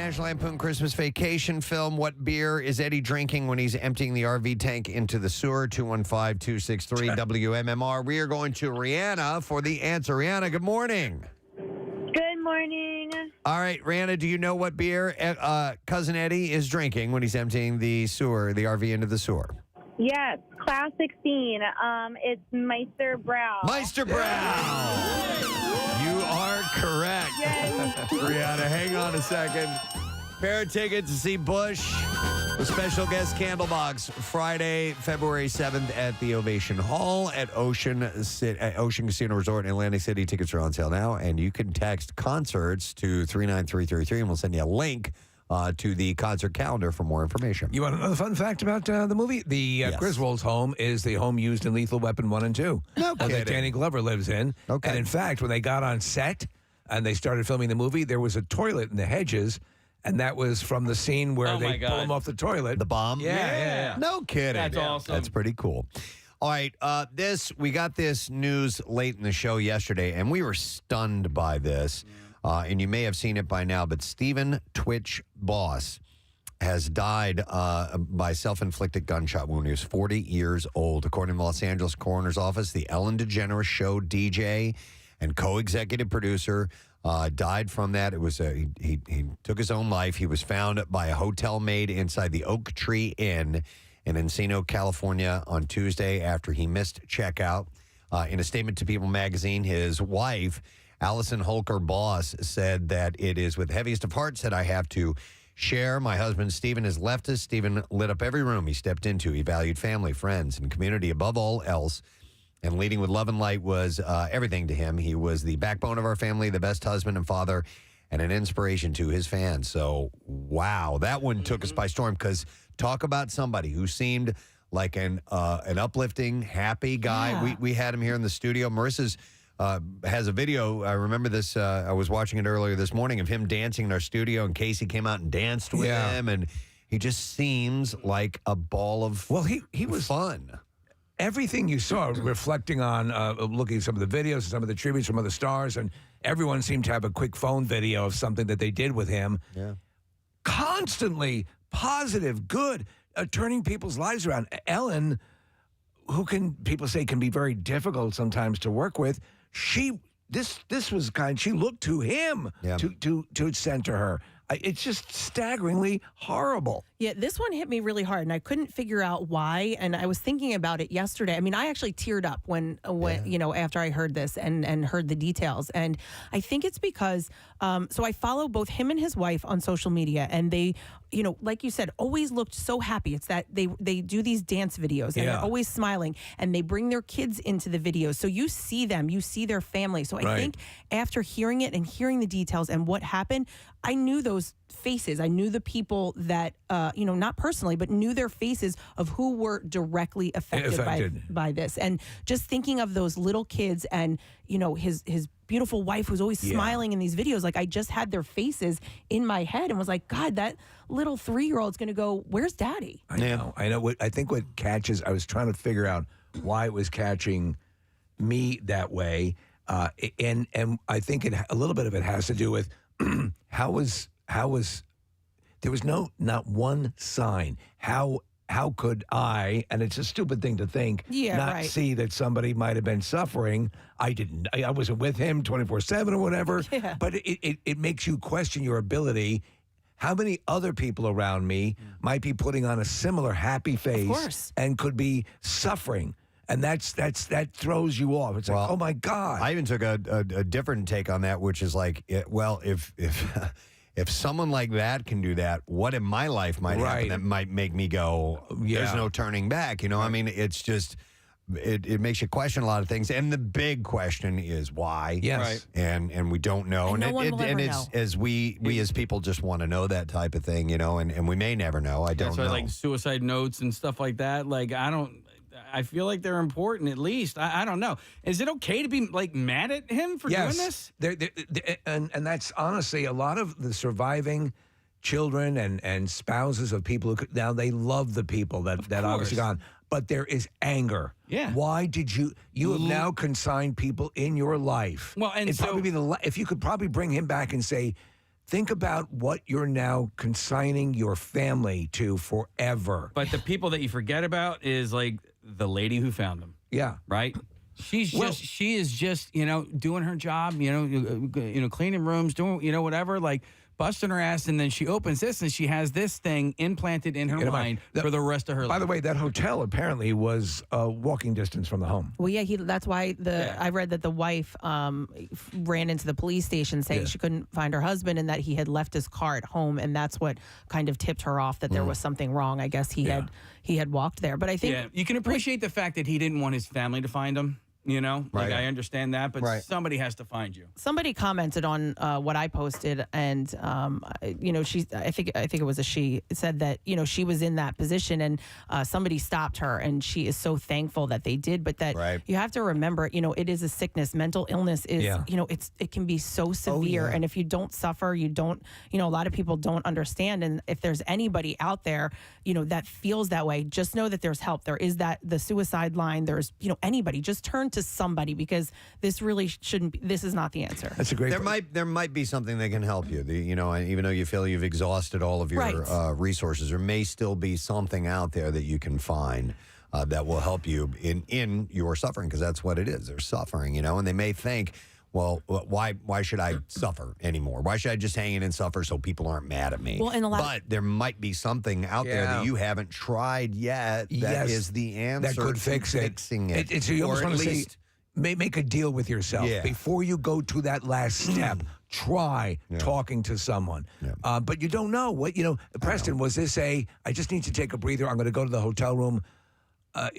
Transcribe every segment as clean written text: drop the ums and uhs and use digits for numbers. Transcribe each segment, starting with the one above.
National Lampoon Christmas Vacation film. What beer is Eddie drinking when he's emptying the RV tank into the sewer? 215-263 WMMR. We are going to Rihanna for the answer. Rihanna, good morning. Good morning. All right, Rihanna, do you know what beer Cousin Eddie is drinking when he's emptying the RV into the sewer? Yes, class 16. It's Meister Brow. Meister Brown. You are correct. Yes. Rihanna, hang on a second. Pair of tickets to see Bush, the special guest Candlebox, Friday, February 7th at the Ovation Hall at Ocean Casino Resort in Atlantic City. Tickets are on sale now, and you can text concerts to 39333, and we'll send you a link to the concert calendar for more information. You want another fun fact about the movie? The Yes. Griswold's home is the home used in Lethal Weapon 1 and 2. No that kidding. Danny Glover lives in. Okay. And in fact, when they got on set and they started filming the movie, there was a toilet in the hedges, and that was from the scene where they pull him off the toilet. The bomb? Yeah. No kidding. That's awesome. That's pretty cool. All right, we got this news late in the show yesterday, and we were stunned by this. And you may have seen it by now, but Stephen Twitch Boss has died by self-inflicted gunshot wound. He was 40 years old. According to the Los Angeles Coroner's Office, the Ellen DeGeneres Show DJ and co-executive producer died from that. It was he took his own life. He was found by a hotel maid inside the Oak Tree Inn in Encino, California on Tuesday after he missed checkout. In a statement to People magazine, his wife, Allison Holker Boss, said that it is with heaviest of hearts that I have to share. My husband, Stephen, has left us. Stephen lit up every room he stepped into. He valued family, friends, and community above all else. And leading with love and light was everything to him. He was the backbone of our family, the best husband and father, and an inspiration to his fans. So, wow, that one took us by storm, because talk about somebody who seemed like an uplifting, happy guy. Yeah. We had him here in the studio. Marissa's has a video. I remember this. I was watching it earlier this morning of him dancing in our studio, and Casey came out and danced with him, and he just seems like a ball of he was fun. Everything you saw, reflecting on looking at some of the videos, some of the tributes from other stars, and everyone seemed to have a quick phone video of something that they did with him. Yeah, constantly positive, good, turning people's lives around. Ellen, who people say can be very difficult sometimes to work with, this was kind. She looked to him to center her. It's just staggeringly horrible. Yeah, this one hit me really hard, and I couldn't figure out why. And I was thinking about it yesterday. I mean, I actually teared up when after I heard this and heard the details. And I think it's because so I follow both him and his wife on social media, and they, like you said, always looked so happy. It's that they do these dance videos, and they're always smiling, and they bring their kids into the videos. So you see them, you see their family. So I think after hearing it and hearing the details and what happened, I knew those faces. I knew the people that, not personally, but knew their faces of who were directly affected. By this. And just thinking of those little kids and, his beautiful wife who's always smiling in these videos, like I just had their faces in my head and was like, God, that little 3-year-old's going to go, where's daddy? I know. I think what catches, I was trying to figure out why it was catching me that way. And I think a little bit of it has to do with how was there was not one sign. How could I, and it's a stupid thing to think, see that somebody might have been suffering. I wasn't with him 24/7 or whatever, but it makes you question your ability. How many other people around me might be putting on a similar happy face and could be suffering? And that throws you off. It's like, oh my God. I even took a different take on that, which is like, if if someone like that can do that, what in my life might happen that might make me go, there's no turning back? I mean, it's just, it makes you question a lot of things. And the big question is why? Yes. And we don't know. And no one will ever know. It's as we as people just want to know that type of thing, and we may never know. I don't know. That's why, like, suicide notes and stuff like that. Like, I feel like they're important, at least. I don't know. Is it okay to be, like, mad at him for doing this? And that's honestly a lot of the surviving children and spouses of people who now they love the people that obviously gone. But there is anger. Yeah. Why did you have now consigned people in your life? Well, and it'd probably be if you could probably bring him back and say, think about what you're now consigning your family to forever. But the people that you forget about is like the lady who found him, Yeah. right? She is just, doing her job, cleaning rooms, doing, whatever, like busting her ass. And then she opens this and she has this thing implanted in her mind for the rest of her life. By the way, that hotel apparently was walking distance from the home. Well, yeah, that's why I read that the wife ran into the police station saying she couldn't find her husband and that he had left his car at home, and that's what kind of tipped her off that there was something wrong. I guess he had walked there, but I think you can appreciate the fact that he didn't want his family to find him. Right. I understand that, but somebody has to find you. Somebody commented on what I posted, and I think it was a she, said that she was in that position, and somebody stopped her, and she is so thankful that they did. But that you have to remember, it is a sickness. Mental illness is, it can be so severe, and if you don't suffer, you don't. A lot of people don't understand, and if there's anybody out there, that feels that way, just know that there's help. There is the suicide line. There's anybody. Just turn to somebody, because this really shouldn't be. This is not the answer. That's a great. There might be something that can help you. Even though you feel you've exhausted all of your resources, there may still be something out there that you can find that will help you in your suffering, because that's what it is. They're suffering, and they may think, well, why should I suffer anymore? Why should I just hang in and suffer so people aren't mad at me? Well, and but there might be something out there that you haven't tried yet that is the answer. That could fix it. Fixing it. So you or almost at want to least say, make a deal with yourself before you go to that last step. Try talking to someone, but you don't know what Preston, was this I just need to take a breather? I'm going to go to the hotel room. I'm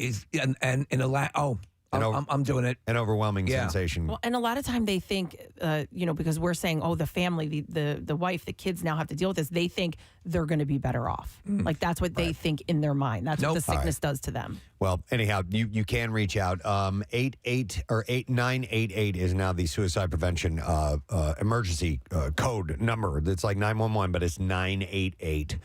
doing it. An overwhelming sensation. Well, and a lot of time they think, because we're saying, the family, the wife, the kids now have to deal with this. They think they're going to be better off. Like that's what they think in their mind. That's what the sickness does to them. Well, anyhow, you can reach out. 8988 is now the suicide prevention emergency code number. It's like 911, but it's 988.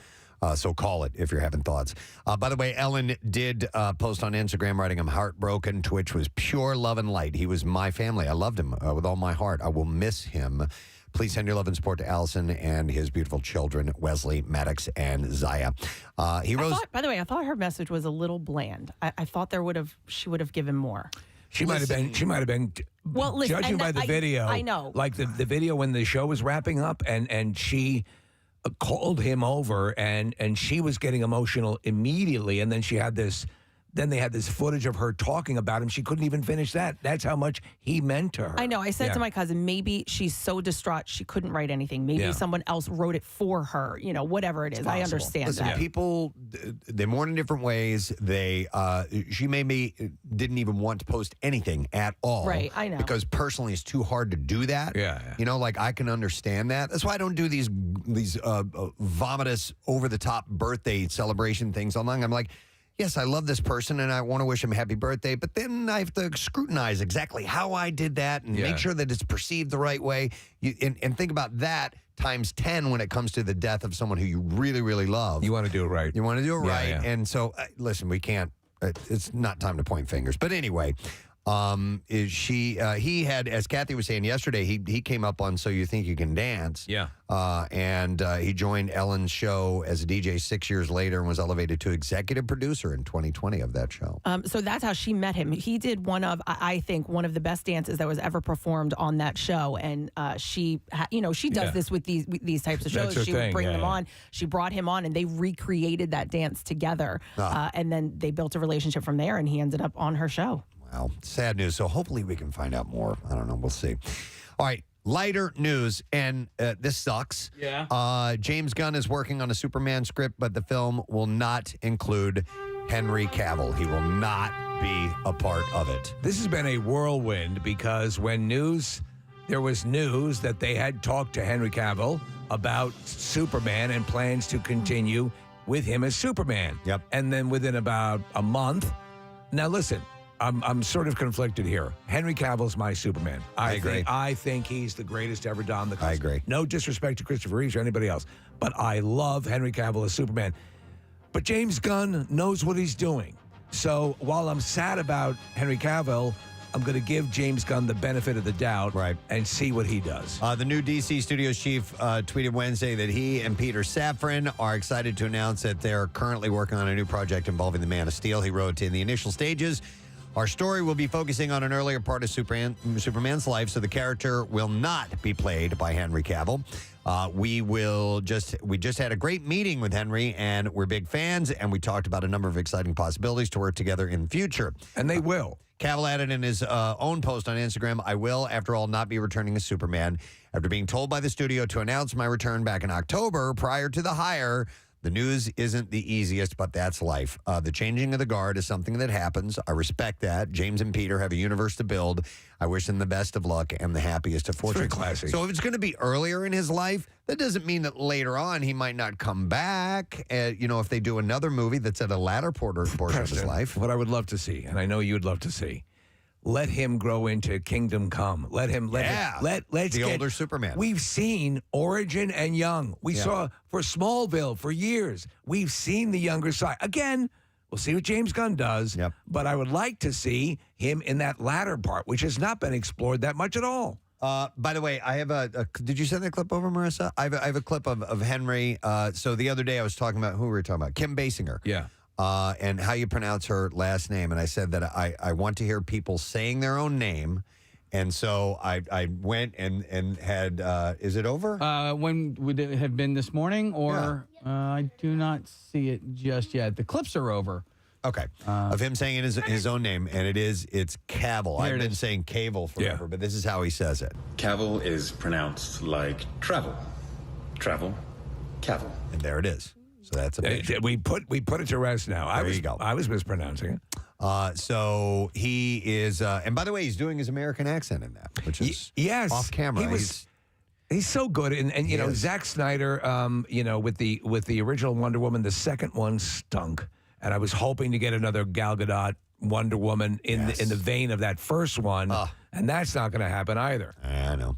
So call it if you're having thoughts. By the way, Ellen did post on Instagram writing, I'm heartbroken. Twitch was pure love and light. He was my family. I loved him with all my heart. I will miss him. Please send your love and support to Allison and his beautiful children, Wesley, Maddox, and Zaya. By the way, I thought her message was a little bland. I thought she would have given more. She might have been. Well, listen, judging by the video, I know. Like the video when the show was wrapping up, and she called him over, and she was getting emotional immediately, and then she had this. Then they had this footage of her talking about him. She couldn't even finish that. That's how much he meant to her. I know. I said to my cousin, maybe she's so distraught she couldn't write anything. Maybe someone else wrote it for her. Whatever it is. I understand Listen, that. people, they mourn in different ways. She maybe didn't even want to post anything at all. Right, I know. Because personally, it's too hard to do that. Yeah. Like I can understand that. That's why I don't do these vomitous, over-the-top birthday celebration things online. I'm like, yes, I love this person and I want to wish him a happy birthday, but then I have to scrutinize exactly how I did that and make sure that it's perceived the right way. And think about that times 10 when it comes to the death of someone who you really, really love. You want to do it right. You want to do it right. Yeah. And so, listen, we can't, it's not time to point fingers. But anyway, he had, as Kathy was saying yesterday, he came up on So You Think You Can Dance. Yeah. And he joined Ellen's show as a DJ 6 years later and was elevated to executive producer in 2020 of that show. So that's how she met him. He did I think, one of the best dances that was ever performed on that show. And she does this with these types of shows. She would bring them on. She brought him on and they recreated that dance together. And then they built a relationship from there and he ended up on her show. Wow. Sad news. So hopefully we can find out more. I don't know. We'll see. All right. Lighter news, and this sucks. Yeah. James Gunn is working on a Superman script, but the film will not include Henry Cavill. He will not be a part of it. This has been a whirlwind because there was news that they had talked to Henry Cavill about Superman and plans to continue with him as Superman. Yep. And then within about a month, now listen, I'm sort of conflicted here. Henry Cavill's my Superman. I agree. I think he's the greatest ever done the I agree. No disrespect to Christopher Reeves or anybody else, but I love Henry Cavill as Superman. But James Gunn knows what he's doing. So while I'm sad about Henry Cavill, I'm going to give James Gunn the benefit of the doubt, Right. and see what he does. The new DC Studios chief tweeted Wednesday that he and Peter Safran are excited to announce that they're currently working on a new project involving the Man of Steel. He wrote, in the initial stages, our story will be focusing on an earlier part of Superman's life, so the character will not be played by Henry Cavill. We just had a great meeting with Henry, and we're big fans, and we talked about a number of exciting possibilities to work together in the future. And they will. Cavill added in his own post on Instagram, I will, after all, not be returning as Superman. After being told by the studio to announce my return back in October prior to the hire, the news isn't the easiest, but that's life. The changing of the guard is something that happens. I respect that. James and Peter have a universe to build. I wish them the best of luck and the happiest of fortune. Very classy. So if it's going to be earlier in his life, that doesn't mean that later on he might not come back. If they do another movie that's at a latter portion of his life. What I would love to see, and I know you would love to see, let him grow into Kingdom Come. Let's the older Superman. We've seen Origin and Young. We saw for Smallville for years. We've seen the younger side. Again, we'll see what James Gunn does. Yep. But I would like to see him in that latter part, which has not been explored that much at all. By the way, I have did you send that clip over, Marissa? I have a clip of Henry. So the other day I was talking about, who were we talking about? Kim Basinger. Yeah. And how you pronounce her last name. And I said that I want to hear people saying their own name. And so I went and had, is it over? When would it have been this morning? Or I do not see it just yet. The clips are over. Okay. Of him saying his own name. And it's Cavill. I've been saying Cavill forever, but this is how he says it. Cavill is pronounced like travel. Travel. Cavill. And there it is. So that's a big We put it to rest now. There you go. I was mispronouncing it. So he is, and by the way, he's doing his American accent in that, which is off camera. He's so good, and you know is. Zack Snyder, with the original Wonder Woman, the second one stunk, and I was hoping to get another Gal Gadot Wonder Woman in the vein of that first one, and that's not going to happen either. I know.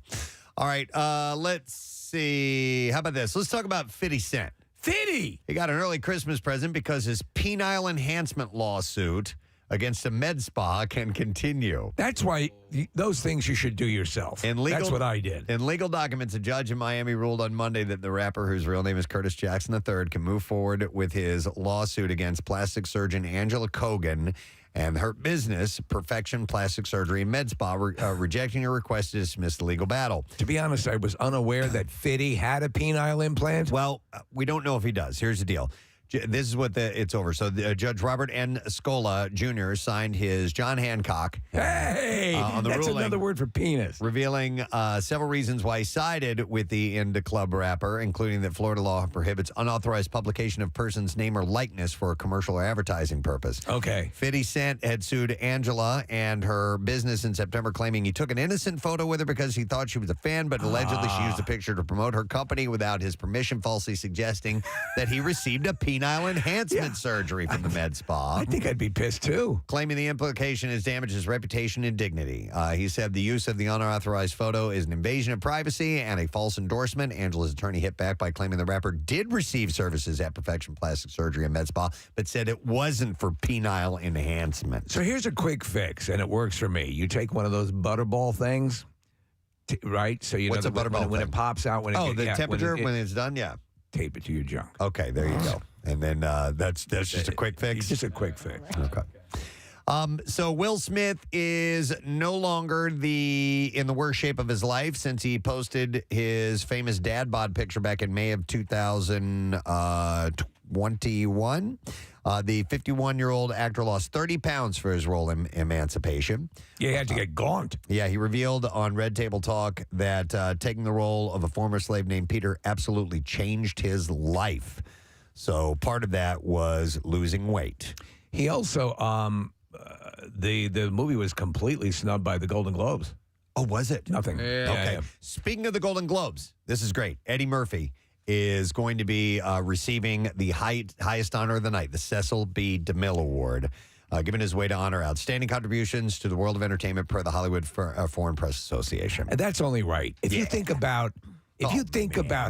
All right, let's see. How about this? Let's talk about 50 Cent. 50! He got an early Christmas present because his penile enhancement lawsuit against a med spa can continue. That's why those things you should do yourself. That's what I did. In legal documents, a judge in Miami ruled on Monday that the rapper, whose real name is Curtis Jackson III, can move forward with his lawsuit against plastic surgeon Angela Kogan and her business, Perfection Plastic Surgery and Med Spa, rejecting a request to dismiss the legal battle. To be honest, I was unaware that Fitty had a penile implant. Well, we don't know if he does. Here's the deal. This is what it's over. So Judge Robert N. Scola Jr. signed his John Hancock. Hey, on the that's ruling, another word for penis. Revealing several reasons why he sided with the Indie Club rapper, including that Florida law prohibits unauthorized publication of person's name or likeness for a commercial or advertising purpose. Okay. 50 Cent had sued Angela and her business in September, claiming he took an innocent photo with her because he thought she was a fan, but allegedly she used the picture to promote her company without his permission, falsely suggesting that he received a penile enhancement surgery from the med spa. I think I'd be pissed too. Claiming the implication has damaged his reputation and dignity. He said the use of the unauthorized photo is an invasion of privacy and a false endorsement. Angela's attorney hit back by claiming the rapper did receive services at Perfection Plastic Surgery and Med Spa, but said it wasn't for penile enhancement. So here's a quick fix, and it works for me. You take one of those butterball things, right? So you What's know a butterball when thing? it pops out. When The temperature when it's done, tape it to your junk. Okay, there you go. And then that's just a quick fix. It's just a quick fix. Okay. So Will Smith is no longer in the worst shape of his life since he posted his famous dad bod picture back in May of 2021. The 51-year-old actor lost 30 pounds for his role in Emancipation. Yeah, he had to get gaunt. Yeah, he revealed on Red Table Talk that taking the role of a former slave named Peter absolutely changed his life. So part of that was losing weight. He also, the movie was completely snubbed by the Golden Globes. Oh, was it? Nothing. Okay. Speaking of the Golden Globes, this is great. Eddie Murphy is going to be receiving the highest honor of the night, the Cecil B. DeMille Award, given his way to honor outstanding contributions to the world of entertainment per the Hollywood Foreign Press Association. And that's only right. If you think about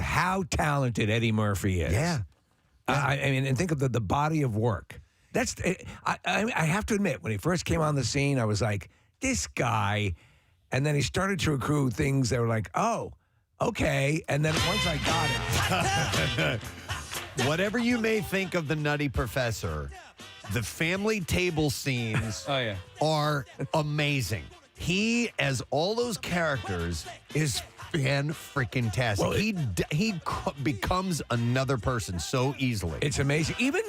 how talented Eddie Murphy is. Yeah. I mean, and think of the body of work. I have to admit, when he first came on the scene, I was like, this guy. And then he started to accrue things that were like, oh, okay. And then once I got it. Whatever you may think of the Nutty Professor, the family table scenes are amazing. He, as all those characters, is fan-freaking-tastic. Well, he becomes another person so easily. It's amazing. Even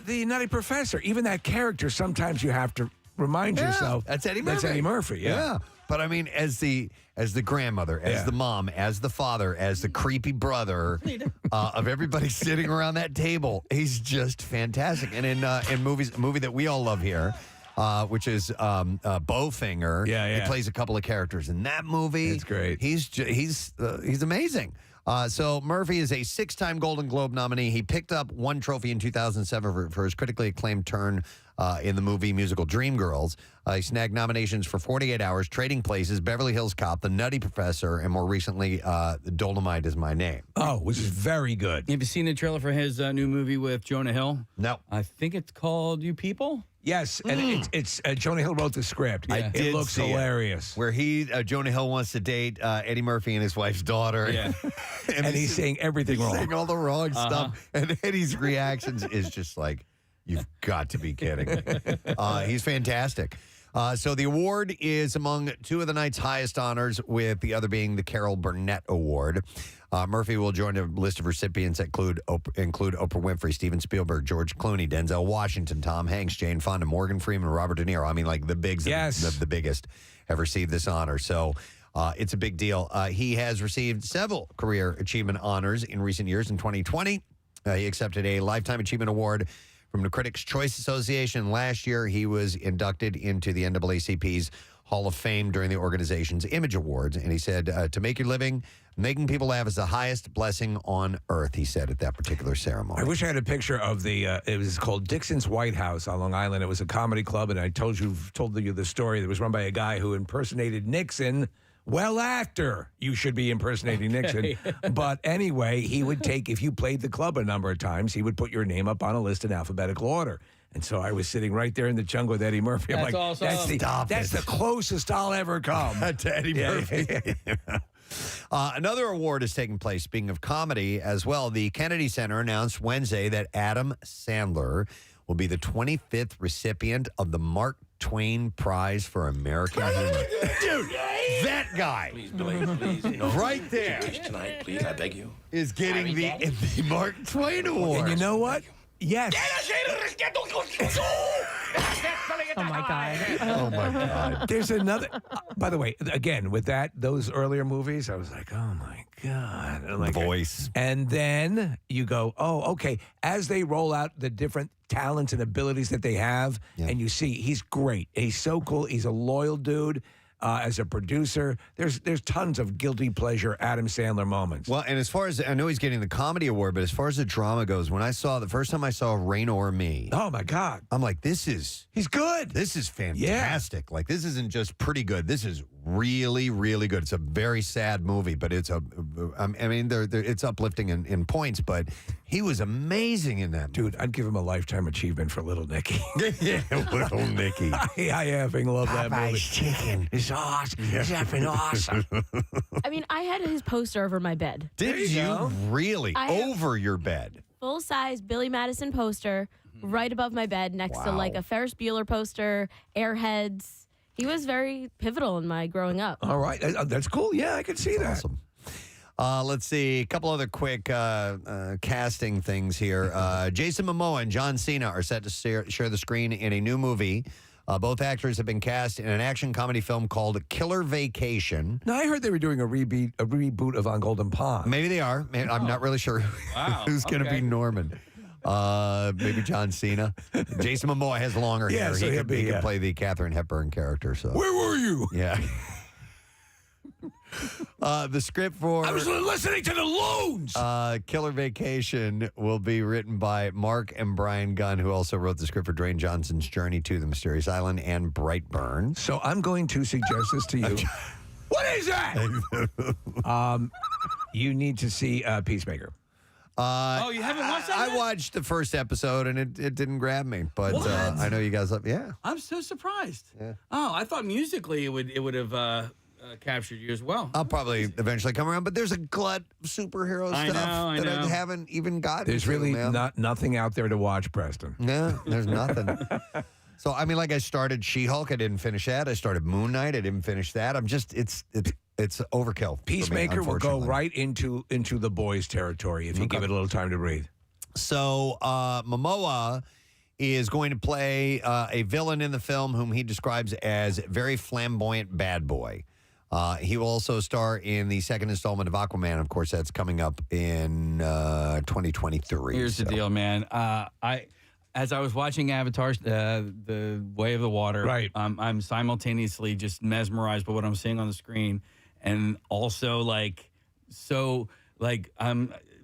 the Nutty Professor, even that character, sometimes you have to remind yourself. That's Eddie Murphy. That's Eddie Murphy, yeah. But I mean, as the grandmother, as the mom, as the father, as the creepy brother of everybody sitting around that table, he's just fantastic. And in movies, a movie that we all love here, which is Bowfinger. He plays a couple of characters in that movie. It's great. He's amazing. So Murphy is a 6-time Golden Globe nominee. He picked up one trophy in 2007 for his critically acclaimed turn in the movie musical Dreamgirls. He snagged nominations for 48 Hours, Trading Places, Beverly Hills Cop, The Nutty Professor, and more recently, Dolomite Is My Name. Oh, which is very good. Have you seen the trailer for his new movie with Jonah Hill? No. I think it's called You People. Yes, and it's Jonah Hill wrote the script. I did it looks see hilarious. Where Jonah Hill wants to date Eddie Murphy and his wife's daughter. Yeah. and he's saying everything wrong. Saying all the wrong stuff. And Eddie's reactions is just like, you've got to be kidding. He's fantastic. So the award is among two of the night's highest honors, with the other being the Carol Burnett Award. Murphy will join a list of recipients that include Oprah Winfrey, Steven Spielberg, George Clooney, Denzel Washington, Tom Hanks, Jane Fonda, Morgan Freeman, Robert De Niro. I mean, like the bigs, the biggest have received this honor. So it's a big deal. He has received several career achievement honors in recent years. In 2020, he accepted a Lifetime Achievement Award from the Critics' Choice Association. Last year, he was inducted into the NAACP's Hall of Fame during the organization's Image Awards. And he said, to make your living, making people laugh is the highest blessing on earth, he said at that particular ceremony. I wish I had a picture of it was called Dixon's White House on Long Island. It was a comedy club, and I told you the story that was run by a guy who impersonated Nixon well after you should be impersonating Nixon. But anyway, he would take, if you played the club a number of times, he would put your name up on a list in alphabetical order. And so I was sitting right there in the jungle with Eddie Murphy. I'm That's like, awesome. that's the closest I'll ever come to Eddie Murphy. Another award is taking place, speaking of comedy as well. The Kennedy Center announced Wednesday that Adam Sandler will be the 25th recipient of the Mark Twain Prize for American Humor. Dude, that guy. Please, Billy, please. No, right there. Tonight, please, I beg you. Is getting the Mark Twain Award. And you know what? Yes. Oh my God. Oh my God. There's another. By the way, again, with those earlier movies, I was like, oh my God. And like, Voice. And then you go, oh, okay. As they roll out the different talents and abilities that they have, and you see, he's great. He's so cool. He's a loyal dude. As a producer, there's tons of guilty pleasure Adam Sandler moments. Well, and as far as, I know he's getting the comedy award, but as far as the drama goes, the first time I saw Rain Over Me, oh my God, I'm like, he's good. This is fantastic. Like, this isn't just pretty good. This is really, really good. It's a very sad movie, but it's it's uplifting in points, but he was amazing in that movie. Dude, I'd give him a lifetime achievement for Little Nicky. Yeah, Little Nicky. I effing love that movie. Popeye's chicken. It's awesome. It's effing awesome. I mean, I had his poster over my bed. Did you really? Over your bed? Full-size Billy Madison poster right above my bed next to like a Ferris Bueller poster, Airheads. He was very pivotal in my growing up. All right. That's cool. Yeah, I can see that. Awesome. Let's see. A couple other quick casting things here. Jason Momoa and John Cena are set to share the screen in a new movie. Both actors have been cast in an action comedy film called Killer Vacation. Now, I heard they were doing a reboot of On Golden Pond. Maybe they are. I'm not really sure who's going to be Norman. Maybe John Cena. Jason Momoa has longer hair. So he could play the Katharine Hepburn character. So where were you? Yeah. The script for I was listening to the loons. Killer Vacation will be written by Mark and Brian Gunn, who also wrote the script for Dwayne Johnson's Journey to the Mysterious Island and Brightburn. So I'm going to suggest this to you. What is that? You need to see Peacemaker. Oh, you haven't watched that I yet? watched the first episode, and it didn't grab me. But What? I know you guys love. Yeah. I'm so surprised. Yeah. Oh, I thought musically it would have captured you as well. I'll probably eventually come around, but there's a glut of superhero I stuff know, I that I know. haven't even gotten. There's to, really man. nothing out there to watch, Preston. No, there's nothing. So I mean, like I started She-Hulk, I didn't finish that. I started Moon Knight, I didn't finish that. I'm just it's overkill. for me, Peacemaker will go unfortunately. right into the boys' territory if you give it a little time to breathe. So Momoa is going to play a villain in the film whom he describes as very flamboyant bad boy. He will also star in the second installment of Aquaman. Of course, that's coming up in 2023. Here's the deal, man. As I was watching Avatar, the Way of the Water, Right. I'm simultaneously just mesmerized by what I'm seeing on the screen, and also I'm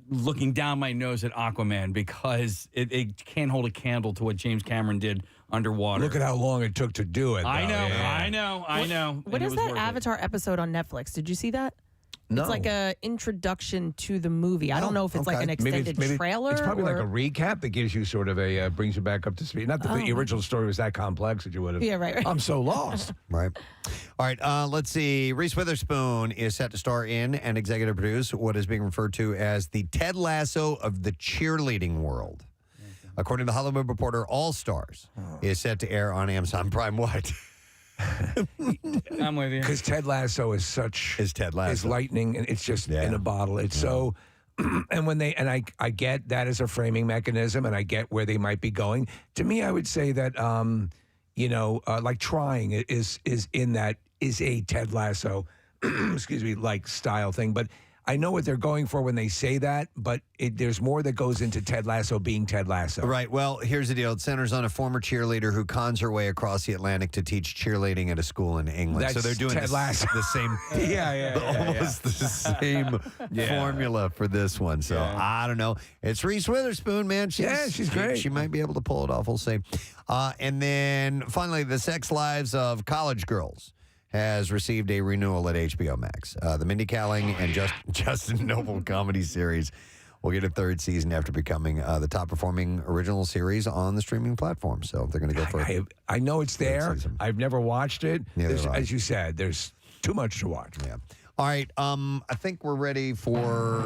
looking down my nose at Aquaman because it can't hold a candle to what James Cameron did underwater. Look at how long it took to do it. I though. know, Yeah. I know. What and it is was that worth it. Avatar episode on Netflix? Did you see that? No. It's like a introduction to the movie. I don't know if it's like okay. an extended trailer. It's probably or... like a recap that gives you sort of brings you back up to speed. Not that the original story was that complex that you would have. Yeah, right. I'm so lost. Right. All right. Let's see. Reese Witherspoon is set to star in and executive produce what is being referred to as the Ted Lasso of the cheerleading world. According to the Hollywood Reporter, All Stars is set to air on Amazon Prime. What? I'm with you. Because Ted Lasso is such Is Ted Lasso. is lightning, and it's just in a bottle. It's so. And when I get that as a framing mechanism, and I get where they might be going. To me, I would say that like Trying is in that is a Ted Lasso, excuse me, like style thing. But I know what they're going for when they say that, but there's more that goes into Ted Lasso being Ted Lasso. Right. Well, here's the deal. It centers on a former cheerleader who cons her way across the Atlantic to teach cheerleading at a school in England. That's so they're doing Ted Lasso. the same, almost the same formula for this one. So I don't know. It's Reese Witherspoon, man. She's great. She might be able to pull it off. We'll see. And then finally, The Sex Lives of College Girls has received a renewal at HBO Max. The Mindy Kaling and Justin Noble comedy series will get a third season after becoming the top-performing original series on the streaming platform. So they're going to go for it. I know it's there. season. I've never watched it. Neither have I. As you said, there's too much to watch. Yeah. All right. I think we're ready for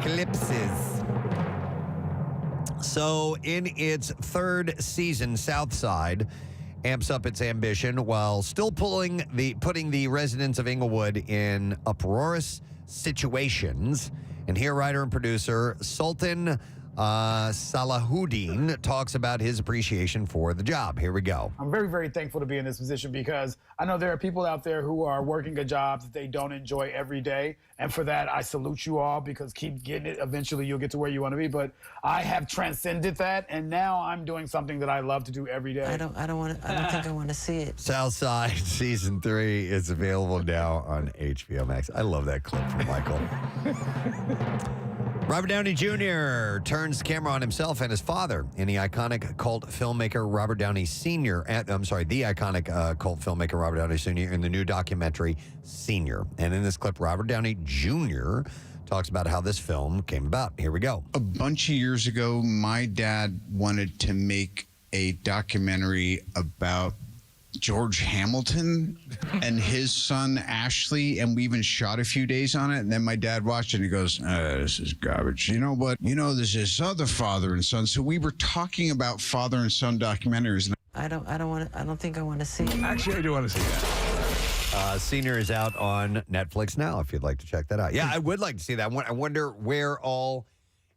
Clipses. So in its third season, Southside amps up its ambition while still putting the residents of Inglewood in uproarious situations. And here, writer and producer Sultan Salahuddin talks about his appreciation for the job. Here we go. I'm very, very thankful to be in this position because I know there are people out there who are working at jobs that they don't enjoy every day. And for that, I salute you all because keep getting it. Eventually, you'll get to where you want to be. But I have transcended that, and now I'm doing something that I love to do every day. I don't think I want to see it. Southside Season 3 is available now on HBO Max. I love that clip from Michael. Robert Downey Jr. turns the camera on himself and his father in the iconic cult filmmaker Robert Downey Sr. The iconic cult filmmaker Robert Downey Sr. in the new documentary Senior. And in this clip, Robert Downey Jr. talks about how this film came about. Here we go. A bunch of years ago, my dad wanted to make a documentary about George Hamilton and his son Ashley, and we even shot a few days on it. And then my dad watched it and he goes, "This is garbage." You know, but there's this other father and son. So we were talking about father and son documentaries. And I don't think I want to see it. Actually, I do want to see that. Senior is out on Netflix now, if you'd like to check that out. Yeah, I would like to see that. I wonder where all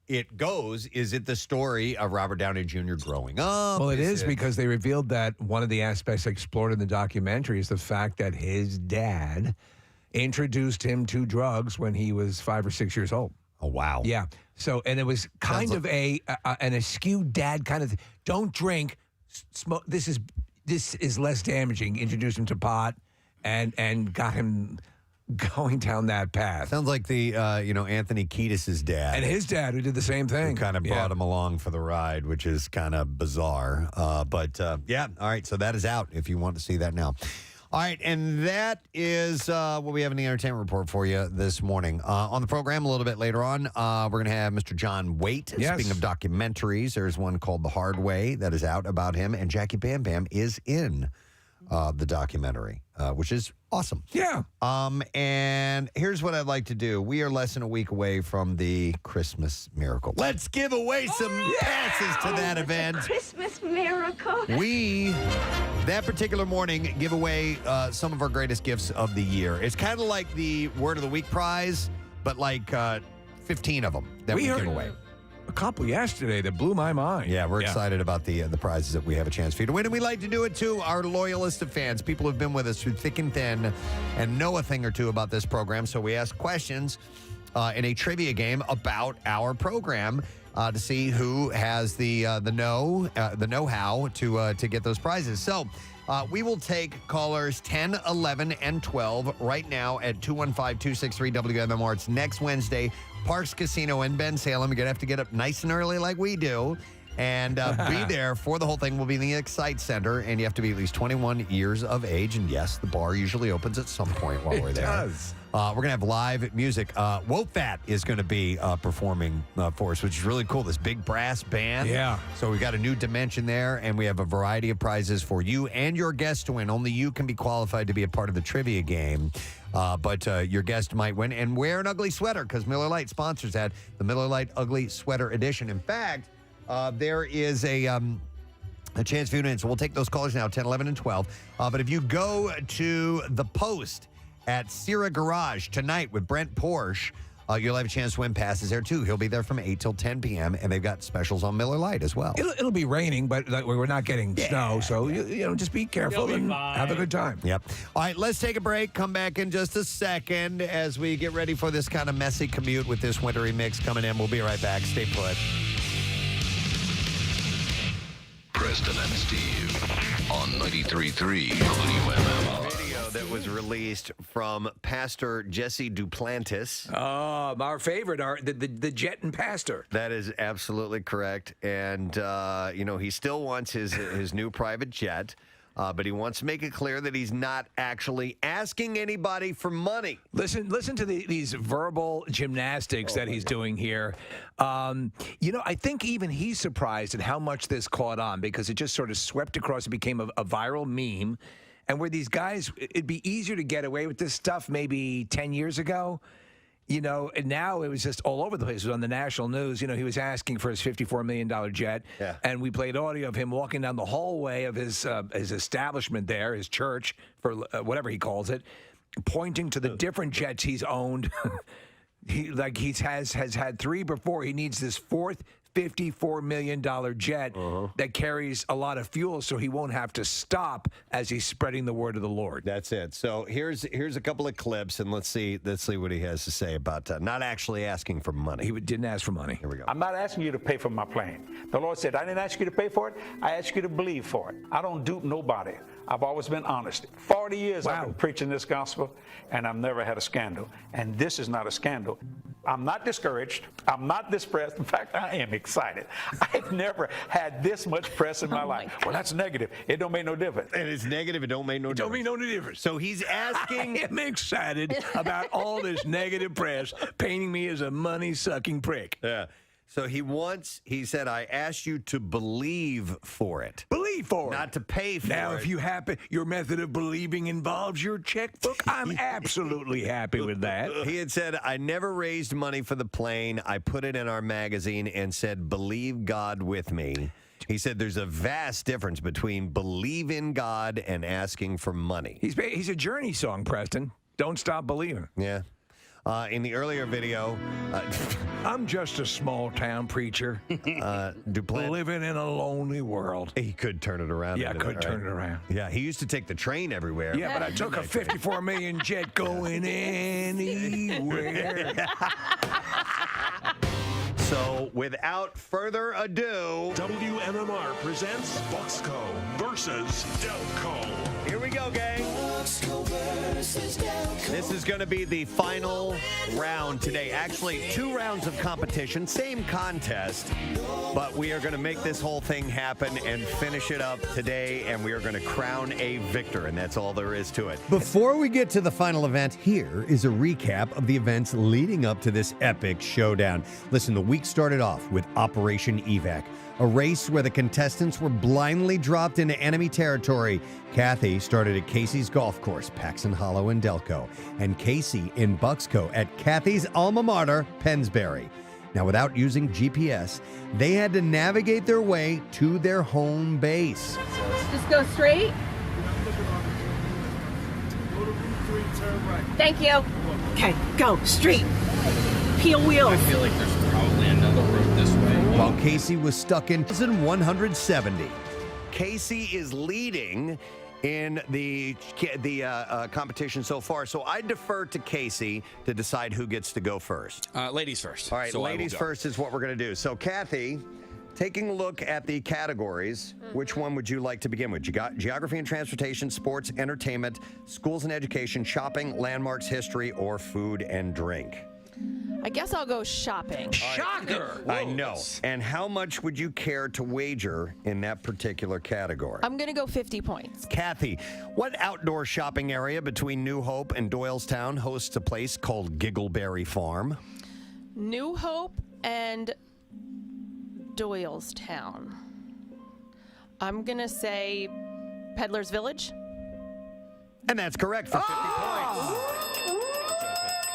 it goes. Is it the story of Robert Downey Jr. growing up? Well, it is because they revealed that one of the aspects explored in the documentary is the fact that his dad introduced him to drugs when he was 5 or 6 years old. Oh, wow. Yeah. So, and it was kind of an askew dad kind of thing. Don't drink, smoke. This is less damaging. Introduced him to pot and got him going down that path. Sounds like the Anthony Kiedis' dad. And his dad, who did the same thing. Kind of brought him along for the ride, which is kind of bizarre. But all right, so that is out if you want to see that now. All right, and that is what we have in the entertainment report for you this morning. On the program a little bit later on, we're going to have Mr. John Waite. Yes. Speaking of documentaries, there's one called The Hard Way that is out about him, and Jackie Bam Bam is in the documentary, which is awesome. Yeah. And here's what I'd like to do. We are less than a week away from the Christmas Miracle. Let's give away some passes to that event. Christmas miracle. We, that particular morning, give away some of our greatest gifts of the year. It's kind of like the Word of the Week prize, but like 15 of them that we give away. A couple yesterday that blew my mind. Yeah, we're excited about the prizes that we have a chance for you to win. And we like to do it to our loyalist of fans, people who've been with us through thick and thin and know a thing or two about this program. So we ask questions in a trivia game about our program to see who has the know-how to get those prizes. So we will take callers 10, 11, and 12 right now at 215-263-WMMR. It's next Wednesday, Parks Casino in Ben Salem. You're going to have to get up nice and early like we do and be there for the whole thing. We'll be in the Excite Center, and you have to be at least 21 years of age. And yes, the bar usually opens at some point while we're there. It does. We're going to have live music. Wofat is going to be performing for us, which is really cool. This big brass band. Yeah. So we got a new dimension there, and we have a variety of prizes for you and your guests to win. Only you can be qualified to be a part of the trivia game. But your guest might win. And wear an ugly sweater, because Miller Lite sponsors that, the Miller Lite Ugly Sweater Edition. In fact, there is a chance for you to win. So we'll take those callers now, 10, 11, and 12. But if you go to the Post at Sierra Garage tonight with Brent Porsche, you'll have a chance to win passes there, too. He'll be there from 8 till 10 p.m., and they've got specials on Miller Lite as well. It'll be raining, but we're not getting snow, so you know, just be careful and have a good time. Yep. All right, let's take a break. Come back in just a second as we get ready for this kind of messy commute with this wintry mix coming in. We'll be right back. Stay put. Preston and Steve on 93.3 WMMR. Video that was released from Pastor Jesse Duplantis. Our favorite, the jet and pastor. That is absolutely correct. And, he still wants his new private jet. But he wants to make it clear that he's not actually asking anybody for money. Listen to these verbal gymnastics that he's doing here. I think even he's surprised at how much this caught on, because it just sort of swept across. It became a viral meme. And where these guys, it'd be easier to get away with this stuff maybe 10 years ago. And now it was just all over the place. It was on the national news. He was asking for his $54 million jet. Yeah. And we played audio of him walking down the hallway of his establishment there, his church, for whatever he calls it, pointing to the different jets he's owned. He has had three before. He needs this fourth $54 million jet that carries a lot of fuel, so he won't have to stop as he's spreading the word of the Lord. That's it. So here's a couple of clips, and let's see what he has to say about not actually asking for money. He didn't ask for money. Here we go. I'm not asking you to pay for my plane. The Lord said, I didn't ask you to pay for it. I asked you to believe for it. I don't dupe nobody. I've always been honest. 40 years I've been preaching this gospel, and I've never had a scandal. And this is not a scandal. I'm not discouraged. I'm not distressed. In fact, I am excited. I've never had this much press in my life. Well, that's negative. It don't make no difference. And it's negative. It don't make no difference. Don't make no difference. So he's asking. I am excited about all this negative press painting me as a money-sucking prick. Yeah. So he said, I asked you to believe for it. Believe for it. Not to pay for it. Now, if your method of believing involves your checkbook, I'm absolutely happy with that. He had said, I never raised money for the plane. I put it in our magazine and said, believe God with me. He said there's a vast difference between believe in God and asking for money. He's a Journey song, Preston. Don't stop believing. Yeah. In the earlier video, I'm just a small-town preacher Duplantis, living in a lonely world. He could turn it around. Yeah, I could turn it around. Yeah, he used to take the train everywhere. Yeah, but I took a $54 million jet going anywhere. So without further ado, WMMR presents Foxco versus Delco. Here we go, gang. This is going to be the final round today. Actually, 2 rounds of competition, same contest, but we are going to make this whole thing happen and finish it up today, and we are going to crown a victor, and that's all there is to it. Before we get to the final event, here is a recap of the events leading up to this epic showdown. Listen, the week started off with Operation Evac, a race where the contestants were blindly dropped into enemy territory. Kathy started at Casey's golf course, Paxton Hollow in Delco, and Casey in Foxco at Kathy's alma mater, Pennsbury. Now, without using GPS, they had to navigate their way to their home base. Just go straight. Thank you. Okay, go straight. Peel wheels. I feel like there's probably another route this way. While Casey was stuck in 170. Casey is leading in the competition so far, so I defer to Casey to decide who gets to go first. Ladies first. All right, So ladies first is what we're going to do. So, Kathy, taking a look at the categories, which one would you like to begin with? Geography and transportation, sports, entertainment, schools and education, shopping, landmarks, history, or food and drink? I guess I'll go shopping. Shocker! I know. And how much would you care to wager in that particular category? I'm going to go 50 points. Kathy, what outdoor shopping area between New Hope and Doylestown hosts a place called Giggleberry Farm? New Hope and Doylestown. I'm going to say Peddler's Village. And that's correct for 50 points.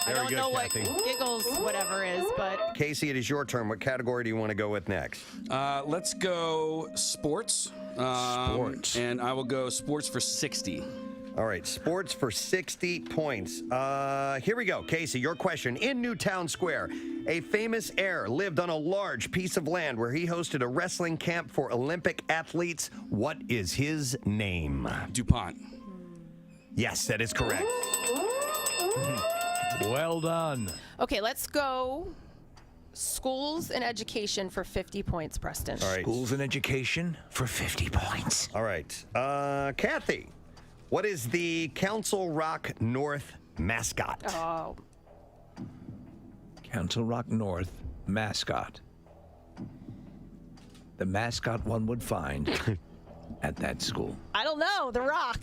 I don't know what giggles whatever is, but... Casey, it is your turn. What category do you want to go with next? Let's go sports. Sports. And I will go sports for 60. All right, sports for 60 points. Here we go. Casey, your question. In Newtown Square, a famous heir lived on a large piece of land where he hosted a wrestling camp for Olympic athletes. What is his name? DuPont. Yes, that is correct. Well done. Okay, let's go schools and education for 50 points, Preston. All right. Schools and education for 50 points. All right. Kathy, what is the Council Rock North mascot? Oh. Council Rock North mascot. The mascot one would find at that school. I don't know. The Rock.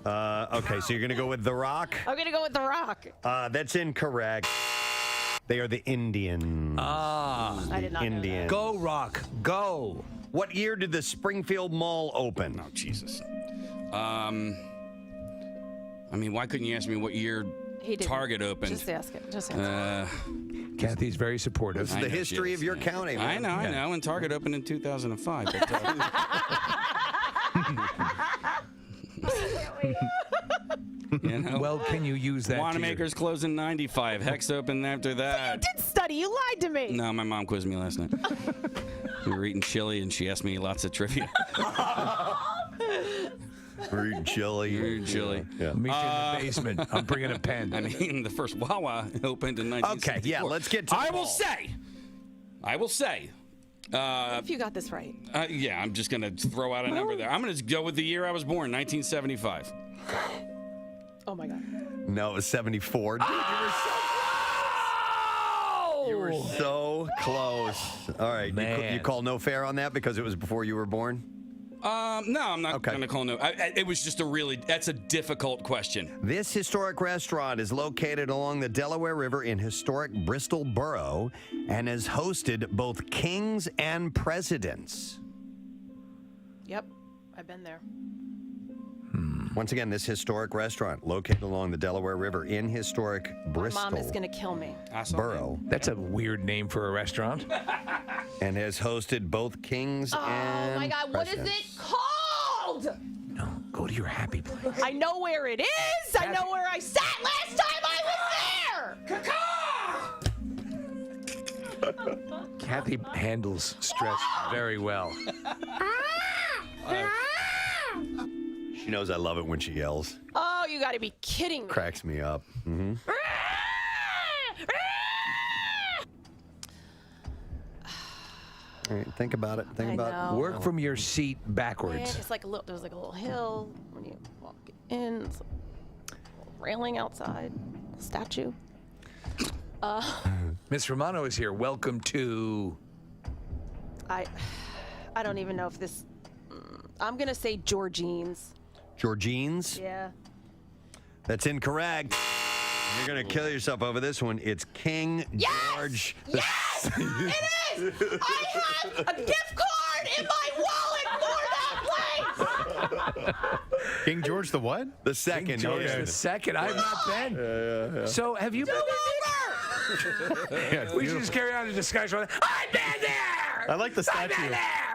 Okay, so you're going to go with The Rock? I'm going to go with The Rock. That's incorrect. They are the Indians. I did not know that. Go, Rock. Go. What year did the Springfield Mall open? Oh, Jesus. I mean, why couldn't you ask me what year He didn't. Target opened? Just ask it. Just answer. Kathy's very supportive. This is the history of your county, man. I know. And Target opened in 2005. But, you know, well, can you use that? Wanamaker's closed in 95. Hex opened after that. You did study. You lied to me. No, my mom quizzed me last night. We were eating chili, and she asked me lots of trivia. We're eating chili. We're eating chili. Yeah. Meet you in the basement. I'm bringing a pen. I mean, the first Wawa opened in 1964. Okay, yeah, let's get to the I ball. will say. If you got this right. Yeah, I'm just going to throw out a number there. I'm going to go with the year I was born, 1975. Oh, my God. No, it was 74. Dude, you were so close. All right, you call no fair on that because it was before you were born? No, I'm not going to call no. It was just that's a difficult question. This historic restaurant is located along the Delaware River in historic Bristol Borough and has hosted both kings and presidents. Yep. I've been there. Once again, this historic restaurant located along the Delaware River in historic Bristol My mom is going to kill me. Borough. That's a weird name for a restaurant. And has hosted both kings and Oh, my God. What is presidents. it called? No, go to your happy place. I know where it is. I know where I sat last time I was there. Kathy handles stress very well. She knows I love it when she yells. Oh, you got to be kidding me. Cracks me up. Mm-hmm. All right, think about it. Think about it. Work from your seat Yeah, backwards. it's like there's like a little hill when you walk in. It's a little railing outside, statue. Miss Romano is here. Welcome to. I don't even know if this. I'm gonna say Georgine's. Georgine's? Yeah. That's incorrect. You're going to kill yourself over this one. It's King George. Yes! It is! I have a gift card in my wallet for that place! King George the what? The second. King George the second. I've not been. Yeah. So have you been there? We should just carry on the discussion. I've been there! I like the statue.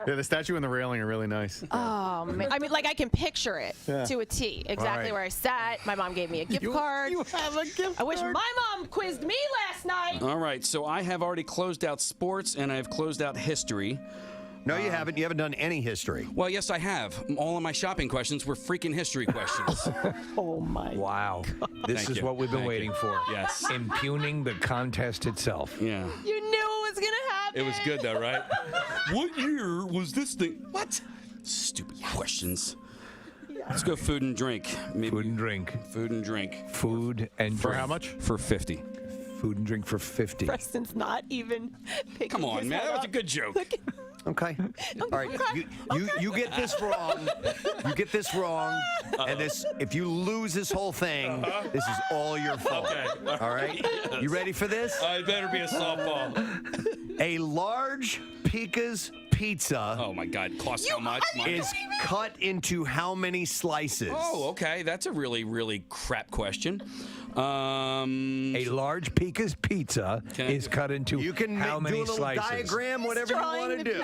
Yeah, the statue and the railing are really nice. Oh, man. I mean, like, I can picture it to a T. Exactly right. where I sat. My mom gave me a gift card. You have a gift I wish my mom quizzed me last night. All right, so I have already closed out sports and I've closed out history. No, you haven't. You haven't done any history. Well, yes, I have. All of my shopping questions were freaking history questions. Oh, my. Wow. This Thank is you. what we've been Thank waiting you. for. Yes. Impugning the contest itself. Yeah. You knew it was going to happen. It was good, though, right? What year was this thing? What? Stupid questions. Let's go food and drink. Maybe. Food and drink. Food and drink. Food and drink. For how much? For 50. Food and drink for 50. Preston's not even picking Come on, his man. head That was up. a good joke. Okay. All right. You get this wrong. You get this wrong. And this, if you lose this whole thing, this is all your fault. Okay. All right. You ready for this? It better be a softball. A large Pika's pizza. Oh my God! Costs how much? Is cut into how many slices? Oh, okay. That's a really, really crap question. A large Pika's pizza is cut into You can how do many a little slices? diagram, whatever you want to do.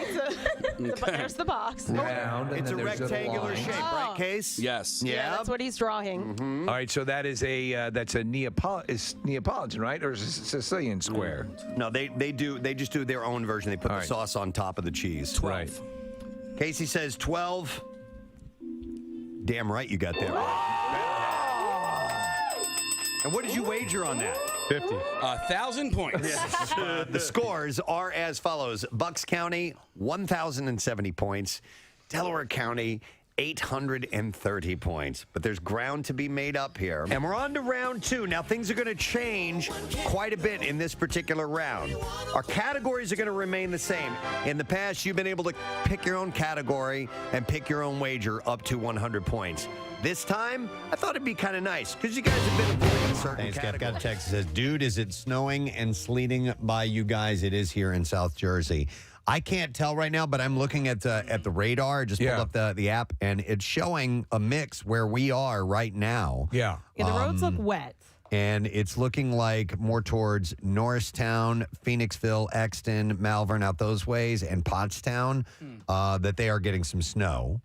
But there's the box. Round. and It's a then there's rectangular line. shape, right, Case? Yes. Yeah, that's what he's drawing. All right, so that is that's a Neapolitan, right, or is it Sicilian square? No, they just do their own version. They put the sauce on top of the cheese. 12. Right. Casey says 12. Damn right you got that. And what did you wager on that? 50. 1,000 points. The scores are as follows. Bucks County, 1,070 points. Delaware County, 830 points. But there's ground to be made up here. And we're on to round 2. Now, things are going to change quite a bit in this particular round. Our categories are going to remain the same. In the past, you've been able to pick your own category and pick your own wager up to 100 points. This time, I thought it'd be kind of nice because you guys have been avoiding certain categories. Got a text that says, dude, is it snowing and sleeting by you guys? It is here in South Jersey. I can't tell right now, but I'm looking at the radar. Just pulled up the app, and it's showing a mix where we are right now. Yeah. Yeah, the roads look wet. And it's looking like more towards Norristown, Phoenixville, Exton, Malvern, out those ways, and Pottstown, that they are getting some snow.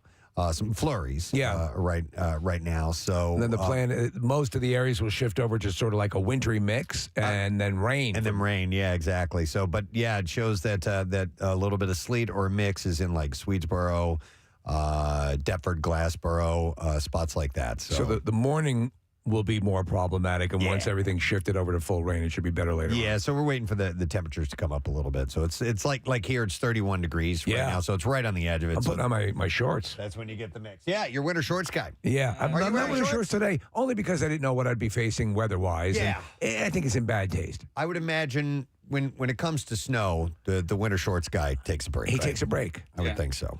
Some flurries right now. So And then the plan, most of the areas will shift over to sort of like a wintry mix and then rain. And then rain, yeah, exactly. So, but yeah, it shows that that a little bit of sleet or a mix is in like Swedesboro, Deptford, Glassboro, spots like that. So the morning will be more problematic, and once everything's shifted over to full rain, it should be better later on. Yeah, so we're waiting for the temperatures to come up a little bit. So it's like here, it's 31 degrees right now, so it's right on the edge of it. I'm So putting on my shorts. that's when you get the mix. Yeah, you're winter shorts guy. Yeah, I'm Are you not wearing wearing shorts? shorts today, only because I didn't know what I'd be facing weather-wise. Yeah. and I think it's in bad taste. I would imagine when it comes to snow, the winter shorts guy takes a break. He right? takes a break. I would think so.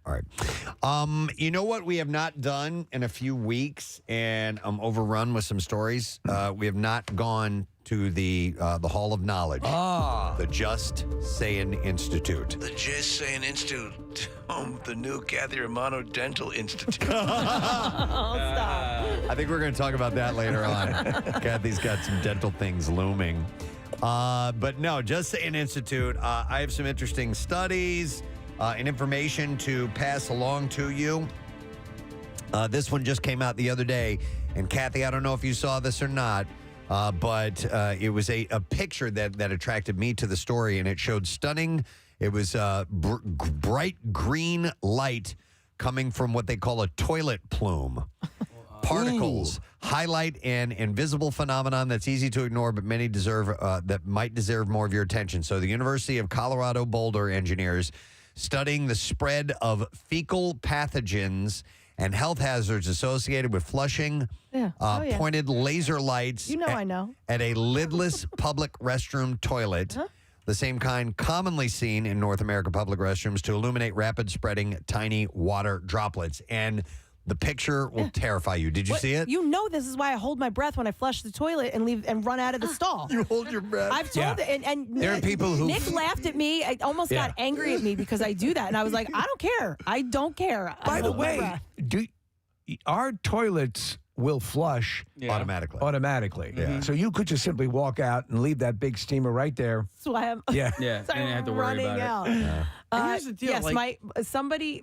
All right. You know what we have not done in a few weeks, and I'm overrun with some stories. We have not gone to the Hall of Knowledge. The Just Saying Institute. The Just Saying Institute, the new Kathy Romano Dental Institute. I think we're going to talk about that later on. Kathy's got some dental things looming. But no, Just Saying Institute. I have some interesting studies and information to pass along to you. This one just came out the other day. And Kathy, I don't know if you saw this or not, but it was a picture that attracted me to the story, and it showed stunning. It was bright green light coming from what they call a toilet plume. particles highlight an invisible phenomenon that's easy to ignore, but many that might deserve more of your attention. So the University of Colorado Boulder engineers studying the spread of fecal pathogens and health hazards associated with flushing pointed laser lights I know. at a lidless public restroom toilet, the same kind commonly seen in North American public restrooms, to illuminate rapid spreading tiny water droplets. And the picture will terrify you. Did you see it? You know this is why I hold my breath when I flush the toilet and leave and run out of the stall. You hold your breath. I've told it, and There are people who Nick laughed at me. I almost got angry at me because I do that, and I was like, I don't care. I don't care. By the way, our toilets will flush automatically. Yeah. So you could just simply walk out and leave that big steamer right there. So I'm Yeah. Yeah, so you didn't have to I'm worry running about it. out. Yeah. And here's the deal, Yes, like-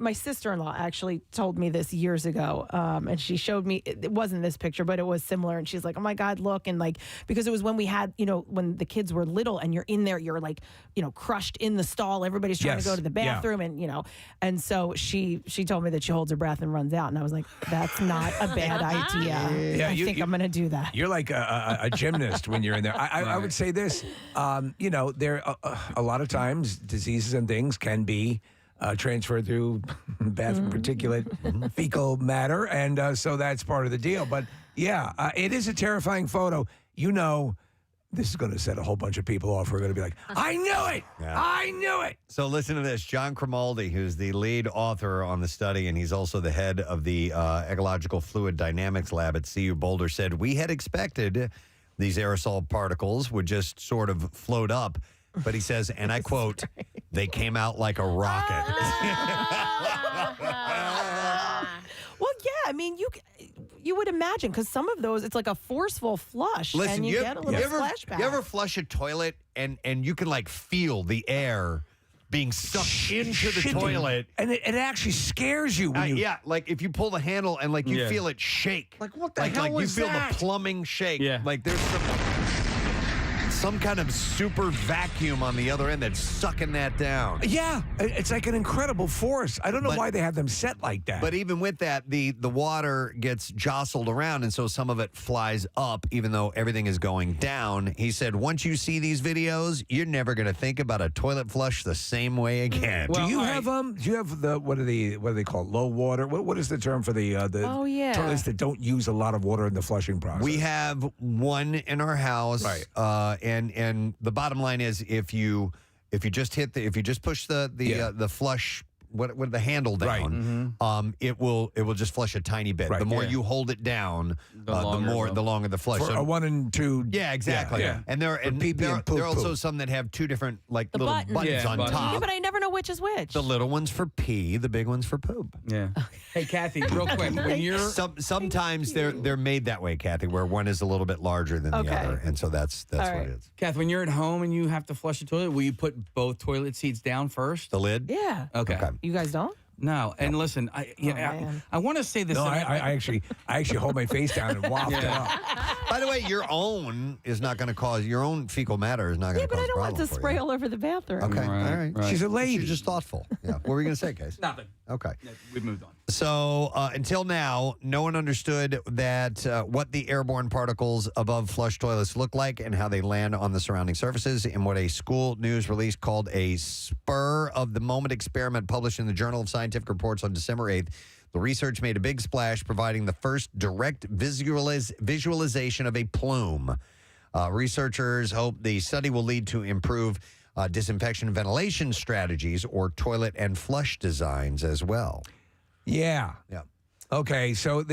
my sister-in-law actually told me this years ago, and she showed me. It wasn't this picture, but it was similar. And she's like, "Oh my God, look!" And like, because it was when we had, when the kids were little, and you're in there, you're like, crushed in the stall. Everybody's trying to go to the bathroom, and and so she told me that she holds her breath and runs out, and I was like, "That's not a bad idea. Yeah, I think I'm going to do that." You're like a gymnast when you're in there. I would say this, there a lot of times diseases and things can be transferred through bathroom particulate fecal matter, and so that's part of the deal. But yeah, it is a terrifying photo. This is going to set a whole bunch of people off. We're going to be like, I knew it! Yeah. I knew it! So listen to this. John Cromaldi, who's the lead author on the study, and he's also the head of the Ecological Fluid Dynamics Lab at CU Boulder, said, we had expected these aerosol particles would just sort of float up. But he says, and I quote, they came out like a rocket. Well, yeah, I mean, you would imagine, because some of those, it's like a forceful flush, Listen, and you get a little splashback. You ever flush a toilet and you can like feel the air being sucked into the toilet, and it actually scares you when you. Yeah, like if you pull the handle and like you feel it shake. Like what the hell like was you feel that? the plumbing shake. Yeah. Like there's some kind of super vacuum on the other end that's sucking that down. Yeah, it's like an incredible force. I don't know why they have them set like that. But even with that, the water gets jostled around, and so some of it flies up, even though everything is going down. He said, once you see these videos, you're never going to think about a toilet flush the same way again. Do you have the what do they call it? Low water? What is the term for the toilets that don't use a lot of water in the flushing process? We have one in our house, right? And the bottom line is if you just push the flush with the handle down, it will just flush a tiny bit. Right. The more you hold it down, the longer the flush. For a 1 and 2. Yeah, exactly. Yeah. And there are also some that have two different little buttons on top. Yeah, but I never know which is which. The little one's for pee, the big one's for poop. Yeah. Hey, Kathy, real quick, when you're sometimes they're made that way, Kathy, where one is a little bit larger than the other, and so that's what it is. Kathy, when you're at home and you have to flush the toilet, will you put both toilet seats down first? The lid? Yeah. Okay. You guys don't? No, and listen, I want to say this. No, I actually hold my face down and waft it up. By the way, your own fecal matter is not going to cause Yeah, but I don't want problems to for spray you. all over the bathroom. Okay, all right. She's a lady. She's just thoughtful. Yeah. What were you going to say, Case? Nothing. Okay. Yeah, we've moved on. So until now, no one understood that what the airborne particles above flush toilets look like and how they land on the surrounding surfaces. In what a school news release called a spur-of-the-moment experiment published in the Journal of Scientific Reports on December 8th, the research made a big splash, providing the first direct visualization of a plume. Researchers hope the study will lead to improved disinfection and ventilation strategies or toilet and flush designs as well. Yeah. Yeah. Okay, so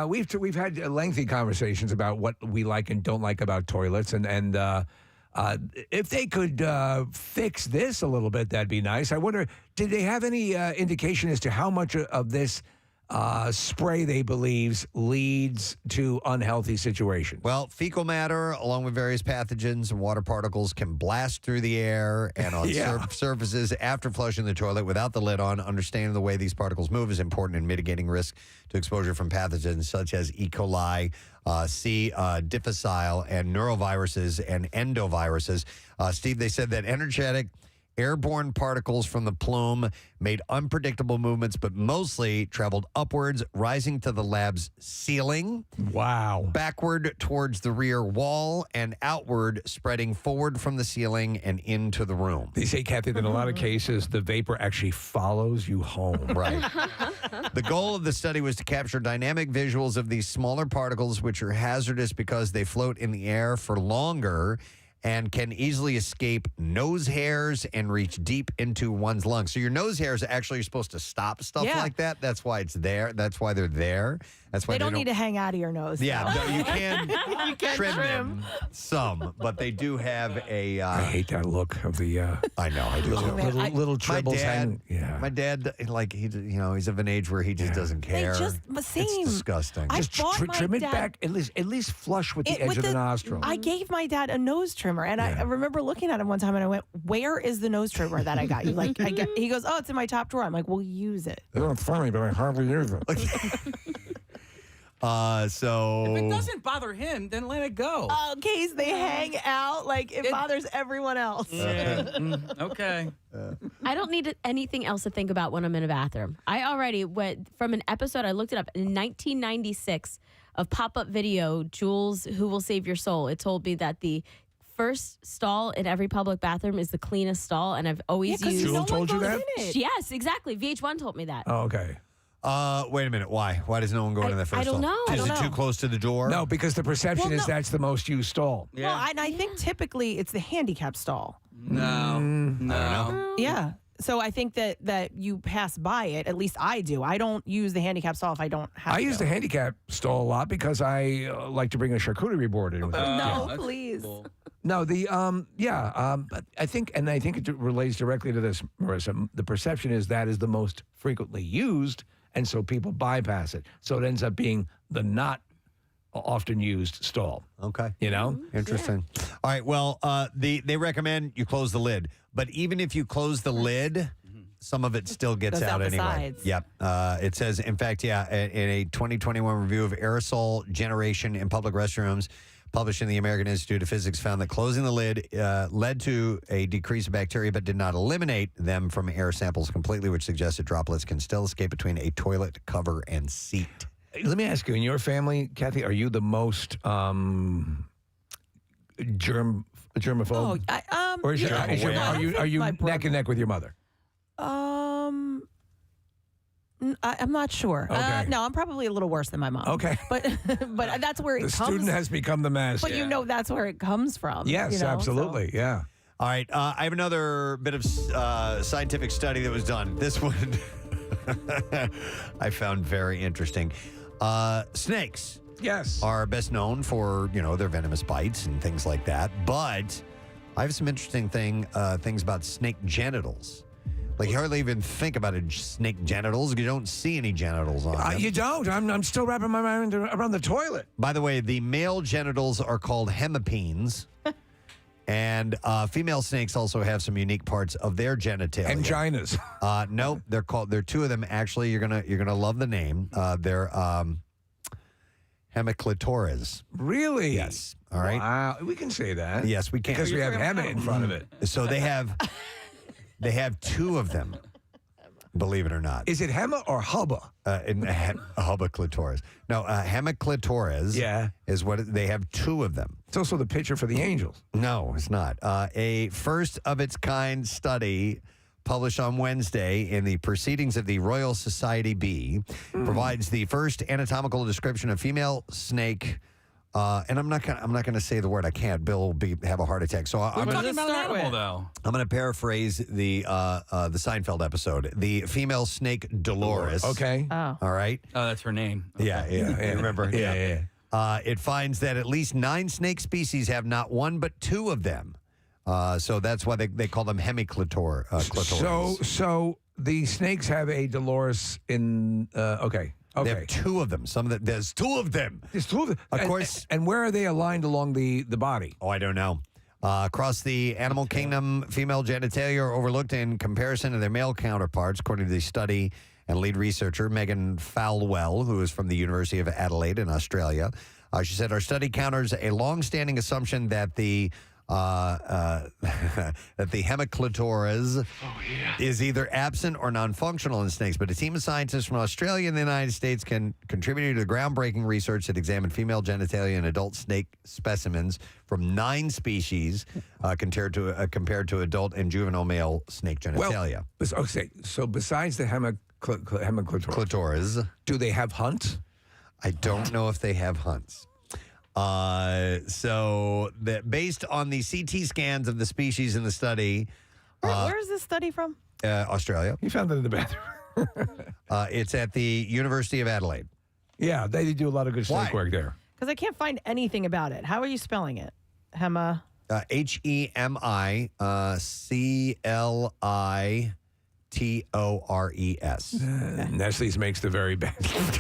we've had lengthy conversations about what we like and don't like about toilets, and if they could fix this a little bit, that'd be nice. I wonder, did they have any indication as to how much of this spray they believes leads to unhealthy situations? Well, fecal matter, along with various pathogens and water particles, can blast through the air and on surfaces after flushing the toilet without the lid on. Understanding the way these particles move is important in mitigating risk to exposure from pathogens such as E. coli, C. difficile, and neuroviruses and endoviruses. Steve, they said that energetic Airborne particles from the plume made unpredictable movements, but mostly traveled upwards, rising to the lab's ceiling. Wow. Backward towards the rear wall and outward, spreading forward from the ceiling and into the room. They say, Kathy, that in a lot of cases, the vapor actually follows you home. Right. The goal of the study was to capture dynamic visuals of these smaller particles, which are hazardous because they float in the air for longer and can easily escape nose hairs and reach deep into one's lungs. So your nose hairs are actually supposed to stop stuff like that. That's why it's there. That's why they're there. That's why They don't need to hang out of your nose. Yeah, though. no, you can You can trim them some, but they do have a. I hate that look of the. I know, I do. Little tribbles hang. Yeah. My dad, like he's of an age where he just doesn't care. Same. It's disgusting. I Just bought my trim it dad- back at least flush with the edge of the nostril. I gave my dad a nose trimmer, and I remember looking at him one time, and I went, "Where is the nose trimmer that I got you?" Like, he goes, "Oh, it's in my top drawer." I'm like, "Well, use it." It's not funny, but I hardly use it. So If it doesn't bother him, then let it go. In case they hang out, like it bothers everyone else. Okay. I don't need anything else to think about when I'm in a bathroom. I already went from an episode, I looked it up, in 1996 of pop-up video, Jules, Who Will Save Your Soul. It told me that the first stall in every public bathroom is the cleanest stall, and I've always used... Jules told you that? Yes, exactly. VH1 told me that. Oh, okay. Wait a minute. Why? Why does no one go into that first I don't stall? know. I Is don't it too know. close to the door? No, because the perception is that's the most used stall. Well, and I think typically it's the handicap stall. No. No. Yeah. So I think that you pass by it. At least I do. I don't use the handicap stall if I don't have I to. use the handicap stall a lot because I like to bring a charcuterie board in with it. No, please. No, but I think it relates directly to this, Marissa. The perception is that is the most frequently used, and so people bypass it. So it ends up being the not often used stall. Okay. You know? Interesting. All right. Well, they recommend you close the lid, but even if you close the lid, some of it still gets Goes out out the anyway. sides. Yep. It says, in fact, in a 2021 review of aerosol generation in public restrooms, published in the American Institute of Physics, found that closing the lid led to a decrease of bacteria, but did not eliminate them from air samples completely, which suggests that droplets can still escape between a toilet cover and seat. Let me ask you, in your family, Kathy, are you the most germaphobe? Or is are you neck and neck with your mother? I'm not sure. Okay. No, I'm probably a little worse than my mom. Okay. But that's where it The comes. student has become the master. But you know that's where it comes from. Yes, you know, absolutely. Yeah. All right. I have another bit of scientific study that was done. This one I found very interesting. Snakes. Yes. Are best known for, their venomous bites and things like that. But I have some interesting things about snake genitals. Like, you hardly even think about snake genitals. You don't see any genitals on them. You don't. I'm still wrapping my mind around the toilet. By the way, the male genitals are called hemipenes. And female snakes also have some unique parts of their genitalia. Anginas. No, there are two of them. Actually, you're gonna love the name. They're hemiclitoras. Really? Yes. All right. Wow. We can say that. Yes, we can. Because we have hema in front of it. So they have two of them. Believe it or not. Is it hema or hubba? Hubba clitoris. No, hemiclitoras. Yeah. Is what they have two of them. It's also the picture for the angels. No, it's not. A first of its kind study published on Wednesday in the Proceedings of the Royal Society B provides the first anatomical description of female snake. And I'm not gonna say the word. I can't. Bill will have a heart attack. So I'm What gonna does it start with? Though? I'm going to paraphrase the Seinfeld episode. The female snake Dolores. Okay. Oh. All right. Oh, that's her name. Yeah. Remember? Yeah. It finds that at least 9 snake species have not one but 2 of them. So that's why they call them hemiclitoris. So the snakes have a Dolores in. Okay. They have 2 of them. There's 2 of them. There's 2 of them. Of course. And where are they aligned along the body? Oh, I don't know. Across the animal kingdom, female genitalia are overlooked in comparison to their male counterparts, according to the study and lead researcher Megan Falwell, who is from the University of Adelaide in Australia. She said, our study counters a long-standing assumption that the that the hemiclitoris is either absent or non-functional in snakes. But a team of scientists from Australia and the United States contributed to the groundbreaking research that examined female genitalia in adult snake specimens from 9 species compared to adult and juvenile male snake genitalia. Well, okay, so besides the hemiclitoris, do they have hunts? I don't know if they have hunts. So based on the CT scans of the species in the study, Where is this study from? Australia. You found it in the bathroom. It's at the University of Adelaide. Yeah, they do a lot of good snake work there. Because I can't find anything about it. How are you spelling it? Hema. HEMICLITORES. Nestle's makes the very best.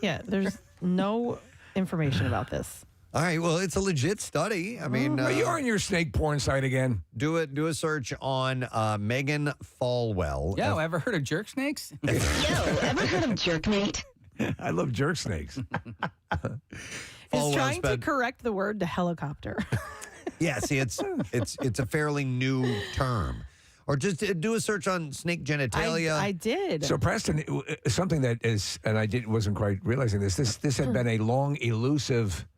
Yeah, there's no information about this. All right, well, it's a legit study. I mean, are you on your snake porn site again? Do a search on Megan Falwell. Yo, ever heard of jerk snakes? Yo, ever heard of jerkmate? I love jerk snakes. He's trying to correct the word to helicopter. Yeah, see, it's a fairly new term. Or just do a search on snake genitalia. I did. So, Preston, something that is, and I wasn't quite realizing this. This had been a long, elusive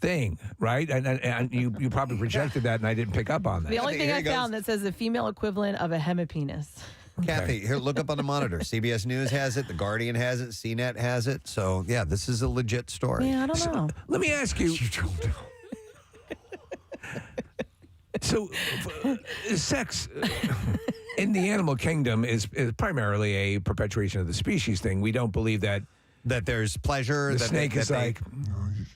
thing, right? And you probably projected that, and I didn't pick up on that. The only thing I found that says the female equivalent of a hemipenis. Kathy, here, look up on the monitor. CBS News has it. The Guardian has it. CNET has it. So, yeah, this is a legit story. Yeah, I don't know. Let me ask you. You don't know. So, sex in the animal kingdom is primarily a perpetuation of the species thing. We don't believe that there's pleasure. The snake is like,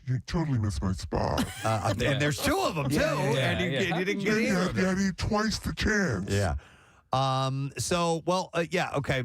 you totally missed my spot. And there's 2 of them, too. And you didn't get either of them. I need twice the chance. Yeah. Okay.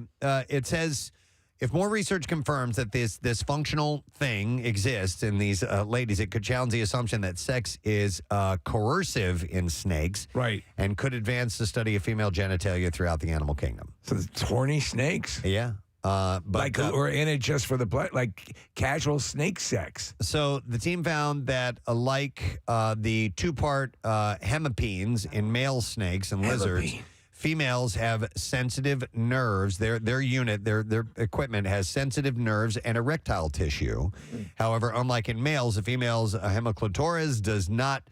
It says, if more research confirms that this functional thing exists in these ladies, it could challenge the assumption that sex is coercive in snakes, right? And could advance the study of female genitalia throughout the animal kingdom. So it's horny snakes, yeah. But or in it just for the like casual snake sex. So the team found that like the 2-part hemipenes in male snakes and lizards. Females have sensitive nerves. Their unit, their equipment has sensitive nerves and erectile tissue. However, unlike in males, the female's hemiclitoris does not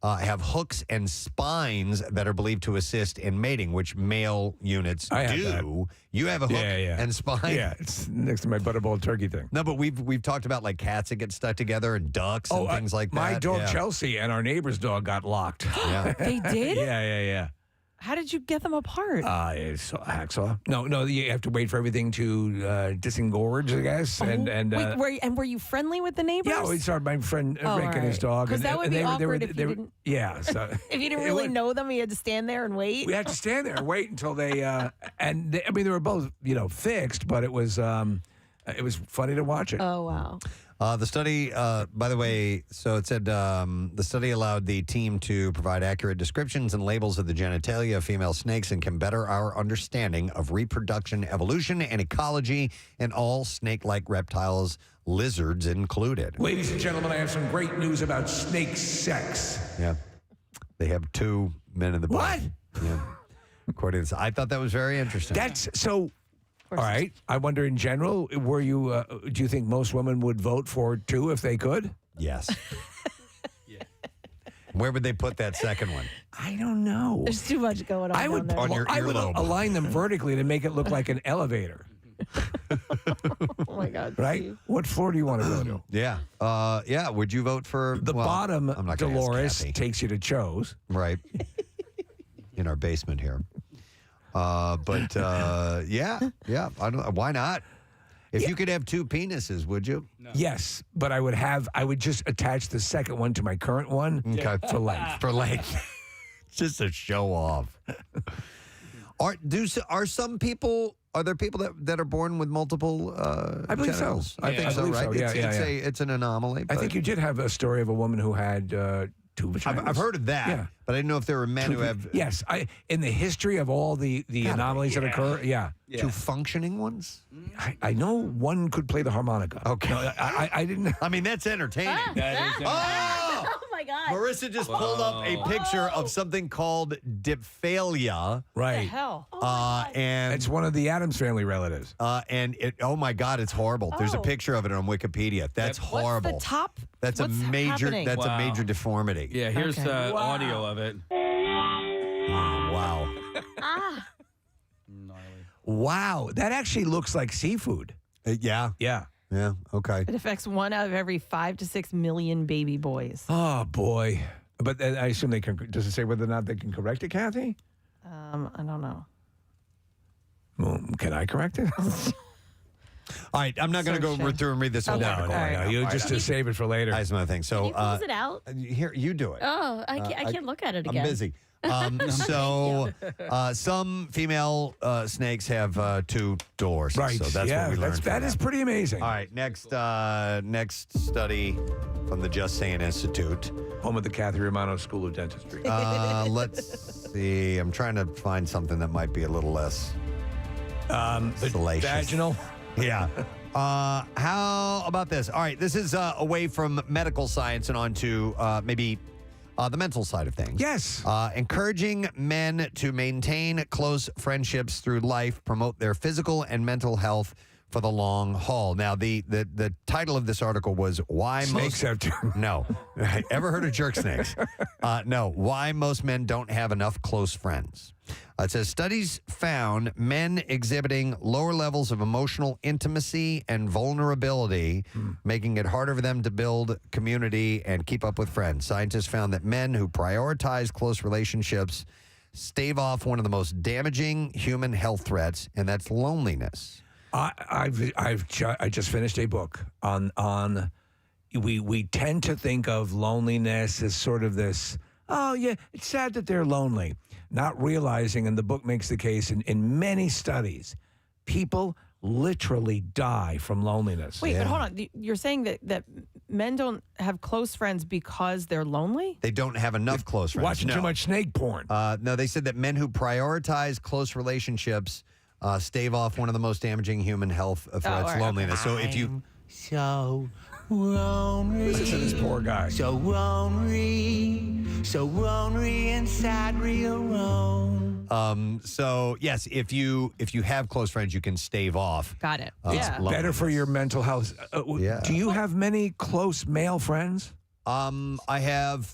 have hooks and spines that are believed to assist in mating, which male units do. You have a hook and spine. Yeah, it's next to my butterball turkey thing. No, but we've talked about like cats that get stuck together and ducks and things like that. My dog Chelsea and our neighbor's dog got locked. Yeah. They did? Yeah. How did you get them apart? It's a hacksaw. No, you have to wait for everything to disengorge, I guess. Were you friendly with the neighbors? Yeah, we started my friend Rick and his dog. Because that would be awkward if you didn't. Yeah, so if you didn't really know them, you had to stand there and wait. We had to stand there and wait until they. They were both fixed, but it was funny to watch it. Oh wow. The study, by the way, so it said the study allowed the team to provide accurate descriptions and labels of the genitalia of female snakes and can better our understanding of reproduction, evolution, and ecology in all snake-like reptiles, lizards included. Ladies and gentlemen, I have some great news about snake sex. Yeah. They have 2 men in the What? body. Yeah. According to this, I thought that was very interesting. That's so. All right. I wonder, in general, were you? Do you think most women would vote for 2 if they could? Yes. Where would they put that second one? I don't know. There's too much going on. I would. down there. I would align them vertically to make it look like an elevator. Oh my God. Right? Steve. What floor do you want to go to? Yeah. Would you vote for the bottom? I'm not gonna ask Dolores Kathy. takes you to Cho's. Right. In our basement here. Yeah. I don't know. Why not? If you could have 2 penises, would you? No. Yes, but I would just attach the second one to my current one for length. For length. Just a show off. Are there people that are born with multiple I believe genitals? so. I think so, right? So. It's an anomaly. I think you did have a story of a woman who had 2 vaginas. I've heard of that, but I didn't know if there were men who have... Yes, in the history of all the anomalies that occur, 2 functioning ones? I know one could play the harmonica. Okay. No, I didn't... I mean, that's entertaining. Oh my my God. Marissa just pulled up a picture of something called diphalia. Right. What the hell? And it's one of the Addams family relatives. And it, oh my God, it's horrible. There's a Oh. picture of it on Wikipedia. That's horrible. What's the top? That's what's a major. happening? That's a major deformity. Yeah, here's Okay. audio of it. Wow. Ah. Wow, that actually looks like seafood. Yeah. Yeah. Yeah. Okay. It affects 1 out of every 5 to 6 million baby boys. Oh boy. But I assume they can. Does it say whether or not they can correct it, Kathy? I don't know. Well, can I correct it? All right, I'm not going to go Search it. through and read this whole No, article right now. You All right, just to save it for later. That's my thing. So Can you close it out? here, you do it. Oh, I can't look at it again. I'm busy. Some female snakes have 2 doors. Right. So that's yeah, what we learned. that is pretty amazing. All right. Next study from the Just Saying Institute. Home of the Kathy Romano School of Dentistry. Let's see. I'm trying to find something that might be a little less salacious. Vaginal. Yeah. How about this? All right. This is away from medical science and on to maybe the mental side of things. Yes. Encouraging men to maintain close friendships through life, promote their physical and mental health for the long haul. Now, the title of this article was Why Snakes have to. No. Ever heard of jerk snakes? No. Why most men don't have enough close friends. It says studies found men exhibiting lower levels of emotional intimacy and vulnerability, making it harder for them to build community and keep up with friends. Scientists found that men who prioritize close relationships stave off one of the most damaging human health threats, and that's loneliness. I just finished a book on we tend to think of loneliness as sort of this, oh yeah, it's sad that they're lonely, not realizing, and the book makes the case in many studies, people literally die from loneliness. Wait, but hold on. You're saying that men don't have close friends because they're lonely? They don't have enough close friends. Watching too much snake porn. No, they said that men who prioritize close relationships stave off one of the most damaging human health threats, right, loneliness. So if you... So lonely. Listen to this poor guy. So lonely inside real wrong. So yes, if you have close friends, you can stave off. Got it. It's better for your mental health. Do you have many close male friends? I have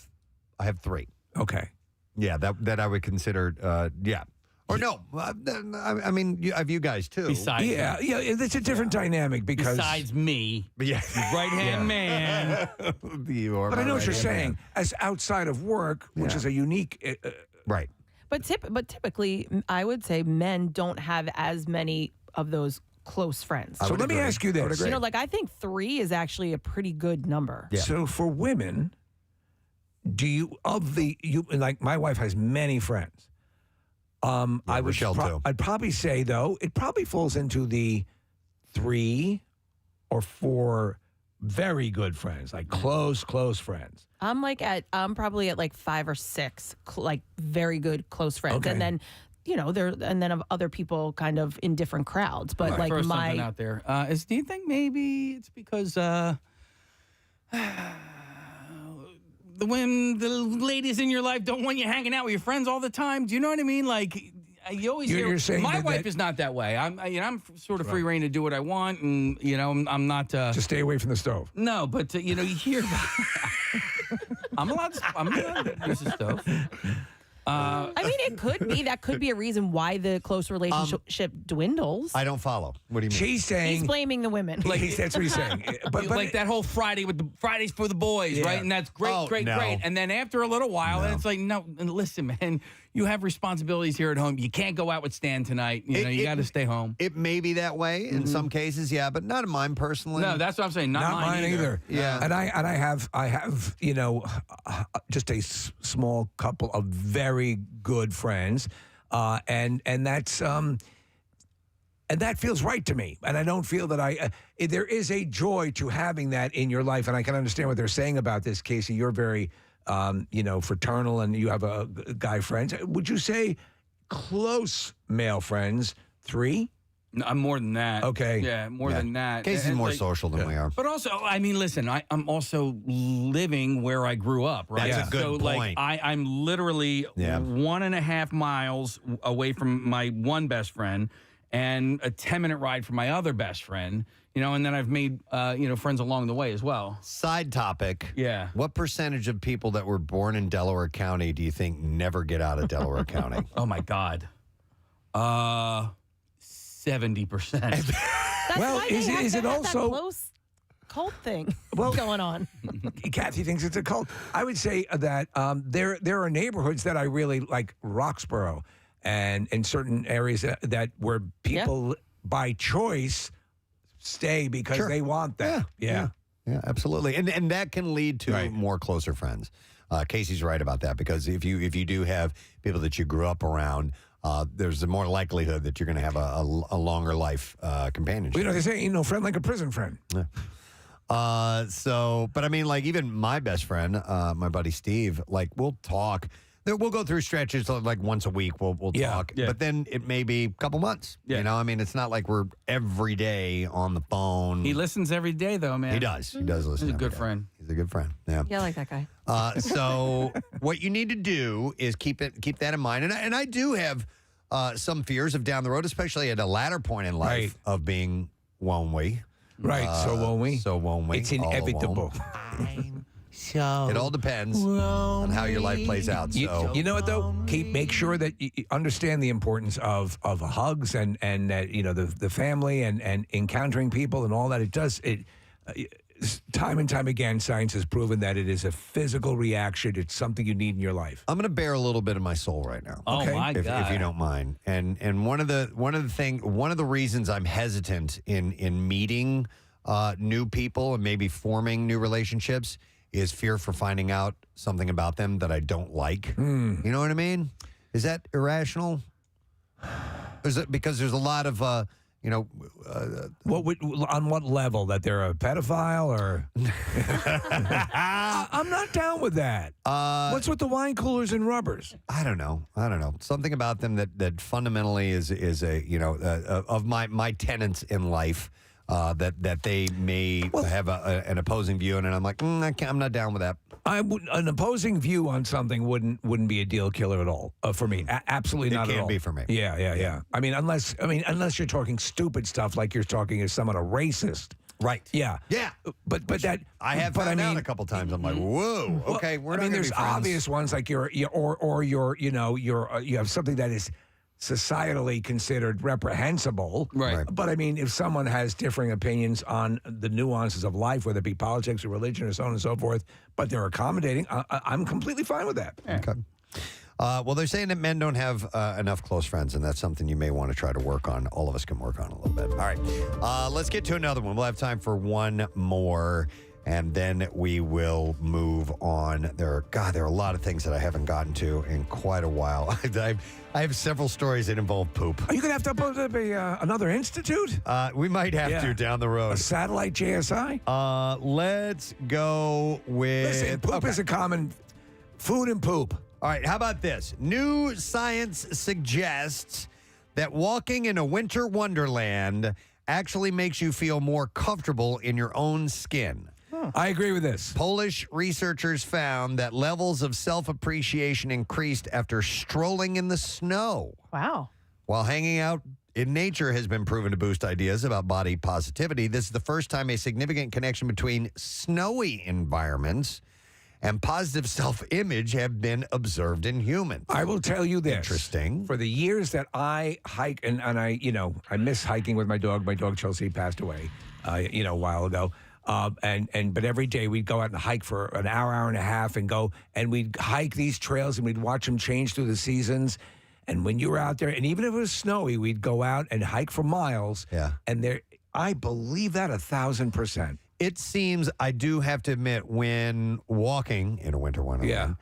3. Okay. Yeah, that I would consider. Yeah. Or no, I mean, you guys too. Besides, yeah, it's a different dynamic because besides me, yeah, right hand man. But I know what you're saying. As outside of work, which is a unique, right. But typically, I would say men don't have as many of those close friends. So let me ask you this. You know, like I think 3 is actually a pretty good number. Yeah. So for women, do you like my wife has many friends. I would too. I'd probably say though it probably falls into the 3 or 4 very good friends, like close friends. I'm probably at like 5 or 6, like very good close friends, Okay. and then of other people kind of in different crowds. But like Throw my something out there. Do you think maybe it's because the ladies in your life don't want you hanging out with your friends all the time? Do you know what I mean? Like you always hear. You're saying my that wife is not that way. I'm sort of free reign to do what I want, and I'm not. Just stay away from the stove. No, but you hear. I'm allowed to use the stove. I mean, it could be. That could be a reason why the close relationship dwindles. I don't follow. What do you mean? She's saying He's blaming the women. that's what he's saying. But like that whole Friday with the Fridays for the boys, Yeah. right? And that's great, great. And then after a little while, and it's like, no, listen, man, you have responsibilities here at home. You can't go out with Stan tonight. You got to stay home. It may be that way in some cases, yeah, but not in mine personally. No, that's what I'm saying. Not mine either. Yeah. And I have just a small couple of very good friends, and that's and that feels right to me. And I don't feel that there is a joy to having that in your life. And I can understand what they're saying about this, Casey. You're very fraternal, and you have guy friends. Would you say close male friends 3? No, I'm more than that. Okay. Yeah, more than that. Casey's And, more like, social than we are. But also, I mean, listen, I'm also living where I grew up, right? That's a good so, point. like, I'm literally 1.5 miles away from my one best friend and a 10-minute ride from my other best friend, you know, and then I've made, friends along the way as well. Side topic. Yeah. What percentage of people that were born in Delaware County do you think never get out of Delaware County? Oh, my God. 70%. That's Well, why they is it- have is to it have also- that close cult thing going on? Kathy thinks it's a cult. I would say that there are neighborhoods that I really like, Roxborough, and in certain areas that where people by choice stay because they want that. Yeah, absolutely, and that can lead to more closer friends. Casey's right about that, because if you do have people that you grew up around, there's a more likelihood that you're going to have a longer life companionship. Well, you know, they say ain't no friend like a prison friend. Yeah. But I mean, like, even my best friend, my buddy Steve, like, we'll talk. We'll go through stretches like once a week. We'll talk, but then it may be a couple months. Yeah. You know, I mean, it's not like we're every day on the phone. He listens every day, though, man. He does. He does listen. He's a every good day. friend. He's a good friend. Yeah. Yeah, I like that guy. So what you need to do is keep that in mind. And I do have some fears of down the road, especially at a latter point in life of being lonely. Right. So won't we? So won't we? It's inevitable. So It all depends on how your life plays out. So You know what though? Make sure that you understand the importance of hugs and the family and encountering people and all that. It does it. Time and time again, science has proven that it is a physical reaction. It's something you need in your life. I'm going to bear a little bit of my soul right now. Oh, my if God. you don't mind. And one of the reasons I'm hesitant in meeting new people and maybe forming new relationships is fear for finding out something about them that I don't like. You know what I mean? Is that irrational? Is it because there's a lot of on what level? That they're a pedophile or? I'm not down with that. What's with the wine coolers and rubbers? I don't know. Something about them that fundamentally is of my tenets in life. That they may have an opposing view, and I'm like, I'm not down with that. An opposing view on something wouldn't be a deal killer at all for me. Absolutely not It at all. can be for me. Yeah. I mean, unless you're talking stupid stuff like you're talking as someone a racist. Right. Yeah. But that I have found out a couple times. I'm like, whoa. Okay, we're not. there's obvious ones like you have something that is societally considered reprehensible. Right. But I mean, if someone has differing opinions on the nuances of life, whether it be politics or religion or so on and so forth, but they're accommodating, I'm completely fine with that. Okay. Well, they're saying that men don't have enough close friends, and that's something you may want to try to work on. All of us can work on a little bit. All right. Let's get to another one. We'll have time for one more, and then we will move on. There are a lot of things that I haven't gotten to in quite a while. I have several stories that involve poop. Are you going to have to open up another institute? We might have to down the road. A satellite JSI? Let's go with... Listen, poop is a common food and poop. All right, how about this? New science suggests that walking in a winter wonderland actually makes you feel more comfortable in your own skin. I agree with this. Polish researchers found that levels of self-appreciation increased after strolling in the snow. Wow. While hanging out in nature has been proven to boost ideas about body positivity, this is the first time a significant connection between snowy environments and positive self-image have been observed in humans. I will tell you this. Interesting. For the years that I hike, and I miss hiking with my dog. My dog Chelsea passed away, a while ago. But every day we'd go out and hike for an hour and a half and we'd hike these trails and we'd watch them change through the seasons. And when you were out there, and even if it was snowy, we'd go out and hike for miles. Yeah. And I believe that 1,000%. It seems, I do have to admit, when walking in a winter wonderland,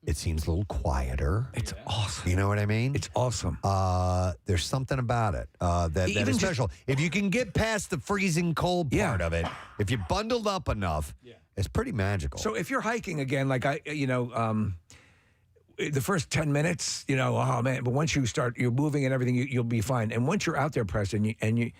it seems a little quieter. It's awesome. You know what I mean? It's awesome. There's something about it that is special. If you can get past the freezing cold part of it, if you're bundled up enough, it's pretty magical. So if you're hiking again, like the first 10 minutes, oh man, but once you're moving and everything, you'll be fine. And once you're out there, Preston, you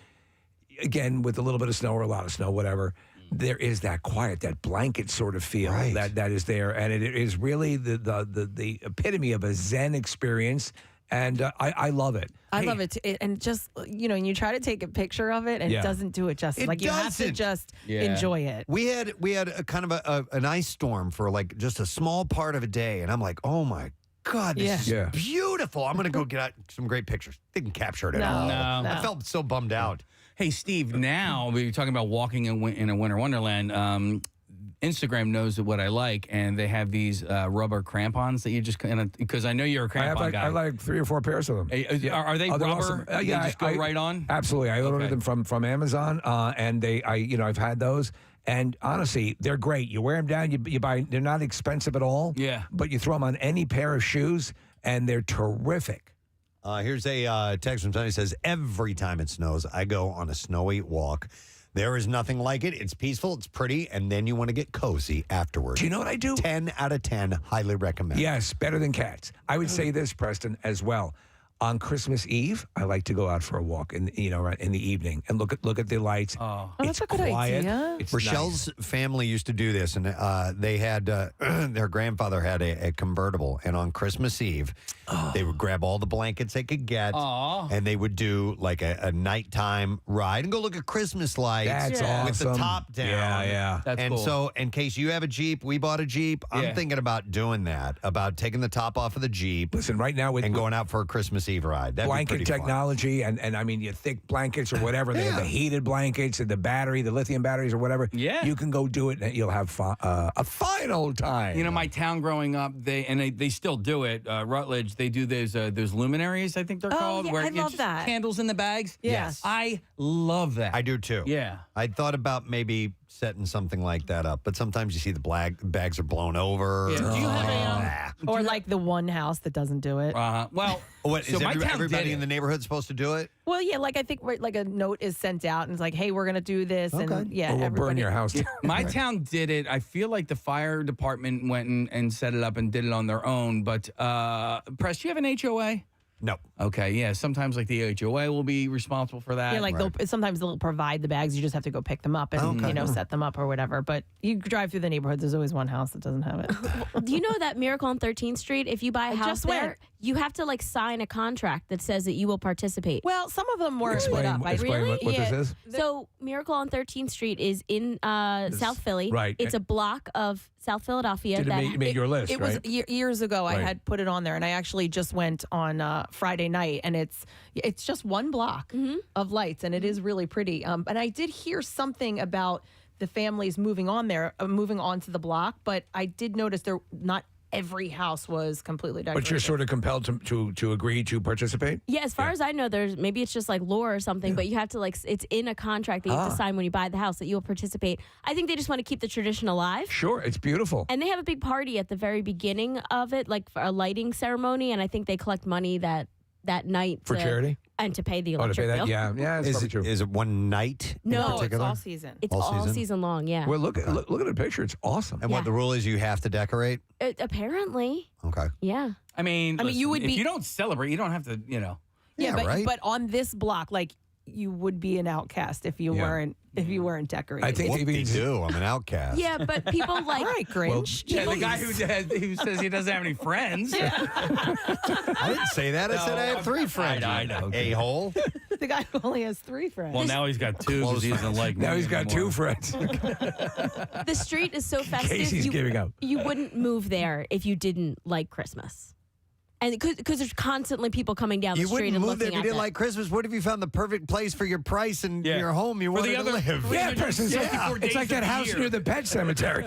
again, with a little bit of snow or a lot of snow, whatever, there is that quiet, that blanket sort of feel that is there. And it is really the epitome of a Zen experience. And I love it. I love it. And just, you try to take a picture of it and it doesn't do it justice. You have to just enjoy it. We had a kind of an ice storm for like just a small part of a day. And I'm like, oh my God, this is beautiful. I'm going to go get out some great pictures. Didn't capture it at all. No. I felt so bummed out. Hey, Steve, now we're talking about walking in a winter wonderland. Instagram knows what I like, and they have these rubber crampons that you just because I know you're a crampon guy. I like 3 or 4 pairs of them. Are they rubber? Awesome. They just go right on? Absolutely. I ordered them from Amazon, and I've had those. And honestly, they're great. You wear them down, you buy. They're not expensive at all. Yeah. But you throw them on any pair of shoes, and they're terrific. Here's a text from Tony. Says, every time it snows, I go on a snowy walk. There is nothing like it. It's peaceful, it's pretty, and then you want to get cozy afterwards. Do you know what I do? 10 out of 10, highly recommend. Yes, better than cats. I would say this, Preston, as well. On Christmas Eve, I like to go out for a walk in the evening and look at the lights. Oh, that's a good idea. It's Rochelle's family used to do this, and they had their grandfather had a convertible, and on Christmas Eve, they would grab all the blankets they could get, and they would do like a nighttime ride and go look at Christmas lights. That's with the awesome. top down. Yeah. That's and cool. so, in case you have a Jeep, we bought a Jeep. I'm thinking about doing that, about taking the top off of the Jeep. Listen, right now with going out for a Christmas Eve ride. That'd blanket be pretty technology and I mean your thick blankets or whatever. They have the heated blankets and the lithium batteries or whatever. Yeah. You can go do it and you'll have a fine old time. My town growing up, they still do it. Rutledge, they do those luminaries, I think they're called. Yeah, where I it's love just that. Candles in the bags. Yes. I love that. I do too. Yeah. I thought about maybe setting something like that up, but sometimes you see the bags are blown over. Yeah. Do you have Or like the one house that doesn't do it. Well, what so is my town everybody did in the neighborhood supposed to do it? Well, yeah, like I think like a note is sent out and it's like, hey, we're going to do this. And or we'll burn your house down. My town did it. I feel like the fire department went and set it up and did it on their own. But, Press, do you have an HOA? No. Okay, yeah. Sometimes like the HOA will be responsible for that. Yeah, like sometimes they'll provide the bags. You just have to go pick them up and set them up or whatever. But you drive through the neighborhood. There's always one house that doesn't have it. Do you know that Miracle on 13th Street? If you buy a house there, you have to like sign a contract that says that you will participate. Well, some of them were split up. Explain what this is. So Miracle on 13th Street is in South Philly. Right. It's a block of South Philadelphia. It made your list, It right? was years ago. I had put it on there, and I actually just went on Friday night, and it's just one block of lights, and it is really pretty. And I did hear something about the families moving on there, moving on to the block, but I did notice not every house was completely decorated. But you're sort of compelled to agree to participate? Yeah, as far as I know, maybe it's just like lore or something, but you have to it's in a contract that you have to sign when you buy the house that you'll participate. I think they just want to keep the tradition alive. Sure, it's beautiful. And they have a big party at the very beginning of it, like for a lighting ceremony, and I think they collect money that night for charity and to pay the to pay electric that? bill. Yeah, it's probably true. Is it one night in No, particular? It's all season. It's all season long, yeah. Well, look at the picture. It's awesome. And what the rule is, you have to decorate? Apparently. Okay. Yeah. I mean, you would if be. You don't celebrate, you don't have to, Yeah, right? but on this block, like you would be an outcast if you weren't decorated. I think they do. I'm an outcast. Yeah, but people like all right, Grinch. the guy who says he doesn't have any friends. I didn't say that. I said I have 3 friends. I know. A-hole. The guy who only has 3 friends. Well, now he's got 2 because he doesn't like me Now he's got anymore. 2 friends. the street is so festive. Casey's giving up. You wouldn't move there if you didn't like Christmas. And because there's constantly people coming down the You street wouldn't and move there looking if you at didn't like Christmas. What if you found the perfect place for your price and your home you For wanted the other- to live? for Yeah, Preston, it's days like of that the house year. near the pet cemetery.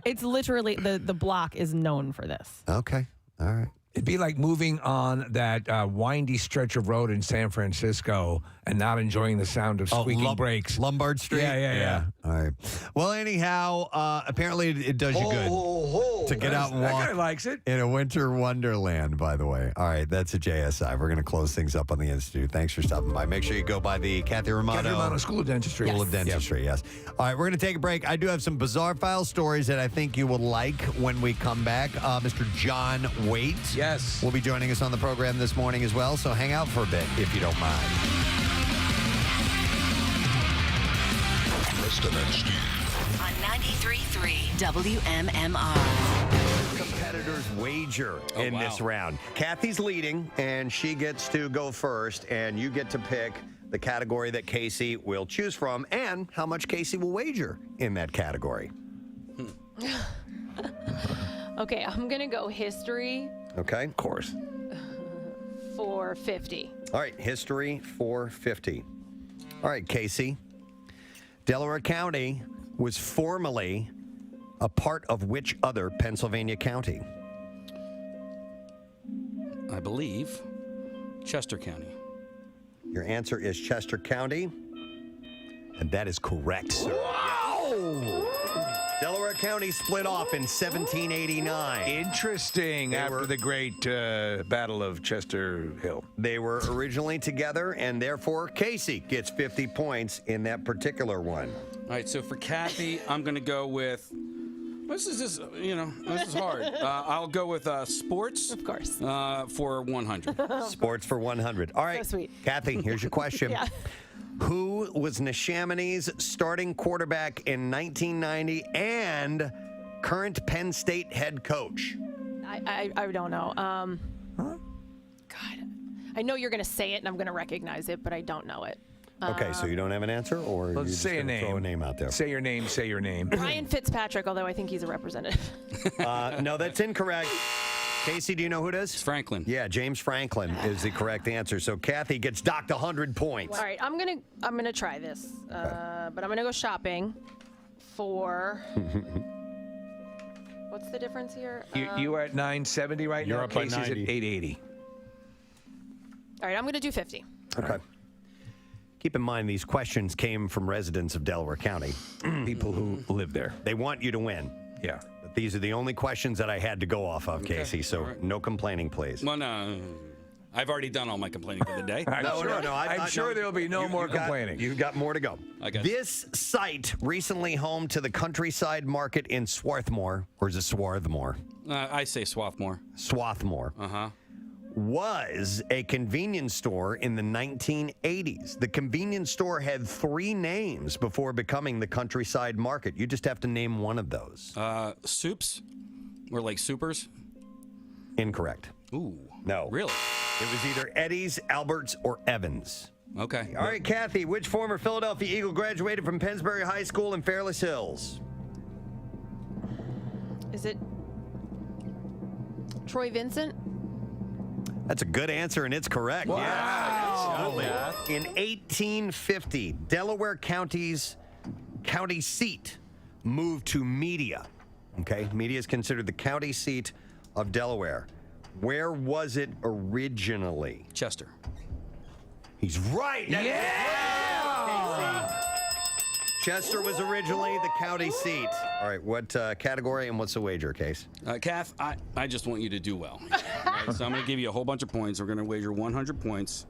It's literally the block is known for this. Okay. All right. It'd be like moving on that windy stretch of road in San Francisco and not enjoying the sound of squeaking brakes. Lombard Street? Yeah. All right. Well, anyhow, apparently it does you good to get out and That walk guy likes it. in a winter wonderland, by the way. All right, that's a JSI. We're going to close things up on the Institute. Thanks for stopping by. Make sure you go by the Kathy Romano School of Dentistry. School of Dentistry, yes. All right, we're going to take a break. I do have some bizarre file stories that I think you will like when we come back. Mr. John Waite. Yes. Will be joining us on the program this morning as well, so hang out for a bit if you don't mind. Preston and Steve. On 93.3 WMMR. Competitors wager in this round. Kathy's leading, and she gets to go first, and you get to pick the category that Casey will choose from and how much Casey will wager in that category. Okay, I'm going to go history Okay? Of course. for 50. All right, history 450. All right, Casey. Delaware County was formerly a part of which other Pennsylvania county? I believe Chester County. Your answer is Chester County, and that is correct, sir. Wow! Delaware County split off in 1789. Interesting. After the great Battle of Chester Hill. They were originally together, and therefore Casey gets 50 points in that particular one. All right, so for Kathy, I'm going to go with. This is hard. I'll go with sports. Of course. For 100. Sports for 100. All right, So sweet. Kathy, here's your question. Yeah. Who was Neshaminy starting quarterback in 1990 and current Penn State head coach? I don't know. God, I know you're going to say it, and I'm going to recognize it, but I don't know it. Okay, so you don't have an answer, or Well, you just say a gonna name. throw a name out there? Say your name. Say your name. Ryan Fitzpatrick, although I think he's a representative. No, that's incorrect. Casey, do you know who it is? Franklin. Yeah, James Franklin is the correct answer. So Kathy gets docked 100 points. All right, I'm gonna try this, but I'm gonna go shopping for. What's the difference here? You are at 970 right You're now. up by Casey's at 90. 880. All right, I'm gonna do 50. Okay. Keep in mind, these questions came from residents of Delaware County. People who live there. They want you to win. Yeah. But these are the only questions that I had to go off of, Casey. So no complaining, please. Well, no. I've already done all my complaining for the day. I'm sure there'll be no more complaining. You've got more to go. I got This site, recently home to the Countryside Market in Swarthmore, or is it Swarthmore? I say Swarthmore. Swarthmore. Uh-huh. Was a convenience store in the 1980s. The convenience store had 3 names before becoming the Countryside Market. You just have to name one of those. Soups? Or like supers? Incorrect. Ooh. No. Really? It was either Eddie's, Albert's, or Evans. Okay. All right, Kathy, which former Philadelphia Eagle graduated from Pennsbury High School in Fairless Hills? Is it Troy Vincent? That's a good answer, and it's correct. Wow. Yeah. In 1850, Delaware County's county seat moved to Media. Okay, Media is considered the county seat of Delaware. Where was it originally? Chester. He's right. Yeah! Chester was originally the county seat. All right, what category and what's the wager, Case? Kath, I just want you to do well. All right, so I'm going to give you a whole bunch of points. We're going to wager 100 points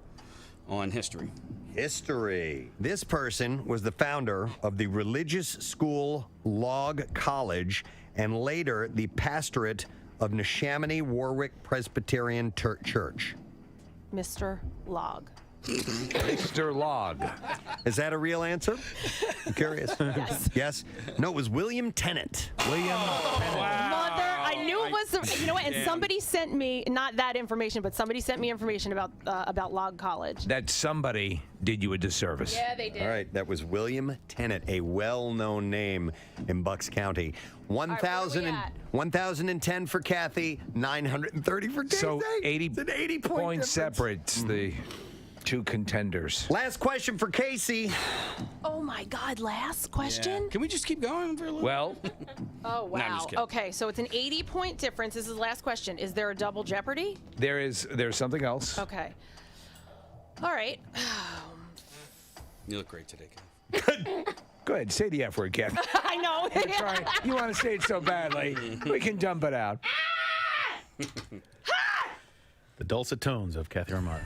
on history. History. This person was the founder of the religious school Log College and later the pastorate of Neshaminy Warwick Presbyterian Church. Mr. Log. Mr. Log. Is that a real answer? I'm curious. Yes. Yes? No, it was William Tennant. William Tennant. Mother, I knew it was. You know what? And somebody sent me not that information, but somebody sent me information about Log College. That somebody did you a disservice. Yeah, they did. All right, that was William Tennant, a well-known name in Bucks County. 1,010 for Kathy, 930 for Casey. So 80, it's an 80 points difference. separates the. two contenders. Last question for Casey. Oh my God! Last question. Can we just keep going for a little? Well. Oh I'm wow. just kidding. Okay, so it's an 80-point difference. This is the last question. Is there a double jeopardy? There's something else. Okay. All right. You look great today, Go ahead, say the F word, Kev. I know. You want to say it so badly. We can dump it out. The dulcet tones of Kathy Romano.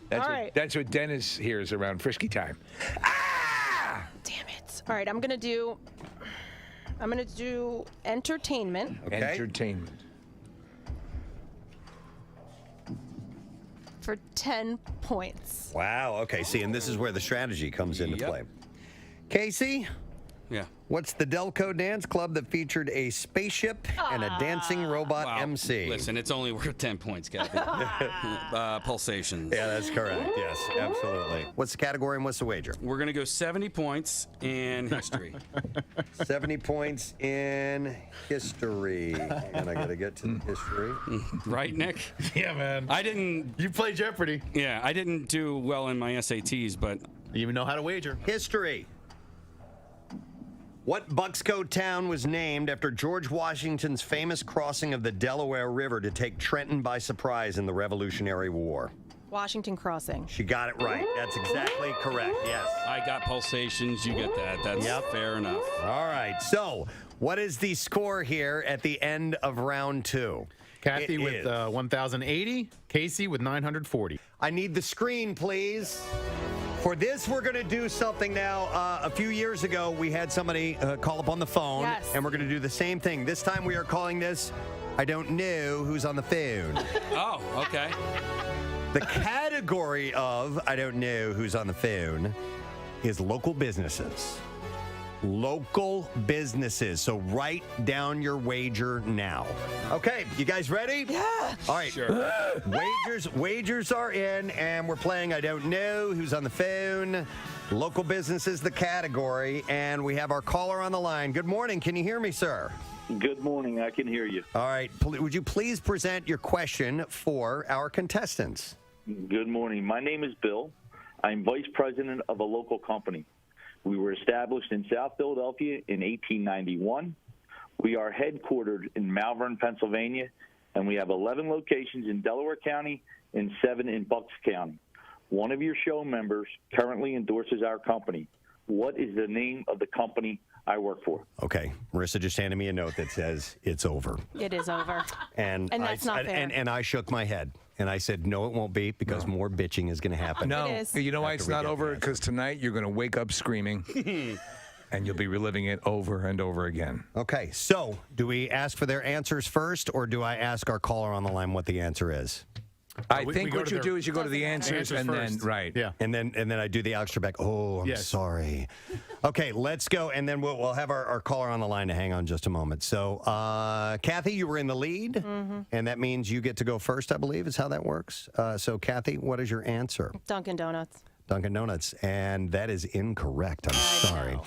That's what Dennis hears around Frisky time. Damn it. All right, I'm gonna do entertainment. Okay. Entertainment. For 10 points. Wow. Okay. See, and this is where the strategy comes into play. Casey? Yeah. What's the Delco Dance Club that featured a spaceship and a dancing robot Wow. MC? Listen, it's only worth 10 points, Kathy. Pulsations. Yeah, that's correct. Yes, absolutely. What's the category and what's the wager? We're going to go 70 points in history. 70 points in history. And I got to get to the history. Right, Nick? Yeah, man. I didn't. You play Jeopardy. Yeah, I didn't do well in my SATs, but. You even know how to wager. History. What Foxco town was named after George Washington's famous crossing of the Delaware River to take Trenton by surprise in the Revolutionary War? Washington Crossing. She got it right. That's exactly correct. Yes. I got pulsations. You get that. That's fair enough. All right. So, what is the score here at the end of round 2? Kathy with 1,080. Casey with 940. I need the screen, please. For this, we're going to do something now. A few years ago, we had somebody call up on the phone, and we're going to do the same thing. This time, we are calling this, I don't know who's on the phone. Oh, okay. The category of I don't know who's on the phone is local businesses. Local businesses. So write down your wager now. Okay, you guys ready? Yeah. All right. Sure. Wagers are in, and we're playing I don't know who's on the phone. Local businesses, the category, and we have our caller on the line. Good morning. Can you hear me, sir? Good morning. I can hear you. All right. Would you please present your question for our contestants? Good morning. My name is Bill. I'm vice president of a local company. We were established in South Philadelphia in 1891. We are headquartered in Malvern, Pennsylvania, and we have 11 locations in Delaware County and 7 in Bucks County. One of your show members currently endorses our company. What is the name of the company I work for? Okay. Marissa just handed me a note that says it's over. It is over. And that's not fair. And I shook my head. And I said, no, it won't be, because more bitching is going to happen. No, It is. you know why it's not over? Because tonight you're going to wake up screaming, and you'll be reliving it over and over again. Okay, so do we ask for their answers first, or do I ask our caller on the line what the answer is? I think what you do is you go to the answers and then, right. Yeah. And then I do the Alex Trebek. Oh, I'm sorry. Okay, let's go. And then we'll have our caller on the line to hang on just a moment. So, Kathy, you were in the lead, and that means you get to go first, I believe, is how that works. So, Kathy, what is your answer? Dunkin' Donuts. Dunkin' Donuts. And that is incorrect. I'm sorry.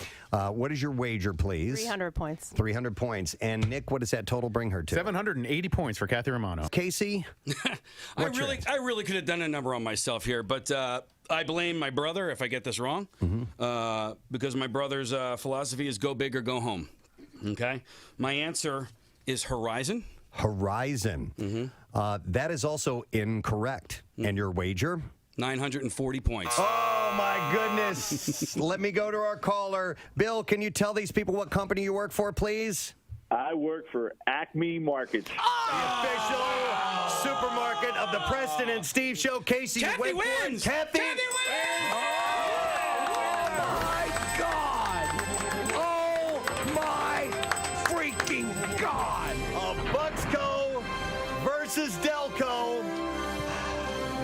What is your wager, please? 300 points. 300 points. And, Nick, what does that total bring her to? 780 points for Kathy Romano. Casey? I really could have done a number on myself here, but I blame my brother if I get this wrong, because my brother's philosophy is go big or go home. Okay? My answer is Horizon. Horizon. That is also incorrect. And your wager? 940 points. Oh, my goodness. Let me go to our caller. Bill, can you tell these people what company you work for, please? I work for Acme Markets. The official supermarket of the Preston and Steve Show. Casey, Kathy wins! Kathy wins! Oh, my God! Oh, my freaking God! Foxco versus Delco.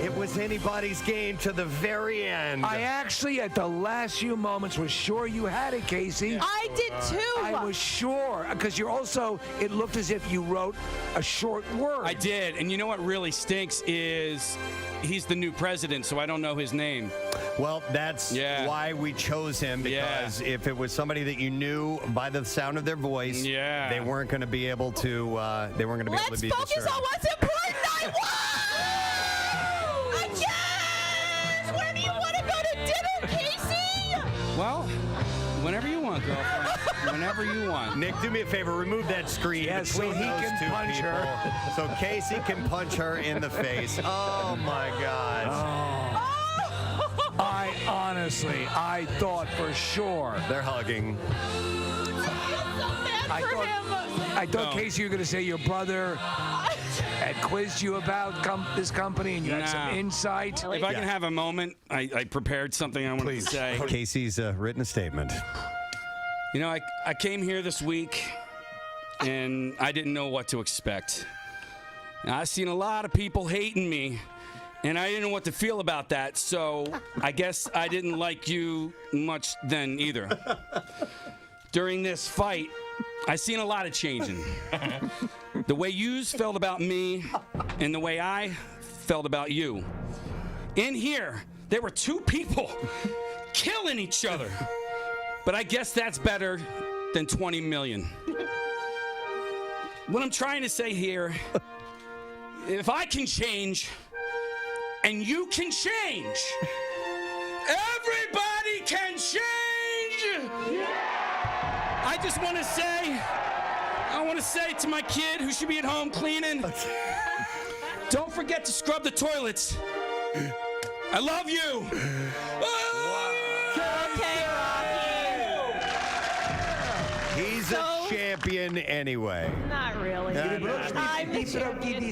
It was anybody's game to the very end. I actually, at the last few moments, was sure you had it, Casey. I did too. I was sure, because you're also, it looked as if you wrote a short word. I did, and you know what really stinks is he's the new president, so I don't know his name. Well, that's why we chose him, because if it was somebody that you knew by the sound of their voice, they weren't going to be able to. They weren't going to be able to be Let's focus discerned. on what's important. I won! Again! Well, whenever you want, girlfriend. Whenever you want. Nick, do me a favor. Remove that screen. Yeah, so between he those can two punch people. her. So Casey can punch her in the face. Oh, my God. I thought for sure. They're hugging. I thought, Casey, you were going to say your brother had quizzed you about this company and you had some insight. If I can have a moment, I prepared something I wanted to say. Casey's written a statement. You know, I came here this week, and I didn't know what to expect. Now, I've seen a lot of people hating me, and I didn't know what to feel about that, so I guess I didn't like you much then either. During this fight, I seen a lot of changing. The way yous felt about me and the way I felt about you. In here, there were two people killing each other. But I guess that's better than 20 million. What I'm trying to say here, if I can change and you can change, everybody can change. I just want to say, to my kid who should be at home cleaning, don't forget to scrub the toilets. I love you. He's a champion anyway. Not really. I'm the champion.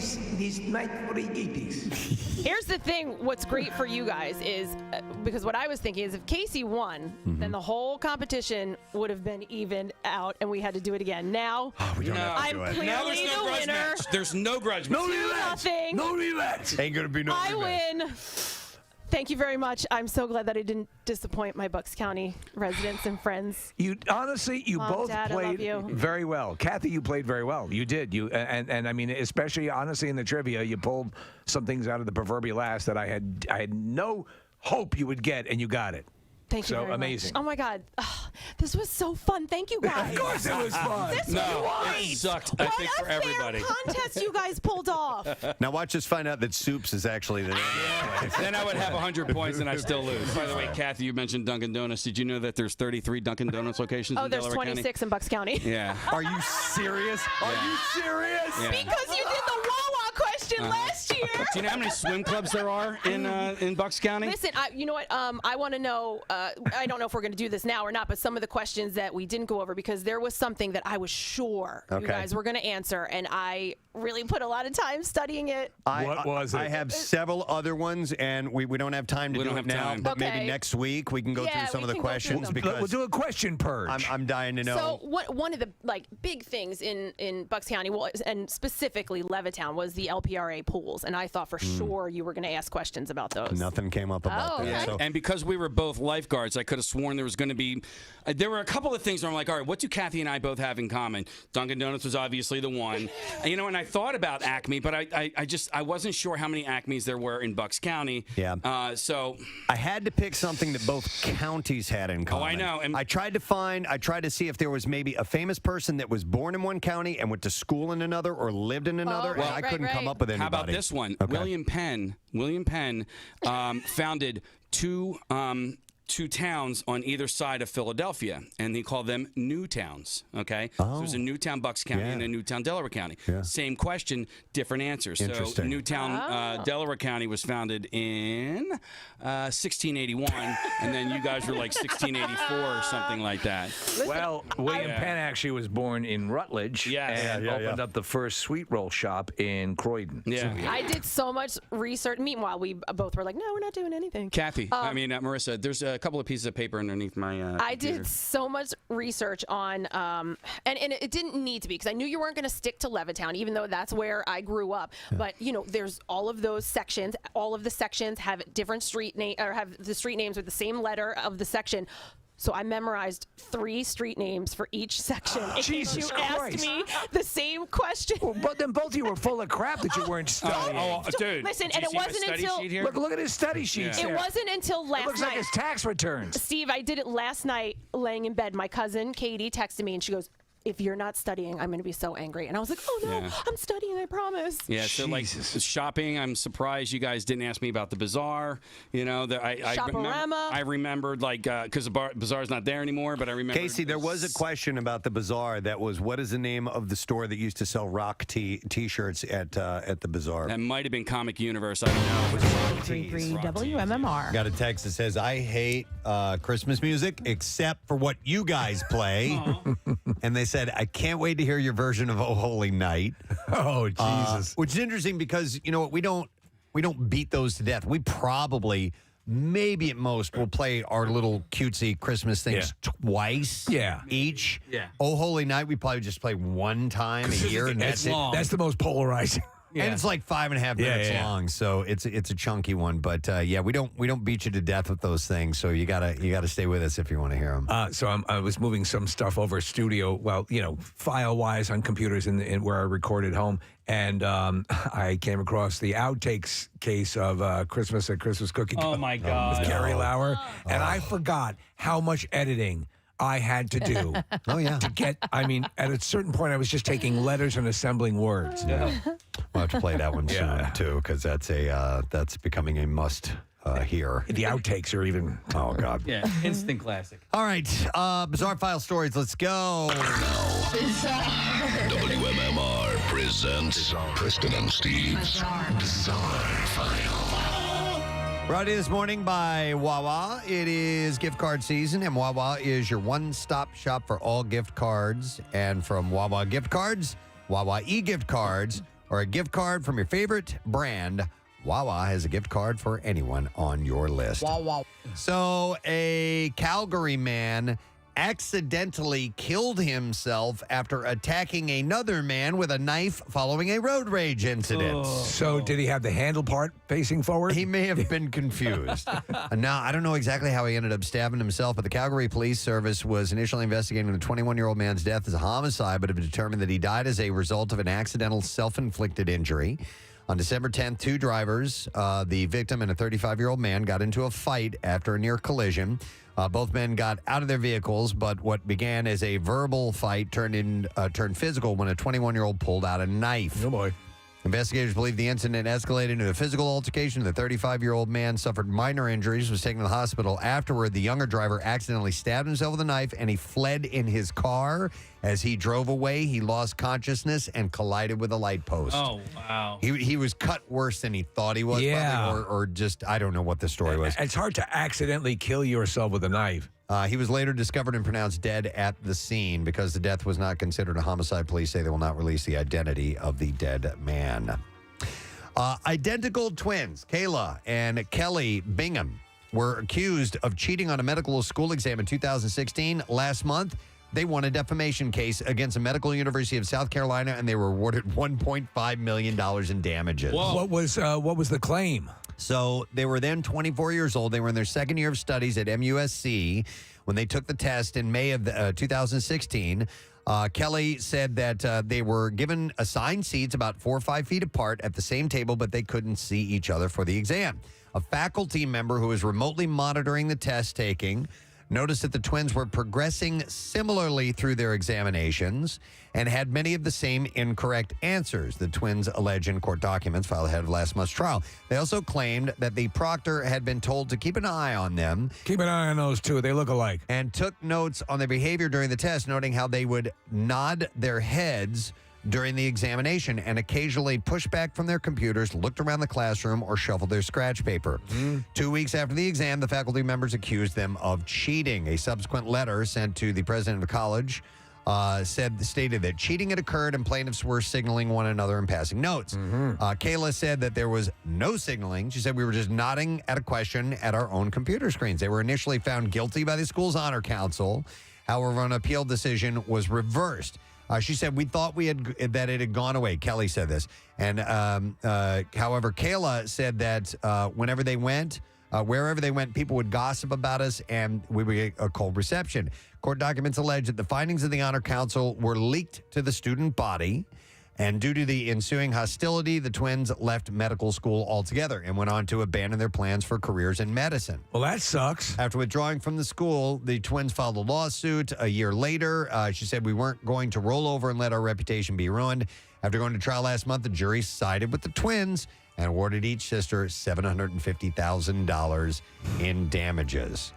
Here's the thing. What's great for you guys is, because what I was thinking is if Casey won, then the whole competition would have been evened out and we had to do it again. Now, I'm clearly Now there's no the grudge winner. match. There's no grudge match. 2-0. No rematch. Ain't gonna be no I rematch. win. Thank you very much. I'm so glad that I didn't disappoint my Bucks County residents and friends. You honestly, you Mom, both Dad, I love played you. very well. Kathy, you played very well. You did. And I mean, especially honestly in the trivia, you pulled some things out of the proverbial ass that I had no hope you would get, and you got it. Thank you So very amazing. much. Oh my God, this was so fun. Thank you guys. Of course it was fun. This No, was it great. sucked, I What think, a for everybody. fair contest you guys pulled off. Now watch us find out that Soups is actually the name of the place. Then I would have 100 points and I still lose. By the way, Kathy, you mentioned Dunkin' Donuts. Did you know that there's 33 Dunkin' Donuts locations Oh, in there's Delaware 26 in Bucks County. County? Yeah. Are you serious? Are you serious? Yeah. Because you did the Wawa question last year. Do you know how many swim clubs there are in Bucks County? Listen, you know what? I want to know. I don't know if we're going to do this now or not, but some of the questions that we didn't go over, because there was something that I was sure you guys were going to answer, and I really put a lot of time studying it. What was it? I have several other ones, and we don't have time to We do don't it have now. time. But Okay. maybe next week we can go through some of the questions because We'll do a question purge. I'm dying to know. So one of the big things in Bucks County, and specifically Levittown, was the LPRA pools, and I thought for sure you were going to ask questions about those. Nothing came up about Oh, that. okay. So And because we were both lifeguards, I could have sworn there was going to be. There were a couple of things where I'm like, all right, what do Kathy and I both have in common? Dunkin' Donuts was obviously the one. And, and I thought about Acme, but I wasn't sure how many Acmes there were in Bucks County. Yeah. So I had to pick something that both counties had in common. I know. And I tried to see if there was maybe a famous person that was born in one county and went to school in another or lived in another, and I couldn't come up with anybody. How about this one? Okay. William Penn founded two towns on either side of Philadelphia, and he called them new towns. Okay, so there's a Newtown, Bucks County, and a Newtown, Delaware County. Same question, different answers. So Interesting. Newtown, Delaware County was founded in 1681, and then you guys were like 1684 or something like that. Well, William Penn actually was born in Rutledge and opened up the first sweet roll shop in Croydon. Yeah. I did so much research. Meanwhile, we both were like, no, we're not doing anything. Kathy, Marissa, there's a couple of pieces of paper underneath my I computer. did so much research on, and it didn't need to be, because I knew you weren't going to stick to Levittown, even though that's where I grew up. But there's all of those sections. All of the sections have different street name, or have the street names with the same letter of the section. So I memorized 3 street names for each section. In case you asked me the same question. Well, but then both of you were full of crap that you weren't studying. Dude, Listen, did and you it see my wasn't study until sheet here? Look at his study sheets. it there. wasn't until last It looks night. like his tax returns. Steve, I did it last night laying in bed. My cousin Katie texted me and she goes, if you're not studying, I'm going to be so angry. And I was like, oh no, I'm studying, I promise. Yeah, so like shopping, I'm surprised you guys didn't ask me about the bazaar. You know, I remembered like because the bazaar's not there anymore, but I remember. Casey, there was a question about the bazaar that was, what is the name of the store that used to sell rock T-shirts at the bazaar? That might have been Comic Universe. I don't know. It was rock tees. 33 WMMR. Got a text that says, I hate Christmas music except for what you guys play. And they said, I can't wait to hear your version of Oh Holy Night. Oh, Jesus. Which is interesting because, you know what, we don't beat those to death. We probably, maybe at most, will play our little cutesy Christmas things twice each. Yeah. Oh Holy Night, we probably just play one time a year. And that's it. That's the most polarizing. And it's like 5.5 minutes long, so it's a chunky one. But we don't beat you to death with those things. So you gotta stay with us if you want to hear them. So I was moving some stuff over studio, well, file wise on computers in where I record at home, and I came across the outtakes case of Christmas at Christmas Cookie. Oh my God, with Carrie Lauer, and I forgot how much editing I had to do. To get, at a certain point, I was just taking letters and assembling words. Yeah. We'll have to play that one soon, too, because that's becoming a must here. The outtakes are even... Oh, God. Yeah, instant classic. All right, Bizarre File Stories, let's go. WMMR presents Preston and Steve's Bizarre File. Brought to you this morning by Wawa. It is gift card season, and Wawa is your one-stop shop for all gift cards. And from Wawa Gift Cards, Wawa e-gift cards, or a gift card from your favorite brand, Wawa has a gift card for anyone on your list. Wawa. So a Calgary man accidentally killed himself after attacking another man with a knife following a road rage incident. So did he have the handle part facing forward? He may have been confused. Now, I don't know exactly how he ended up stabbing himself, but the Calgary Police Service was initially investigating the 21-year-old man's death as a homicide, but have determined that he died as a result of an accidental self-inflicted injury. On December 10th, two drivers, the victim and a 35-year-old man, got into a fight after a near collision. Both men got out of their vehicles, but what began as a verbal fight turned physical when a 21-year-old pulled out a knife. Oh, boy. Investigators believe the incident escalated into a physical altercation. The 35-year-old man suffered minor injuries, was taken to the hospital. Afterward, the younger driver accidentally stabbed himself with a knife, and he fled in his car. As he drove away, he lost consciousness and collided with a light post. Oh, wow. He was cut worse than he thought he was, probably, or just, I don't know what the story was. It's hard to accidentally kill yourself with a knife. He was later discovered and pronounced dead at the scene. Because the death was not considered a homicide, police say they will not release the identity of the dead man. Identical twins, Kayla and Kelly Bingham, were accused of cheating on a medical school exam in 2016. Last month, they won a defamation case against a medical university of South Carolina, and they were awarded $1.5 million in damages. Whoa. What was the claim? So they were then 24 years old. They were in their second year of studies at MUSC when they took the test in May of 2016. Kelly said that they were given assigned seats about 4 or 5 feet apart at the same table, but they couldn't see each other for the exam. A faculty member who was remotely monitoring the test taking noticed that the twins were progressing similarly through their examinations and had many of the same incorrect answers, the twins allege in court documents filed ahead of last month's trial. They also claimed that the proctor had been told to keep an eye on them. Keep an eye on those two. They look alike. And took notes on their behavior during the test, noting how they would nod their heads during the examination and occasionally push back from their computers, looked around the classroom, or shuffled their scratch paper. 2 weeks after the exam, the faculty members accused them of cheating. A subsequent letter sent to the president of the college stated that cheating had occurred and plaintiffs were signaling one another and passing notes. Kayla said that there was no signaling. She said, we were just nodding at a question at our own computer screens. They were initially found guilty by the school's honor council. However, an appeal decision was reversed. She said, we thought that it had gone away. Kelly said this. And however, Kayla said that whenever they went, wherever they went, people would gossip about us and we would get a cold reception. Court documents allege that the findings of the Honor Council were leaked to the student body And due to the ensuing hostility, the twins left medical school altogether and went on to abandon their plans for careers in medicine. Well, that sucks. After withdrawing from the school, the twins filed a lawsuit a year later. She said, we weren't going to roll over and let our reputation be ruined. After going to trial last month, the jury sided with the twins and awarded each sister $750,000 in damages.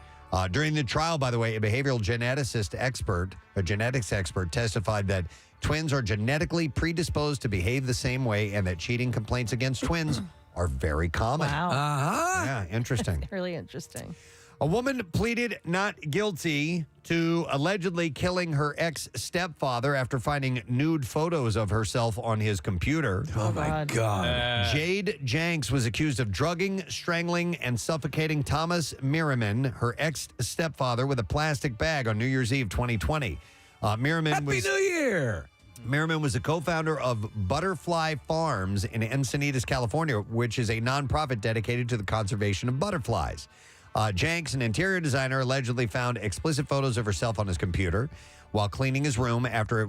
During the trial, by the way, a behavioral genetics expert testified that twins are genetically predisposed to behave the same way and that cheating complaints against twins are very common. Wow. Yeah, interesting. That's really interesting. A woman pleaded not guilty to allegedly killing her ex-stepfather after finding nude photos of herself on his computer. Oh, my God. Jade Jenks was accused of drugging, strangling, and suffocating Thomas Merriman, her ex-stepfather, with a plastic bag on New Year's Eve 2020. Merriman Happy New Year! Merriman was a co-founder of Butterfly Farms in Encinitas, California, which is a nonprofit dedicated to the conservation of butterflies. Jenks, an interior designer, allegedly found explicit photos of herself on his computer while cleaning his room after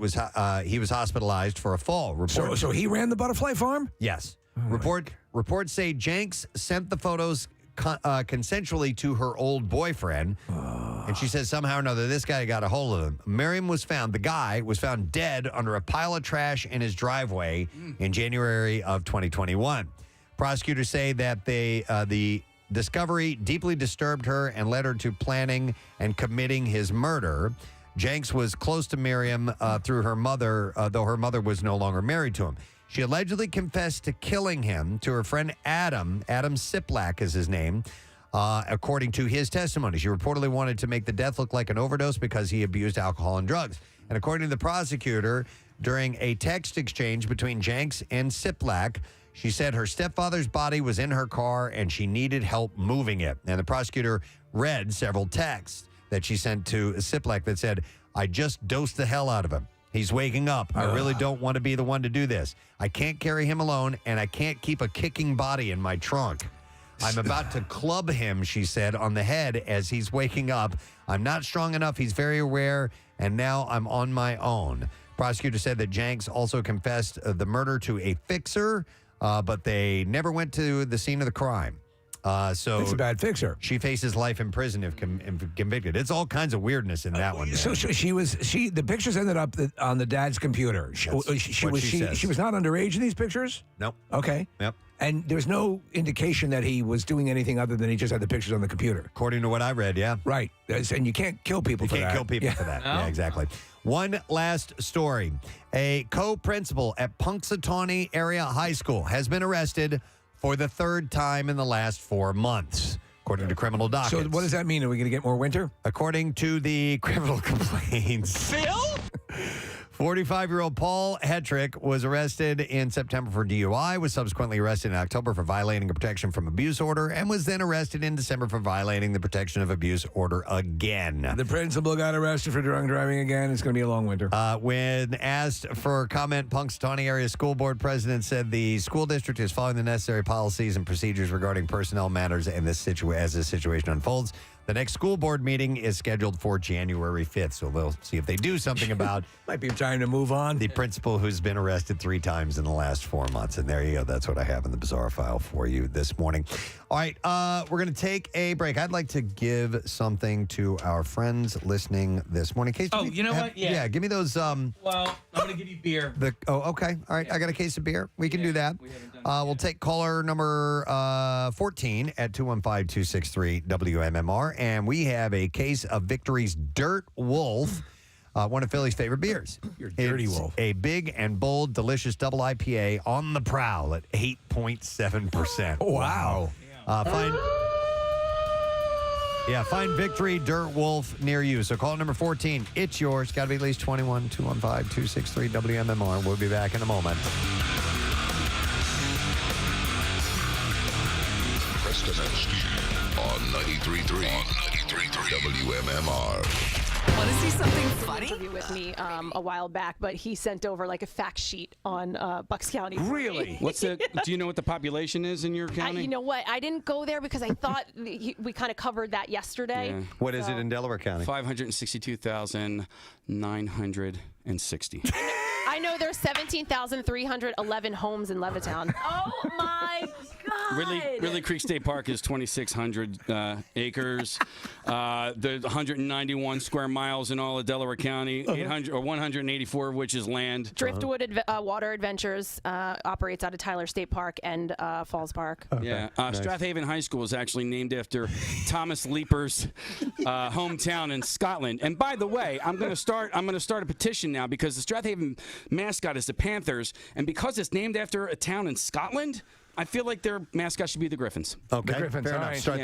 he was hospitalized for a fall. So he ran the butterfly farm? Yes. Reports say Jenks sent the photos consensually to her old boyfriend, and she says somehow or another this guy got a hold of him. The guy was found dead under a pile of trash in his driveway in January of 2021. Prosecutors say that the discovery deeply disturbed her and led her to planning and committing his murder. Jenks was close to Miriam through her mother, though her mother was no longer married to him. She allegedly confessed to killing him to her friend Adam. Adam Siplak is his name, according to his testimony. She reportedly wanted to make the death look like an overdose because he abused alcohol and drugs. And according to the prosecutor, during a text exchange between Jenks and Siplak, she said her stepfather's body was in her car and she needed help moving it. And the prosecutor read several texts that she sent to Siplak that said, I just dosed the hell out of him. He's waking up. I really don't want to be the one to do this. I can't carry him alone, and I can't keep a kicking body in my trunk. I'm about to club him, she said, on the head as he's waking up. I'm not strong enough. He's very aware, and now I'm on my own. Prosecutor said that Jenks also confessed the murder to a fixer, but they never went to the scene of the crime. So That's a bad fixer. She faces life in prison if convicted. It's all kinds of weirdness in that one. Man. So the pictures ended up on the dad's computer. She was not underage in these pictures? Nope. Okay. Yep. And there's no indication that he was doing anything other than he just had the pictures on the computer. According to what I read, yeah. Right. And you can't kill people for that. You can't kill people for that. No? Yeah, exactly. One last story. A co-principal at Punxsutawney Area High School has been arrested for the third time in the last 4 months, according to criminal dockets. So what does that mean? Are we going to get more winter? According to the criminal complaints. Phil? 45-year-old Paul Hetrick was arrested in September for DUI, was subsequently arrested in October for violating a protection from abuse order, and was then arrested in December for violating the protection of abuse order again. The principal got arrested for drunk driving again. It's going to be a long winter. When asked for comment, Punxsutawney Area School Board president said the school district is following the necessary policies and procedures regarding personnel matters as this situation unfolds. The next school board meeting is scheduled for January 5th, so they'll see if they do something about might be time to move on. The principal who's been arrested 3 times in the last 4 months. And there you go. That's what I have in the bizarre file for you this morning. All right, we're going to take a break. I'd like to give something to our friends listening this morning. You know what? Yeah, give me those. Well, I'm going to give you beer. Okay. All right, I got a case of beer. We can do that. We'll take caller number 14 at 215-263-WMMR. And we have a case of Victory's Dirt Wolf, one of Philly's favorite beers. Your Dirty Wolf. A big and bold, delicious double IPA on the prowl at 8.7%. Oh, wow. Find Victory Dirt Wolf near you. So call number 14. It's yours. Got to be at least 21, 215-263-WMMR. We'll be back in a moment. Preston and Steve on 93.3. WMMR. Want to see something funny? Interview with me a while back, but he sent over like a fact sheet on Bucks County. Really? Do you know what the population is in your county? You know what? I didn't go there because I thought we kind of covered that yesterday. Yeah. What is it in Delaware County? 562,960. I know there's 17,311 homes in Levittown. Oh my God! Ridley Creek State Park is 2,600 acres. There's 191 square miles in all of Delaware County, 184 of which is land. Driftwood Water Adventures operates out of Tyler State Park and Falls Park. Yeah, Strathaven High School is actually named after Thomas Leaper's hometown in Scotland. And by the way, I'm going to start a petition now because the Strathaven mascot is the Panthers, and because it's named after a town in Scotland, I feel like their mascot should be the Griffins. Okay, the Griffins, fair enough. right. Start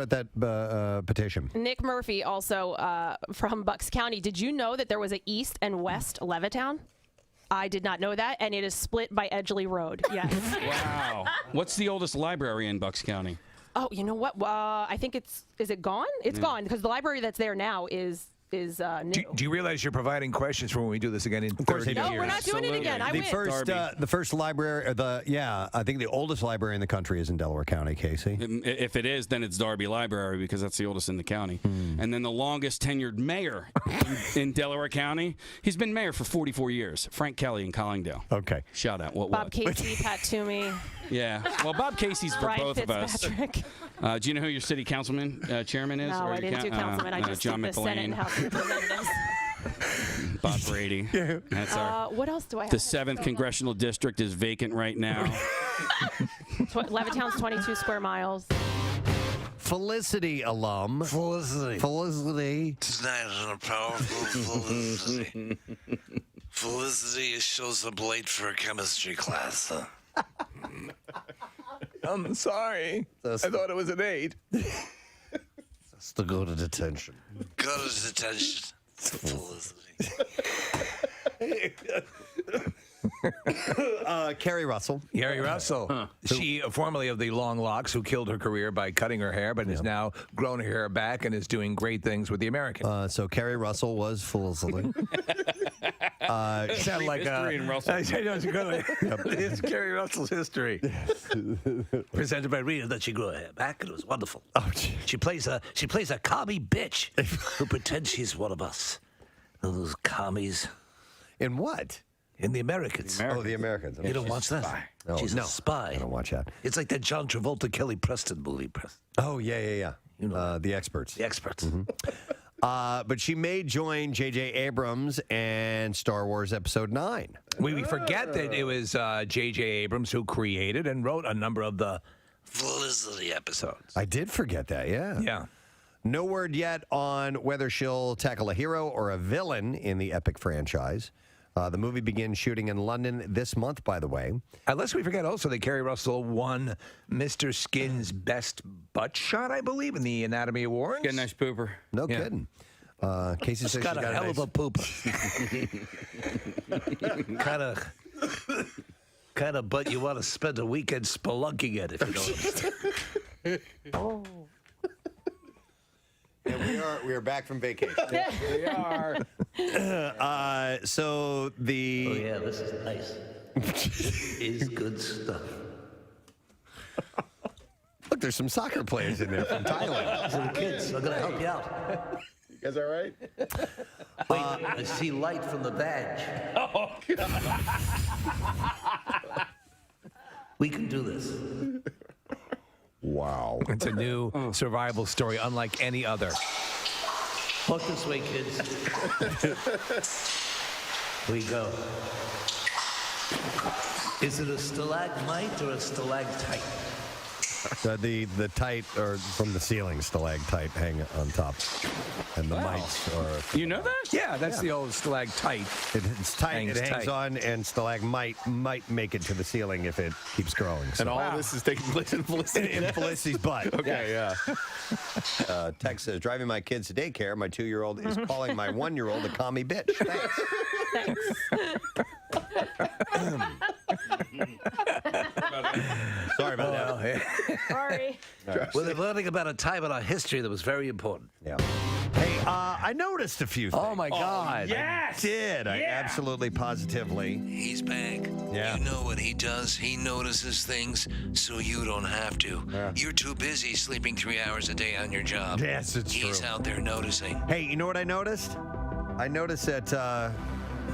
that petition. Nick Murphy, also from Bucks County. Did you know that there was an East and West Levittown? I did not know that, and it is split by Edgeley Road. Yes. Wow. What's the oldest library in Bucks County? Oh, you know what? I think is it gone? It's gone because the library that's there now is new. Do you realize you're providing questions for when we do this again in 30 No, years? we're not doing it again. I win. The first library, I think the oldest library in the country is in Delaware County, Casey. If it is, then it's Darby Library because that's the oldest in the county. And then the longest tenured mayor in Delaware County, he's been mayor for 44 years. Frank Kelly in Collingdale. Okay. Shout out. Bob Casey, Pat Toomey. Yeah. Well, Bob Casey's for Brian both of us. Fitzpatrick. Do you know who your city councilman chairman is? No, or I didn't do councilman. I just John did the Senate and House of Representatives. Bob Brady. That's what else do I have? The 7th congressional district is vacant right now. Levittown's 22 square miles. Felicity alum. Felicity. Tonight on a powerful Felicity. Felicity shows up late for a chemistry class. I'm sorry. I thought it was an 8. That's to go to detention. Go to detention. Felicity. Carrie Russell. Carrie Russell. She, formerly of the Long Locks, who killed her career by cutting her hair, but has now grown her hair back and is doing great things with the American. So Carrie Russell was Felicity. Sound like it's Carrie Russell's history. Presented by Rita that she grew her hair back and it was wonderful. Oh, she plays a commie bitch who pretends she's one of us. Those commies. In what? In The Americans. The Americans. You don't watch that? No, She's a spy. I don't watch that. It's like that John Travolta, Kelly Preston movie. Oh, yeah. You know The Experts. The Experts. But she may join J.J. Abrams and Star Wars Episode 9. We forget that it was J.J. Abrams who created and wrote a number of the Felicity episodes. I did forget that, yeah. Yeah. No word yet on whether she'll tackle a hero or a villain in the epic franchise. The movie begins shooting in London this month, by the way. Unless we forget also that Carrie Russell won Mr. Skin's Best Butt Shot, I believe, in the Anatomy Awards. Get a nice pooper. No kidding. Casey says got she a got hell of a pooper. kind of butt you want to spend a weekend spelunking at, if you know what I'm saying. Yeah, we are back from vacation. We are. So the. Oh yeah, this is nice. It's good stuff. Look, there's some soccer players in there from Thailand. So the kids, I'm gonna help you out. You guys all right? Wait, I see light from the badge. Oh, God. We can do this. Wow. It's a new survival story unlike any other. Walk this way, kids. We go. Is it a stalagmite or a stalactite? The tight or from the ceiling stalactite hang on top, and the mites are. You know that? Yeah, that's the old stalactite. It's tight. It hangs tight. on, and stalagmite might make it to the ceiling if it keeps growing. So. And all of this is taking place in Felicity. In Felicity's butt. Okay, yeah. Text says, driving my kids to daycare, my 2-year-old is calling my 1-year-old a commie bitch. Thanks. Thanks. Sorry about that. Sorry. Well, they're learning about a time in our history that was very important. Yeah. Hey, I noticed a few things. Oh, my God. Yes. I did. I absolutely positively. He's back. Yeah. You know what he does? He notices things so you don't have to. Yeah. You're too busy sleeping 3 hours a day on your job. Yes, it's true. He's out there noticing. Hey, you know what I noticed? I noticed that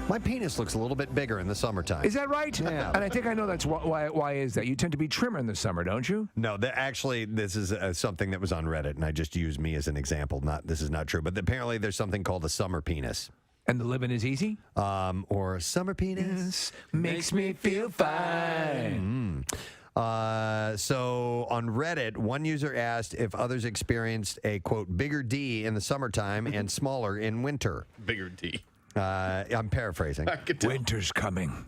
my penis looks a little bit bigger in the summertime. Is that right? Yeah. And I think I know that's why is that? You tend to be trimmer in the summer, don't you? No, actually, this is something that was on Reddit, and I just used me as an example. This is not true, but apparently there's something called a summer penis. And the living is easy? Or summer penis makes me feel fine. So on Reddit, one user asked if others experienced a, quote, bigger D in the summertime and smaller in winter. Bigger D. I'm paraphrasing. Winter's coming.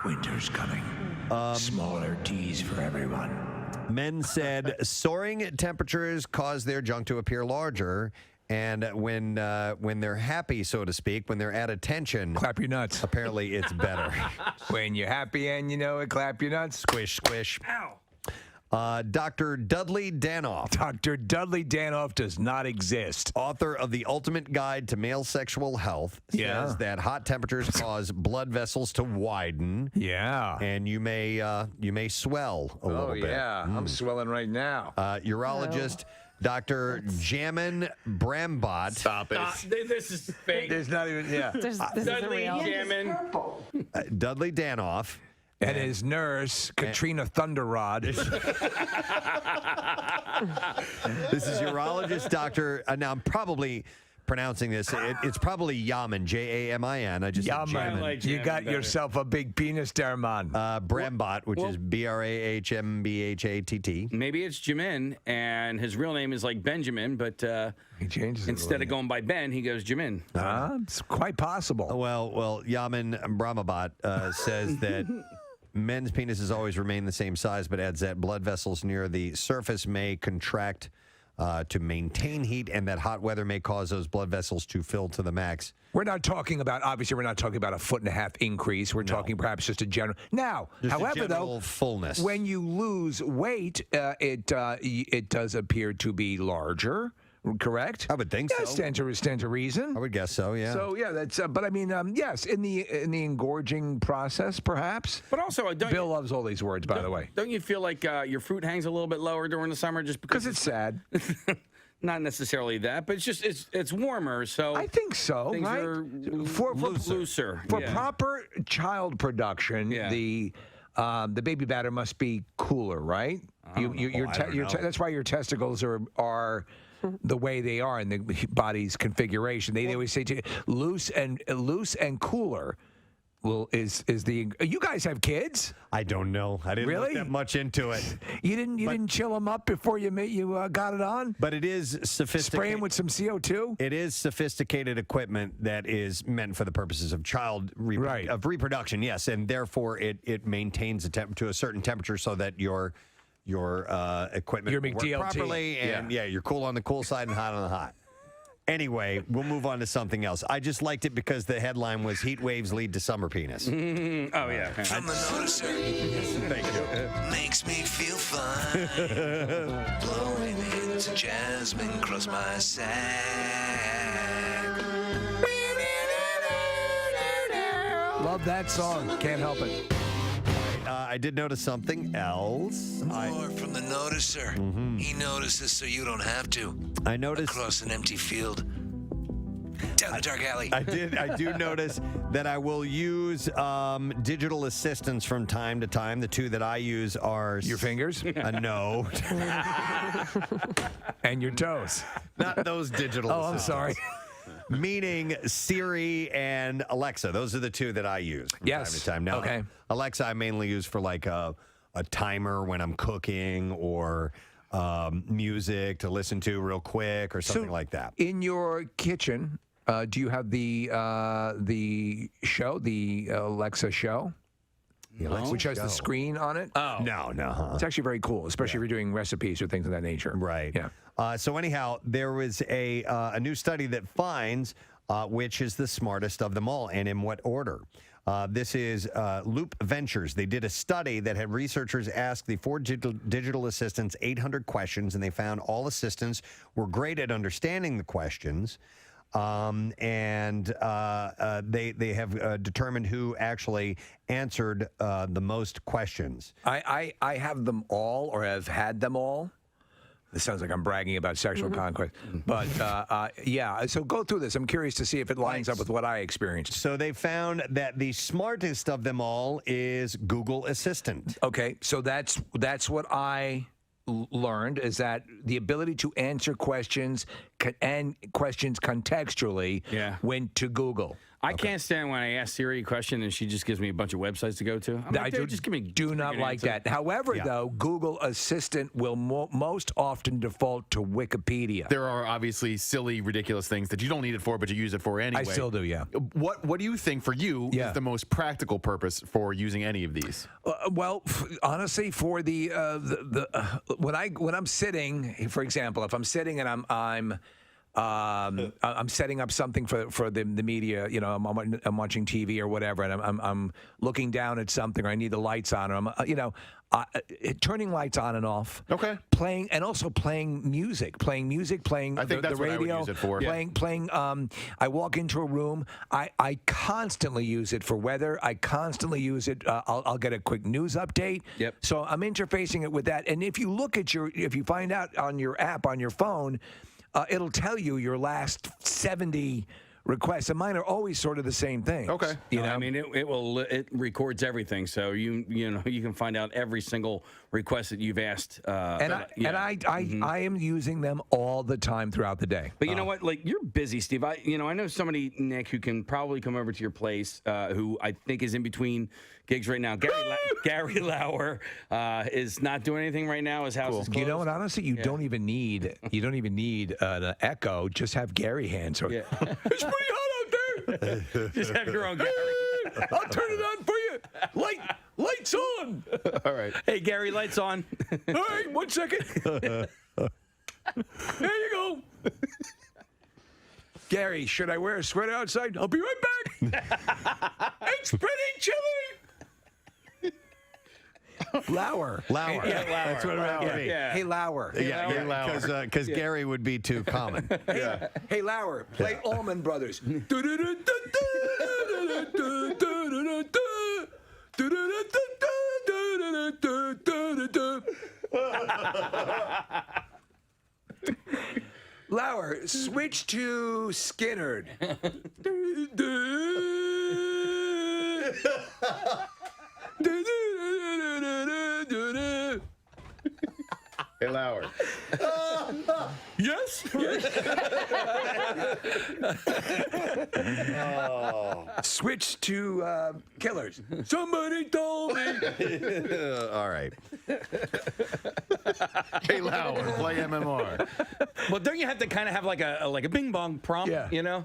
Winter's coming. Smaller D's for everyone. Men said soaring temperatures cause their junk to appear larger. And when they're happy, so to speak, when they're at attention, clap your nuts. Apparently, it's better. When you're happy and you know it, clap your nuts. Squish, squish. Ow. Dr. Dudley Danoff. Dr. Dudley Danoff does not exist. Author of The Ultimate Guide to Male Sexual Health says that hot temperatures cause blood vessels to widen. Yeah. And you may swell a little bit. Oh, yeah. I'm swelling right now. Urologist Dr. Jamin Brambot. Stop it. This is fake. There's not even, yeah. This isn't Dudley real. Jamin. Dudley Danoff. And his nurse, Katrina Thunderrod. This is urologist Dr. Now, I'm probably pronouncing this. It's probably Yamin, Jamin. I just said Yamin. Like You Jamin got better. yourself a big penis there, man. Brambot, which is Brahmbhatt. Maybe it's Jamin, and his real name is like Benjamin, but He changes it instead of going by Ben, he goes Jamin. It's quite possible. Well, Yamin Brahmbhatt says that men's penises always remain the same size, but adds that blood vessels near the surface may contract to maintain heat, and that hot weather may cause those blood vessels to fill to the max. We're not talking about, obviously, we're not talking about a 1.5 foot increase. We're talking perhaps just a general. Now, Just however, a general though, fullness. when you lose weight, it does appear to be larger. Correct? I would think yeah, so. Stands to reason. I would guess so. Yeah. So yeah, that's. But I mean, yes, in the engorging process, perhaps. But also, Bill loves all these words, by the way. Don't you feel like your fruit hangs a little bit lower during the summer just because it's sad? Not necessarily that, but it's just it's warmer. So I think so. Things right? are looser. For Yeah. proper child production, the baby batter must be cooler, right? That's why your testicles are the way they are in the body's configuration. They always say loose and cooler. Well, is the you guys have kids? I don't know. I didn't look that much into it. You didn't chill them up before you got it on. But it is sophisticated. Spray them with some CO2. It is sophisticated equipment that is meant for the purposes of of reproduction. Yes, and therefore it maintains to a certain temperature so that your equipment Your will work McDLT. properly, and you're cool on the cool side and hot on the hot. Anyway, we'll move on to something else. I just liked it because the headline was "Heat Waves Lead to Summer Penis." Oh yeah. From the noticer. Thank you. Makes me feel fine. Blowing into jasmine across my sack. Love that song. Can't help it. I did notice something else. More from the noticer. He notices so you don't have to. I noticed across an empty field, down the dark alley. I do notice that I will use digital assistants from time to time. The two that I use are your fingers. No, and your toes. Not those digital. Oh, I'm assistants. sorry. Meaning Siri and Alexa. Those are the two that I use from time to time. Now, okay. Alexa I mainly use for like a timer when I'm cooking or music to listen to real quick or something like that. In your kitchen, do you have the show, the Alexa show? Which has the screen on it? Oh. No. It's actually very cool, especially if you're doing recipes or things of that nature. Right. Yeah. So anyhow, there was a new study that finds which is the smartest of them all and in what order. This is Loop Ventures. They did a study that had researchers ask the 4 digital assistants 800 questions, and they found all assistants were great at understanding the questions. They have determined who actually answered the most questions. I have them all, or have had them all. This sounds like I'm bragging about sexual conquest. But yeah, so go through this. I'm curious to see if it lines up with what I experienced. So they found that the smartest of them all is Google Assistant. Okay, so that's what I learned, is that the ability to answer questions and questions contextually went to Google. I can't stand when I ask Siri a question and she just gives me a bunch of websites to go to. I'm like, I just give me do not like answer. that. However, though, Google Assistant will most often default to Wikipedia. There are obviously silly, ridiculous things that you don't need it for, but you use it for anyway. I still do, yeah. What do you think for you is the most practical purpose for using any of these? Well, honestly, for the when I'm sitting, for example, if I'm sitting and I'm setting up something for the media, you know, I'm watching TV or whatever, and I'm looking down at something, or I need the lights on, or I'm turning lights on and off. Okay. Playing music, playing I think that's the radio. What I would use it for. Playing. I walk into a room. I constantly use it for weather. I constantly use it. I'll get a quick news update. Yep. So I'm interfacing it with that. And if you look at if you find out on your app on your phone, it'll tell you your last 70 requests, and mine are always sort of the same thing. Okay. You know? I mean, it records everything, so you can find out every single request that you've asked. I am using them all the time throughout the day. But you know what? Like, you're busy, Steve. I know somebody, Nick, who can probably come over to your place, who I think is in between gigs right now. Gary Lauer is not doing anything right now. His house is closed. You know what? Honestly, you don't even need an echo. Just have Gary answer. Yeah. It's pretty hot out there. Just have your own Gary. I'll turn it on for you. Lights on. All right. Hey, Gary, lights on. All right, 1 second. There you go. Gary, should I wear a sweater outside? I'll be right back. It's pretty chilly. Lauer. Lauer. Yeah, Lauer. That's what it would be. Yeah. Hey, Lauer. Because Gary would be too common. Hey, Lauer, play Allman Brothers. Lauer, switch to Skinnerd. Hey, Lauer. Yes. Switch to Killers. Somebody told me. All right. Hey, Lauer, play MMR. Well, don't you have to kind of have like a bing bong prompt? Yeah. You know.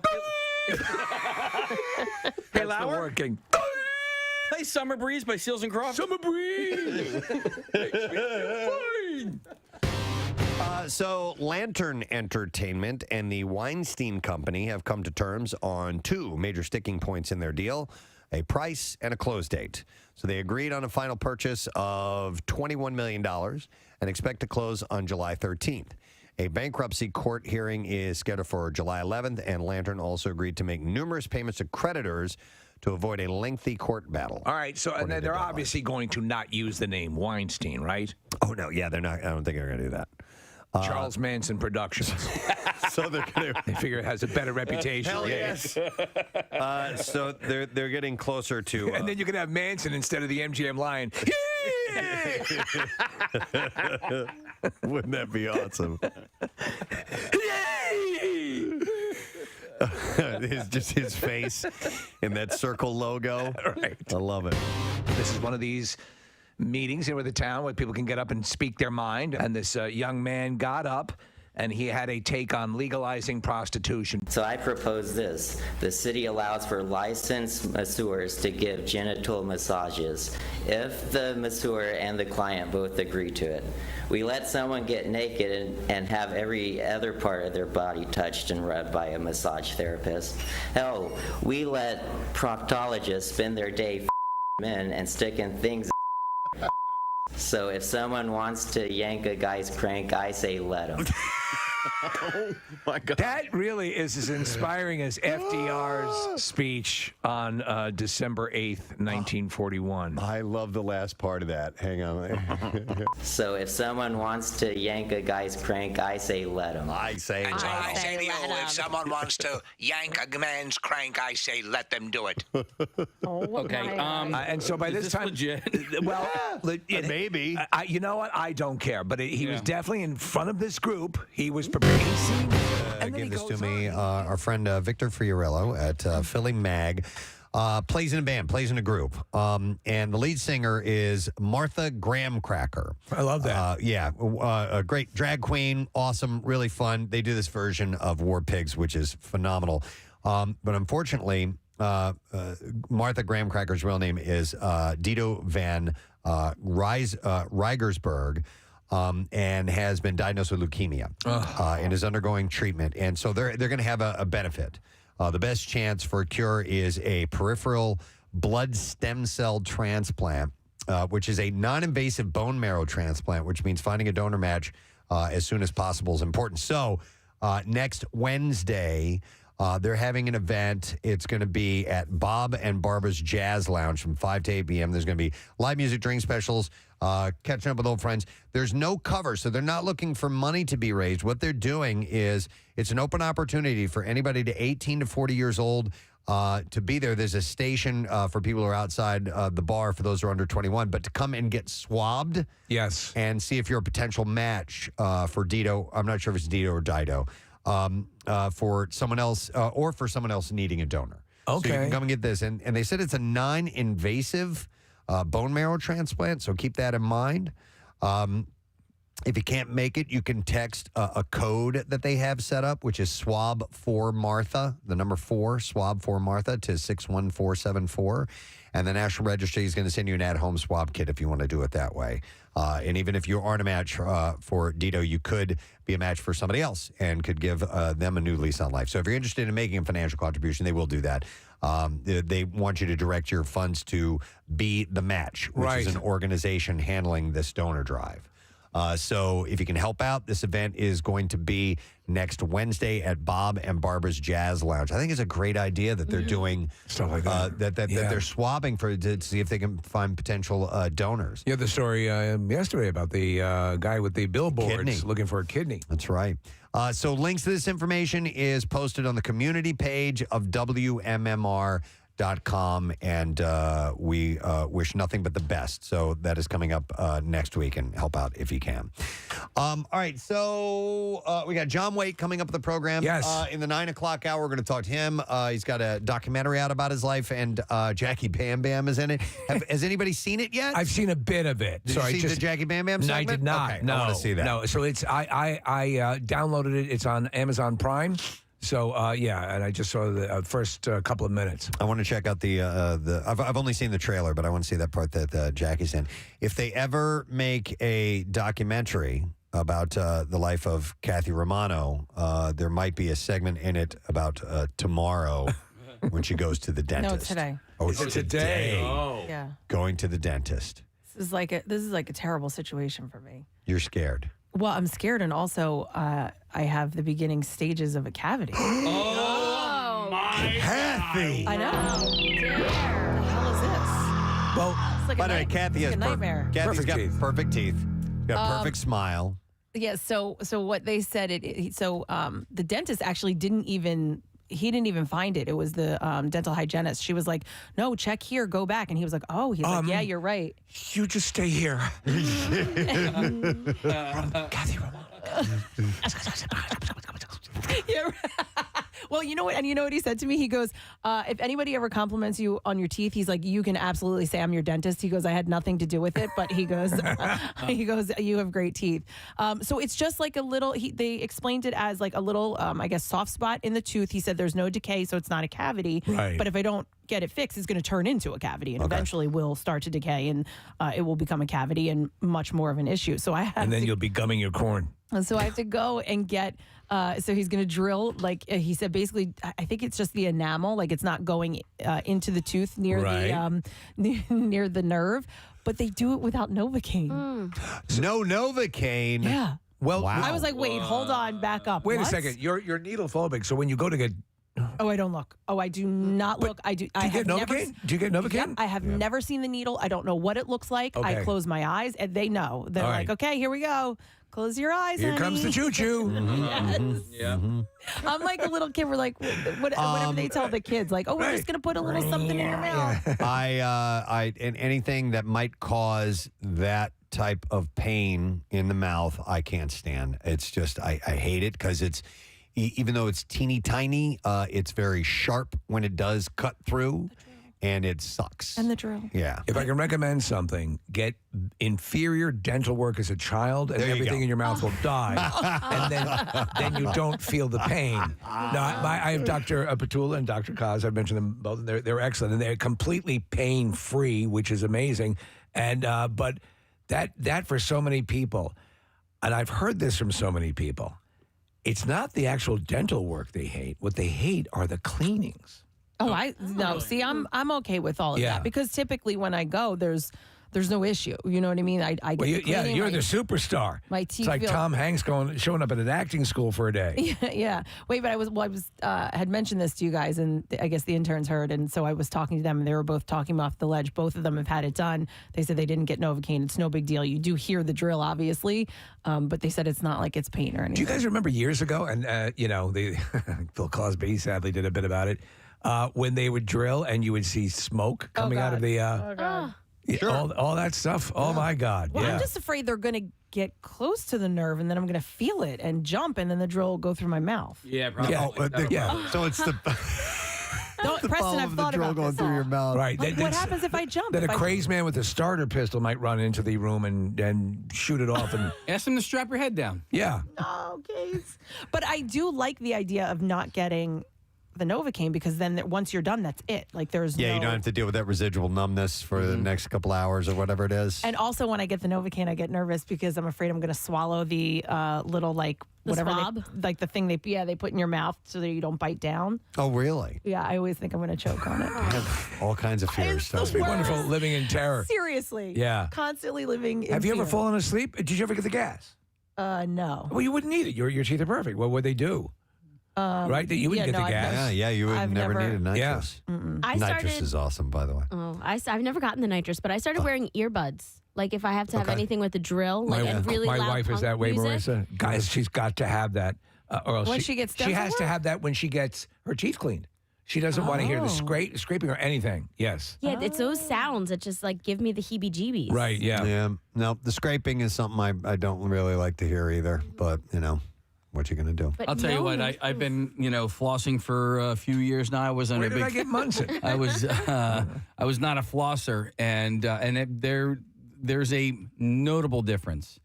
Hey, Lauer. Working. Play Summer Breeze by Seals and Croft. Summer Breeze. So Lantern Entertainment and the Weinstein Company have come to terms on 2 major sticking points in their deal: a price and a close date. So they agreed on a final purchase of $21 million and expect to close on July 13th. A bankruptcy court hearing is scheduled for July 11th, and Lantern also agreed to make numerous payments to creditors to avoid a lengthy court battle. All right, so and they're obviously going to not use the name Weinstein, right? Oh, no, yeah, they're not. I don't think they're going to do that. Charles Manson Productions. So they're going to. They figure it has a better reputation. Hell yes. So they're getting closer to. And then you can have Manson instead of the MGM Lion. Wouldn't that be awesome? His face in that circle logo. Right. I love it. This is one of these meetings here with the town where people can get up and speak their mind. And this young man got up and he had a take on legalizing prostitution. So I propose this. The city allows for licensed masseurs to give genital massages if the masseur and the client both agree to it. We let someone get naked and have every other part of their body touched and rubbed by a massage therapist. Hell, we let proctologists spend their day men and sticking things. So if someone wants to yank a guy's crank, I say let him. Oh my God. That really is as inspiring as FDR's speech on December 8th, 1941. I love the last part of that. Hang on. So if someone wants to yank a guy's crank, I say let him. I say And so I say to you, if someone wants to yank a man's crank, I say let them do it. Okay. And so by is this time, legit? well, maybe. You know what? I don't care. But he was definitely in front of this group. He was prepared. Give this to me. Our friend Victor Fiorillo at Philly Mag plays in a band, plays in a group. And the lead singer is Martha Graham Cracker. I love that. A great drag queen, awesome, really fun. They do this version of War Pigs, which is phenomenal. But unfortunately, Martha Graham Cracker's real name is Dito Van Rigersberg. And has been diagnosed with leukemia and is undergoing treatment. And so they're going to have a benefit. The best chance for a cure is a peripheral blood stem cell transplant, which is a non-invasive bone marrow transplant, which means finding a donor match as soon as possible is important. So next Wednesday, they're having an event. It's going to be at Bob and Barbara's Jazz Lounge from 5 to 8 p.m. There's going to be live music, drink specials, catching up with old friends. There's no cover, so they're not looking for money to be raised. What they're doing is it's an open opportunity for anybody to 18 to 40 years old to be there. There's a station for people who are outside the bar for those who are under 21, but to come and get swabbed. Yes. And see if you're a potential match for Dito. I'm not sure if it's Dito or Dido. For someone else or for someone else needing a donor. Okay. So you can come and get this. And they said it's a non-invasive bone marrow transplant, so keep that in mind. If you can't make it, you can text a code that they have set up, which is swab for Martha, the number 4, swab for Martha to 61474. And the National Registry is going to send you an at-home swab kit if you want to do it that way. And even if you aren't a match for Dito, you could be a match for somebody else and could give them a new lease on life. So if you're interested in making a financial contribution, they will do that. They want you to direct your funds to Be the Match, which is an organization handling this donor drive. So if you can help out, this event is going to be next Wednesday at Bob and Barbara's Jazz Lounge. I think it's a great idea that they're doing stuff like that. That they're swabbing to see if they can find potential donors. You had the story yesterday about the guy with the billboards looking for a kidney. That's right. So links to this information is posted on the community page of WMMR.com, and we wish nothing but the best. So that is coming up next week, and help out if you can. All right, so we got John Waite coming up with the program. Yes. In the 9 o'clock hour, we're going to talk to him. He's got a documentary out about his life, and Jackie Bam Bam is in it. Has anybody seen it yet? I've seen a bit of it. Did you see the Jackie Bam Bam No, segment? I did not. Okay, no, I want to see that. No, so it's I downloaded it. It's on Amazon Prime. So and I just saw the first couple of minutes. I want to check out the I've only seen the trailer, but I want to see that part that Jackie's in. If they ever make a documentary about the life of Kathy Romano, there might be a segment in it about tomorrow when she goes to the dentist. No, today. Oh, it's today. Oh. Yeah. Going to the dentist. This is like a terrible situation for me. You're scared. Well, I'm scared, and also I have the beginning stages of a cavity. Oh my Kathy! I know. What the hell is this? Well, It's like by a the way, night- Kathy it's has like a nightmare. Kathy's got perfect teeth. Got a perfect smile. Yeah. So what they said the dentist actually didn't even find it. It was the dental hygienist. She was like, "No, check here, go back," and he was like, "Oh," he's like, "Yeah, you're right." You just stay here. Kathy Romano. Yeah. Well, Well, you know what? And you know what he said to me? He goes, if anybody ever compliments you on your teeth, he's like, you can absolutely say I'm your dentist. He goes, I had nothing to do with it, but he goes, you have great teeth. So it's just like a little, they explained it as like a little, I guess, soft spot in the tooth. He said there's no decay, so it's not a cavity. Right. But if I don't get it fixed, it's going to turn into a cavity and eventually will start to decay and it will become a cavity and much more of an issue. So and then you'll be gumming your corn. So I have to go and get, so he's going to drill, like he said, basically, I think it's just the enamel, like it's not going into the tooth near near the nerve, but they do it without Novocaine. No Novocaine? Yeah. Well, I was like, wait, hold on, back up. Wait a What? second. You're needle phobic, so when you go to get... Oh, I don't look. Oh, I do not look. I do. Do you get Novocaine? Do you get Novocaine? Yep, I have never seen the needle. I don't know what it looks like. I Okay. close my eyes, and they know. They're All like, right. okay, here we go. Close your eyes, Here comes the honey. choo-choo. Yes. Yeah. I'm like a little kid. We're like, whatever they tell the kids, like, oh, we're just gonna put a little something in your mouth. And anything that might cause that type of pain in the mouth, I can't stand. It's just, I hate it because it's, even though it's teeny tiny, it's very sharp when it does cut through, and it sucks. And the drill. Yeah. If I can recommend something, get inferior dental work as a child, and There you everything go. in your mouth will die, and then you don't feel the pain. Now, I have Dr. Petula and Dr. Kaz. I've mentioned them both. They're excellent, and they're completely pain-free, which is amazing. And but that for so many people, and I've heard this from so many people, it's not the actual dental work they hate. What they hate are the cleanings. Oh, no. See, I'm okay with all of Yeah. that because typically when I go, there's no issue. You know what I mean? I get the cleaning, you're the superstar. my teeth It's like feel- Tom Hanks showing up at an acting school for a day. Yeah. Wait, but I had mentioned this to you guys, and I guess the interns heard, and so I was talking to them, and they were both talking off the ledge. Both of them have had it done. They said they didn't get Novocaine. It's no big deal. You do hear the drill, obviously, but they said it's not like it's pain or anything. Do you guys remember years ago? And Bill Cosby sadly did a bit about it. When they would drill and you would see smoke coming out of the all that stuff. Oh my God! Well, yeah. I'm just afraid they're going to get close to the nerve, and then I'm going to feel it and jump, and then the drill will go through my mouth. Yeah, probably. So it's the Preston, I've thought drill about going this. through your mouth. Right. Like, what happens if I jump? Then If a I- crazed man with a starter pistol might run into the room and shoot it off. And Ask him to strap your head down. yeah. Oh, Case. But I do like the idea of not getting the Novocaine because then once you're done, that's it. Like there's Yeah, no... you don't have to deal with that residual numbness for the next couple hours or whatever it is. And also when I get the Novocaine, I get nervous because I'm afraid I'm going to swallow the little like The whatever swab? like the thing they put in your mouth so that you don't bite down. Oh, really? Yeah, I always think I'm going to choke on it. I have all kinds of fears. Must be wonderful living in terror. Seriously. Yeah. Constantly living in Have you ever fear. fallen asleep? Did you ever get the gas? No. Well, you wouldn't need it. Your teeth are perfect. What would they do? Right? That you wouldn't get the I've gas. Yeah, you would I've never never- needed nitrous. I Nitrous started. is awesome, by the way. Oh, I've never gotten the nitrous, but I started wearing earbuds. Like if I have to have Okay. anything with the drill, like and really my loud wife is punk that way, music. Marissa. Guys, she's got to have that. Or else When she gets she dental has to work? have that when she gets her teeth cleaned. She doesn't want to hear the scraping or anything. Yes. Yeah, it's those sounds that just like give me the heebie-jeebies. Right. Yeah. Yeah. No, the scraping is something I don't really like to hear either. But, what you going to do? But I'll tell you no what, one I've been, flossing for a few years now. I was on Where a did big. I get Munson? I was not a flosser, and there's a notable difference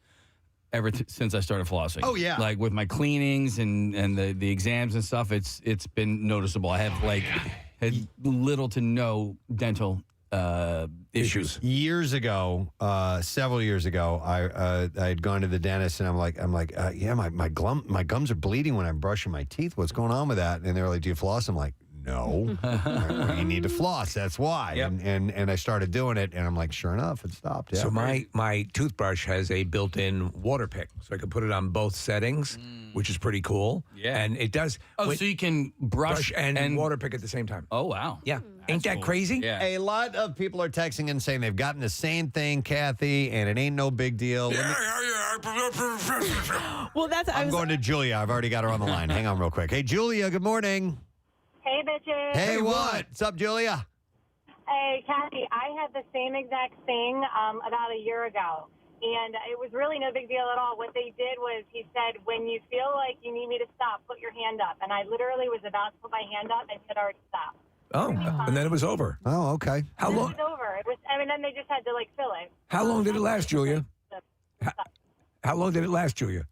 since I started flossing. Oh, yeah. Like with my cleanings and the exams and stuff, it's been noticeable. I have had little to no dental issues. Years ago, several years ago, I had gone to the dentist and I'm like, yeah, my gums are bleeding when I'm brushing my teeth. What's going on with that? And they're like, do you floss? I'm like, no. Well, you need to floss. That's why. Yep. And I started doing it, and I'm like, sure enough, it stopped. Yeah. So my toothbrush has a built-in water pick, so I can put it on both settings, which is pretty cool. Yeah. And it does. Oh, so you can brush and water pick at the same time. Oh, wow. Yeah. Ain't that crazy? Yeah. A lot of people are texting and saying they've gotten the same thing, Kathy, and it ain't no big deal. Well, I'm going to Julia. I've already got her on the line. Hang on real quick. Hey, Julia, good morning. Hey, bitches. Hey, what's up, Julia? Hey, Kathy, I had the same exact thing about a year ago. And it was really no big deal at all. What they did was he said, when you feel like you need me to stop, put your hand up. And I literally was about to put my hand up and he had already stopped. Oh, and then it was over. Oh, okay. How long? It was over. It was, I mean, then they just had to, like, fill it. How long did it last, Julia? How long did it last, Julia?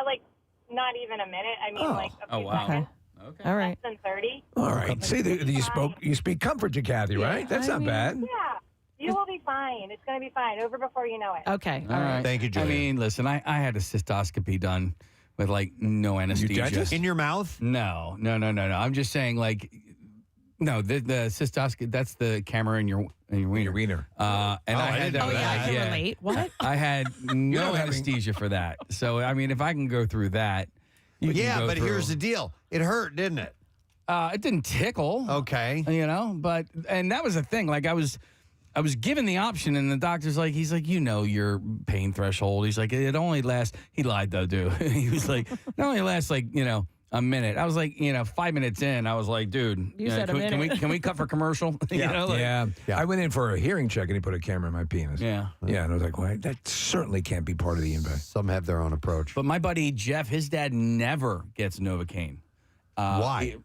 Like, not even a minute. I mean, like, a few seconds. Okay. All right. Less than 30. All right. See, you speak comfort to Kathy, right? That's not bad. Yeah. You will be fine. It's going to be fine. Over before you know it. Okay. All right. Thank you, Julia. I mean, listen, I had a cystoscopy done with like no anesthesia. In your mouth? No. I'm just saying, like, no, the cystoscopy, that's the camera in your wiener. And I had that. I can relate. What? I had no anesthesia for that. So, I mean, if I can go through that, you can go but through. here's the deal. It hurt, didn't it? It didn't tickle. Okay. You know, and that was the thing. Like, I was given the option, and the doctor's like, he's like, you know, your pain threshold. He's like, it only lasts. He lied though, dude. He was like, it only lasts like, you know, a minute. I was like, 5 minutes in, I was like, dude, You said a minute. Can we cut for commercial? You know, like- yeah. I went in for a hearing check, and he put a camera in my penis. Yeah. Yeah, and I was like, well, that certainly can't be part of the invite. Some have their own approach. But my buddy Jeff, his dad never gets Novocaine. Why?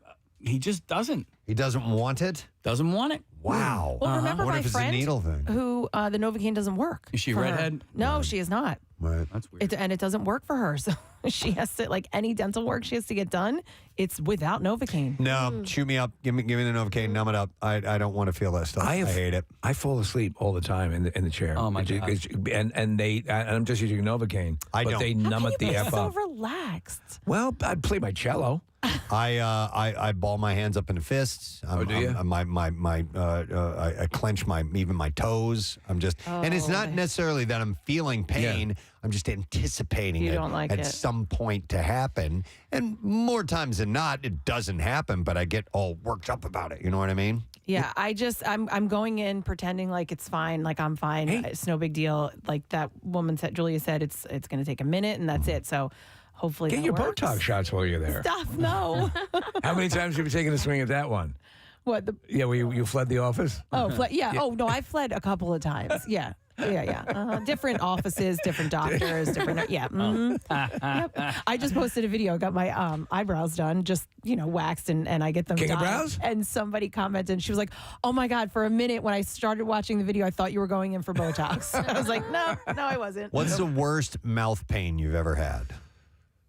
He just doesn't. He doesn't want it? Doesn't want it. Wow. Well, remember What my if it's a friend needle thing? who the Novocaine doesn't work. Is she a for her. redhead? No, she is not. Right. That's weird. And it doesn't work for her. So she has to, like, any dental work she has to get done, it's without Novocaine. No, shoot me up. Give me the Novocaine. Numb it up. I don't want to feel that stuff. I hate it. I fall asleep all the time in the chair. Oh, my God. And I'm just using Novocaine. I but don't. they How numb can it you the be F so up. relaxed? Well, I play my cello. I ball my hands up into fists. Do you? I clench even my toes. I'm just, and it's not necessarily that I'm feeling pain. I'm just anticipating You it don't like at it. some point to happen. And more times than not, it doesn't happen. But I get all worked up about it. You know what I mean? Yeah, I'm going in pretending like it's fine, like I'm fine. It's no big deal. Like that woman said, Julia said, it's going to take a minute and that's it. So hopefully Get that your works. Botox shots while you're there. Stop, no. How many times have you taken a swing at that one? What? Yeah, well, you fled the office? Yeah. Oh, no, I fled a couple of times. Yeah. Different offices, different doctors, different. Yeah. Yep. I just posted a video. Got my eyebrows done, just waxed, and I get them King of done. brows? And somebody commented, and she was like, "Oh my God!" For a minute, when I started watching the video, I thought you were going in for Botox. I was like, "No, I wasn't." What's the worst mouth pain you've ever had?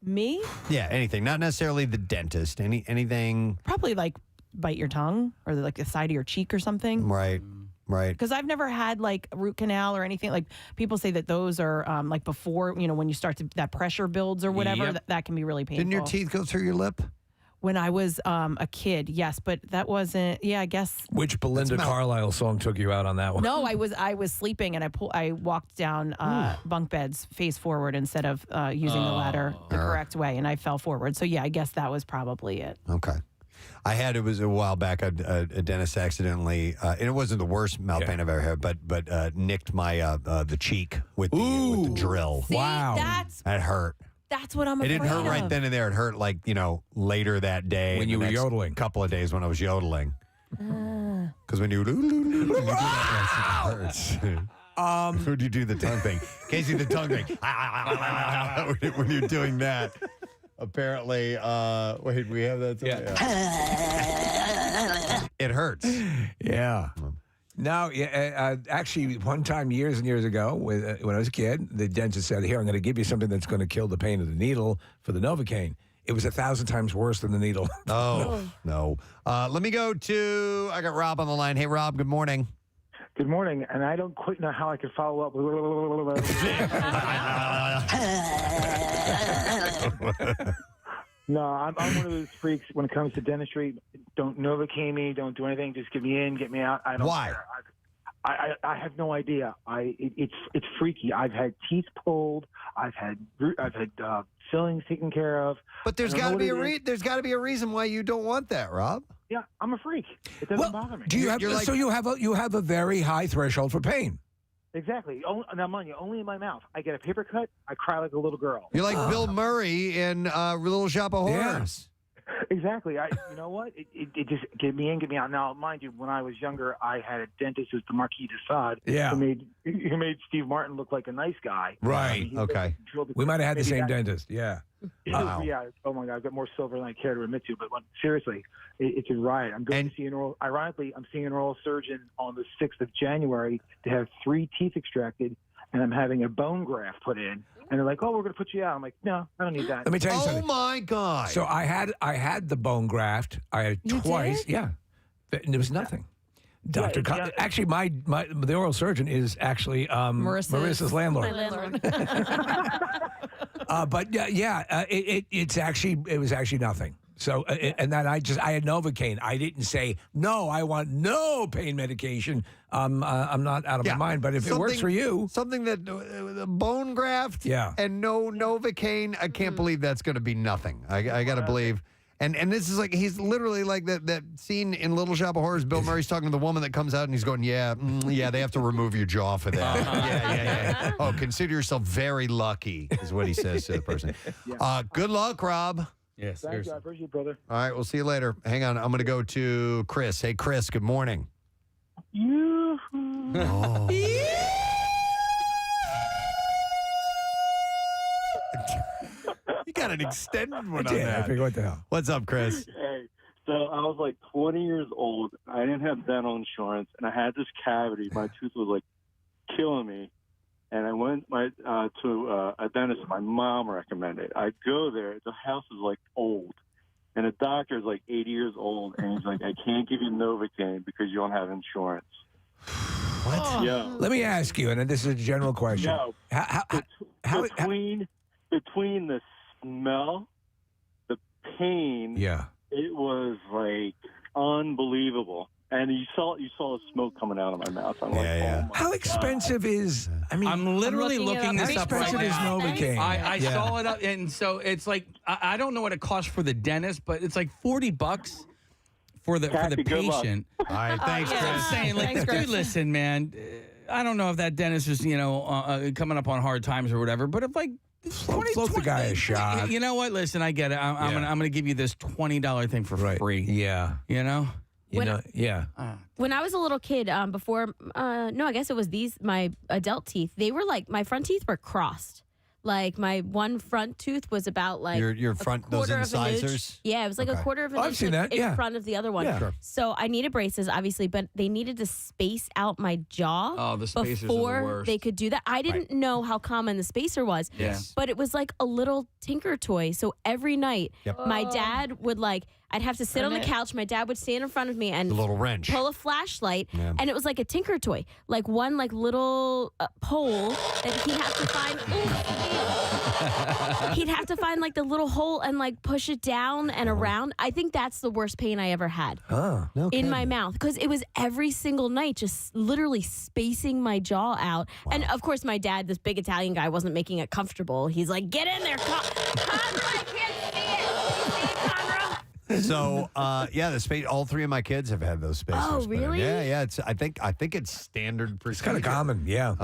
Me? Yeah, anything. Not necessarily the dentist. Anything. Probably like bite your tongue or like the side of your cheek or something. Right. Because I've never had like a root canal or anything. Like people say that those are like before, when you start to, that pressure builds or whatever, Yep. that can be really painful. Didn't your teeth go through your lip? When I was a kid, yes, but that wasn't. Yeah, I guess. Which Belinda Carlisle song took you out on that one? No, I was sleeping and I walked down bunk beds face forward instead of using the ladder the correct way, and I fell forward. So yeah, I guess that was probably it. Okay. It was a while back, a dentist accidentally, and it wasn't the worst mouth pain I've ever had, but nicked my the cheek with the drill. See, that's That hurt. what I'm It afraid didn't hurt right of. then and there. It hurt like, later that day. When you were yodeling. Couple of days when I was yodeling. Because when you do that, it hurts. When you do the tongue thing. Casey, the tongue thing. When you're doing that. Apparently, wait, we have that. It hurts. Yeah. No, actually, one time years and years ago, when I was a kid, the dentist said, "Here, I'm going to give you something that's going to kill the pain of the needle for the Novocaine." It was 1,000 times worse than the needle. Oh, no. Let me go to, I got Rob on the line. Hey, Rob, good morning. Good morning, and I don't quite know how I could follow up. No, I'm one of those freaks when it comes to dentistry. Don't Novocaine me. Don't do anything. Just get me in, get me out. I don't Why? care. I have no idea. It's freaky. I've had teeth pulled. I've had fillings taken care of. But there's got to be a reason why you don't want that, Rob. Yeah, I'm a freak. It doesn't bother me. Do you have? So you have a very high threshold for pain. Exactly. Now, mind you, only in my mouth. I get a paper cut. I cry like a little girl. You're like Bill Murray in Little Shop of Horrors. Exactly. You know what? It just get me in, get me out. Now, mind you, when I was younger, I had a dentist who's the Marquis de Sade. Yeah. Who made Steve Martin look like a nice guy. Right. Okay. We might have had the Maybe same that- dentist. Yeah. Wow. Yeah. Oh my God, I've got more silver than I care to admit to. But seriously, it's a riot. I'm going to see ironically, I'm seeing an oral surgeon on the 6th of January to have 3 teeth extracted, and I'm having a bone graft put in. And they're like, "Oh, we're going to put you out." I'm like, "No, I don't need that." Let me tell you Oh something. my God. So I had the bone graft. I had it You twice. did? Yeah. And there was nothing. Doctor, actually, the oral surgeon is actually Marissa's landlord. My landlord. But it was actually nothing. So and then I had Novocaine. I didn't say no. I want no pain medication. I'm not out of my mind. But if it works for you, something that the bone graft, and no Novocaine, I can't believe that's going to be nothing. I got to believe. And this is like, he's literally like that scene in Little Shop of Horrors. Bill Murray's talking to the woman that comes out and he's going, yeah, they have to remove your jaw for that. Yeah. Oh, consider yourself very lucky is what he says to the person. Good luck, Rob. Yes, Thank you. I appreciate it, brother. All right, we'll see you later. Hang on. I'm going to go to Chris. Hey, Chris, good morning. Oh. You got an extended one on that. I figured, what the hell? What's up, Chris? Hey, so I was like 20 years old. I didn't have dental insurance, and I had this cavity. My tooth was like killing me. And I went to a dentist my mom recommended. I go there. The house is like old. And the doctor is like 80 years old. And he's like, I can't give you Novocaine because you don't have insurance. What? Yeah. Let me ask you, and this is a general question. No. Between the smell, the pain, it was like unbelievable. And you saw the smoke coming out of my mouth. I'm like, oh my How expensive is? I mean, I'm literally looking this up right How expensive is now. Novocaine? I saw it up, and so it's like I don't know what it costs for the dentist, but it's like $40 for the Kathy, good luck. patient. All right, thanks, Yeah, Chris. I'm saying, like, Thanks, Chris. dude, listen, man. I don't know if that dentist is, coming up on hard times or whatever, but if like. Float the guy a shot. You know what? Listen, I get it. I'm gonna give you this $20 thing for free. Yeah. You know. When I was a little kid, before, I guess it was my adult teeth. They were like, my front teeth were crossed. Like my one front tooth was about like your front, those quarter of an inch. incisors. Yeah, it was like a quarter of an I've inch seen that, in front of the other one. Yeah. Sure. So I needed braces, obviously, but they needed to space out my jaw Oh, the spacers are the before worst. they could do that. I didn't know how common the spacer was. Yes. But it was like a little tinker toy. So every night, my dad would I'd have to sit on the couch. My dad would stand in front of me and The little wrench. pull a flashlight, Yeah. and it was like a tinker toy, like one little pole that he'd have to find. He'd have to find like the little hole and like push it down and around. I think that's the worst pain I ever had Huh. No in my kidding. mouth, because it was every single night, just literally spacing my jaw out. And of course, my dad, this big Italian guy, wasn't making it comfortable. He's like, "Get in there, Conrad, I can't see it. Conrad." So, the space. All 3 of my kids have had those spacers. Oh, put in. really? Yeah. It's. I think it's standard procedure. It's kind of common. Yeah.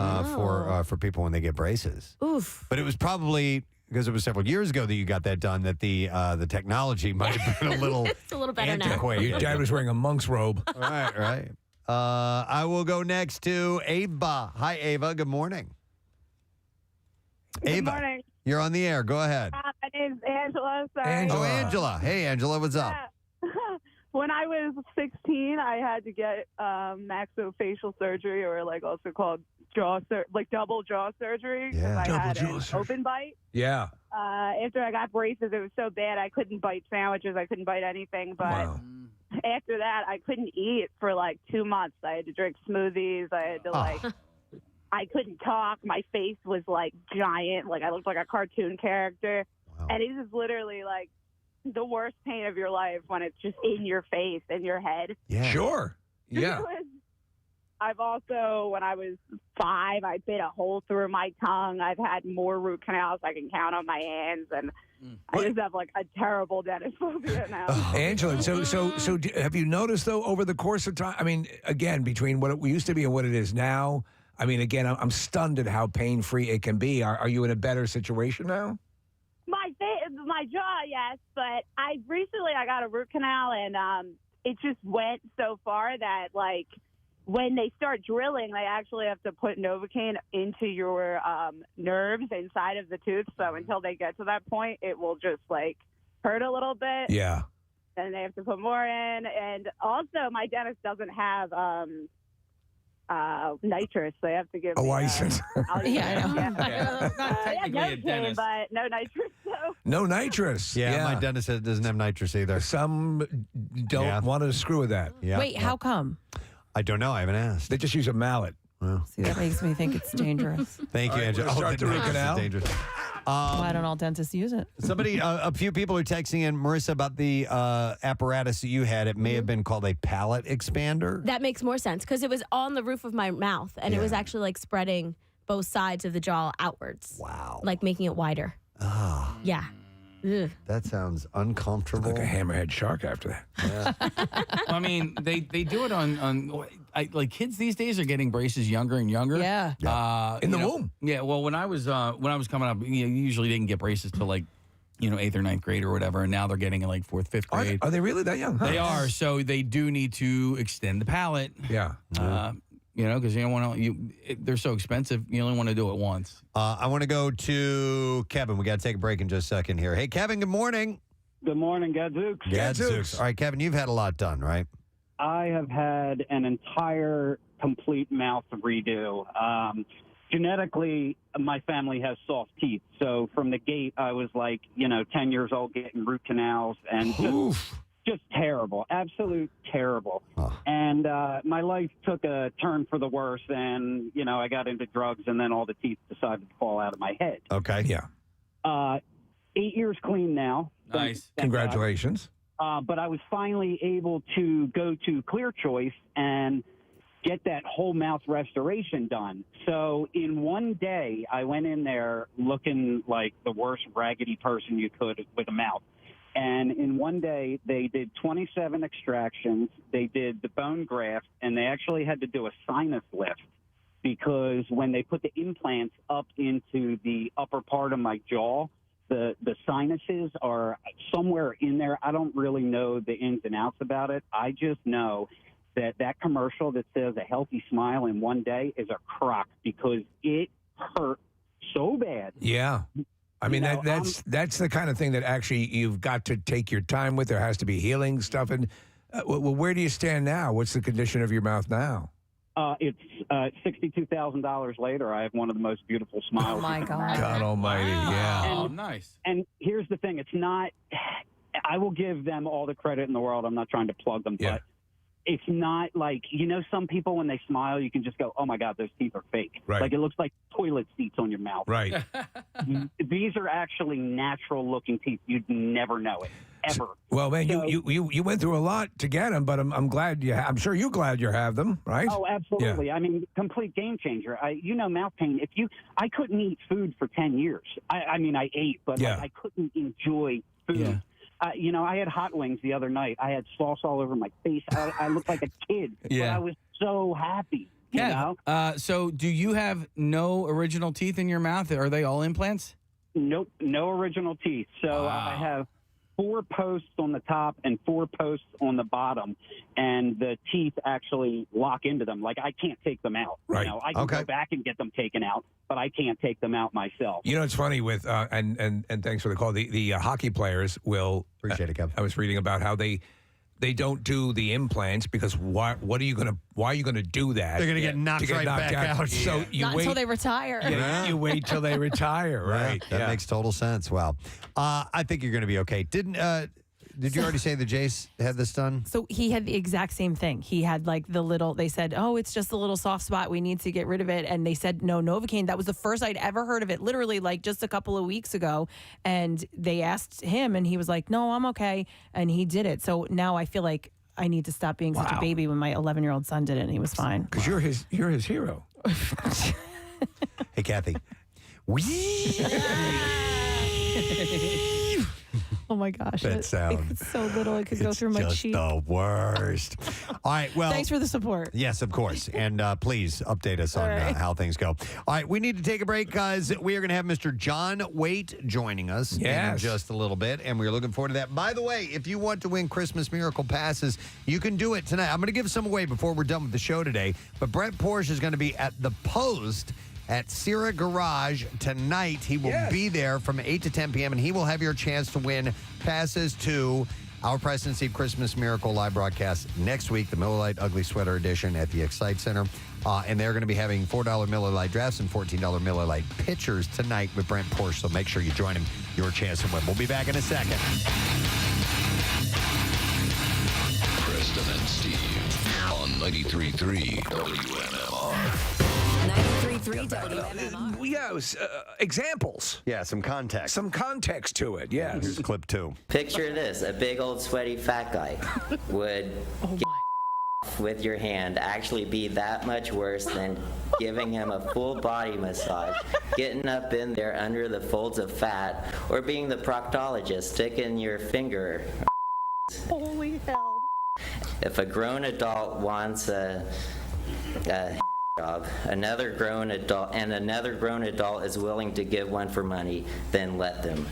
For people when they get braces. Oof. But it was probably because it was several years ago that you got that done. That the technology might have been a little. It's a little better now. antiquated. Your dad was wearing a monk's robe. Right. I will go next to Ava. Hi, Ava. Good morning. Good Ava, morning. you're on the air. Go ahead. My name's Angela. Sorry. Oh, Angela. Hey, Angela. What's up? When I was 16, I had to get maxillofacial surgery, or like also called double jaw surgery, because I had an open bite. Yeah. After I got braces, it was so bad I couldn't bite sandwiches. I couldn't bite anything. But after that, I couldn't eat for like 2 months. I had to drink smoothies. I had to I couldn't talk. My face was like giant. Like I looked like a cartoon character. Wow. And it is literally like the worst pain of your life when it's just in your face, in your head. Yeah. Sure. Yeah. I've also, when I was 5, I bit a hole through my tongue. I've had more root canals I can count on my hands, and I just have like a terrible dentist phobia now. Angela, so have you noticed though over the course of time? I mean, again, between what it used to be and what it is now. I mean, again, I'm stunned at how pain-free it can be. Are you in a better situation now? My my jaw, yes, but I got a root canal, and it just went so far that, like, when they start drilling, they actually have to put Novocaine into your nerves inside of the tooth. So until they get to that point, it will just, like, hurt a little bit. Yeah. And they have to put more in. And also, my dentist doesn't have nitrous. They have to give a me license. Yeah, I know. Not technically a Novocaine, dentist. but no nitrous. So. No nitrous. Yeah, my dentist doesn't have nitrous either. Some don't want to screw with that. Yeah. Wait, how come? I don't know. I haven't asked. They just use a mallet. Well. See, that makes me think it's dangerous. Thank you, All right, Angela. we'll start the root nitrous is canal. dangerous. Why don't all dentists use it? Somebody, a few people are texting in, Marissa, about the apparatus that you had. It may have been called a palate expander. That makes more sense because it was on the roof of my mouth and it was actually like spreading both sides of the jaw outwards. Wow. Like making it wider. Oh, Yeah. Ugh. that sounds uncomfortable. Like a hammerhead shark after that. Yeah. I mean, they do it on like kids these days are getting braces younger and younger. Yeah. In the you know, womb. Yeah. Well, when I was coming up, you usually didn't get braces till like 8th or 9th grade or whatever, and now they're getting in like 4th, 5th grade. Are they really that young? Huh? They are. So they do need to extend the palate. Yeah. Because you don't want to. They're so expensive. You only want to do it once. I want to go to Kevin. We got to take a break in just a second here. Hey, Kevin, good morning. Good morning, Gadzooks. Gadzooks. All right, Kevin, you've had a lot done, right? I have had an entire complete mouth redo. Genetically, my family has soft teeth. So from the gate, I was like, 10 years old getting root canals and just terrible, absolute terrible. And my life took a turn for the worse. And, I got into drugs and then all the teeth decided to fall out of my head. Okay. Yeah. 8 years clean now. Nice. Congratulations. But I was finally able to go to Clear Choice and get that whole mouth restoration done. So in one day, I went in there looking like the worst raggedy person you could with a mouth. And in one day, they did 27 extractions. They did the bone graft, and they actually had to do a sinus lift because when they put the implants up into the upper part of my jaw, the sinuses are somewhere in there. I don't really know the ins and outs about it. I just know that commercial that says a healthy smile in one day is a crock because it hurt so bad. Yeah. I mean, that's the kind of thing that actually you've got to take your time with. There has to be healing stuff. And well, where do you stand now? What's the condition of your mouth now? It's $62,000 later. I have one of the most beautiful smiles. Oh, my God. God almighty, yeah. Oh, nice. And here's the thing. It's not – I will give them all the credit in the world. I'm not trying to plug them, but it's not like some people, when they smile, you can just go, oh, my God, those teeth are fake. Right. Like it looks like toilet seats on your mouth. Right. These are actually natural-looking teeth. You'd never know it. Ever. Well, man, So- you went through a lot to get them, but I'm glad I'm sure you're glad you have them, right? Oh, absolutely. I mean, complete game changer. Mouth pain. I couldn't eat food for 10 years. I mean, I ate, but I couldn't enjoy food. Yeah. I had hot wings the other night. I had sauce all over my face. I looked like a kid. Yeah. But I was so happy. You know? So do you have no original teeth in your mouth? Are they all implants? Nope, no original teeth. So I have 4 posts on the top and 4 posts on the bottom, and the teeth actually lock into them. Like I can't take them out. Right. I can go back and get them taken out, but I can't take them out myself. It's funny with and thanks for the call. The hockey players will appreciate it, Kevin. I was reading about how they don't do the implants because why are you gonna do that? They're gonna get knocked right back out. So you Not wait until they retire. You wait till they retire, right? That makes total sense. Wow. I think you're going to be okay. Did you already say that Jace had this done? So he had the exact same thing. He had like they said, oh, it's just a little soft spot. We need to get rid of it. And they said, no, Novocaine. That was the first I'd ever heard of it, literally like just a couple of weeks ago. And they asked him and he was like, no, I'm okay. And he did it. So now I feel like I need to stop being such a baby when my 11-year-old son did it and he was fine. Because you're his hero. Hey, Kathy. Oh my gosh. That sound. It's so little it could go through my cheek. The worst. All right, well. Thanks for the support. Yes, of course. And please update us on how things go. All right, we need to take a break because we are going to have Mr. John Waite joining us in just a little bit, and we're looking forward to that. By the way, if you want to win Christmas Miracle Passes, you can do it tonight. I'm going to give some away before we're done with the show today, but Brett Porsche is going to be at the Post at Sierra Garage tonight. He will be there from 8 to 10 p.m., and he will have your chance to win passes to our Preston and Steve Christmas Miracle live broadcast next week, the Miller Lite Ugly Sweater Edition at the Excite Center. And they're going to be having $4 Miller Lite drafts and $14 Miller Lite pitchers tonight with Brent Porsche, so make sure you join him. Your chance to win. We'll be back in a second. Preston and Steve on 93.3 WMMR. 93.3 WMMR. Yeah, examples. Yeah, some context. Some context to it, yes. Here's clip 2. Picture this: a big old sweaty fat guy would get with your hand actually be that much worse than giving him a full body massage, getting up in there under the folds of fat, or being the proctologist sticking your finger. Holy hell. If a grown adult wants a job, another grown adult is willing to give one for money, then let them.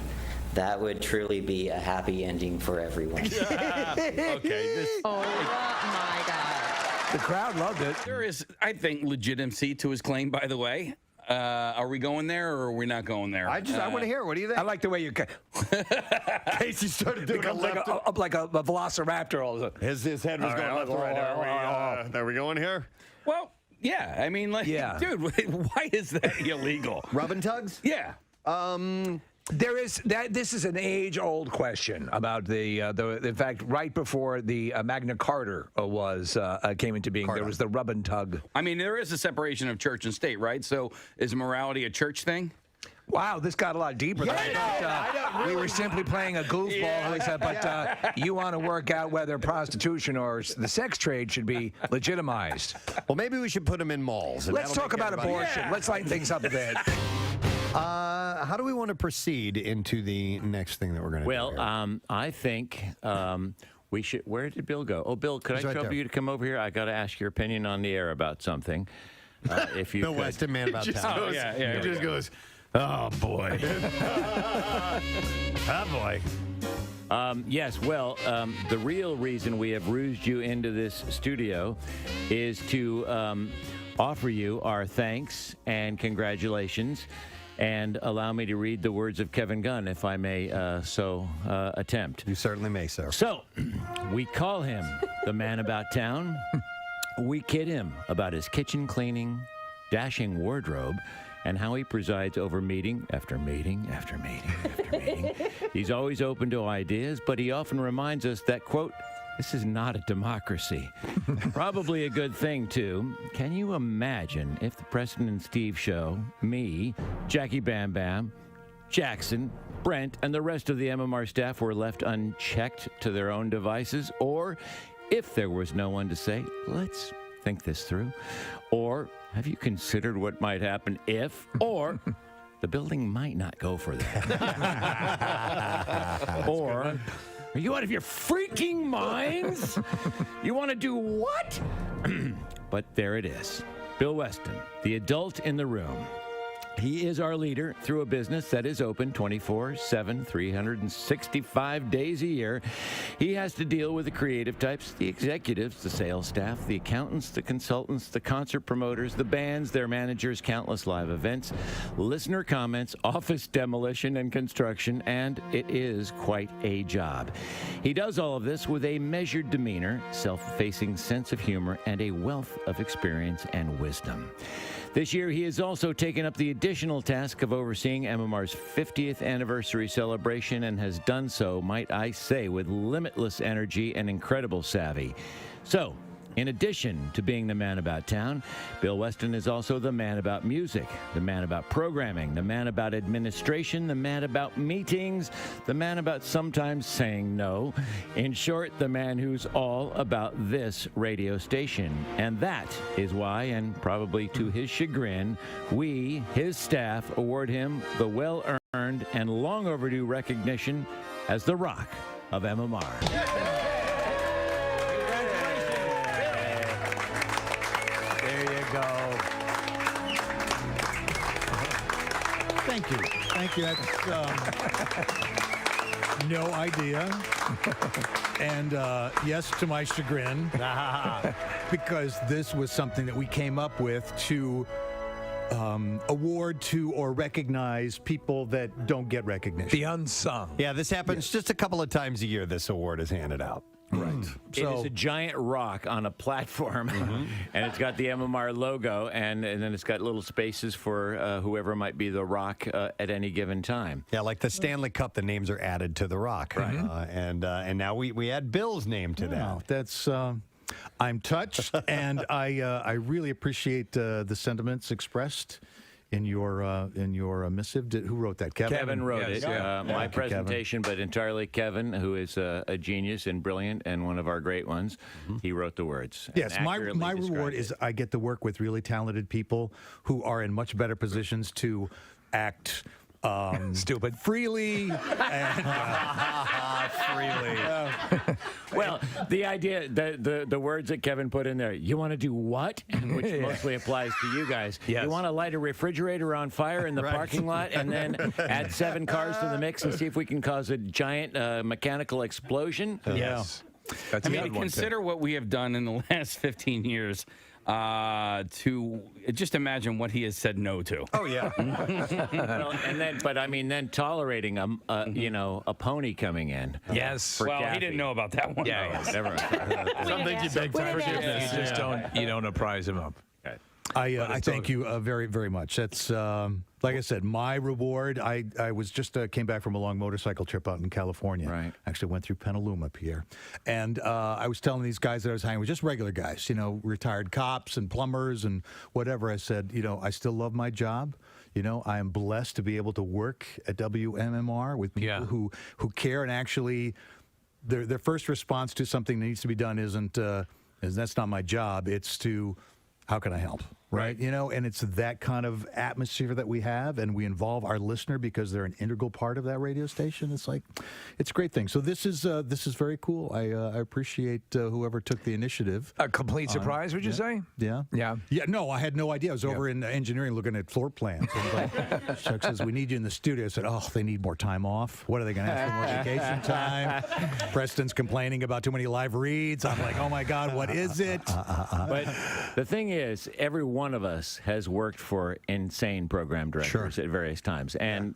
That would truly be a happy ending for everyone. Okay. Oh my God. The crowd loved it. There is, I think, legitimacy to his claim, by the way. Are we going there or are we not going there? I want to hear. What do you think? I like the way you... Casey started doing becomes like a velociraptor all of a sudden. His head was going left to right. Are we going here? Well, yeah. I mean, like, dude, why is that illegal? Rub and tugs? Yeah. There is that. This is an age-old question about the. In fact, right before the Magna Carta came into being, there was the rub and tug. I mean, there is a separation of church and state, right? So, is morality a church thing? Wow, this got a lot deeper than I thought. We were simply playing a goofball, Lisa, but you want to work out whether prostitution or the sex trade should be legitimized. Well, maybe we should put them in malls. Let's talk about abortion. Yeah. Let's lighten things up a bit. How do we want to proceed into the next thing that we're going to do? Well, I think we should. Where did Bill go? Oh, Bill, could I trouble you to come over here? I got to ask your opinion on the air about something. If you Bill Weston, man about town. He just goes, oh, boy. Oh, boy. Yes, well, the real reason we have rused you into this studio is to offer you our thanks and congratulations, and allow me to read the words of Kevin Gunn, if I may attempt. You certainly may, sir. So, we call him the man about town. We kid him about his kitchen cleaning, dashing wardrobe, and how he presides over meeting after meeting after meeting after meeting. He's always open to ideas, but he often reminds us that, quote, this is not a democracy. Probably a good thing, too. Can you imagine if the Preston and Steve show, me, Jackie Bam Bam, Jackson, Brent, and the rest of the MMR staff were left unchecked to their own devices? Or if there was no one to say, let's think this through? Or have you considered what might happen if, or the building might not go for that? Or... are you out of your freaking minds? You want to do what? But there it is. Bill Weston, the adult in the room. He is our leader through a business that is open 24/7, 365 days a year. He has to deal with the creative types, the executives, the sales staff, the accountants, the consultants, the concert promoters, the bands, their managers, countless live events, listener comments, office demolition and construction, and it is quite a job. He does all of this with a measured demeanor, self-effacing sense of humor, and a wealth of experience and wisdom. This year, he has also taken up the additional task of overseeing MMR's 50th anniversary celebration, and has done so, might I say, with limitless energy and incredible savvy. So, in addition to being the man about town, Bill Weston is also the man about music, the man about programming, the man about administration, the man about meetings, the man about sometimes saying no. In short, the man who's all about this radio station. And that is why, and probably to his chagrin, we, his staff, award him the well-earned and long overdue recognition as the Rock of MMR. There you go. Thank you. Thank you. That's no idea. And yes, to my chagrin, because this was something that we came up with to award to or recognize people that don't get recognition. The unsung. Yeah, this happens just a couple of times a year. This award is handed out. Right. It is a giant rock on a platform, and it's got the MMR logo, and then it's got little spaces for whoever might be the rock at any given time. Yeah, like the Stanley Cup, the names are added to the rock. Right. And now we add Bill's name to that. That's I'm touched, and I really appreciate the sentiments expressed in your missive. Who wrote that? Kevin. Kevin wrote it. My Thank you, presentation, but entirely Kevin, who is a genius and brilliant and one of our great ones. He wrote the words. Yes, and my accurately reward described is I get to work with really talented people who are in much better positions to act stupid freely and freely. Well, the idea, the words that Kevin put in there, you want to do what? Which mostly applies to you guys. Yes. You want to light a refrigerator on fire in the parking lot and then add 7 cars to the mix and see if we can cause a giant mechanical explosion? Yes. That's I a mean, good one, consider what we have done in the last 15 years to just imagine what he has said no to. Oh, yeah. Well, then tolerating a pony coming in. Yes. Well, he didn't know about that one. Yeah, never. Some things you beg for forgiveness. You just don't apprise him of. I thank you very, very much. That's like I said, my reward. I was just came back from a long motorcycle trip out in California. Right. Actually went through Petaluma, Pierre, and I was telling these guys that I was hanging with, just regular guys, retired cops and plumbers and whatever. I said, I still love my job. I am blessed to be able to work at WMMR with people who care, and actually their first response to something that needs to be done isn't that's not my job. It's to how can I help? Right. And it's that kind of atmosphere that we have, and we involve our listener because they're an integral part of that radio station. It's a great thing. So this is very cool. I appreciate whoever took the initiative. A complete surprise, would you say? Yeah. Yeah. Yeah. No, I had no idea. I was over in engineering looking at floor plans. And Chuck says, we need you in the studio. I said, they need more time off. What are they going to ask for, more vacation time? Preston's complaining about too many live reads. I'm like, oh my God, what is it? But the thing is, every one of us has worked for insane program directors at various times, and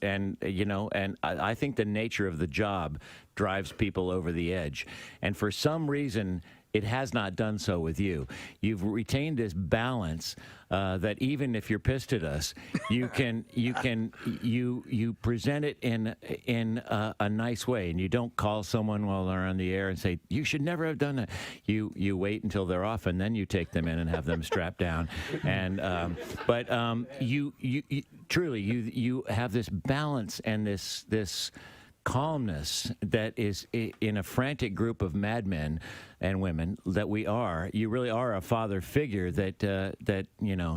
I think the nature of the job drives people over the edge, and for some reason it has not done so with you. You've retained this balance that even if you're pissed at us, you present it in a nice way, and you don't call someone while they're on the air and say you should never have done that. You wait until they're off, and then you take them in and have them strapped down. And you truly have this balance and this calmness that is in a frantic group of madmen and women that we are. You really are a father figure that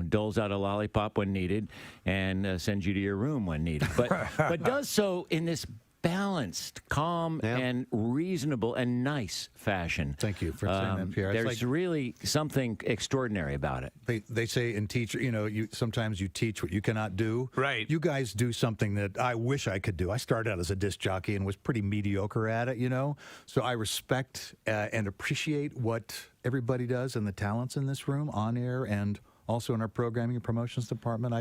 doles out a lollipop when needed and sends you to your room when needed, but does so in this balanced, calm, and reasonable and nice fashion. Thank you for saying that, Pierre. There's really something extraordinary about it. They say in teacher, sometimes you teach what you cannot do. Right. You guys do something that I wish I could do. I started out as a disc jockey and was pretty mediocre at it, So I respect and appreciate what everybody does and the talents in this room, on air, and also in our programming and promotions department.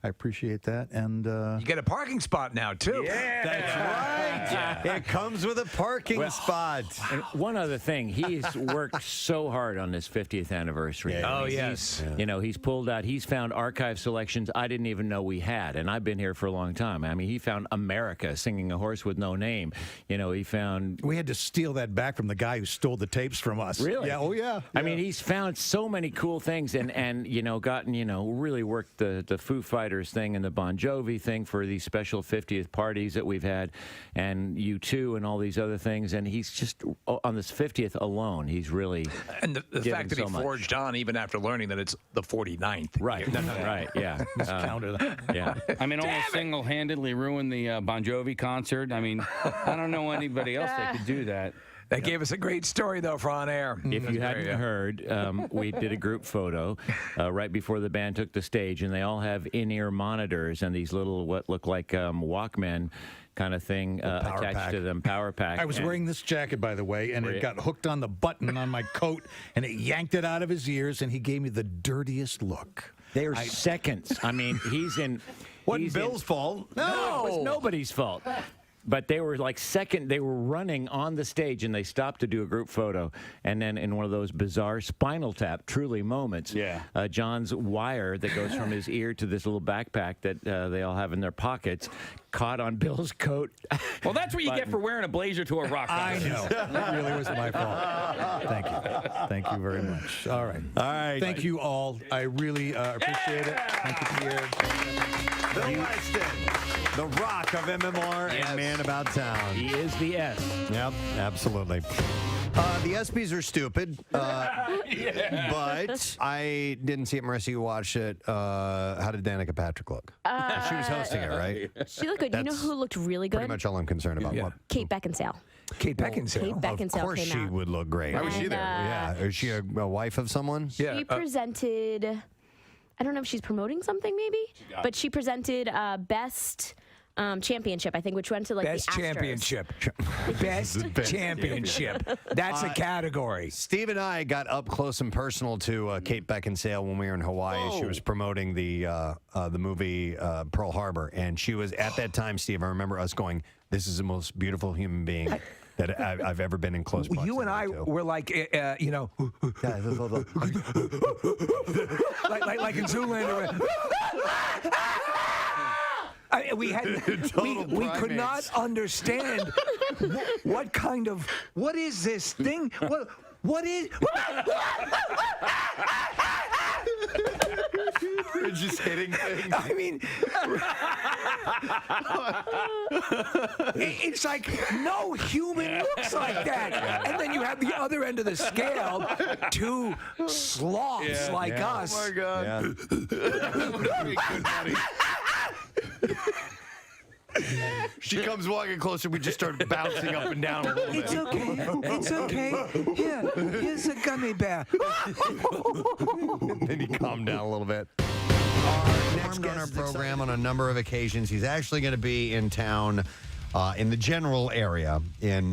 I appreciate that, and you get a parking spot now too. Yeah, that's right. It comes with a parking spot. And one other thing, he's worked so hard on this 50th anniversary. Yeah. Oh yes. He's pulled out. He's found archive selections I didn't even know we had, and I've been here for a long time. I mean, he found America singing a horse with no name. He found. We had to steal that back from the guy who stole the tapes from us. Really? Yeah. Oh yeah. I mean, he's found so many cool things, and gotten really worked the Foo Fighters Riders thing and the Bon Jovi thing for these special 50th parties that we've had, and U2 and all these other things. And he's just on this 50th alone. He's really and the fact that so he much. forged on even after learning that it's the 49th. Right. Right. Yeah. Yeah. I mean, almost single-handedly ruined the Bon Jovi concert. I mean, I don't know anybody else that could do that. That gave us a great story, though, for on air. If you hadn't heard, we did a group photo right before the band took the stage, and they all have in-ear monitors and these little, what look like Walkman kind of thing attached to them, power pack. I was wearing this jacket, by the way, and it got hooked on the button on my coat, and it yanked it out of his ears, and he gave me the dirtiest look. They are seconds. I mean, he's in... Wasn't Bill's fault. No, it was nobody's fault. But they were like they were running on the stage, and they stopped to do a group photo. And then in one of those bizarre Spinal Tap, truly moments, John's wire that goes from his ear to this little backpack that they all have in their pockets caught on Bill's coat. Well, that's what you get for wearing a blazer to a rock concert. I know. That really was my fault. Thank you. Thank you very much. All right. All right. Thank you all. I really appreciate it. Thank you, Pierre. Bill Weston, the Rock of MMR and Man About Town. He is the S. Yep, absolutely. The ESPYs are stupid, but I didn't see it. Marissa, you watched it. How did Danica Patrick look? She was hosting it, right? She looked good. You know who looked really good? Pretty much all I'm concerned about. What? Kate Beckinsale. Kate Beckinsale. Kate Beckinsale Of course came she out. would look great. Why was she there? Yeah. Is she a wife of someone? She presented, I don't know if she's promoting something maybe, but she presented Best Championship, I think, which went to like Best the Astros. Championship. Best Championship. That's a category. Steve and I got up close and personal to Kate Beckinsale when we were in Hawaii. She was promoting the movie Pearl Harbor, and she was at that time, Steve. I remember us going, "This is the most beautiful human being that I've ever been in close proximity You and I to." were like, like in Zoolander. We could not understand what is this thing? What is? You're just hitting things. I mean, it's like no human looks like that. And then you have the other end of the scale, two sloths like us. Oh my God. Very good, buddy. She comes walking closer. We just start bouncing up and down a little bit. It's okay. It's okay. Here, here's a gummy bear. Then he calmed down a little bit. Next on our program on a number of occasions. He's actually going to be in town in the general area in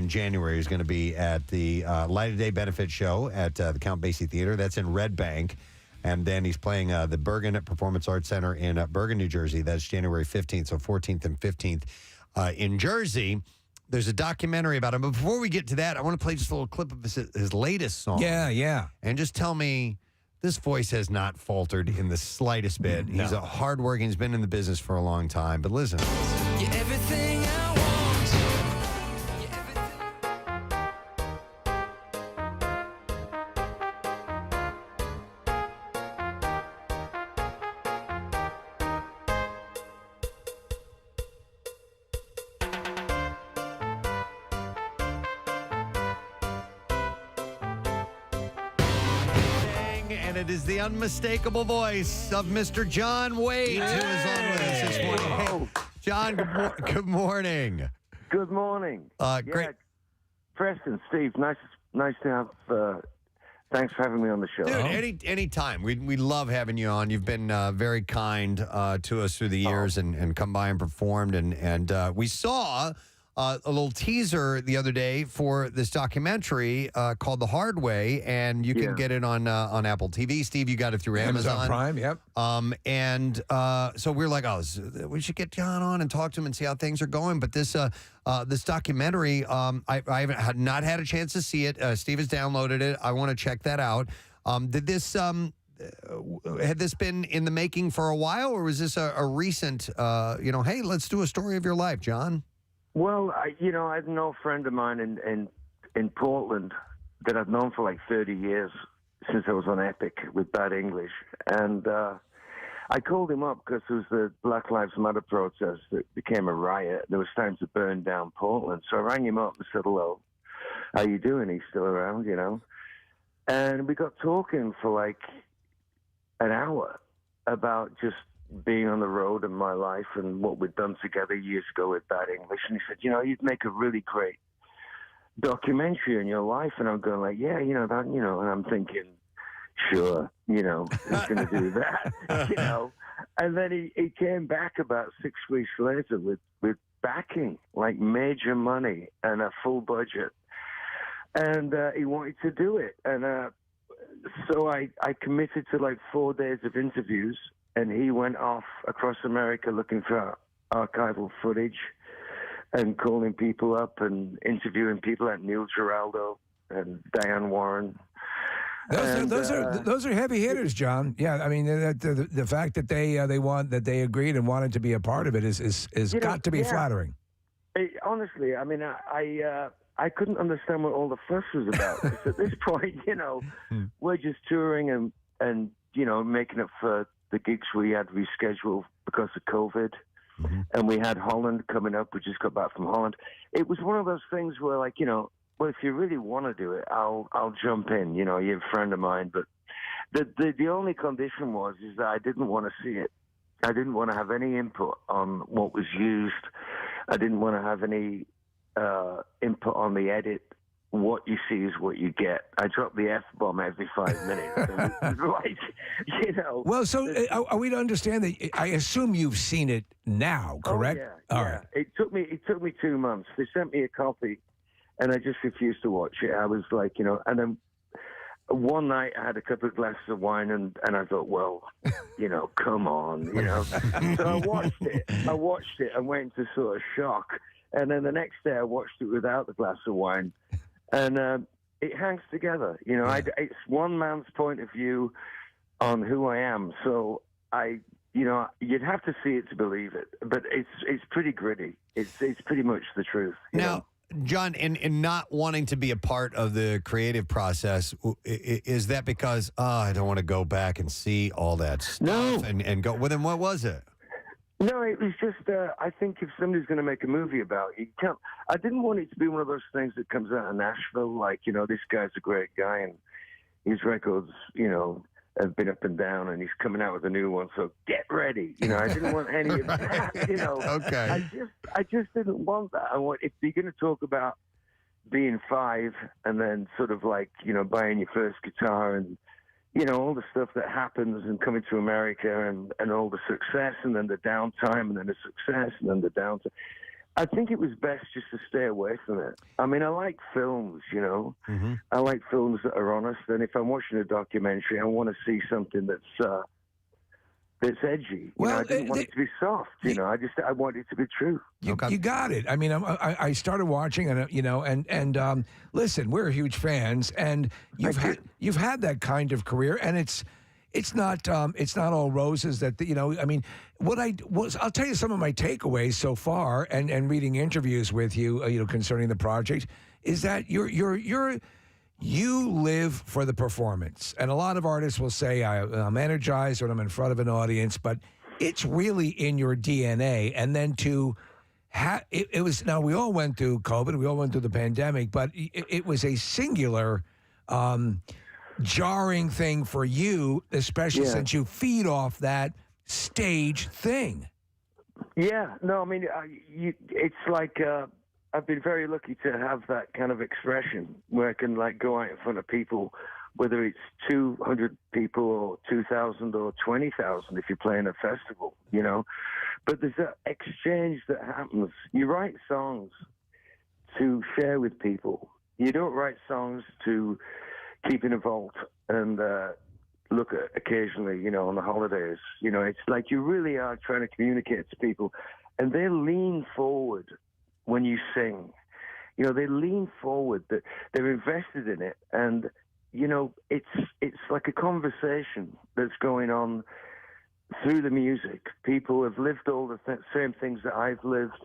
January. He's going to be at the Light of Day benefit show at the Count Basie Theater. That's in Red Bank. And then he's playing the Bergen Performance Arts Center in Bergen, New Jersey. That's January 15th, so 14th and 15th in Jersey. There's a documentary about him. But before we get to that, I want to play just a little clip of his latest song. Yeah. And just tell me, this voice has not faltered in the slightest bit. He's a hardworking. He's been in the business for a long time. But listen. You're everything I want. And it is the unmistakable voice of Mr. John Waite, who is on with us this morning. Hey, John, good morning. Good morning. Great. Preston, Steve, nice to have. Thanks for having me on the show. Dude, any time. We love having you on. You've been very kind to us through the years and come by and performed. And we saw a little teaser the other day for this documentary called The Hard Way, and you can get it on Apple TV. Steve, you got it through Amazon Prime, yep. And so we're like, we should get John on and talk to him and see how things are going. But this documentary, I have not had a chance to see it. Steve has downloaded it. I want to check that out. Had this been in the making for a while, or was this a recent, hey, let's do a story of your life, John? Well, I know a friend of mine in Portland that I've known for like 30 years since I was on Epic with Bad English, and I called him up because there was the Black Lives Matter protest that became a riot. There was time to burn down Portland. So I rang him up and said, hello, how you doing? He's still around, you know? And we got talking for like an hour about just being on the road and my life and what we'd done together years ago with Bad English. And he said, you know, you'd make a really great documentary on your life. And I'm going like, yeah, you know, that, you know, and I'm thinking, sure, you know, who's going to do that, you know? And then he came back about 6 weeks later with backing, like major money and a full budget. And he wanted to do it. And so I committed to like 4 days of interviews, and he went off across America looking for archival footage and calling people up and interviewing people like Neil Giraldo and Diane Warren. Those are heavy hitters, John. Yeah, I mean the fact that they agreed and wanted to be a part of it is got to be flattering. Honestly, I mean I couldn't understand what all the fuss was about. 'Cause at this point, you know, we're just touring and you know making up for the gigs we had rescheduled because of COVID. And we had Holland coming up. We just got back from Holland. It was one of those things where, like, you know, well, if you really want to do it, I'll jump in. You know, you're a friend of mine. But the only condition is that I didn't want to see it. I didn't want to have any input on what was used. I didn't want to have any input on the edit. What you see is what you get. I drop the F-bomb every 5 minutes. Like, you know. Well, so are we to understand that? I assume you've seen it now, correct? Oh, yeah. All right. It took me 2 months. They sent me a copy, and I just refused to watch it. I was like, you know, and then one night I had a couple of glasses of wine, and I thought, well, you know, come on, you know. So I watched it and went into sort of shock. And then the next day I watched it without the glass of wine. And it hangs together, you know. It's one man's point of view on who I am. So you know, you'd have to see it to believe it. But it's pretty gritty. It's pretty much the truth. Now, John, in not wanting to be a part of the creative process, is that because I don't want to go back and see all that stuff and go? Well, then what was it? No, it was just, I think if somebody's going to make a movie about it, I didn't want it to be one of those things that comes out of Nashville, like, you know, this guy's a great guy and his records, you know, have been up and down and he's coming out with a new one, so get ready. You know, I didn't want any of that, you know. Okay. I just didn't want that. If you're going to talk about being 5 and then sort of like, you know, buying your first guitar and, you know, all the stuff that happens and coming to America and all the success and then the downtime and then the success and then the downtime. I think it was best just to stay away from it. I mean, I like films, you know. I like films that are honest. And if I'm watching a documentary, I want to see something that's edgy. You know, I didn't want it to be soft. You know, I want it to be true. You got it. I mean, I started watching, and you know, and listen, we're huge fans, and you've had that kind of career, and it's not all roses. That you know, I mean, I'll tell you some of my takeaways so far, and reading interviews with you, you know, concerning the project, is that you live for the performance. And a lot of artists will say, I'm energized when I'm in front of an audience, but it's really in your DNA. And then it was, now we all went through COVID, we all went through the pandemic, but it was a singular, jarring thing for you, especially since you feed off that stage thing. Yeah, no, I mean, it's like, I've been very lucky to have that kind of expression where I can like go out in front of people, whether it's 200 people or 2,000 or 20,000 if you're playing a festival, you know. But there's that exchange that happens. You write songs to share with people. You don't write songs to keep in a vault and look at occasionally, you know, on the holidays. You know, it's like you really are trying to communicate to people, and they lean forward. When you sing, you know, they lean forward, they're invested in it. And, you know, it's like a conversation that's going on through the music. People have lived all the same things that I've lived.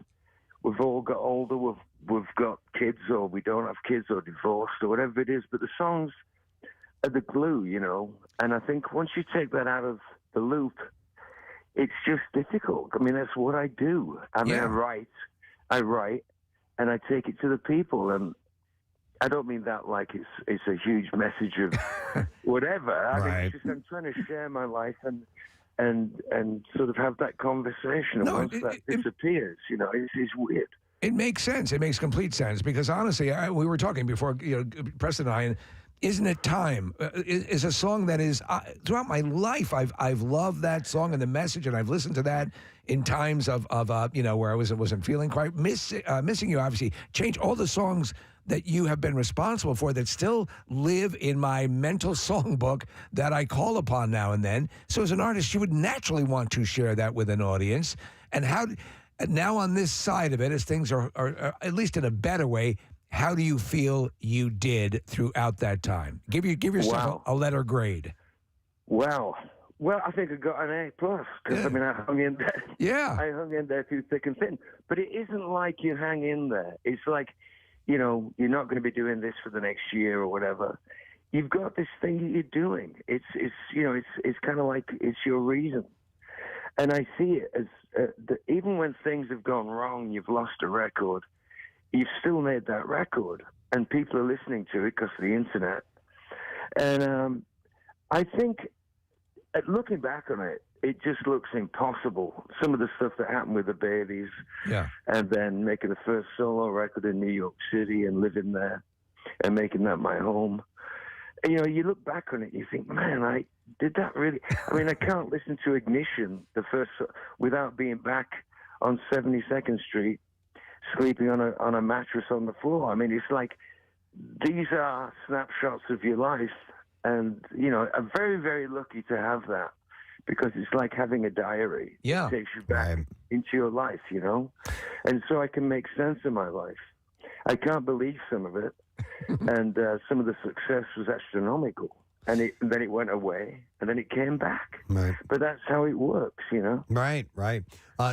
We've all got older. We've got kids, or we don't have kids, or divorced, or whatever it is. But the songs are the glue, you know. And I think once you take that out of the loop, it's just difficult. I mean, that's what I do. I mean, I write, and I take it to the people. And I don't mean that like it's a huge message of whatever. I mean, it's just I'm trying to share my life and sort of have that conversation. And once that disappears, it's weird. It makes sense. It makes complete sense because honestly, we were talking before, Preston and I, and Isn't It Time is a song that is throughout my life. I've loved that song and the message, and I've listened to that in times of where I wasn't feeling quite missing you. Obviously, change all the songs that you have been responsible for that still live in my mental songbook that I call upon now and then. So as an artist, you would naturally want to share that with an audience. And how now on this side of it, as things are at least in a better way, how do you feel you did throughout that time? Give yourself a letter grade. Wow. Well, I think I got an A+ because I mean I hung in there. Yeah, I hung in there through thick and thin. But it isn't like you hang in there. It's like, you're not going to be doing this for the next year or whatever. You've got this thing that you're doing. It's kind of like it's your reason. And I see it as even when things have gone wrong, you've lost a record, you've still made that record, and people are listening to it because of the internet. And I think, looking back on it, it just looks impossible. Some of the stuff that happened with the Baileys, and then making the first solo record in New York City and living there and making that my home. And, you look back on it and you think, man, I did that really? I mean, I can't listen to Ignition, the first, without being back on 72nd Street, sleeping on a mattress on the floor. I mean, it's like these are snapshots of your life. And, I'm very, very lucky to have that because it's like having a diary. Yeah. It takes you back into your life, And so I can make sense of my life. I can't believe some of it. And some of the success was astronomical. And then it went away, and then it came back. Right. But that's how it works, Right.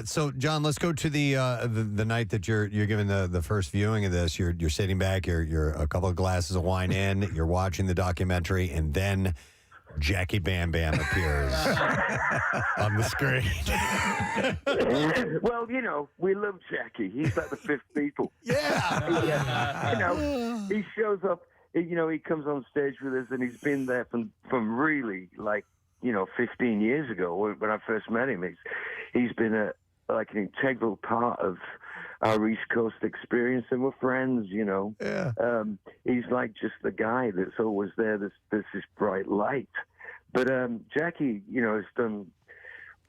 So, John, let's go to the night that you're giving the first viewing of this. You're sitting back. You're a couple of glasses of wine in. You're watching the documentary, and then Jackie Bam Bam appears on the screen. Well, we love Jackie. He's like the fifth Beatle. He shows up. He comes on stage with us, and he's been there from really 15 years ago when I first met him. He's been an integral part of our East Coast experience, and we're friends. He's like just the guy that's always there. There's this bright light. But Jackie, has done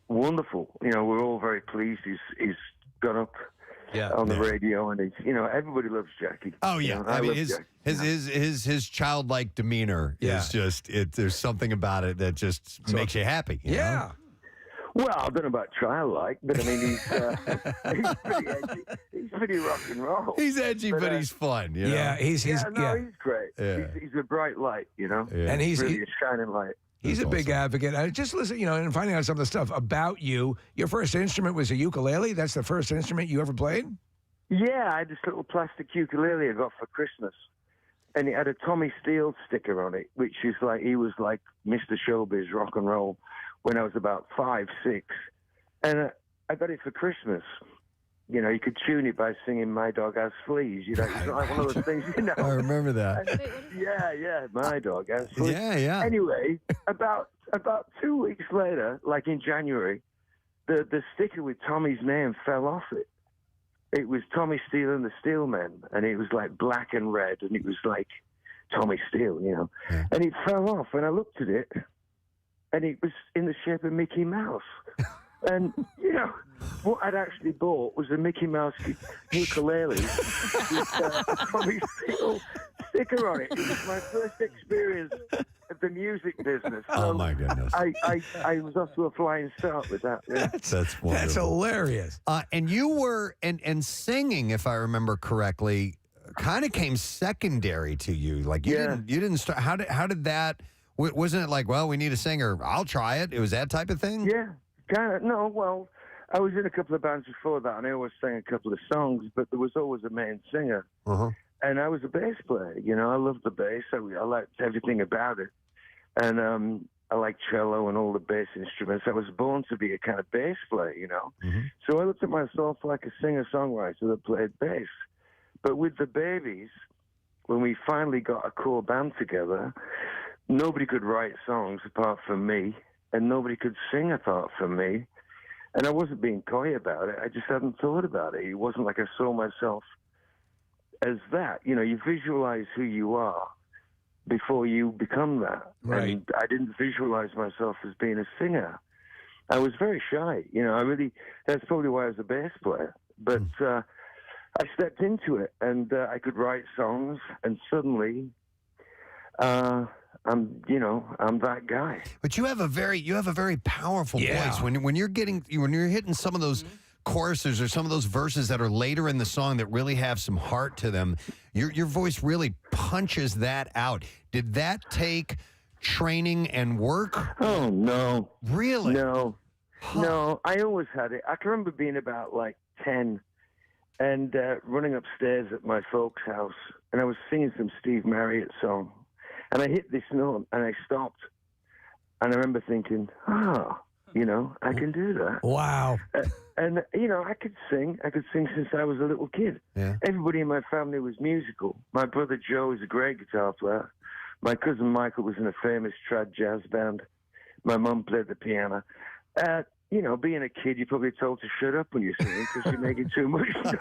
wonderful. We're all very pleased. He's gone up. On the radio, and everybody loves Jackie. Oh yeah, I mean his childlike demeanor is just there's something about it that just makes you happy. You know? Well, I don't know about childlike, but I mean he's pretty edgy. He's pretty rock and roll. He's edgy, but he's fun. Yeah, he's great. Yeah. He's a bright light. And he's really a shining light. He's a big advocate. I just listen, and finding out some of the stuff about you. Your first instrument was a ukulele. That's the first instrument you ever played? Yeah, I had this little plastic ukulele I got for Christmas. And it had a Tommy Steele sticker on it, which is he was like Mr. Showbiz rock and roll when I was about 5, 6. And I got it for Christmas. You could tune it by singing "My Dog Has Fleas." It's like one of those things. I remember that. Yeah, "My Dog Has Fleas." Yeah. Anyway, about 2 weeks later, like in January, the sticker with Tommy's name fell off it. It was Tommy Steele and the Steelmen, and it was like black and red, and it was like Tommy Steele, Yeah. And it fell off, and I looked at it, and it was in the shape of Mickey Mouse. And, what I'd actually bought was a Mickey Mouse ukulele with a Tommy Steele sticker on it. It was my first experience of the music business. Oh, my goodness. I was off to a flying start with that. Yeah. That's wonderful. That's hilarious. And you were, and singing, if I remember correctly, kind of came secondary to you. Like, you didn't start, how did that, wasn't it like, well, we need a singer, I'll try it? It was that type of thing? Yeah. Kind of, no, well, I was in a couple of bands before that, and I always sang a couple of songs, but there was always a main singer. And I was a bass player, I loved the bass. I liked everything about it. And I like cello and all the bass instruments. I was born to be a kind of bass player, you know. So I looked at myself like a singer-songwriter that played bass. But with the Babies, when we finally got a core band together, nobody could write songs apart from me, and nobody could sing apart from me. And I wasn't being coy about it. I just hadn't thought about it. It wasn't like I saw myself as that. You know, you visualize who you are before you become that. Right. And I didn't visualize myself as being a singer. I was very shy. You know, that's probably why I was a bass player. But I stepped into it, and I could write songs, and suddenly I'm that guy. But you have a very powerful voice when you're hitting some of those choruses or some of those verses that are later in the song that really have some heart to them. Your voice really punches that out. Did that take training and work? Oh no, really? No, no. I always had it. I can remember being about like 10 and running upstairs at my folks' house, and I was singing some Steve Marriott song. And I hit this note, and I stopped. And I remember thinking, I can do that. Wow. And I could sing. I could sing since I was a little kid. Yeah. Everybody in my family was musical. My brother Joe is a great guitar player. My cousin Michael was in a famous trad jazz band. My mum played the piano. Being a kid, you're probably told to shut up when you're singing because you're making too much noise.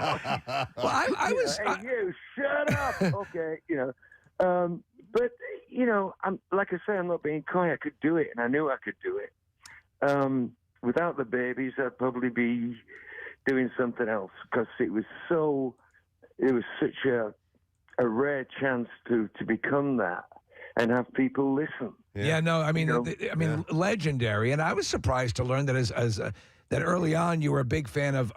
Hey, you, shut up. Okay, But, like I say, I'm not being coy. I could do it, and I knew I could do it. Without the Babies, I'd probably be doing something else because it was such a rare chance to become that and have people listen. Yeah, no, I mean, legendary. And I was surprised to learn that that early on you were a big fan of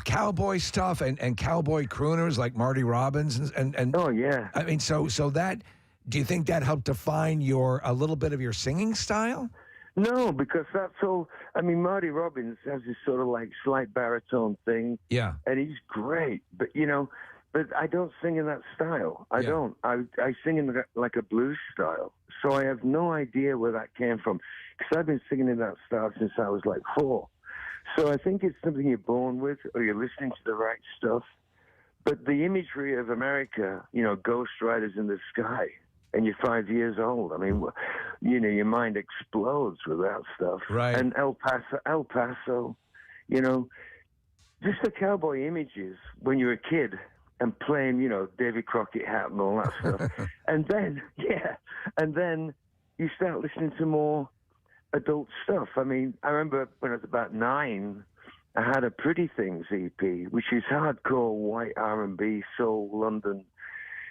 cowboy stuff and cowboy crooners like Marty Robbins and oh yeah. I mean, so that, do you think that helped define a little bit of your singing style? No, because that's all. I mean, Marty Robbins has this sort of like slight baritone thing. Yeah, and he's great, but I don't sing in that style. I don't. I sing in like a blues style. So I have no idea where that came from because I've been singing in that style since I was like 4. So I think it's something you're born with, or you're listening to the right stuff. But the imagery of America, Ghost Riders in the sky, and you're 5 years old. I mean, your mind explodes with that stuff. Right. And El Paso, just the cowboy images when you're a kid and playing, Davy Crockett hat and all that stuff. and then you start listening to more adult stuff. I mean, I remember when I was about 9, I had a Pretty Things EP, which is hardcore white R&B, soul, London,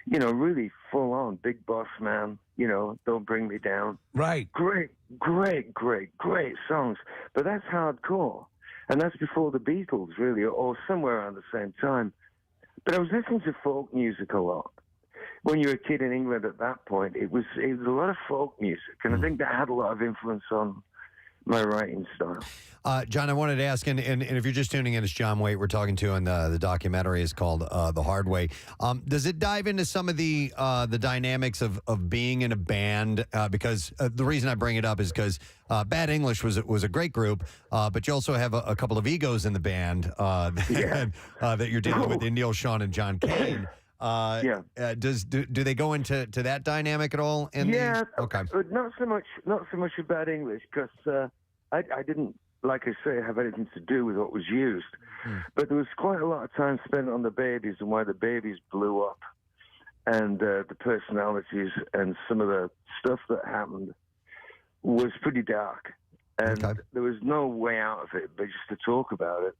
really full on, Big Boss Man, Don't Bring Me Down. Right. Great songs. But that's hardcore. And that's before the Beatles, really, or somewhere around the same time. But I was listening to folk music a lot. When you were a kid in England at that point, it was a lot of folk music, and I think that had a lot of influence on my writing style. John, I wanted to ask, and if you're just tuning in, it's John Waite we're talking to, and the documentary is called The Hard Way. Does it dive into some of the dynamics of being in a band? Because the reason I bring it up is because Bad English was a great group, but you also have a couple of egos in the band that you're dealing with in Neil Sean and John Kane. Do they go into that dynamic at all? Okay. Not so much with Bad English because I didn't, like I say, have anything to do with what was used. But there was quite a lot of time spent on the Babies and why the Babies blew up, and the personalities and some of the stuff that happened was pretty dark, and there was no way out of it but just to talk about it.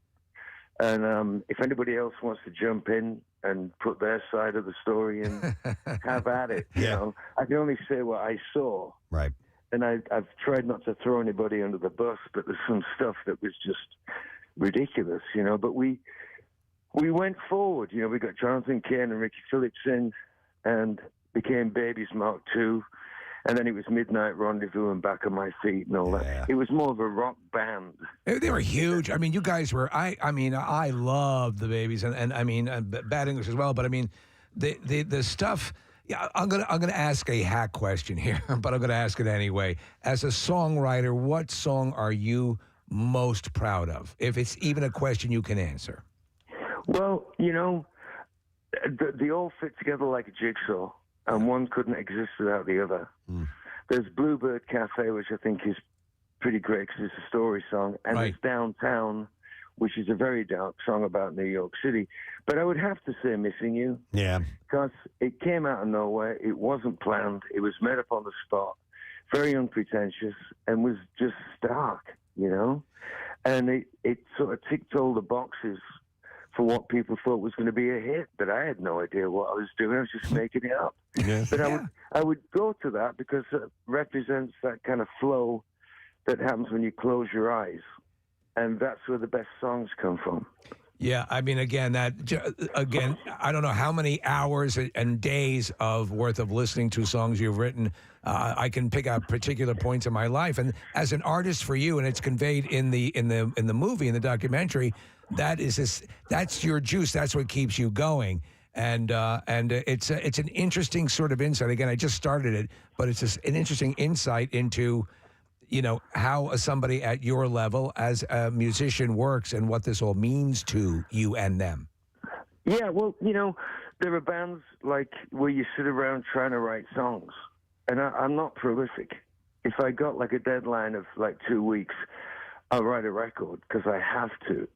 And if anybody else wants to jump in and put their side of the story in, have at it. I can only say what I saw. Right. And I've tried not to throw anybody under the bus, but there's some stuff that was just ridiculous, But we went forward. We got Jonathan Cain and Ricky Phillips in and became Babies Mark II. And then it was Midnight Rendezvous and Back on My Feet and all that. Yeah. It was more of a rock band. They were huge. I mean, you guys were. I loved the Babies and Bad English as well. But I mean, the stuff. Yeah, I'm gonna ask a hack question here, but I'm gonna ask it anyway. As a songwriter, what song are you most proud of? If it's even a question you can answer. Well, they all fit together like a jigsaw, and one couldn't exist without the other. There's Bluebird Cafe, which I think is pretty great because it's a story song, and there's Downtown, which is a very dark song about New York City. But I would have to say Missing You. Yeah. Because it came out of nowhere. It wasn't planned. It was made up on the spot. Very unpretentious and was just stark, And it sort of ticked all the boxes for what people thought was going to be a hit. But I had no idea what I was doing. I was just making it up. But I would go to that because it represents that kind of flow that happens when you close your eyes. And that's where the best songs come from. Yeah, I mean, again, I don't know how many hours and days of worth of listening to songs you've written. I can pick out particular points in my life, and as an artist for you, and it's conveyed in the movie, in the documentary. That's your juice. That's what keeps you going, and it's an interesting sort of insight. Again, I just started it, but it's just an interesting insight into how somebody at your level as a musician works and what this all means to you and them. Yeah, well, there are bands like where you sit around trying to write songs, and I'm not prolific. If I got like a deadline of like 2 weeks, I'll write a record because I have to.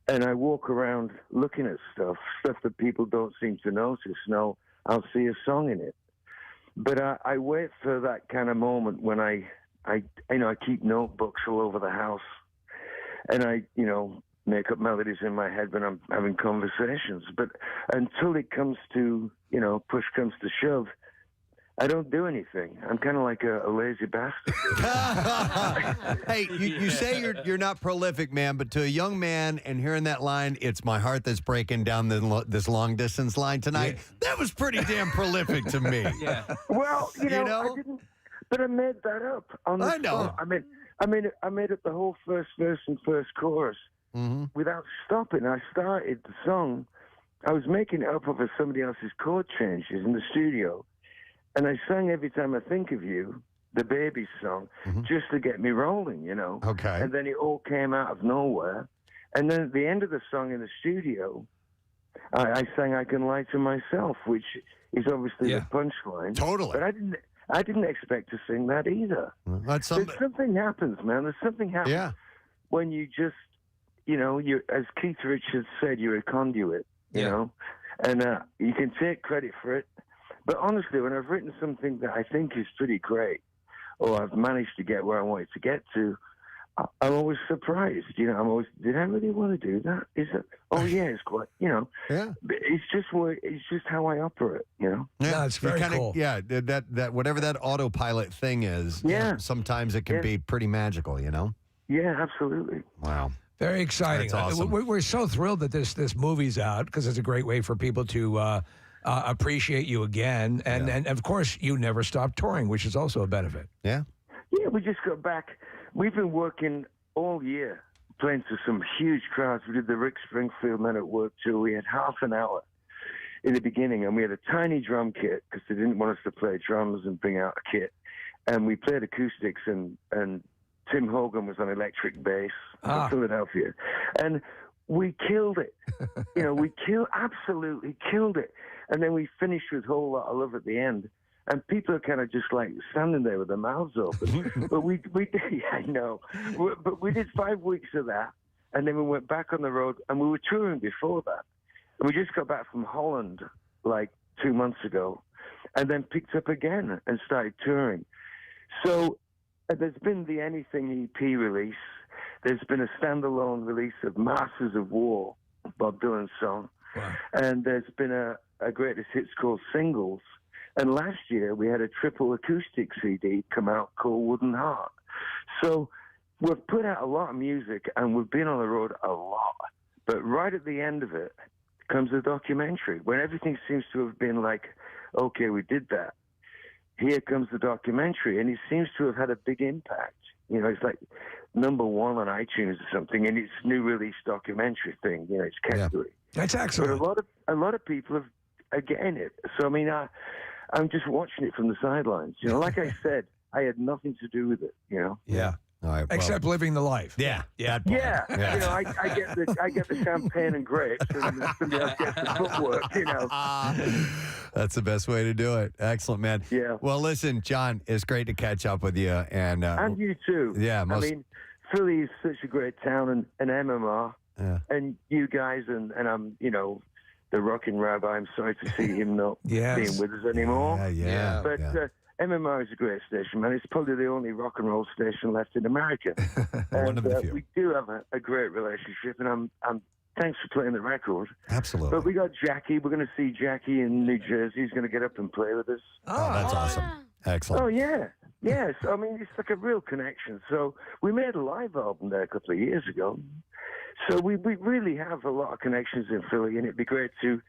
And I walk around looking at stuff that people don't seem to notice. No, I'll see a song in it. But I wait for that kind of moment when I keep notebooks all over the house, and I make up melodies in my head when I'm having conversations. But until it comes to, push comes to shove, I don't do anything. I'm kind of like a lazy bastard. Hey, you say you're not prolific, man, but to a young man and hearing that line, "It's my heart that's breaking down this long distance line tonight," that was pretty damn prolific to me. Yeah. Well, I didn't. But I made that up on the spot. I made up the whole first verse and first chorus without stopping. I started the song. I was making it up over somebody else's chord changes in the studio, and I sang Every Time I Think of You, the Baby song, just to get me rolling, Okay. And then it all came out of nowhere. And then at the end of the song in the studio, I sang I Can Lie to Myself, which is obviously the punchline. Totally. But I didn't expect to sing that either. There's something happens, man. There's something happens when you just, you as Keith Richards said, you're a conduit, and you can take credit for it. But honestly, when I've written something that I think is pretty great, or I've managed to get where I wanted to get to, I'm always surprised. I'm always, did I really want to do that? Is it? Oh yeah, it's quite. Yeah. It's just how I operate. Yeah, it's very cool. Yeah, that whatever that autopilot thing is. Yeah. Sometimes it can be pretty magical. Yeah, absolutely. Wow. Very exciting. That's awesome. We're so thrilled that this movie's out because it's a great way for people to appreciate you again, and of course you never stop touring, which is also a benefit. Yeah. Yeah, we just got back. We've been working all year, playing to some huge crowds. We did the Rick Springfield Men at Work tour. We had half an hour in the beginning, and we had a tiny drum kit because they didn't want us to play drums and bring out a kit. And we played acoustics, and Tim Hogan was on electric bass from Philadelphia. And we killed it. We absolutely killed it. And then we finished with a whole lot of love at the end. And people are kind of just like standing there with their mouths open. But we did, I know. But we did 5 weeks of that. And then we went back on the road, and we were touring before that. And we just got back from Holland like 2 months ago, and then picked up again and started touring. So there's been the Anything EP release. There's been a standalone release of Masters of War, Bob Dylan's song. Wow. And there's been a greatest hits called Singles. And last year, we had a triple acoustic CD come out called Wooden Heart. So we've put out a lot of music, and we've been on the road a lot. But right at the end of it comes a documentary, when everything seems to have been like, okay, we did that. Here comes the documentary, and it seems to have had a big impact. It's like #1 on iTunes or something, and it's new release documentary thing. It's category. That's excellent. But a lot of people are getting it. So I'm just watching it from the sidelines. You know, like I said, I had nothing to do with it. You know. Yeah. All right. Except living the life. Yeah. Yeah. Yeah, you know, I get the champagne and grapes, and somebody else gets the footwork. You know. That's the best way to do it. Excellent, man. Yeah. Well, listen, John, it's great to catch up with you, and you too. Yeah. I mean, Philly is such a great town, and MMR, and you guys, and I'm, you know, the rocking rabbi. I'm sorry to see him not being with us anymore. Yeah. But MMR is a great station, man. It's probably the only rock and roll station left in America. One of the few. We do have a great relationship, and I'm thanks for playing the record. Absolutely. But we got Jackie. We're going to see Jackie in New Jersey. He's going to get up and play with us. Oh, that's awesome. Excellent. Oh, yeah. Yes. I mean, it's like a real connection. So we made a live album there a couple of years ago. So we really have a lot of connections in Philly, and it'd be great to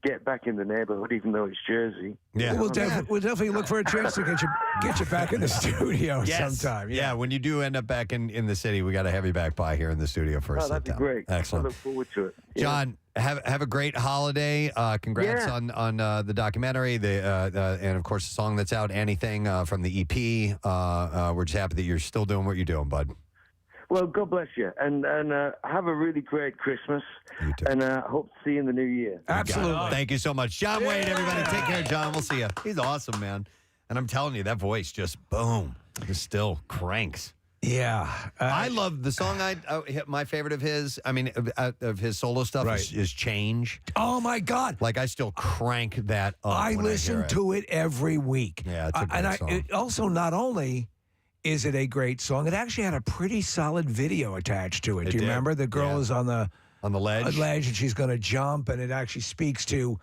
get back in the neighborhood, even though it's Jersey. Yeah. We'll definitely look for a chance to get you back in the studio sometime. Yeah, when you do end up back in the city, we got to have you back by here in the studio for a sit that'd be down. great. Excellent. I look forward to it. Yeah. John, have a great holiday. Congrats on the documentary, and of course the song that's out, Anything, from the EP. We're just happy that you're still doing what you're doing, bud. Well, God bless you, and have a really great Christmas, and hope to see you in the new year. Absolutely. Thank you so much. John Waite, everybody. Take care, John. We'll see you. He's awesome, man. And I'm telling you, that voice just, boom, just still cranks. Yeah. I love the song. My favorite of his, of his solo stuff is Change. Oh, my God. Like, I still crank that up. I listen to it every week. Yeah, it's a great song. It also, not only is it a great song, it actually had a pretty solid video attached to it. Do you remember? The girl is on the ledge, and she's going to jump, and it actually speaks to,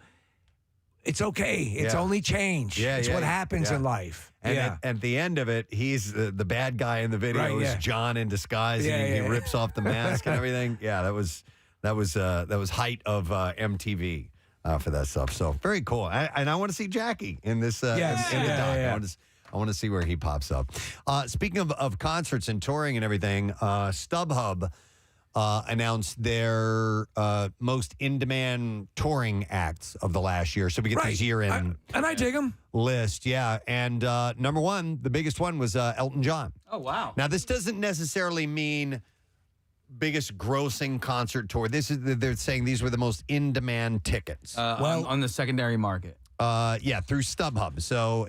it's okay. It's only change. It's what happens in life. And at the end of it, he's the bad guy in the video is John in disguise, and he rips off the mask and everything. Yeah, that was height of MTV for that stuff. So very cool. And I want to see Jackie in this in the doc. I want to see where he pops up. Speaking of concerts and touring and everything, StubHub announced their most in-demand touring acts of the last year. So we get these year-end and I dig them. List, yeah. And number one, the biggest one was Elton John. Oh, wow. Now, this doesn't necessarily mean biggest grossing concert tour. They're saying these were the most in-demand tickets. On the secondary market. Through StubHub. So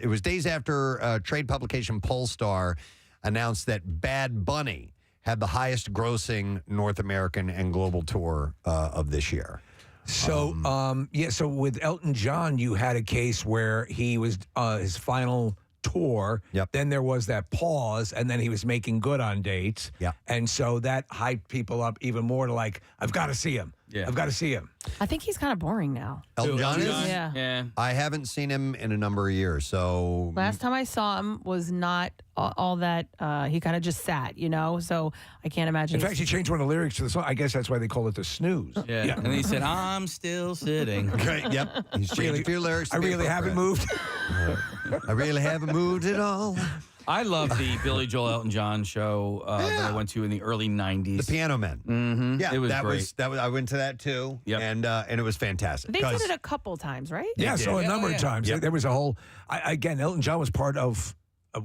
it was days after trade publication Polestar announced that Bad Bunny had the highest grossing North American and global tour of this year. So so with Elton John, you had a case where he was his final tour. Yep. Then there was that pause, and then he was making good on dates. Yeah. And so that hyped people up even more to like, I've got to see him. Yeah. I've got to see him. I think he's kind of boring now. Elton John is? Yeah. I haven't seen him in a number of years, so... Last time I saw him was not all that, he kind of just sat, so I can't imagine. In fact, he changed one of the lyrics to the song. I guess that's why they call it the snooze. Yeah. And then he said, I'm still sitting. Okay, yep. He's changed a few lyrics. I really haven't moved. I really haven't moved at all. I love the Billy Joel Elton John show that I went to in the early 90s. The Piano Men. Mm-hmm. Yeah, it was that great. was I went to that too. Yep. And it was fantastic. They did it a couple times, right? Yeah, so a number of times. Yep. There was a whole, again, Elton John was part of, it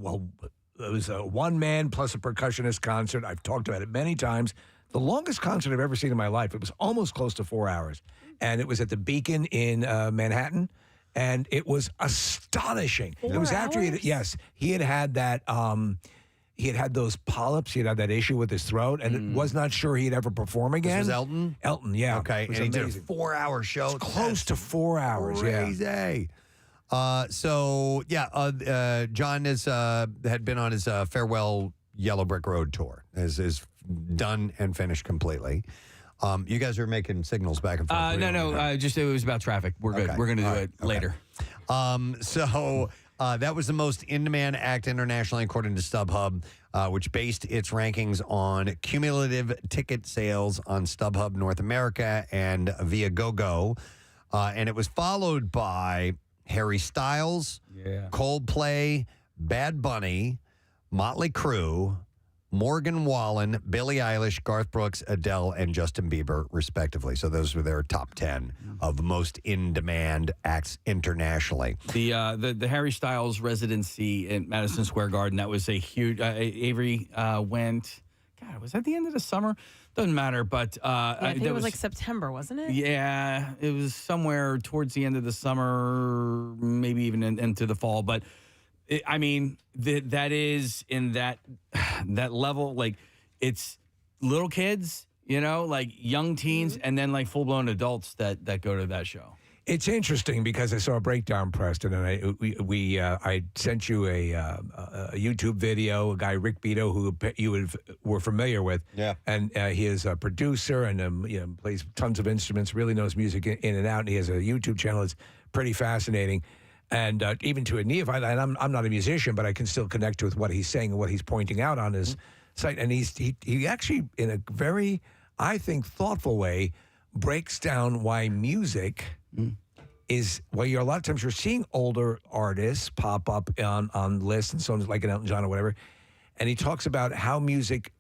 was a one-man plus a percussionist concert. I've talked about it many times. The longest concert I've ever seen in my life, it was almost close to 4 hours. And it was at the Beacon in Manhattan. And it was astonishing. 4 It was after hours? he had that, he had those polyps. He had that issue with his throat, and was not sure he'd ever perform again. This was Elton? Elton, yeah. Okay, It was and he did a amazing. 4-hour show. Close to 4 hours, Crazy. John had been on his farewell Yellow Brick Road tour. Is done and finished completely. You guys are making signals back and forth. Just it was about traffic. We're good. Okay. We're going to do All it right. later. That was the most in-demand act internationally, according to StubHub, which based its rankings on cumulative ticket sales on StubHub North America and Viagogo. And it was followed by Harry Styles, Coldplay, Bad Bunny, Motley Crue, Morgan Wallen, Billie Eilish, Garth Brooks, Adele, and Justin Bieber, respectively. So those were their top 10 of most in-demand acts internationally. The Harry Styles residency in Madison Square Garden, that was a huge... Avery went... God, was that the end of the summer? Doesn't matter, but... I think it was like September, wasn't it? Yeah, it was somewhere towards the end of the summer, maybe even into the fall, but... I mean, that is in that level, like it's little kids, like young teens, and then like full blown adults that go to that show. It's interesting because I saw a breakdown, Preston, and I sent you a YouTube video. A guy, Rick Beto, who you were familiar with, and he is a producer and plays tons of instruments, really knows music in and out, and he has a YouTube channel that's pretty fascinating. And even to a neophyte, and I'm not a musician, but I can still connect with what he's saying and what he's pointing out on his site. And he actually, in a very, I think, thoughtful way, breaks down why music is, well, a lot of times you're seeing older artists pop up on lists and so on, like an Elton John or whatever. And he talks about how music,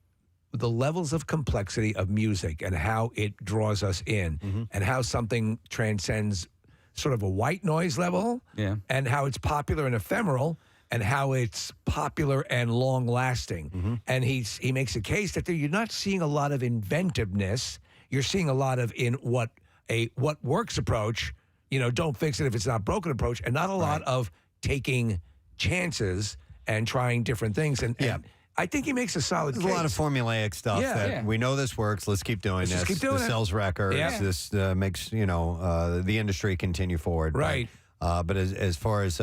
the levels of complexity of music and how it draws us in and how something transcends sort of a white noise level, and how it's popular and ephemeral, and how it's popular and long lasting. And he makes a case that you're not seeing a lot of inventiveness. You're seeing a lot of in what works approach. Don't fix it if it's not broken approach, and not a lot of taking chances and trying different things. And I think he makes a solid case. There's a lot of formulaic stuff that we know this works. Let's keep doing this. Just keep doing this it. sells records. This makes the industry continue forward. Right. But as far as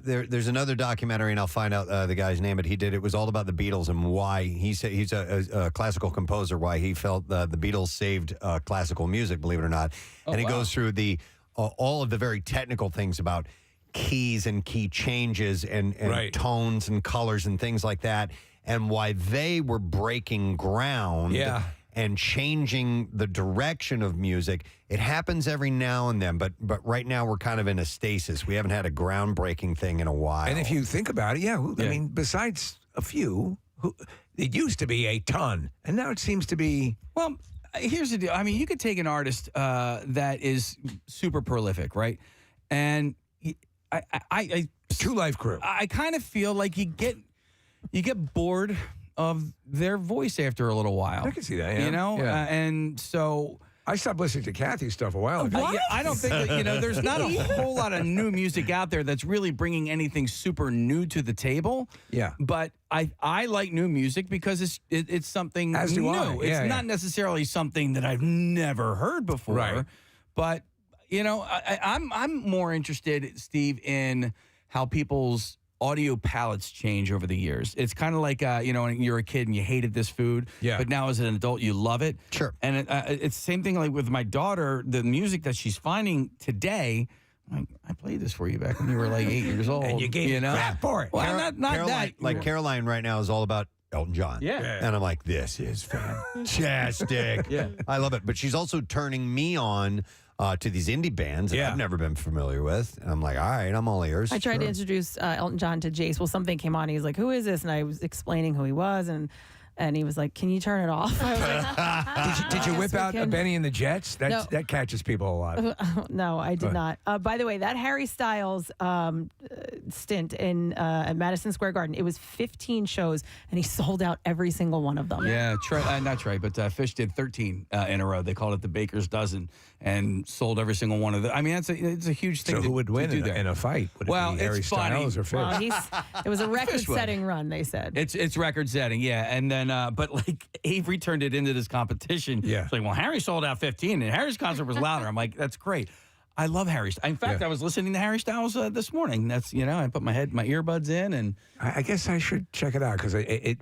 there's another documentary, and I'll find out the guy's name. But it was all about the Beatles and why he said he's a classical composer. Why he felt the Beatles saved classical music, believe it or not. And he goes through all of the very technical things about keys and key changes and tones and colors and things like that, and why they were breaking ground and changing the direction of music. It happens every now and then, but right now we're kind of in a stasis. We haven't had a groundbreaking thing in a while. And if you think about it, I mean, besides a few, it used to be a ton, and now it seems to be... Well, here's the deal. I mean, you could take an artist that is super prolific, right? And I Two Life Crew. I kind of feel like you get bored of their voice after a little while. I can see that, and so... I stopped listening to Kathy's stuff a while ago. I don't think that, there's not a whole lot of new music out there that's really bringing anything super new to the table. Yeah. But I like new music because it's something As do new. I. It's not necessarily something that I've never heard before. Right. But, I'm more interested, Steve, in how people's audio palates change over the years. It's kind of like, when you're a kid and you hated this food, but now as an adult, you love it. Sure. And it's the same thing like with my daughter, the music that she's finding today. I played this for you back when you were like 8 years old. And you gave crap for it. Well, not Caroline, that. like Caroline right now is all about Elton John. Yeah. And I'm like, this is fantastic. I love it. But she's also turning me on to these indie bands that I've never been familiar with. And I'm like, all right, I'm all ears. I tried to introduce Elton John to Jace. Well, something came on. He was like, who is this? And I was explaining who he was. And he was like, can you turn it off? I was like, did you whip out can. Benny and the Jets? No. That catches people a lot. No, I did not. By the way, that Harry Styles stint at Madison Square Garden, it was 15 shows, and he sold out every single one of them. Yeah, not Trey, but Fish did 13 in a row. They called it the Baker's Dozen and sold every single one of them. I mean, it's a huge thing. So who would win in a fight? Would it be Harry it's Styles funny. or Fish? Well, it was a record-setting run, they said. It's record-setting, yeah. And then, but like Avery turned it into this competition. Yeah. It's like, well, Harry sold out 15, and Harry's concert was louder. I'm like, that's great. I love Harry. In fact, I was listening to Harry Styles this morning. That's I put my earbuds in, and I guess I should check it out because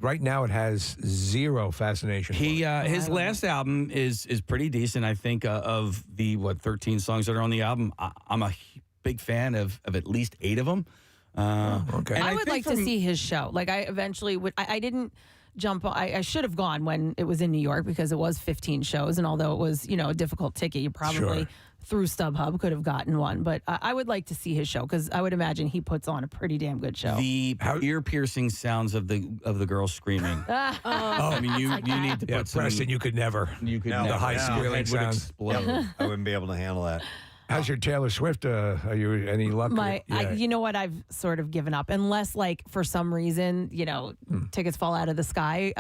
right now it has zero fascination. His last album is pretty decent. I think of the 13 songs that are on the album. I'm a big fan of at least 8 of them. Okay. And I would like to see his show. Like I eventually would. I didn't jump on. I should have gone when it was in New York because it was 15 shows, and although it was a difficult ticket, you probably through StubHub could have gotten one, but I would like to see his show because I would imagine he puts on a pretty damn good show. The ear-piercing sounds of the girl screaming. I mean, you need to put some. Preston, you could never. You could No, never. the high squealing Head would sound. explode. I wouldn't be able to handle that. How's your Taylor Swift? Are you any luck? You know what? I've sort of given up, unless like for some reason, tickets fall out of the sky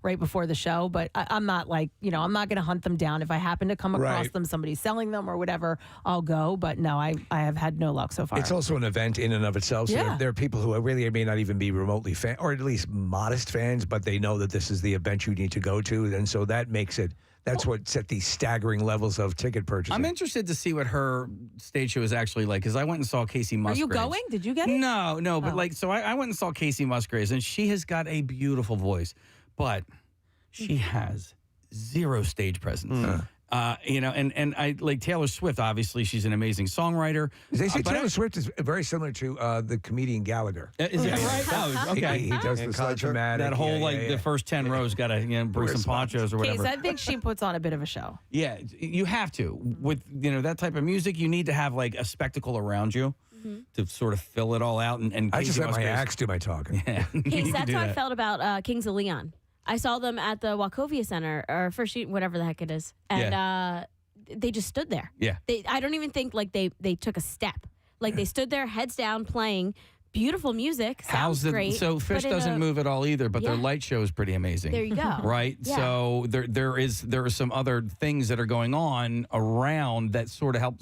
right before the show. But I'm not like, I'm not going to hunt them down. If I happen to come across them, somebody's selling them or whatever, I'll go. But no, I have had no luck so far. It's also an event in and of itself. So Yeah. there are people who really may not even be remotely fan, or at least modest fans, but they know that this is the event you need to go to, and so that makes it. That's what set these staggering levels of ticket purchasing. I'm interested to see what her stage show is actually like because I went and saw Casey Are Musgraves. you going? Did you get it? No, but I went and saw Casey Musgraves, and she has got a beautiful voice, but she has zero stage presence. And I like Taylor Swift. Obviously, she's an amazing songwriter. They say Taylor Swift is very similar to the comedian Gallagher. Is that right? Oh, okay. He does the sledge-o-matic. That whole the first 10 rows got to bring some ponchos or whatever. Case, I think she puts on a bit of a show. Yeah, you have to. With that type of music, you need to have like a spectacle around you to sort of fill it all out. And I just Casey let my Musgraves- axe do my talking. Yeah, Case, you that's do how I that. felt about Kings of Leon. I saw them at the Wachovia Center or First Street, whatever the heck it is, and they just stood there. Yeah. I don't even think like they took a step. Like they stood there, heads down, playing beautiful music. Sounds great. So Fish but in doesn't move at all either, but their Yeah. light show is pretty amazing. There you go. Right? Yeah. So there are some other things that are going on around that sort of help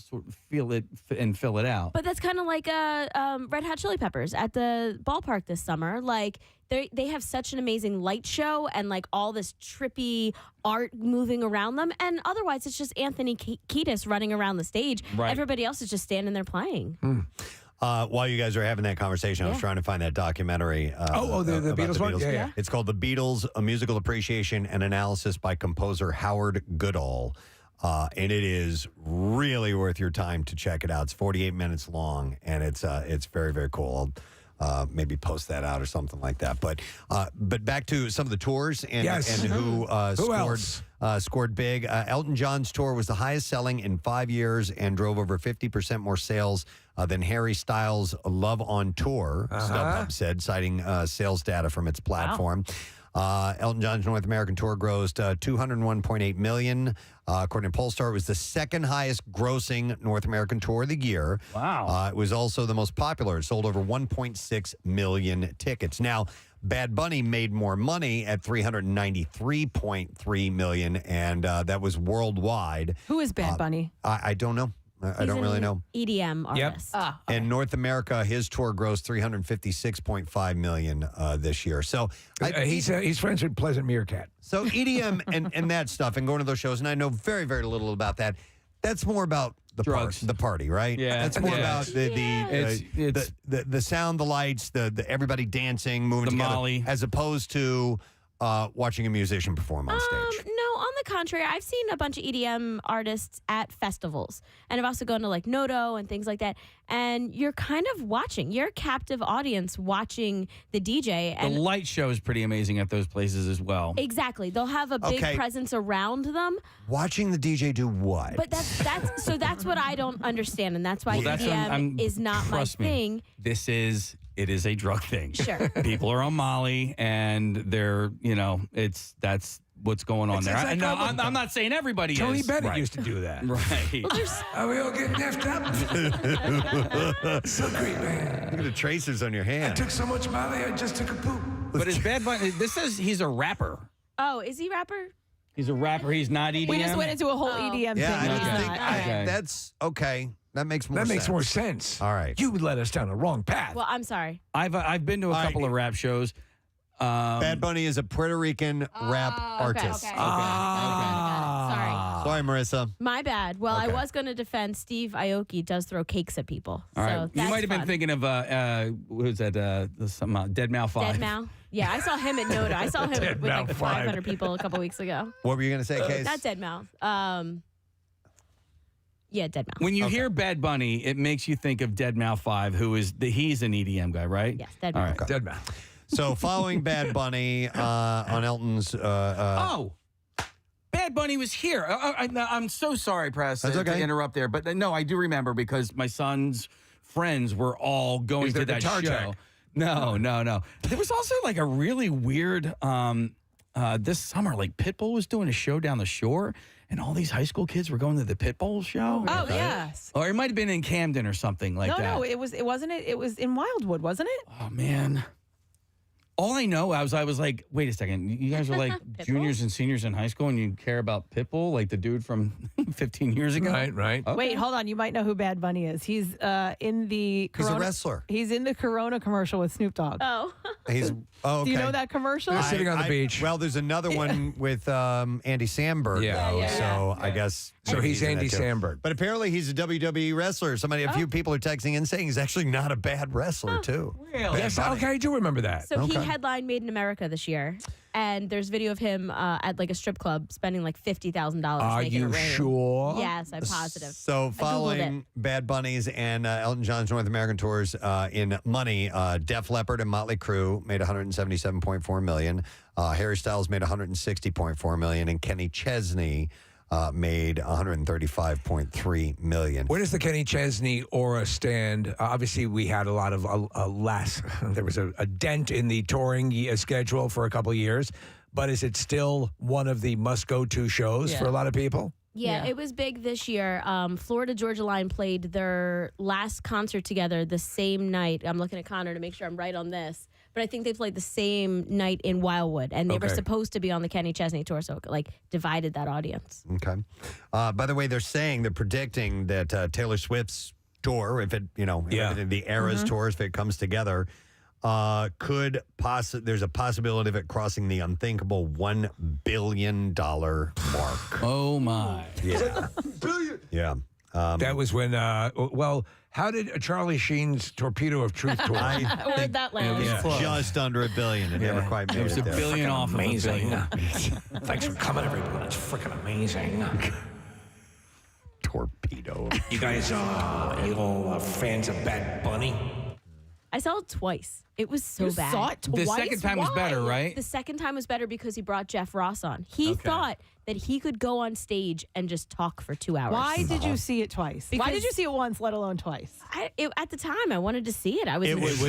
feel it and fill it out. But that's kind of like Red Hot Chili Peppers at the ballpark this summer. Like they have such an amazing light show and like all this trippy art moving around them. And otherwise, it's just Anthony Kiedis running around the stage. Right. Everybody else is just standing there playing. While you guys are having that conversation, I was trying to find that documentary. The about Beatles one? Yeah. It's called The Beatles, A Musical Appreciation and Analysis by composer Howard Goodall. And it is really worth your time to check it out. It's 48 minutes long, and it's very, very cool. I'll maybe post that out or something like that. But back to some of the tours and who scored big. Elton John's tour was the highest selling in 5 years and drove over 50% more sales than Harry Styles' Love on Tour, StubHub said, citing sales data from its platform. Elton John's North American tour grossed $201.8 million. According to Polestar, it was the second highest grossing North American tour of the year. Wow. It was also the most popular. It sold over 1.6 million tickets. Now, Bad Bunny made more money at $393.3 million, and that was worldwide. Who is Bad Bunny? I don't know. I don't really know. EDM artist. In North America, his tour grossed $356.5 million this year. So He's friends with Pleasant Meerkat. So EDM and that stuff and going to those shows, and I know very, very little about that. That's more about the party, right? Yeah. That's more about It's the sound, the lights, the everybody dancing, moving The together, Molly. as opposed to watching a musician perform on stage. No, on the contrary, I've seen a bunch of EDM artists at festivals, and I've also gone to like Noto and things like that. And you're kind of watching. You're a captive audience watching the DJ. The And light show is pretty amazing at those places as well. exactly, they'll have a big Okay. presence around them. Watching the DJ do what? But that's what I don't understand, and that's why Well, that's what EDM I'm- is not my trust me. thing. It is a drug thing. Sure. People are on Molly, and they're, that's what's going on It's there. like I'm not saying everybody Tony is. Bennett Right. used to do that. Right. Are we all getting effed up? So great, man. Look at the tracers on your I hand. took so much Molly, I just took a poop. But is Bad Bunny, this says he's a rapper. Oh, is he rapper? He's a rapper. He's not EDM. We just went into a whole EDM Yeah, thing. I He's don't think not. Okay. that's okay. That makes more That sense. makes more sense. All right. You led us down a wrong path. Well, I'm sorry. I've been to a couple of rap shows. Bad Bunny is a Puerto Rican rap artist. Okay. Sorry, Marissa. My bad. Well, I Okay. was going to defend Steve Aoki does throw cakes at people. All so right. You that's might have been fun. thinking of what was that? Dead Mouse 5. Dead Mal. Yeah, I saw him at Noda. I saw him Dead with Mal like 5. 500 people a couple weeks ago. What were you going to say, Case? Not Dead Mal. Yeah, Dead Mal. When you hear Bad Bunny, it makes you think of Dead Mouse 5, who is he's an EDM guy, right? Yes, Dead All Mal. right. Dead man. So following Bad Bunny on Elton's... Bad Bad Bunny was here. I'm so sorry, Preston, That's okay. to interrupt there, but no, I do remember because my son's friends were all going to that show. Tech? No. There was also like a really weird this summer, like Pitbull was doing a show down the shore, and all these high school kids were going to the Pitbull show. Oh, yes. Or it might have been in Camden or something like that. No, it wasn't. It was in Wildwood, wasn't it? Oh man. All I know, I was like, wait a second, you guys are like juniors and seniors in high school and you care about Pitbull, like the dude from 15 years ago? Right. Okay. Wait, hold on. You might know who Bad Bunny is. He's in the He's a Corona, wrestler. He's in the Corona commercial with Snoop Dogg. Oh. He's okay. Do you know that commercial? They're sitting on the beach. Well, there's another one with Andy Samberg. Yeah. though, Yeah. So I guess. So he's in Andy that too. Samberg. But apparently he's a WWE wrestler. A few people are texting in saying he's actually not a bad wrestler, too. Really? Yes, okay, I do remember that. So he headlined Made in America this year, and there's video of him at like a strip club spending like $50,000. Are making you it rain. sure? Yes, I'm positive. So I Googled following Bad Bunny's and Elton John's North American tours in money, Def Leppard and Motley Crue made $177.4 million. Harry Styles made $160.4 million, and Kenny Chesney made $135.3 million. Where does the Kenny Chesney aura stand? Obviously, we had a lot of there was a dent in the touring schedule for a couple of years, but is it still one of the must-go-to shows for a lot of people? Yeah, it was big this year. Florida Georgia Line played their last concert together the same night. I'm looking at Connor to make sure I'm right on this. But I think they played the same night in Wildwood, and they were supposed to be on the Kenny Chesney tour, so it like divided that audience. Okay. By the way, they're predicting that Taylor Swift's tour, if it, the Eras tour, if it comes together, there's a possibility of it crossing the unthinkable $1 billion mark. Oh my. Yeah. Yeah. That was when, how did Charlie Sheen's Torpedo of Truth tour? Where'd that land? It was just under $1 billion. It never quite made it. It was a there. billion off of $1 billion. Thanks for coming, everyone. It's freaking amazing. Torpedo. You guys, you all fans of Bad Bunny? I saw it twice. It was so bad. Saw it twice? The second time was better, right? The second time was better because he brought Jeff Ross on. He thought that he could go on stage and just talk for 2 hours. Why did you see it twice? Why did you see it once, let alone twice? At the time, I wanted to see it. I was It was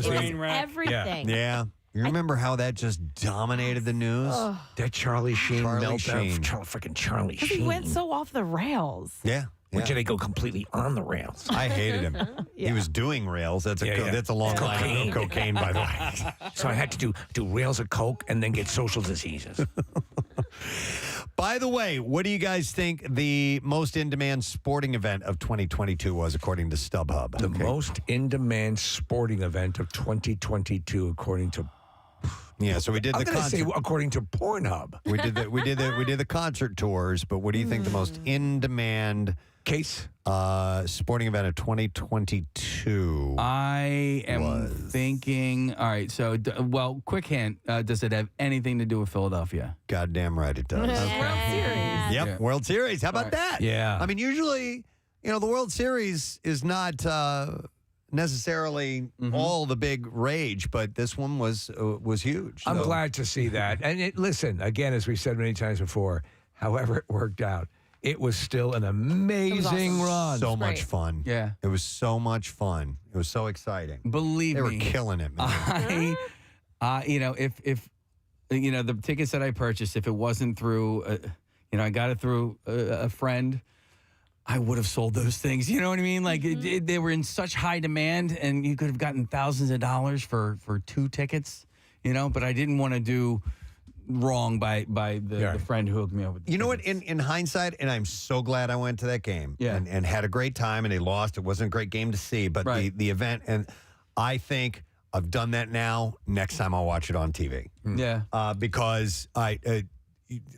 everything. Yeah. You remember how that just dominated the news? That Charlie Sheen meltdown. Freaking Charlie Because Sheen. he went so off the rails. Yeah. Or did they go completely on the rails? I hated him. He was doing rails. That's a long line of cocaine, by the way. So I had to do rails of coke and then get social diseases. By the way, what do you guys think the most in-demand sporting event of 2022 was, according to StubHub? The most in-demand sporting event of 2022, according to. Yeah, so we did I'm the gonna concert. say according to Pornhub. We did the concert tours, but what do you think the most in-demand case sporting event of 2022? I am thinking. All right, so quick hint: does it have anything to do with Philadelphia? Goddamn right it does. World Series. Yep, Yeah. World Series. How about that? Yeah. I mean, usually, the World Series is not necessarily all the big rage, but this one was huge. I'm So- glad to see that. And listen, again, as we've said many times before, however it worked out, it was still an amazing run. So much fun. Yeah. It was so much fun. It was so exciting. Believe They were me, killing it, man. if the tickets that I purchased, if it wasn't through, I got it through a friend, I would have sold those things. You know what I mean? Like they were in such high demand, and you could have gotten thousands of dollars for 2 tickets. But I didn't want to do wrong by the friend who hooked me up with. You know what? In hindsight, and I'm so glad I went to that game and had a great time, and they lost. It wasn't a great game to see, but the event, and I think I've done that now. Next time I'll watch it on TV. Yeah. Because I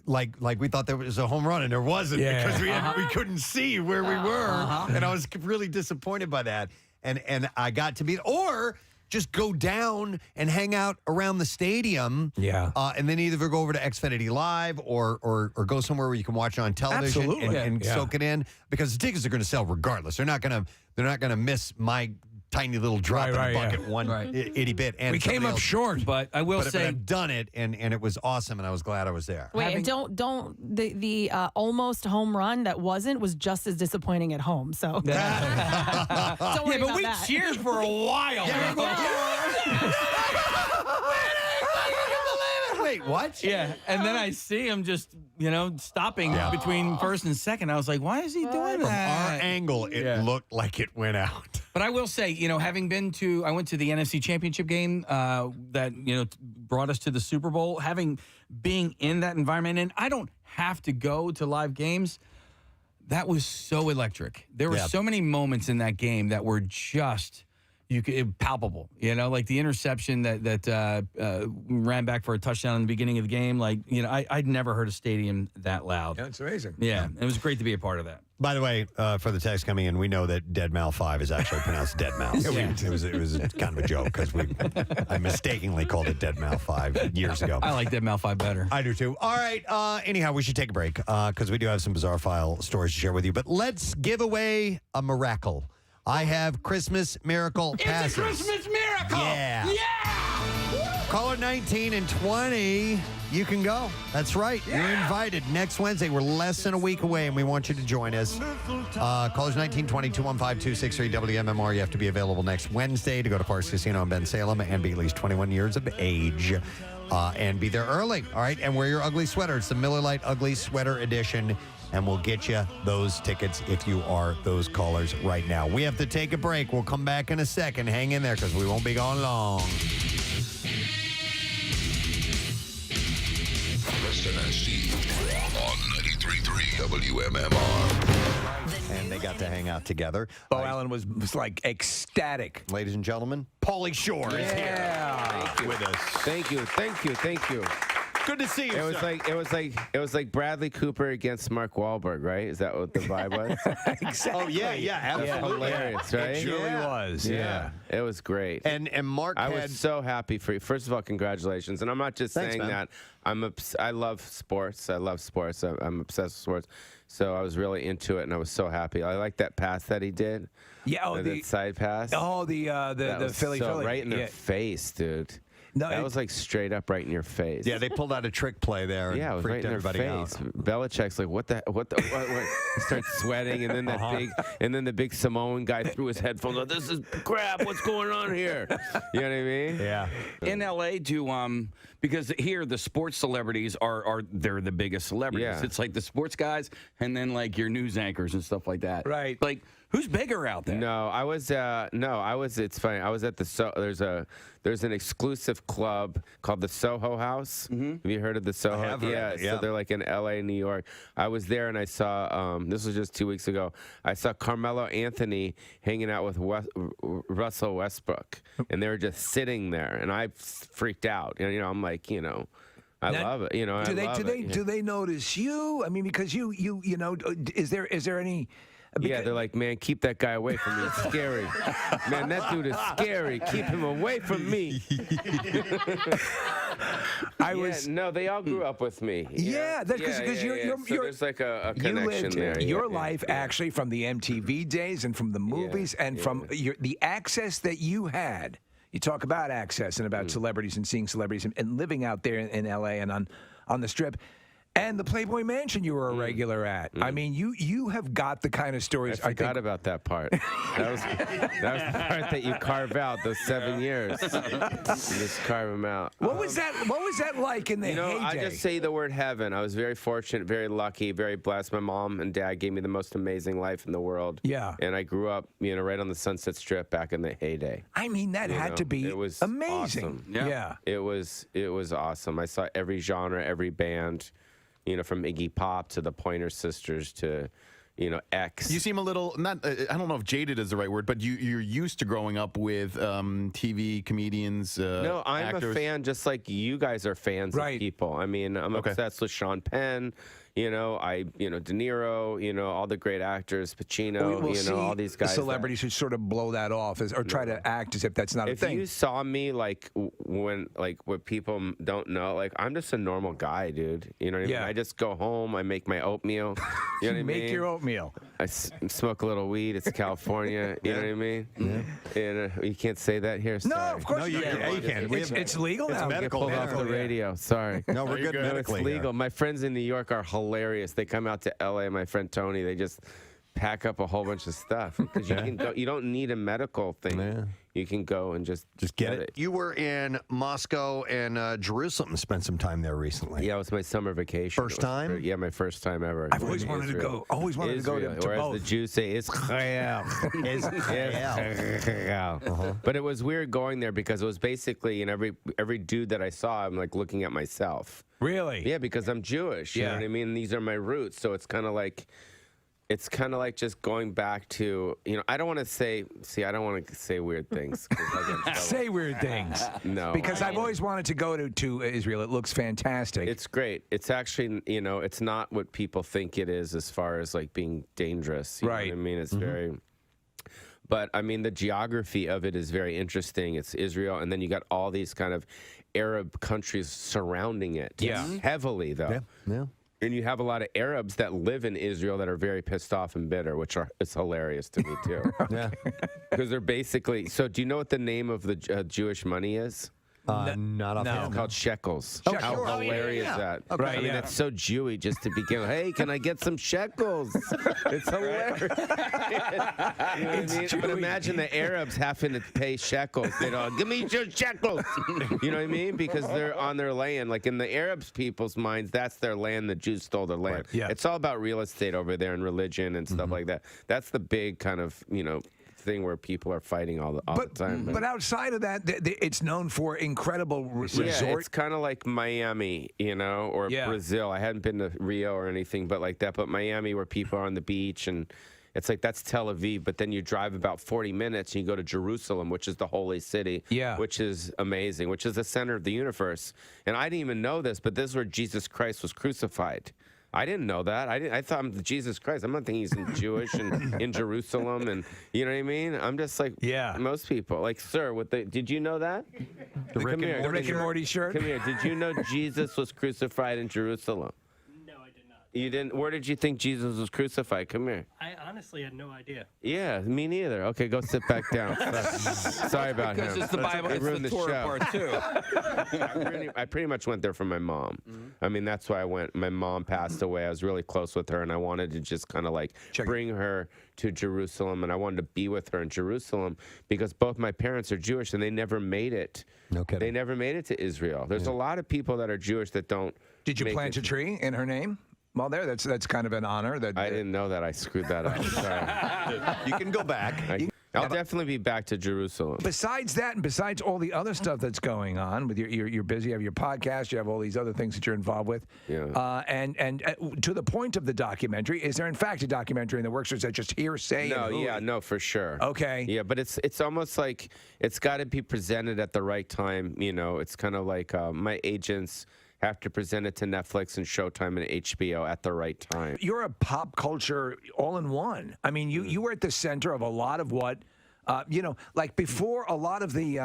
like we thought there was a home run and there wasn't because we couldn't see where we were, and I was really disappointed by that. And I got to be or just go down and hang out around the stadium. Yeah. And then either go over to Xfinity Live or go somewhere where you can watch it on television Absolutely. and soak it in, because the tickets are going to sell regardless. They're not going to miss my tiny little drop in a bucket, one itty bit. And we came up short, but I will but say I've done it, and it was awesome, and I was glad I was there. Wait, and don't the almost home run that was just as disappointing at home. So don't worry but about we that. cheered for a while. Wait, what? Yeah, and then I see him just, stopping between first and second. I was like, why is he doing From that? our angle, it looked like it went out. But I will say, having I went to the NFC Championship game that, brought us to the Super Bowl, being in that environment, and I don't have to go to live games. That was so electric. There were so many moments in that game that were just palpable. Like the interception that ran back for a touchdown in the beginning of the game. I'd never heard a stadium that loud. Yeah, it's amazing. Yeah, it was great to be a part of that. By the way, for the text coming in, we know that Dead Mouse 5 is actually pronounced Dead Mouse. It was kind of a joke because I mistakenly called it Dead Mouse 5 years ago. I like Dead Mouse 5 better. I do too. All right. Anyhow, we should take a break because we do have some bizarre file stories to share with you. But let's give away a miracle. I have Christmas miracle passes. It's a Christmas miracle. Yeah. Yeah. Caller 19 and 20. You can go. That's right. Yeah. You're invited next Wednesday. We're less than a week away, and we want you to join us. Callers 19, 20, 215-263 WMMR. You have to be available next Wednesday to go to Parks Casino in Ben Salem and be at least 21 years of age. And be there early. All right. And wear your ugly sweater. It's the Miller Lite Ugly Sweater Edition. And we'll get you those tickets if you are those callers right now. We have to take a break. We'll come back in a second. Hang in there because we won't be gone long. Preston and Steve on 93.3 WMMR. And they got to hang out together. Bo Allen was like ecstatic. Ladies and gentlemen, Pauly Shore is here with us. Thank you. Good to see you. It was like Bradley Cooper against Mark Wahlberg, right? Is that what the vibe was? Exactly. Oh yeah, absolutely. Yeah, hilarious, right? It surely was. Yeah. It was great. And Mark, I was so happy for you. First of all, congratulations. And I'm not just saying that. I love sports. I'm obsessed with sports. So I was really into it, and I was so happy. I like that pass that he did. Yeah, the side pass. Oh, the Philly. Right in their face, dude. No, that was like straight up right in your face. Yeah, they pulled out a trick play there. Yeah, it was right in their face. Out. Belichick's like, what? He starts sweating, and then the big Samoan guy threw his headphones on. This is crap. What's going on here? You know what I mean? Yeah. In LA, because here the sports celebrities they're the biggest celebrities. Yeah. It's like the sports guys, and then like your news anchors and stuff like that. Right. Like, who's bigger out there? It's funny. I was at there's an exclusive club called the Soho House. Mm-hmm. Have you heard of the Soho? I have heard of it, yeah. So they're like in LA, New York. I was there and I saw, this was just 2 weeks ago, I saw Carmelo Anthony hanging out with Russell Westbrook. And they were just sitting there and I freaked out. And, I'm like, I love it. Do they notice you? I mean, because you is there any? Yeah, they're like, man, keep that guy away from me. It's scary. Man, that dude is scary. Keep him away from me. No, they all grew up with me. Yeah, that's because you're there's like a connection there. Your life actually from the MTV days and from the movies and from the access that you had. You talk about access and about celebrities and seeing celebrities and living out there in LA and on the Strip. And the Playboy Mansion you were a regular at. I mean, you have got the kind of stories. I forgot about that part. That was the part that you carve out, those 7 years. You just carve them out. What was that like in the heyday? I just say the word heaven. I was very fortunate, very lucky, very blessed. My mom and dad gave me the most amazing life in the world. Yeah. And I grew up, right on the Sunset Strip back in the heyday. I mean, that had to be amazing. Awesome. Yeah. It was awesome. I saw every genre, every band. From Iggy Pop to the Pointer Sisters to, X. You seem a little, I don't know if jaded is the right word, but you're used to growing up with TV comedians, No, I'm actors. a fan just like you guys are fans of people. I mean, I'm obsessed with Sean Penn. You know, De Niro, all the great actors, Pacino, We'll see all these guys. celebrities who sort of blow that off or try to act as if that's not a If thing. you saw me like what people don't know, like I'm just a normal guy, dude. You know what I mean? Yeah. I just go home, I make my oatmeal. You know what I mean? Make your oatmeal. I smoke a little weed. It's California. You know what I mean? Yeah. And you can't say that here. No, Sorry. of course you can. It's legal It's now. medical. Pulled off the radio. Sorry. No, we're good No, medically it's here. legal. My friends in New York are hilarious. They come out to LA. My friend Tony. They just pack up a whole bunch of stuff because you can go. You don't need a medical thing. You can go and just get it. You were in Moscow and Jerusalem. Spent some time there recently. Yeah, it was my summer vacation. First time? Yeah, my first time ever. I've always wanted to go. Always wanted to go to or as both. the Jews say, Israel. Israel. But it was weird going there because it was basically, every dude that I saw, I'm like looking at myself. Really? Yeah, because I'm Jewish. You know what I mean? These are my roots. So it's kind of like just going back to, I don't want to say weird things. 'Cause I get in trouble. Say weird things. No. Because I've always wanted to go to Israel. It looks fantastic. It's great. It's actually, it's not what people think it is as far as like being dangerous. You know what I mean? It's very... But I mean, the geography of it is very interesting. It's Israel, and then you got all these kind of Arab countries surrounding it. Yeah. Heavily, though. Yeah. And you have a lot of Arabs that live in Israel that are very pissed off and bitter, it's hilarious to me, too. Yeah. Because they're basically... So do you know what the name of the Jewish money is? Not off It's called shekels. How hilarious is that? Okay. I mean, that's so Jewy just to begin. Hey, can I get some shekels? It's hilarious. You know what I mean? But imagine the Arabs having to pay shekels. Give me your shekels. You know what I mean? Because they're on their land. Like in the Arabs people's minds, that's their land. The Jews stole their land. Right. Yeah. It's all about real estate over there and religion and stuff like that. That's the big kind of, thing where people are fighting all the time. But outside of that, it's known for incredible resort. Yeah, it's kind of like Miami, or Brazil. I hadn't been to Rio or anything but like that. But Miami, where people are on the beach, and it's like that's Tel Aviv. But then you drive about 40 minutes and you go to Jerusalem, which is the holy city, which is amazing, which is the center of the universe. And I didn't even know this, but this is where Jesus Christ was crucified. I didn't know that. I thought I'm Jesus Christ. I'm not thinking he's Jewish and in Jerusalem, and you know what I mean. I'm just like most people. Like, sir, did you know that? The Rick and Morty shirt. Come here. Did you know Jesus was crucified in Jerusalem? No, I did not. You didn't. Where did you think Jesus was crucified? Come here. I honestly had no idea. Yeah, me neither. Okay, go sit back down. Sorry about him. Because it's the Bible. It It's ruined the the Torah show. part too. I pretty much went there for my mom. I mean, that's why I went. My mom passed away. I was really close with her, and I wanted to just kind of like bring her to Jerusalem, and I wanted to be with her in Jerusalem because both my parents are Jewish, and they never made it. No kidding. They never made it to Israel. There's a lot of people that are Jewish that don't. Did you make plant it a tree in her name? Well, that's kind of an honor. I didn't know that. I screwed that up. Sorry. You can go back. I'll definitely be back to Jerusalem. Besides that, and besides all the other stuff that's going on with you're busy. You have your podcast. You have all these other things that you're involved with. Yeah. And to the point of the documentary, is there in fact a documentary in the works, or is that just hearsay? No, for sure. Okay. Yeah, but it's almost like it's got to be presented at the right time. It's kind of like my agents have to present it to Netflix and Showtime and HBO at the right time. You're a pop culture all-in-one. I mean, you were at the center of a lot of what, like before a lot of the.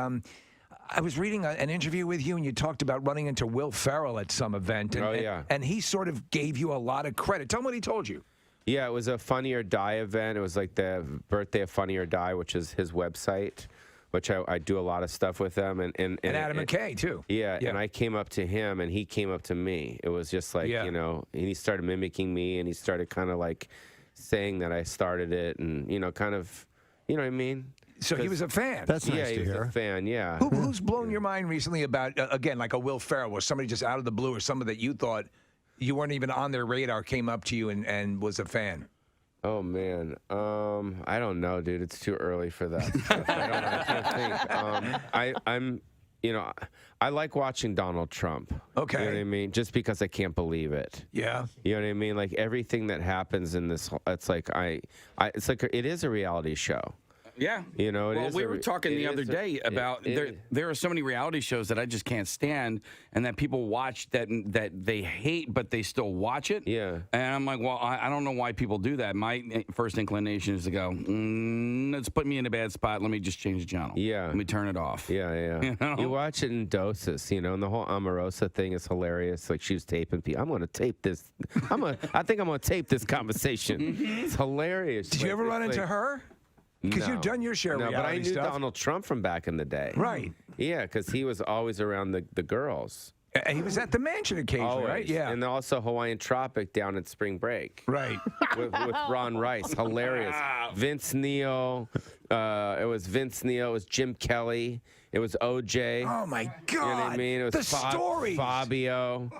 I was reading an interview with you, and you talked about running into Will Ferrell at some event. And, and he sort of gave you a lot of credit. Tell me what he told you. Yeah, it was a Funny or Die event. It was like the birthday of Funny or Die, which is his website, which I do a lot of stuff with them. And Adam McKay, too. Yeah, and I came up to him, and he came up to me. It was just like, and he started mimicking me, and he started kind of like saying that I started it, and, kind of, you know what I mean? So he was a fan. That's nice he to was hear. a fan, yeah. Who's blown your mind recently about, again, like a Will Ferrell, or somebody just out of the blue, or somebody that you thought you weren't even on their radar came up to you and was a fan? Oh man, I don't know, dude. It's too early for that stuff. I can't think. I like watching Donald Trump. Okay. You know what I mean? Just because I can't believe it. Yeah. You know what I mean? Like everything that happens in this, it's like it is a reality show. Yeah. You know, well, we were talking the other day about there are so many reality shows that I just can't stand, and that people watch that they hate, but they still watch it. Yeah. And I'm like, well, I don't know why people do that. My first inclination is to go, let's put me in a bad spot. Let me just change the channel. Yeah. Let me turn it off. Yeah. You know? You watch it in doses, you know, and the whole Omarosa thing is hilarious. Like, she was taping people. I'm going to tape this. I think I'm going to tape this conversation. It's hilarious. Did you ever run into her? Because you've done your share of reality but I knew stuff. Donald Trump from back in the day. Right. Yeah, because he was always around the girls. He was at the mansion occasionally, Always. right? Yeah. And also Hawaiian Tropic down at Spring Break. Right. with Ron Rice. Hilarious. Vince Neil. It was Vince Neil. It was Jim Kelly. It was OJ. Oh, my God. You know what I mean? It was The stories. Fabio.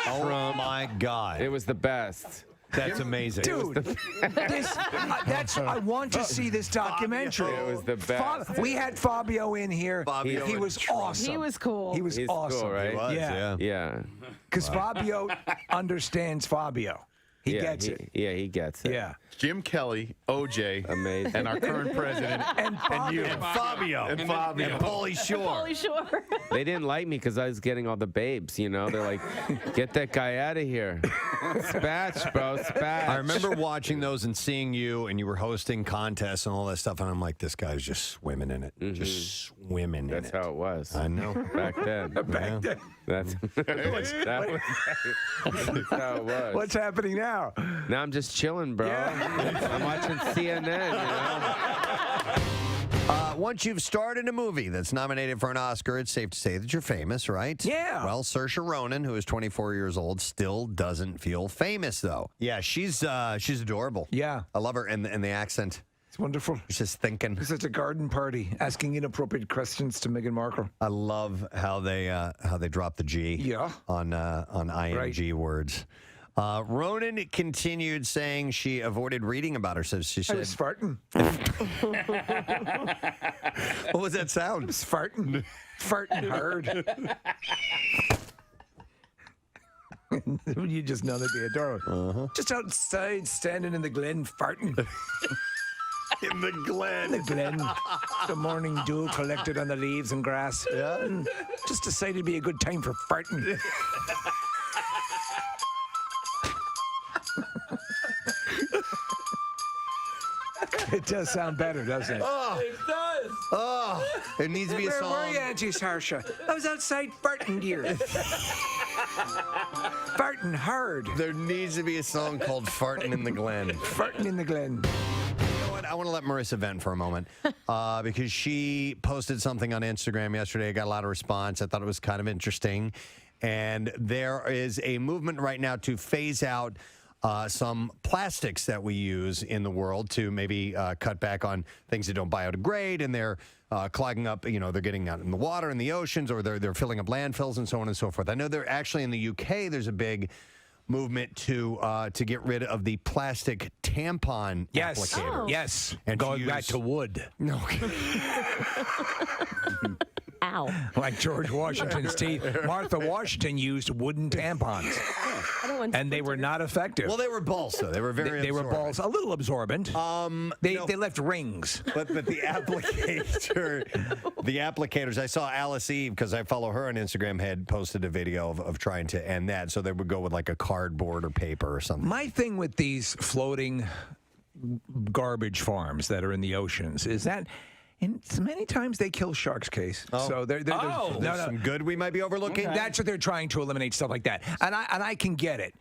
Oh, my God. It was the best. That's amazing. Dude, I want to see this documentary. It was the best. We had Fabio in here. He was awesome. He was cool. He was He's awesome. cool, right? He was, yeah. Yeah. Because Fabio understands Fabio. He gets it. Yeah, he gets it. Yeah. Jim Kelly, OJ, amazing, and our current president, and you, and Fabio, and Fabio, and Pauly Shore. Pauly Shore. They didn't like me because I was getting all the babes, you know? They're like, get that guy out of here. Spatch, bro, spatch. I remember watching those and seeing you, and you were hosting contests and all that stuff, and I'm like, this guy's just swimming in it. Just swimming in it. That's how it was. I know. Back then. Back then. That's how it was. What's happening now? Now I'm just chilling, bro. I'm watching CNN, you know? Once you've starred in a movie that's nominated for an Oscar, it's safe to say that you're famous, right? Yeah. Well, Saoirse Ronan, who is 24 years old, still doesn't feel famous, though. Yeah, she's adorable. Yeah. I love her and the accent. It's wonderful. She's just thinking. It's at a garden party, asking inappropriate questions to Meghan Markle. I love how they drop the G. Yeah. On ing words. Ronan continued saying she avoided reading about her. So she I said, was farting. "What was that sound?" I was farting. Farting hard. You just know that'd be adorable. Just outside, standing in the glen, farting. In the glen. The glen. The morning dew collected on the leaves and grass. Yeah. Just decided it'd be a good time for farting. It does sound better, doesn't it? Oh, It does. oh, it needs to be a Where song. were you, Auntie Saoirse? I was outside farting, dear. Farting hard. There needs to be a song called "Farting in the Glen." Farting in the glen. You know what? I want to let Marissa vent for a moment because she posted something on Instagram yesterday. I got a lot of response. I thought it was kind of interesting. And there is a movement right now to phase out some plastics that we use in the world to maybe cut back on things that don't biodegrade, and they're clogging up. You know, they're getting out in the water, in the oceans, or they're filling up landfills and so on and so forth. I know they're actually in the UK. There's a big movement to get rid of the plastic tampon applicator. Yes. And going back to wood. No. Ow. Like George Washington's teeth. Martha Washington used wooden tampons. And they were not effective. Well, they were balls, though. They were very They were balls, a little absorbent. They left rings. But the applicator, the applicators, I saw Alice Eve, because I follow her on Instagram, had posted a video of trying to end that. So they would go with like a cardboard or paper or something. My thing with these floating garbage farms that are in the oceans is that and many times they kill sharks, Case. Oh. So there's some good we might be overlooking. Okay. That's what they're trying to eliminate, stuff like that. And I can get it.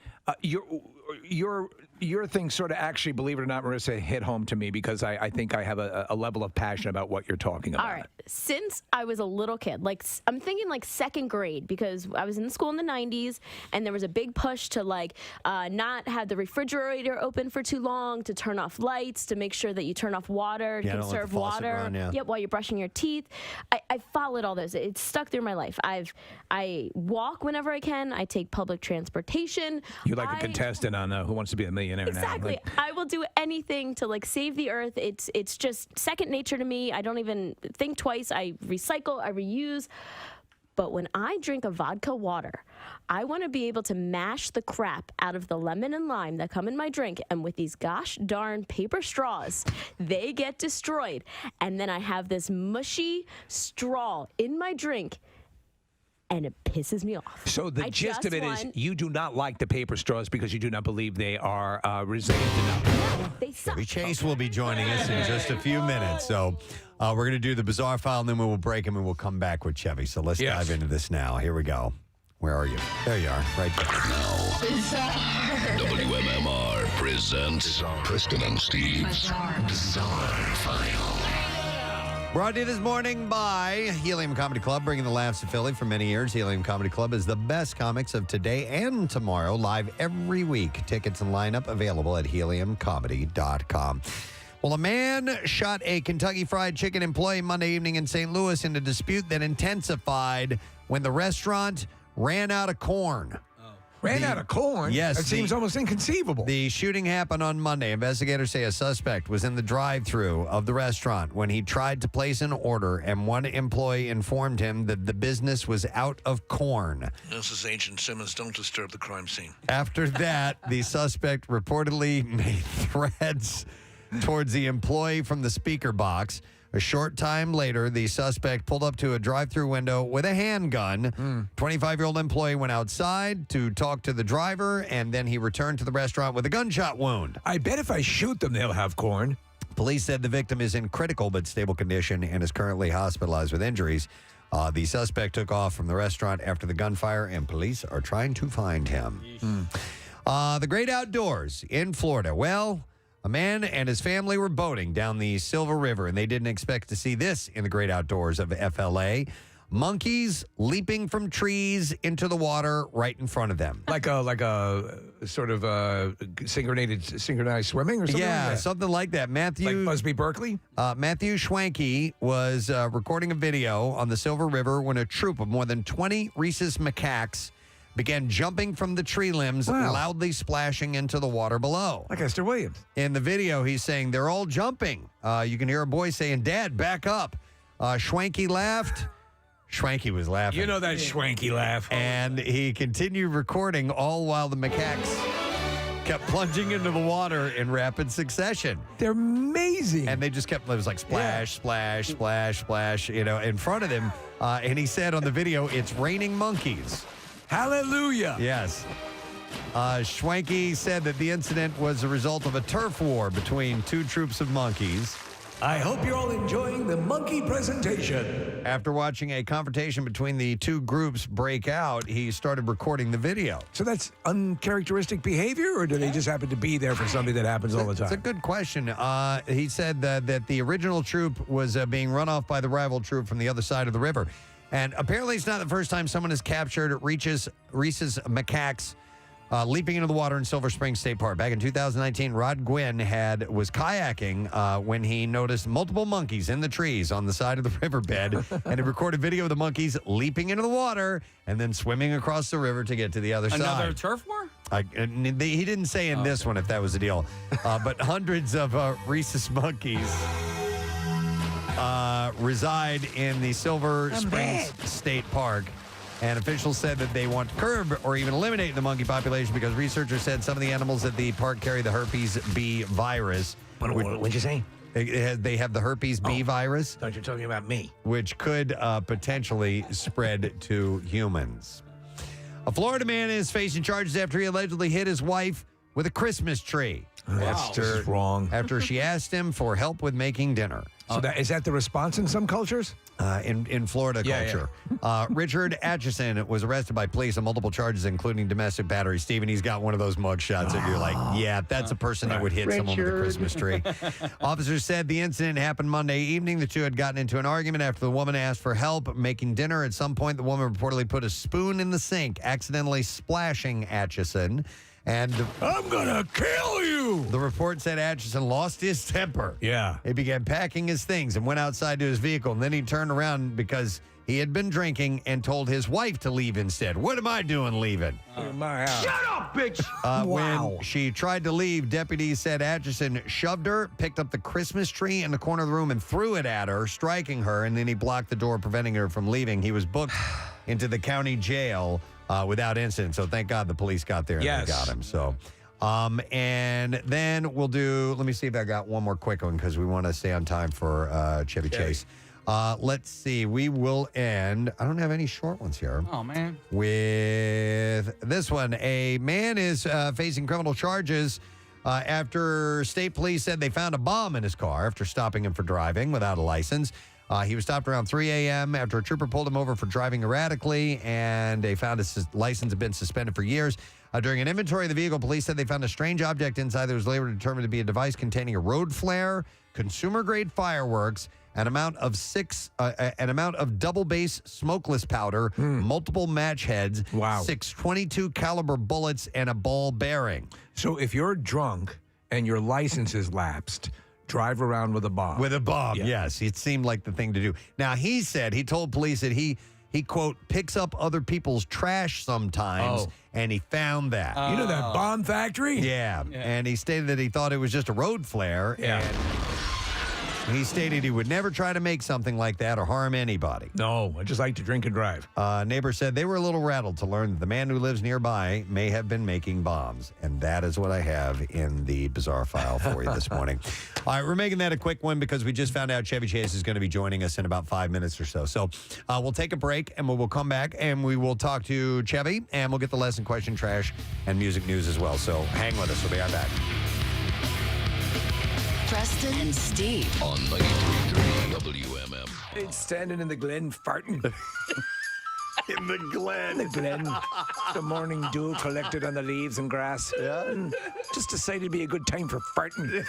Your thing sort of actually, believe it or not, Marissa, hit home to me because I think I have a level of passion about what you're talking about. All right. Since I was a little kid, like I'm thinking like second grade, because I was in school in the 90s and there was a big push to not have the refrigerator open for too long, to turn off lights, to make sure that you turn off water, conserve water. Yep, while you're brushing your teeth. I followed all those. It's stuck through my life. I walk whenever I can. I take public transportation. You're like a contestant on Who Wants to Be a Millionaire now. Exactly. I will do anything to save the earth. It's just second nature to me. I don't even think twice. I recycle, I reuse. But when I drink a vodka water, I want to be able to mash the crap out of the lemon and lime that come in my drink. And with these gosh darn paper straws, they get destroyed. And then I have this mushy straw in my drink, and it pisses me off. So the gist of it is want- you do not like the paper straws because you do not believe they are resilient enough. They suck. Chevy Chase will be joining us in just a few minutes. So we're going to do the bizarre file, and then we will break him, and we'll come back with Chevy. So let's dive into this now. Here we go. Where are you? There you are, right there. WMMR presents Preston and Steve's Bizarre File. Brought to you this morning by Helium Comedy Club, bringing the laughs to Philly for many years. Helium Comedy Club is the best comics of today and tomorrow, live every week. Tickets and lineup available at heliumcomedy.com. Well, a man shot a Kentucky Fried Chicken employee Monday evening in St. Louis in a dispute that intensified when the restaurant ran out of corn. Ran out of corn? Yes. That seems almost inconceivable. The shooting happened on Monday. Investigators say a suspect was in the drive-thru of the restaurant when he tried to place an order, and one employee informed him that the business was out of corn. This is Agent Simmons. Don't disturb the crime scene. After that, the suspect reportedly made threats towards the employee from the speaker box. A short time later, the suspect pulled up to a drive-thru window with a handgun. 25-year-old employee went outside to talk to the driver, and then he returned to the restaurant with a gunshot wound. I bet if I shoot them, they'll have corn. Police said the victim is in critical but stable condition and is currently hospitalized with injuries. The suspect took off from the restaurant after the gunfire, and police are trying to find him. The great outdoors in Florida. Well, a man and his family were boating down the Silver River, and they didn't expect to see this in the great outdoors of FLA. Monkeys leaping from trees into the water right in front of them. Like a sort of synchronized swimming or something Yeah, like that? something like that. Matthew Like Busby Berkeley? Matthew Schwanke was recording a video on the Silver River when a troop of more than 20 rhesus macaques began jumping from the tree limbs, loudly splashing into the water below. Like Esther Williams. In the video, he's saying they're all jumping. You can hear a boy saying, "Dad, back up." Schwanke laughed. Schwanke was laughing. You know that Schwanke laugh. And he continued recording all while the macaques kept plunging into the water in rapid succession. They're amazing. And they just kept, it was like splash, splash, splash, splash, in front of them. And he said on the video, "It's raining monkeys." Hallelujah. Yes. Schwanke said that the incident was a result of a turf war between two troops of monkeys. I hope you're all enjoying the monkey presentation. After watching a confrontation between the two groups break out, he started recording the video. So that's uncharacteristic behavior, or do they just happen to be there for something that happens all the time? It's a good question. He said that the original troop was being run off by the rival troop from the other side of the river. And apparently it's not the first time someone has captured rhesus macaques leaping into the water in Silver Spring State Park. Back in 2019, Rod Gwynn was kayaking when he noticed multiple monkeys in the trees on the side of the riverbed, and he recorded video of the monkeys leaping into the water and then swimming across the river to get to the other side. Another turf war? He didn't say in this one if that was the deal, but hundreds of rhesus monkeys reside in the Silver Springs State Park. And officials said that they want to curb or even eliminate the monkey population because researchers said some of the animals at the park carry the herpes B virus. What'd you say? They have the herpes B virus. Thought you were talking about me. Which could potentially spread to humans. A Florida man is facing charges after he allegedly hit his wife with a Christmas tree. This is wrong. After she asked him for help with making dinner. So is that the response in some cultures? In Florida culture. Richard Atchison was arrested by police on multiple charges, including domestic battery. Stephen, he's got one of those mug shots that you're like, yeah, that's a person that would hit someone with a Christmas tree. Officers said the incident happened Monday evening. The two had gotten into an argument after the woman asked for help making dinner. At some point, the woman reportedly put a spoon in the sink, accidentally splashing Atchison. And I'm gonna kill you! The report said Atchison lost his temper. Yeah. He began packing his things and went outside to his vehicle. And then he turned around because he had been drinking and told his wife to leave instead. What am I doing leaving? In my house. Shut up, bitch! When she tried to leave, deputies said Atchison shoved her, picked up the Christmas tree in the corner of the room and threw it at her, striking her. And then he blocked the door, preventing her from leaving. He was booked into the county jail without incident. So thank God the police got there and they got him. So, and then we'll do, let me see if I got one more quick one because we want to stay on time for Chevy Chase. Let's see. We will end. I don't have any short ones here. Oh, man. With this one, a man is facing criminal charges after state police said they found a bomb in his car after stopping him for driving without a license. He was stopped around 3 a.m. after a trooper pulled him over for driving erratically, and they found his license had been suspended for years. During an inventory of the vehicle, police said they found a strange object inside that was later determined to be a device containing a road flare, consumer-grade fireworks, an amount of double base smokeless powder, multiple match heads, 6 .22 caliber bullets, and a ball bearing. So if you're drunk and your license is lapsed, drive around with a bomb. With a bomb, yes. It seemed like the thing to do. Now, he told police that he quote, picks up other people's trash sometimes, and he found that. You know that bomb factory? Yeah. And he stated that he thought it was just a road flare. And he stated he would never try to make something like that or harm anybody. No, I just like to drink and drive. Neighbors said they were a little rattled to learn that the man who lives nearby may have been making bombs. And that is what I have in the bizarre file for you this morning. All right, we're making that a quick one because we just found out Chevy Chase is going to be joining us in about 5 minutes or so. So we'll take a break and we'll come back and we will talk to Chevy and we'll get the lesson question, trash, and music news as well. So hang with us. We'll be right back. Preston and Steve on 93.3 WMMR. It's standing in the glen farting. In the glen. The glen. The morning dew collected on the leaves and grass. Yeah. Just decided to be a good time for farting.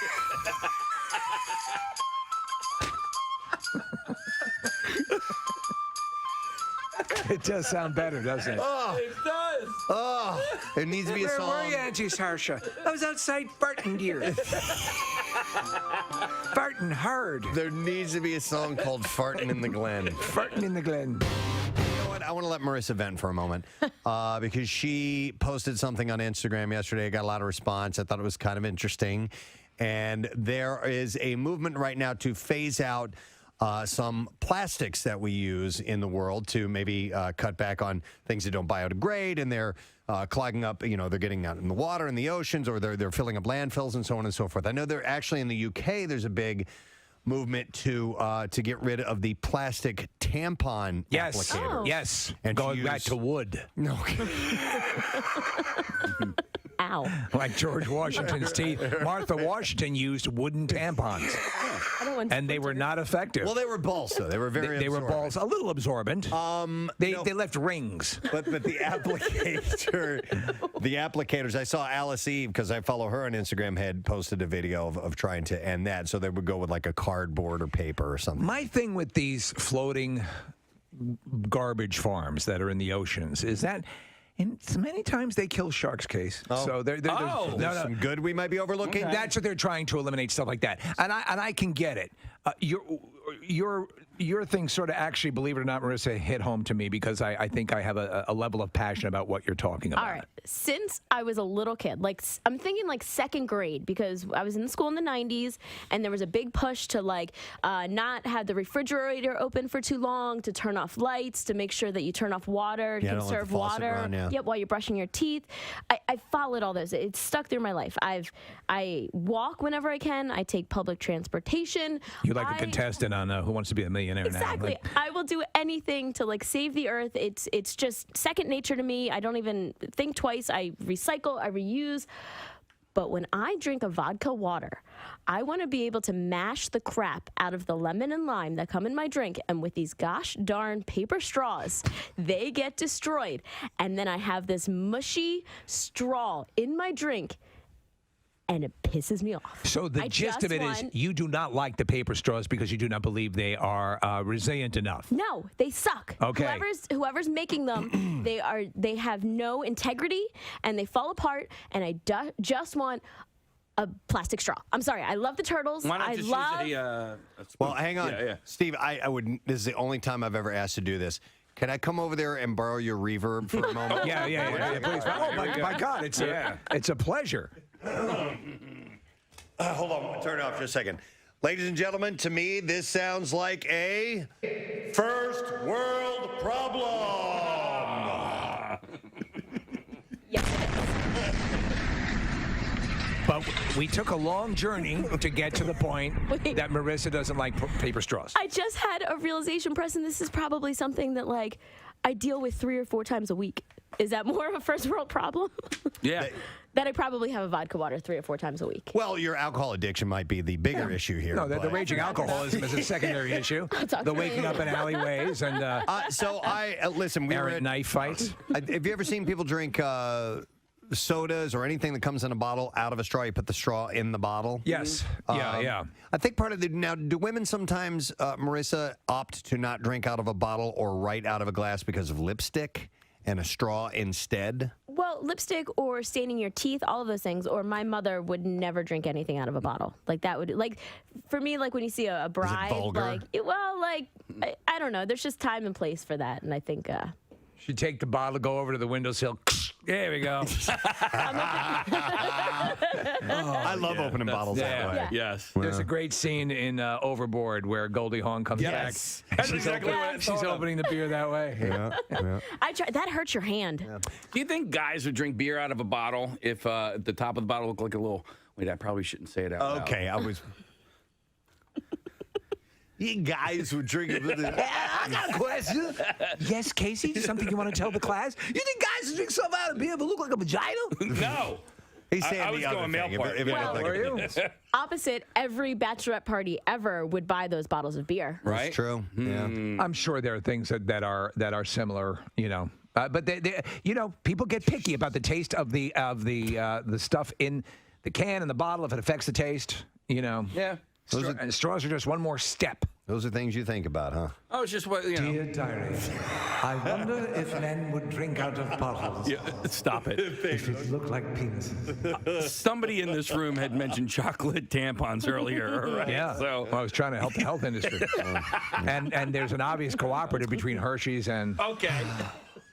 It does sound better, doesn't it? Oh, it does. Oh, it needs to be a song. Where were you, Auntie Sarsha? I was outside farting, dear. Farting hard. There needs to be a song called Farting in the Glen. Farting in the Glen. You know what? I want to let Marissa vent for a moment because she posted something on Instagram yesterday. I got a lot of response. I thought it was kind of interesting. And there is a movement right now to phase out some plastics that we use in the world to maybe cut back on things that don't biodegrade, and they're clogging up, they're getting out in the water, in the oceans, or they're filling up landfills and so on and so forth. I know they're actually in the UK, there's a big movement to get rid of the plastic tampon applicator. Yes. And going back to wood. No. Ow. Like George Washington's teeth. Martha Washington used wooden tampons. And they were not effective. Well, they were balls, though. They were very They were balls, a little absorbent. They left rings. But the applicators, I saw Alice Eve, because I follow her on Instagram, had posted a video of trying to end that. So they would go with like a cardboard or paper or something. My thing with these floating garbage farms that are in the oceans is that and many times they kill sharks, Case. Oh. So there's some good we might be overlooking. Okay. That's what they're trying to eliminate, stuff like that. And I can get it. Your thing sort of actually, believe it or not, Marissa, hit home to me because I think I have a level of passion about what you're talking about. All right. Since I was a little kid, I'm thinking second grade, because I was in school in the 90s and there was a big push to not have the refrigerator open for too long, to turn off lights, to make sure that you turn off water, to conserve water. Yep, while you're brushing your teeth. I followed all those. It's stuck through my life. I walk whenever I can. I take public transportation. You're like a contestant on Who Wants to Be a Millionaire now. Exactly. I will do anything to save the earth. It's just second nature to me. I don't even think twice. I recycle, I reuse. But when I drink a vodka water, I want to be able to mash the crap out of the lemon and lime that come in my drink. And with these gosh darn paper straws, they get destroyed. And then I have this mushy straw in my drink. And it pisses me off. So the gist of it is you do not like the paper straws because you do not believe they are resilient enough. No, they suck. Okay. Whoever's making them, they have no integrity and they fall apart. And I just want a plastic straw. I'm sorry. I love the turtles. Why not use a Well, hang on, Steve. I would. This is the only time I've ever asked to do this. Can I come over there and borrow your reverb for a moment? Yeah, please. Oh my God, it's a pleasure. Hold on, turn it off just a second. Ladies and gentlemen, to me, this sounds like a first world problem. But we took a long journey to get to the point that Marissa doesn't like paper straws. I just had a realization, Preston. This is probably something that like I deal with 3 or 4 times a week. Is that more of a first world problem? Yeah. That I probably have a vodka water 3 or 4 times a week. Well, your alcohol addiction might be the bigger issue here. No, the but- raging alcoholism is a secondary issue. The waking up in alleyways and listen. We were errant at knife fights. Have you ever seen people drink sodas or anything that comes in a bottle out of a straw? You put the straw in the bottle. Yes. Yeah. I think part of the now. Do women sometimes, Marissa, opt to not drink out of a bottle or right out of a glass because of lipstick and a straw instead? Well, lipstick or staining your teeth, all of those things. Or my mother would never drink anything out of a bottle. Like that would, like, for me, like when you see a bride, vulgar? like, I don't know. There's just time and place for that, and I think. She'd take the bottle, go over to the windowsill. There we go. I love opening bottles that way. Yeah. Yes. There's a great scene in Overboard where Goldie Hawn comes back. That's exactly what I thought She's of. opening the beer that way. I try. That hurts your hand. Do you think guys would drink beer out of a bottle if the top of the bottle looked like a little? Wait, I probably shouldn't say it out loud. Okay, I was. You guys would drink it. I got a question. Yes, Casey? Something you want to tell the class? You think guys would drink stuff out of beer but look like a vagina? No. He's saying I the was other going male thing. part. If it Well, looked like a- Opposite, every bachelorette party ever would buy those bottles of beer. Right? That's true. Yeah. I'm sure there are things that are similar, you know. But they, you know, people get picky about the taste of the stuff in the can and the bottle if it affects the taste. You know. Yeah. And straws are just one more step. Those are things you think about, huh? Oh, it's just what you know. Dear diary, I wonder if men would drink out of bottles. Yeah, stop it. If it looked like penises. Somebody in this room had mentioned chocolate tampons earlier. Right? Yeah. So Well, I was trying to help the health industry. and there's an obvious cooperative between Hershey's and okay.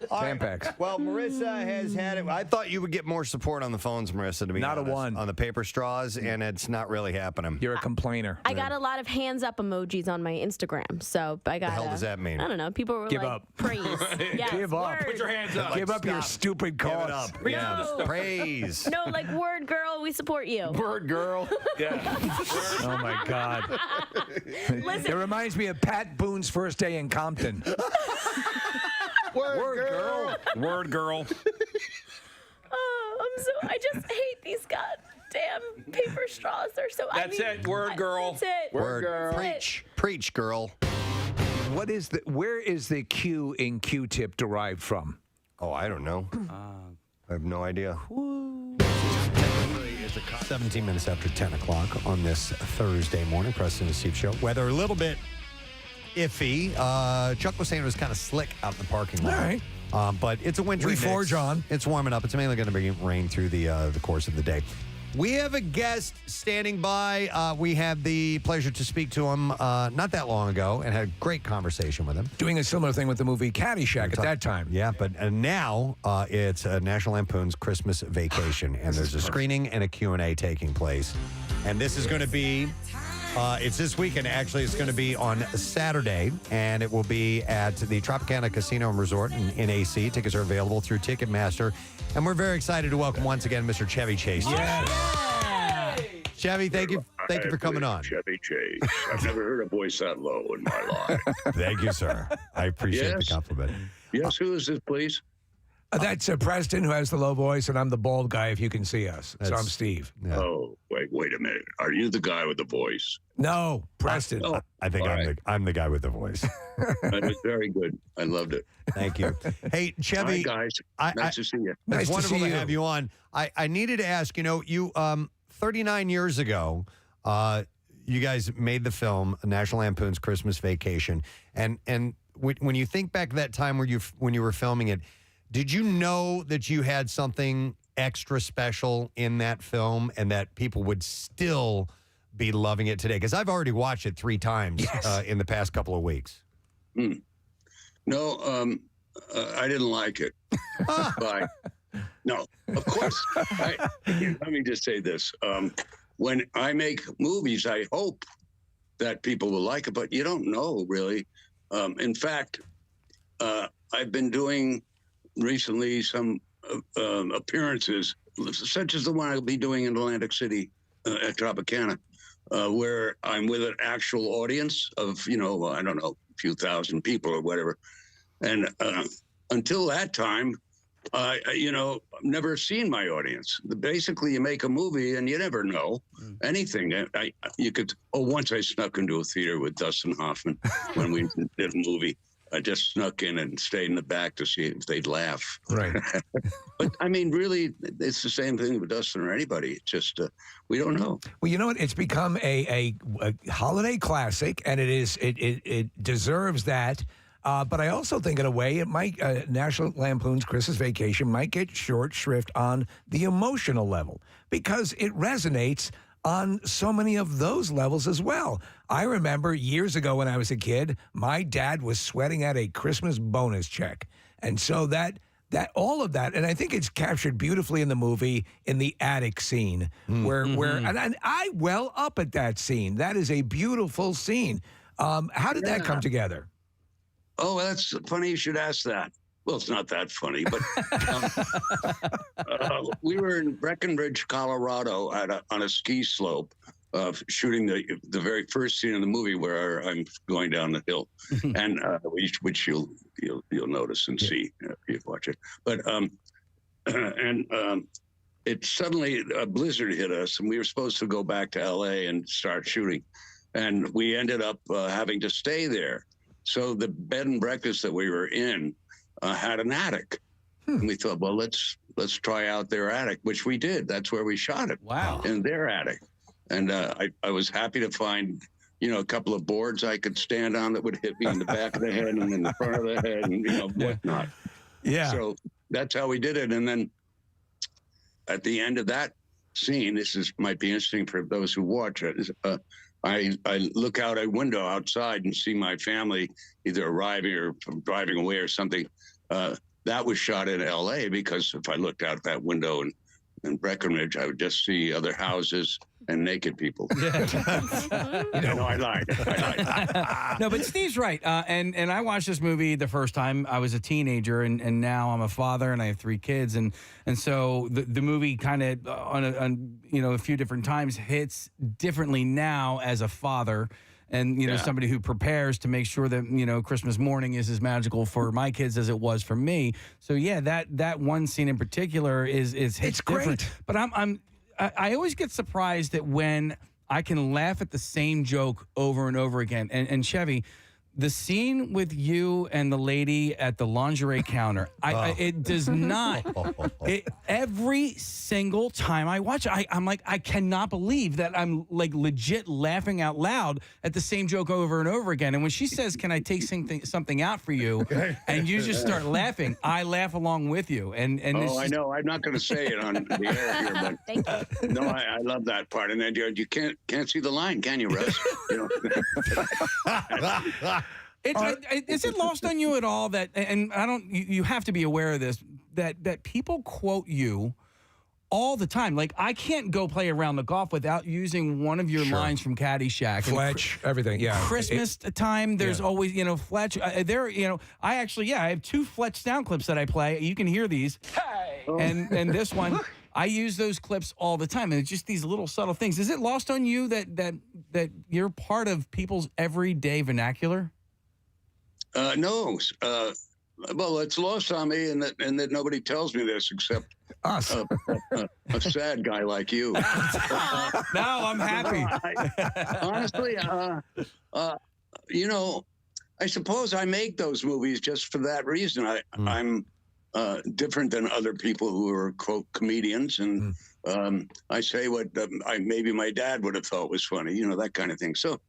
Tampax. Well, Marissa has had it. I thought you would get more support on the phones, Marissa, to be Not a honest, one. on the paper straws, and it's not really happening. You're a complainer. I got a lot of hands up emojis on my Instagram, so I got. The hell does that mean? I don't know. People were Give like, up. praise. Yes, Give up. word. Put your hands up. Give up your stupid Give cause. it up. Bring Yeah. on the stuff. Praise. No, like word girl, we support you. Bird girl. Yeah. Oh my God. It reminds me of Pat Boone's first day in Compton. Word girl. Word girl. Oh, I just hate these goddamn paper straws. They're so. That's it. Word girl. That's it. Word. girl. Preach. Preach, girl. Where is the Q in Q-tip derived from? Oh, I don't know. I have no idea. 17 minutes after 10 o'clock on this Thursday morning, Preston and Steve show. Weather a little bit iffy. Chuck was saying it was kind of slick out in the parking lot. All right. But it's a wintry We mix. forge on. It's warming up. It's mainly going to be rain through the course of the day. We have a guest standing by. We had the pleasure to speak to him not that long ago and had a great conversation with him. Doing a similar thing with the movie Caddyshack at that time. Yeah, but now it's National Lampoon's Christmas Vacation, and there's a screening and a Q&A taking place. And this is going to be, it's this weekend, actually. It's going to be on Saturday, and it will be at the Tropicana Casino and Resort in AC. Tickets are available through Ticketmaster. And we're very excited to welcome once again Mr. Chevy Chase. Chevy, thank you for coming on. Chevy Chase. I've never heard a voice that low in my life. Thank you, sir. I appreciate the Yes. compliment. Yes, who is this, please? That's Preston, who has the low voice, and I'm the bald guy, if you can see us. So I'm Steve. Oh, wait a minute. Are you the guy with the voice? No, Preston. I think I'm the guy with the voice. That was very good. I loved it. Thank you. Hey, Chevy. Hi, guys. Nice to see you. It's wonderful to have you on. I needed to ask, you 39 years ago, you guys made the film National Lampoon's Christmas Vacation. And when you think back to that time when you were filming it, did you know that you had something extra special in that film and that people would still be loving it today? Because I've already watched it 3 times in the past couple of weeks. No, I didn't like it. But, no, of course. Let me just say this. When I make movies, I hope that people will like it, but you don't know really. In fact, I've been doing recently some appearances, such as the one I'll be doing in Atlantic City at Tropicana, where I'm with an actual audience of, I don't know, a few thousand people or whatever. And until that time, never seen my audience. Basically, you make a movie and you never know anything. Once I snuck into a theater with Dustin Hoffman when we did a movie. I just snuck in and stayed in the back to see if they'd laugh. Right. But I mean, really, it's the same thing with Dustin or anybody. It's just we don't know. Well, you know what? It's become a holiday classic, and it deserves that. But I also think, in a way, it might National Lampoon's Christmas Vacation might get short shrift on the emotional level because it resonates on so many of those levels as well. I remember years ago when I was a kid, my dad was sweating at a Christmas bonus check. And so that all of that, and I think it's captured beautifully in the movie in the attic scene where and I well up at that scene. That is a beautiful scene. How did that come together? Oh, that's funny you should ask that. Well, it's not that funny, but we were in Breckenridge, Colorado on a ski slope shooting the very first scene in the movie where I'm going down the hill, and which you'll notice and see if you watch it. But it suddenly a blizzard hit us, and we were supposed to go back to L.A. and start shooting, and we ended up having to stay there. So the bed and breakfast that we were in had an attic. And we thought, well, let's try out their attic, which we did. That's where we shot it. Wow. In their attic. And I was happy to find, a couple of boards I could stand on that would hit me in the back of the head and in the front of the head and, whatnot. Yeah. So that's how we did it. And then at the end of that scene, might be interesting for those who watch it, I look out a window outside and see my family either arriving or driving away or something. That was shot in L.A. because if I looked out that window in Breckenridge, I would just see other houses and naked people. I lied. No, but Steve's right. And I watched this movie the first time I was a teenager, and now I'm a father and I have 3 kids, and so the movie kind of on a few different times hits differently now as a father. And, somebody who prepares to make sure that, Christmas morning is as magical for my kids as it was for me. So, yeah, that one scene in particular is hits it's different. great. But I always get surprised that when I can laugh at the same joke over and over again. And Chevy, the scene with you and the lady at the lingerie counter, it does not. Every single time I watch it, I'm like, I cannot believe that I'm like legit laughing out loud at the same joke over and over again. And when she says, "Can I take something out for you?" and you just start laughing, I laugh along with you. And I know. I'm not going to say it on the air here, but Thank you. No, I love that part. And then you can't see the line, can you, Russ? Is it lost on you at all that, and I don't, you have to be aware of this, that people quote you all the time? Like, I can't go play around the golf without using one of your lines from Caddyshack. Fletch, everything, yeah. Christmas time, there's always, Fletch. I have 2 Fletch sound clips that I play. You can hear these. Hey! And this one, I use those clips all the time, and it's just these little subtle things. Is it lost on you that you're part of people's everyday vernacular? No. Well, it's lost on me, and that nobody tells me this except us, a sad guy like you. Now I'm happy. Honestly, I suppose I make those movies just for that reason. I'm different than other people who are quote comedians, and I say what maybe my dad would have thought was funny, that kind of thing. So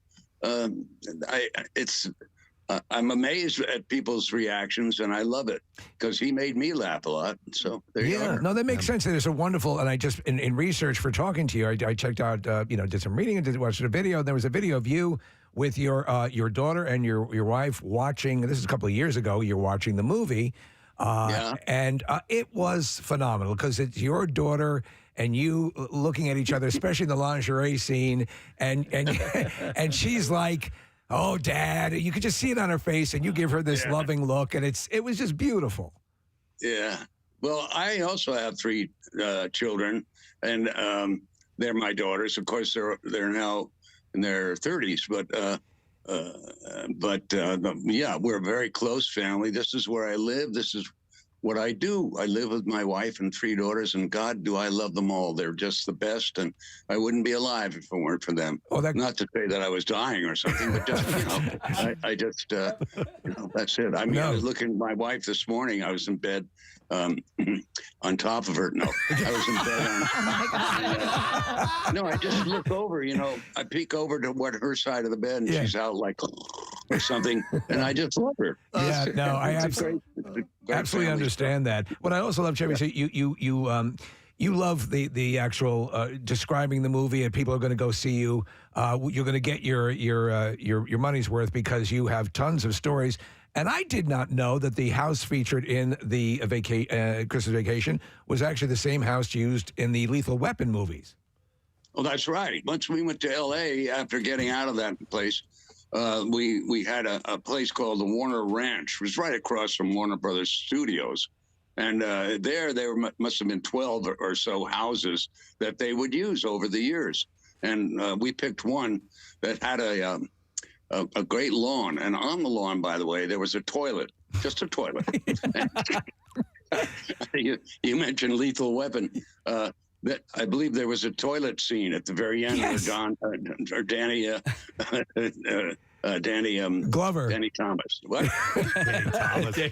I'm amazed at people's reactions, and I love it because he made me laugh a lot. So there you are. No, that makes sense. There's a wonderful, and I just in research for talking to you, I checked out, did some reading and watched a video. There was a video of you with your daughter and your wife watching. This is a couple of years ago. You're watching the movie, and it was phenomenal because it's your daughter and you looking at each other, especially in the lingerie scene, and and she's like, "Oh, Dad," you could just see it on her face, and you give her this loving look, and it was just beautiful. Yeah. Well, I also have 3 children, and they're my daughters. Of course, they're now in their 30s, but yeah, we're a very close family. This is where I live. This is what I do. I live with my wife and 3 daughters, and God, do I love them all. They're just the best, and I wouldn't be alive if it weren't for them. Not to say that I was dying or something, but just, I just, that's it. I mean, I was looking at my wife this morning. I was in bed on top of her. No, I was in bed on. No, I just look over, I peek over to her side of the bed, and she's out like or something, and I just love her. Yeah, no, I absolutely understand that. What I also love, Chevy, so you love the actual describing the movie, and people are going to go see you. You're going to get your money's worth because you have tons of stories. And I did not know that the house featured in the Christmas Vacation was actually the same house used in the Lethal Weapon movies. Well, that's right. Once we went to L.A. after getting out of that place, we had a place called the Warner Ranch. It was right across from Warner Brothers Studios. And there must have been 12 or so houses that they would use over the years. And we picked one that had a great lawn. And on the lawn, by the way, there was a toilet, just a toilet. You mentioned Lethal Weapon. I believe there was a toilet scene at the very end where Danny Glover. Danny Thomas. What?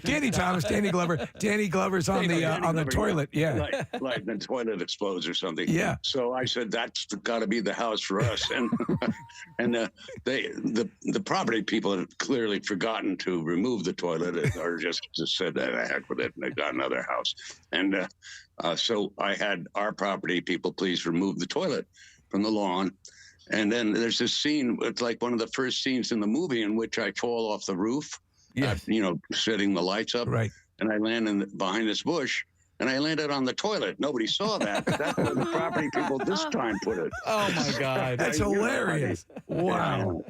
Danny Thomas, Danny Glover. Danny Glover's on the toilet. Yeah. Like the toilet explodes or something. Yeah. So I said, that's got to be the house for us. And the property people had clearly forgotten to remove the toilet or just said, heck with it, and they got another house. And so I had our property people please remove the toilet from the lawn. And then there's this scene, it's like one of the first scenes in the movie in which I fall off the roof, setting the lights up. Right. And I land behind this bush, and I landed on the toilet. Nobody saw that, but that's where the property people this time put it. Oh, my God. That's hilarious. Wow.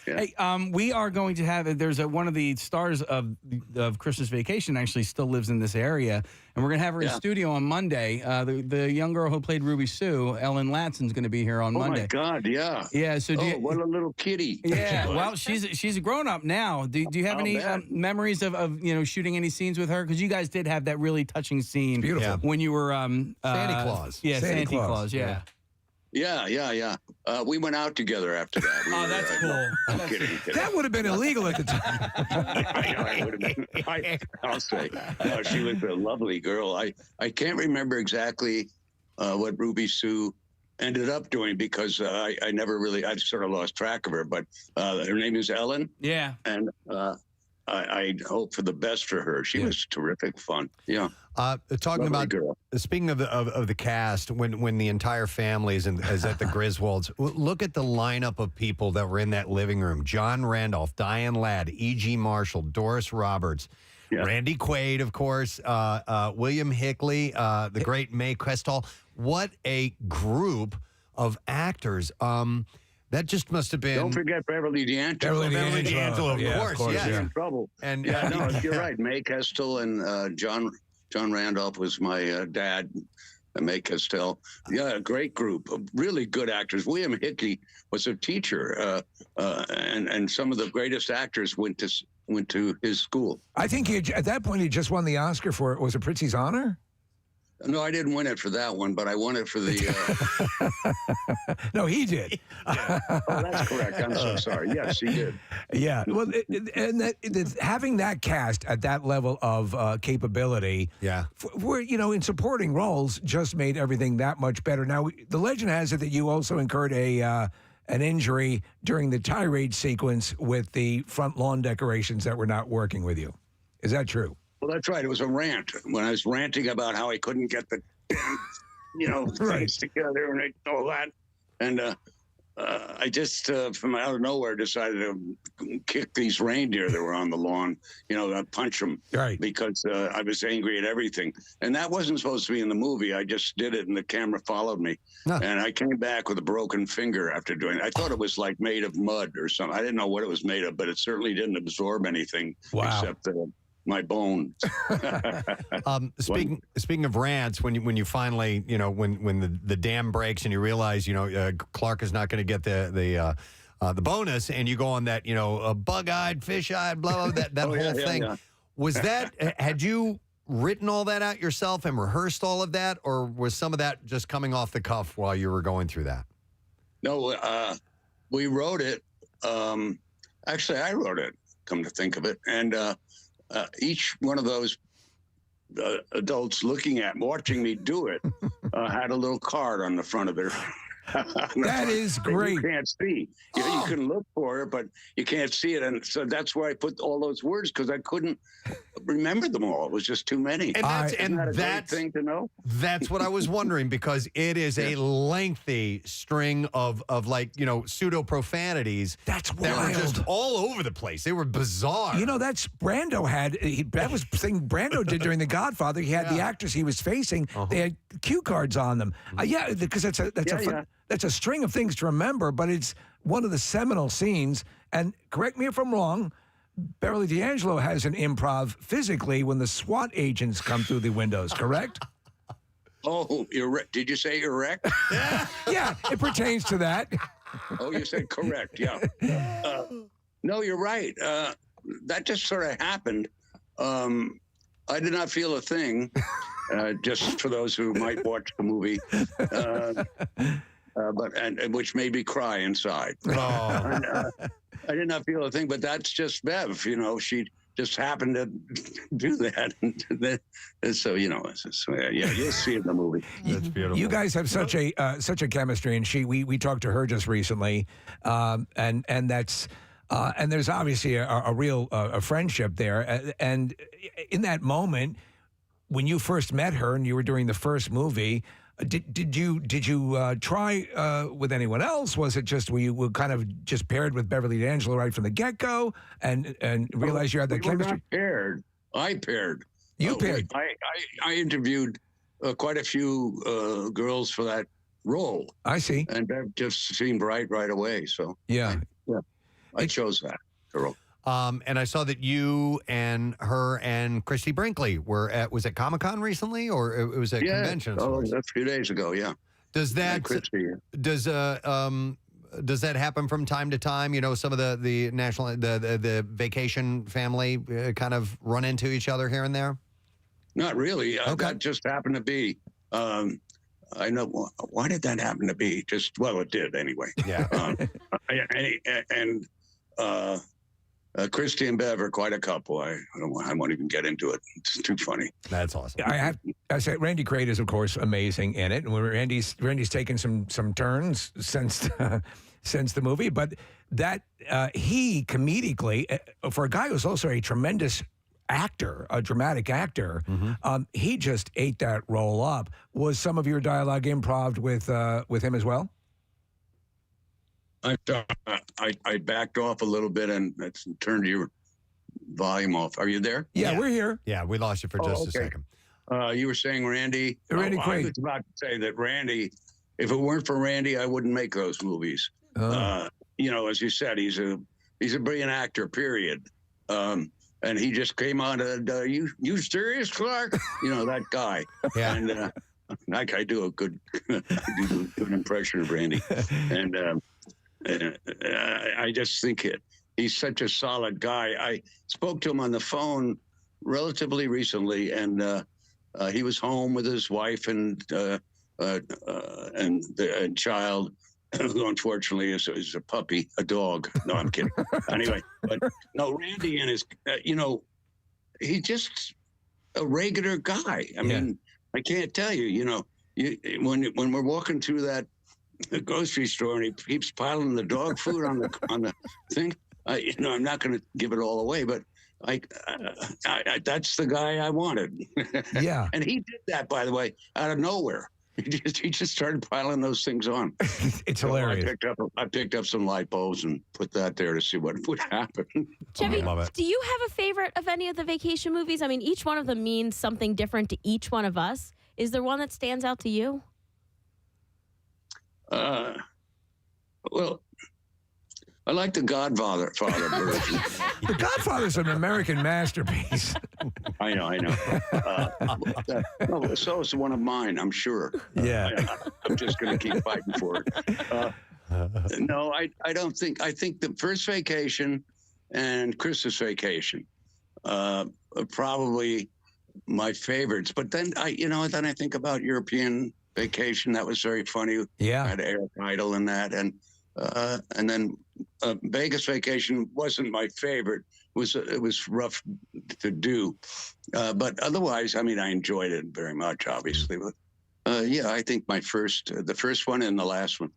Yeah. Hey, we are going to have, there's one of the stars of Christmas Vacation actually still lives in this area, and we're going to have her in studio on Monday. The young girl who played Ruby Sue, Ellen Latson's going to be here on Monday. Oh, my God, yeah. Yeah, so what a little kitty. Yeah, well, she's a grown-up now. Do you have any memories of shooting any scenes with her? Because you guys did have that really touching scene. Beautiful. When you were Santa Claus. Yeah, Santa Claus, yeah. Yeah. We went out together after that. That's cool. I'm kidding. That would have been illegal at the time. I know, it would have been. I'll say. No, she was a lovely girl. I can't remember exactly what Ruby Sue ended up doing because I sort of lost track of her. But her name is Ellen. Yeah. And I hope for the best for her. She was terrific fun. Yeah. Talking about speaking of the cast, when the entire family is at the Griswolds, look at the lineup of people that were in that living room: John Randolph, Diane Ladd, E.G. Marshall, Doris Roberts, Randy Quaid, of course, William Hickley, the great Mae Questel. What a group of actors! That just must have been. Don't forget Beverly D'Angelo. Beverly D'Angelo, of course. Yeah. In trouble. And no, you're right. Mae Questel and John Randolph was my dad. Mae Questel. Yeah, great group. Really good actors. William Hickey was a teacher, and some of the greatest actors went to his school. I think at that point he just won the Oscar for it. Was it Prizzi's Honor? No, I didn't win it for that one, but I won it for the. No, he did. Oh, that's correct. I'm so sorry. Yes, he did. Yeah. Well, having that cast at that level of capability, for in supporting roles, just made everything that much better. Now, the legend has it that you also incurred an injury during the tirade sequence with the front lawn decorations that were not working with you. Is that true? Well, that's right. It was a rant when I was ranting about how I couldn't get the, things together and all that. And I just from out of nowhere decided to kick these reindeer that were on the lawn, punch them, right? Because I was angry at everything, and that wasn't supposed to be in the movie. I just did it, and the camera followed me, and I came back with a broken finger after doing it. I thought it was like made of mud or something. I didn't know what it was made of, but it certainly didn't absorb anything except my bones. Speaking of rants, when you finally, when the dam breaks and you realize, Clark is not going to get the bonus, and you go on that, bug-eyed, fish-eyed, blah, blah, that whole thing. Yeah. Was that, had you written all that out yourself and rehearsed all of that, or was some of that just coming off the cuff while you were going through that? No, we wrote it. Actually, I wrote it, come to think of it. And each one of those adults watching me do it, had a little card on the front of their. That is great. You can't see. You can look for it, but you can't see it, and so that's why I put all those words, because I couldn't remember them all. It was just too many. And that's a great thing to know. That's what I was wondering, because it is a lengthy string of like pseudo profanities. That's wild. That were just all over the place. They were bizarre. That's Brando had. That was the thing Brando did during The Godfather. He had the actors he was facing. They had cue cards on them. Because that's a string of things to remember, but it's one of the seminal scenes. And correct me if I'm wrong, Beverly D'Angelo has an improv physically when the SWAT agents come through the windows, correct? Oh, did you say erect? Yeah, it pertains to that. Oh, you said correct, yeah. No, you're right. That just sort of happened. I did not feel a thing, just for those who might watch the movie. But which made me cry inside. Oh. I did not feel a thing, but that's just Bev. She just happened to do that, and so you'll see it in the movie. That's beautiful. You guys have such a chemistry, and we talked to her just recently, and that's. And there's obviously a real friendship there, and in that moment when you first met her and you were doing the first movie. Did you try with anyone else? Was it just were you kind of just paired with Beverly D'Angelo right from the get-go and realized you had the chemistry? Not paired. I paired. You paired. I interviewed quite a few girls for that role. I see. And Bev just seemed right away. So I chose that girl. And I saw that you and her and Christy Brinkley were was at Comic-Con recently, or it was at convention? Oh, a few days ago, yeah. Does that does that happen from time to time? Some of the national the vacation family kind of run into each other here and there. Not really. That just happened to be. I know. Why did that happen to be? It did anyway. Yeah. Christy and Bev are quite a couple. I won't even get into it. It's too funny. That's awesome. I said Randy Quaid is of course amazing in it, and Randy's taken some turns since the movie, but that he comedically for a guy who's also a tremendous actor, a dramatic actor, he just ate that role up. Was some of your dialogue improv with him as well? I backed off a little bit and turned your volume off. Are you there? Yeah, we're here. Yeah, we lost you for just a second. You were saying Randy? Randy Quaid. I was about to say that Randy, if it weren't for Randy, I wouldn't make those movies. As you said, he's a brilliant actor, period. And he just came on you serious, Clark? That guy. Yeah. And I do a good impression of Randy. And I just think he's such a solid guy. I spoke to him on the phone relatively recently, and he was home with his wife and child, who unfortunately is a puppy, a dog. No, I'm kidding. Anyway, but no, Randy and his, he's just a regular guy. I mean, I can't tell you, when we're walking through that grocery store and he keeps piling the dog food on the thing, I'm not going to give it all away, but that's the guy I wanted. Yeah. And he did that, by the way, out of nowhere. He just started piling those things on. It's hilarious. I picked up some light bulbs and put that there to see what would happen. Chevy, love it. do you have a favorite of any of the vacation movies? I mean, each one of them means something different to each one of us. Is there one that stands out to you? Well, I like the Godfather version. The Godfather's an American masterpiece. I know. So is one of mine, I'm sure. Yeah. I'm just going to keep fighting for it. No, I don't think. I think the First Vacation and Christmas Vacation are probably my favorites. But then then I think about European Vacation. That was very funny. Yeah. I had Eric Idle in that, and then Vegas Vacation wasn't my favorite. It was rough to do, but otherwise, I mean, I enjoyed it very much, obviously. But I think the first one and the last one.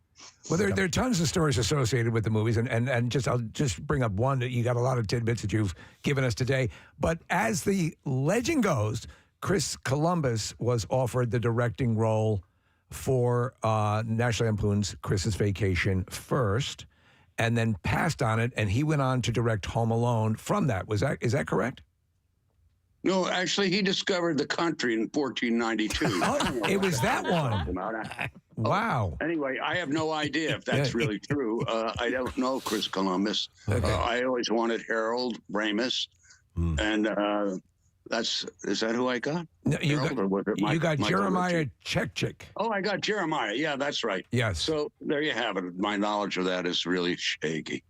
Well, there are tons of stories associated with the movies, and I'll just bring up one that you got a lot of tidbits that you've given us today. But as the legend goes, Chris Columbus was offered the directing role for National Lampoon's Christmas Vacation first, and then passed on it, and he went on to direct Home Alone from that. Is that correct? No, actually, he discovered the country in 1492. Oh, it was that one. Wow. Anyway, I have no idea if that's really true. I don't know Chris Columbus. Okay. I always wanted Harold Ramis, and is that who I got? No, you got Jeremiah Chechik. Oh, I got Jeremiah. Yeah, that's right. Yes. So there you have it. My knowledge of that is really shaky.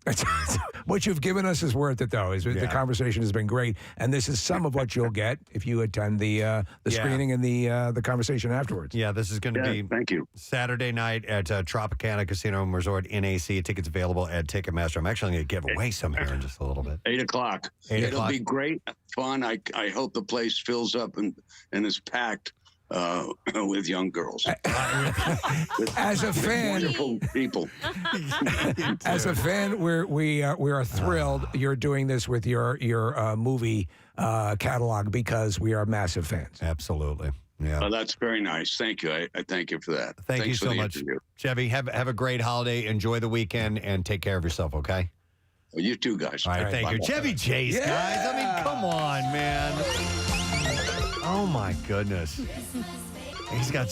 What you've given us is worth it, though. The conversation has been great, and this is some of what you'll get if you attend the screening and the conversation afterwards. Yeah, this is going to be thank you. Saturday night at Tropicana Casino and Resort in AC. Tickets available at Ticketmaster. I'm actually going to give away some here in just a little bit. 8 o'clock. It'll be great fun. I hope the place fills up and is packed with young girls. As a fan, wonderful people. As a fan, we are thrilled you're doing this with your movie catalog because we are massive fans. Absolutely. Yeah. That's very nice. Thank you. I thank you for that. Thanks you for so the much, interview. Chevy. Have a great holiday. Enjoy the weekend and take care of yourself. Okay. Well, you too, guys. All right. Thank you, Chevy Chase, guys. I mean, come on, man. Oh my goodness. He's got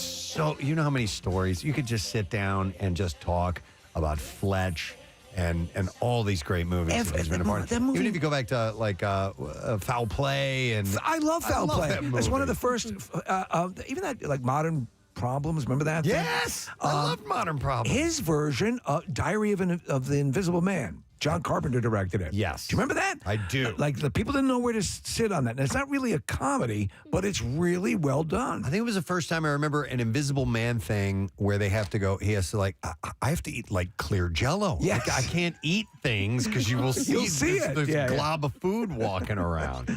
you know how many stories. You could just sit down and just talk about Fletch and all these great movies that he's been a part of. Even if you go back to like Foul Play and I love Foul Play. It's one of the first even that like Modern Problems. Remember that? Yes, I love Modern Problems. His version of Diary of the Invisible Man. John Carpenter directed it. Yes. Do you remember that? I do. Like, the people didn't know where to sit on that. And it's not really a comedy, but it's really well done. I think it was the first time I remember an Invisible Man thing where they have to go, he has to like, I have to eat like clear Jell-O. Yes. Like, I can't eat things because you will see this glob of food walking around.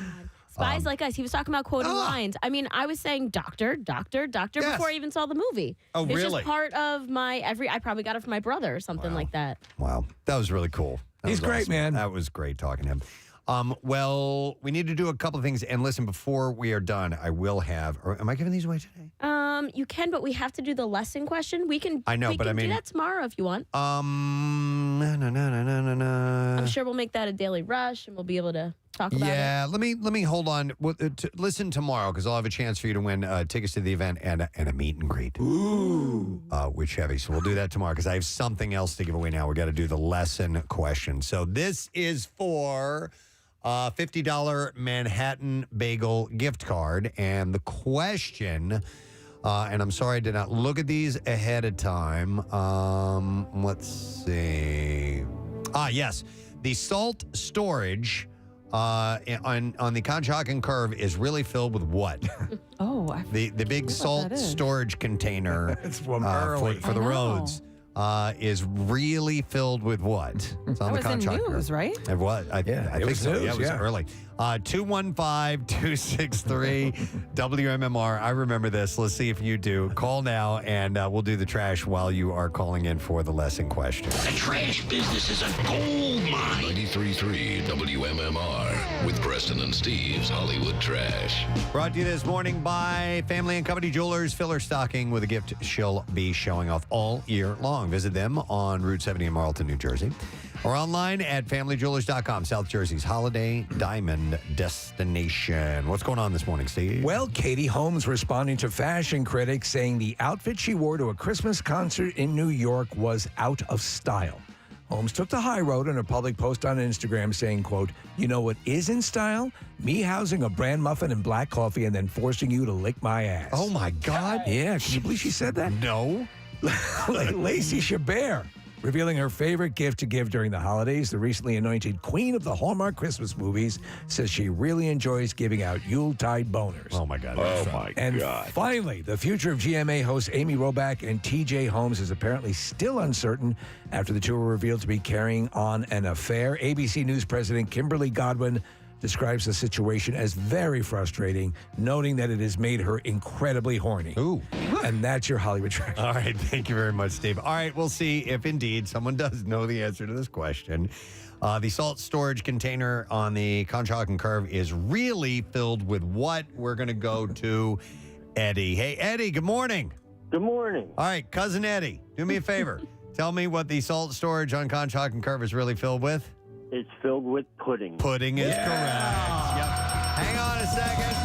Spies Like Us. He was talking about quoting lines. I mean, I was saying doctor before I even saw the movie. Oh, it's really? Just part of my I probably got it from my brother or something like that. Wow. That was really cool. He's great, man. That was great talking to him. Well, we need to do a couple of things. And listen, before we are done, I will have, or am I giving these away today? You can, but we have to do the lesson question. We can. I know, but I mean, do that tomorrow if you want. No. I'm sure we'll make that a daily rush, and we'll be able to talk about it. Yeah, let me hold on. Listen tomorrow because I'll have a chance for you to win tickets to the event and a meet and greet. Ooh, with Chevy. So we'll do that tomorrow because I have something else to give away now. We got to do the lesson question. So this is for $50 Manhattan Bagel gift card, and the question. And I'm sorry I did not look at these ahead of time. Let's see. Yes. The salt storage on the Conshohocken Curve is really filled with what? The big salt storage container for the roads is really filled with what? It's on that the was in Conshohocken news, Curve. right? What? I think so. News, Yeah, it was early. 215-263 WMMR. I remember this. Let's see if you do. Call now, and we'll do the trash while you are calling in for the lesson question. The trash business is a gold mine. 93.3 WMMR. with Preston and Steve's Hollywood Trash. Brought to you this morning by Family and Company Jewelers. Fill her stocking with a gift she'll be showing off all year long. Visit them on Route 70 in Marlton, New Jersey, or online at familyjewelers.com, South Jersey's holiday diamond destination. What's going on this morning, Steve? Well, Katie Holmes responding to fashion critics saying the outfit she wore to a Christmas concert in New York was out of style. Holmes took the high road in a public post on Instagram saying, quote, "You know what is in style? Me housing a bran muffin and black coffee and then forcing you to lick my ass." Oh, my God. Yeah, can you believe she said that? No. Lacey Chabert revealing her favorite gift to give during the holidays. The recently anointed queen of the Hallmark Christmas movies says she really enjoys giving out Yuletide boners. Oh, my God. And finally, the future of GMA hosts Amy Robach and TJ Holmes is apparently still uncertain after the two were revealed to be carrying on an affair. ABC News President Kimberly Godwin describes the situation as very frustrating, noting that it has made her incredibly horny. Ooh. And that's your Hollywood Trash. All right. Thank you very much, Steve. All right. We'll see if indeed someone does know the answer to this question. The salt storage container on the Conshohocken Curve is really filled with what? We're going to go to Eddie. Hey, Eddie, good morning. Good morning. All right. Cousin Eddie, do me a favor. Tell me what the salt storage on Conshohocken Curve is really filled with. It's filled with pudding. Pudding is correct. Yep. Hang on a second.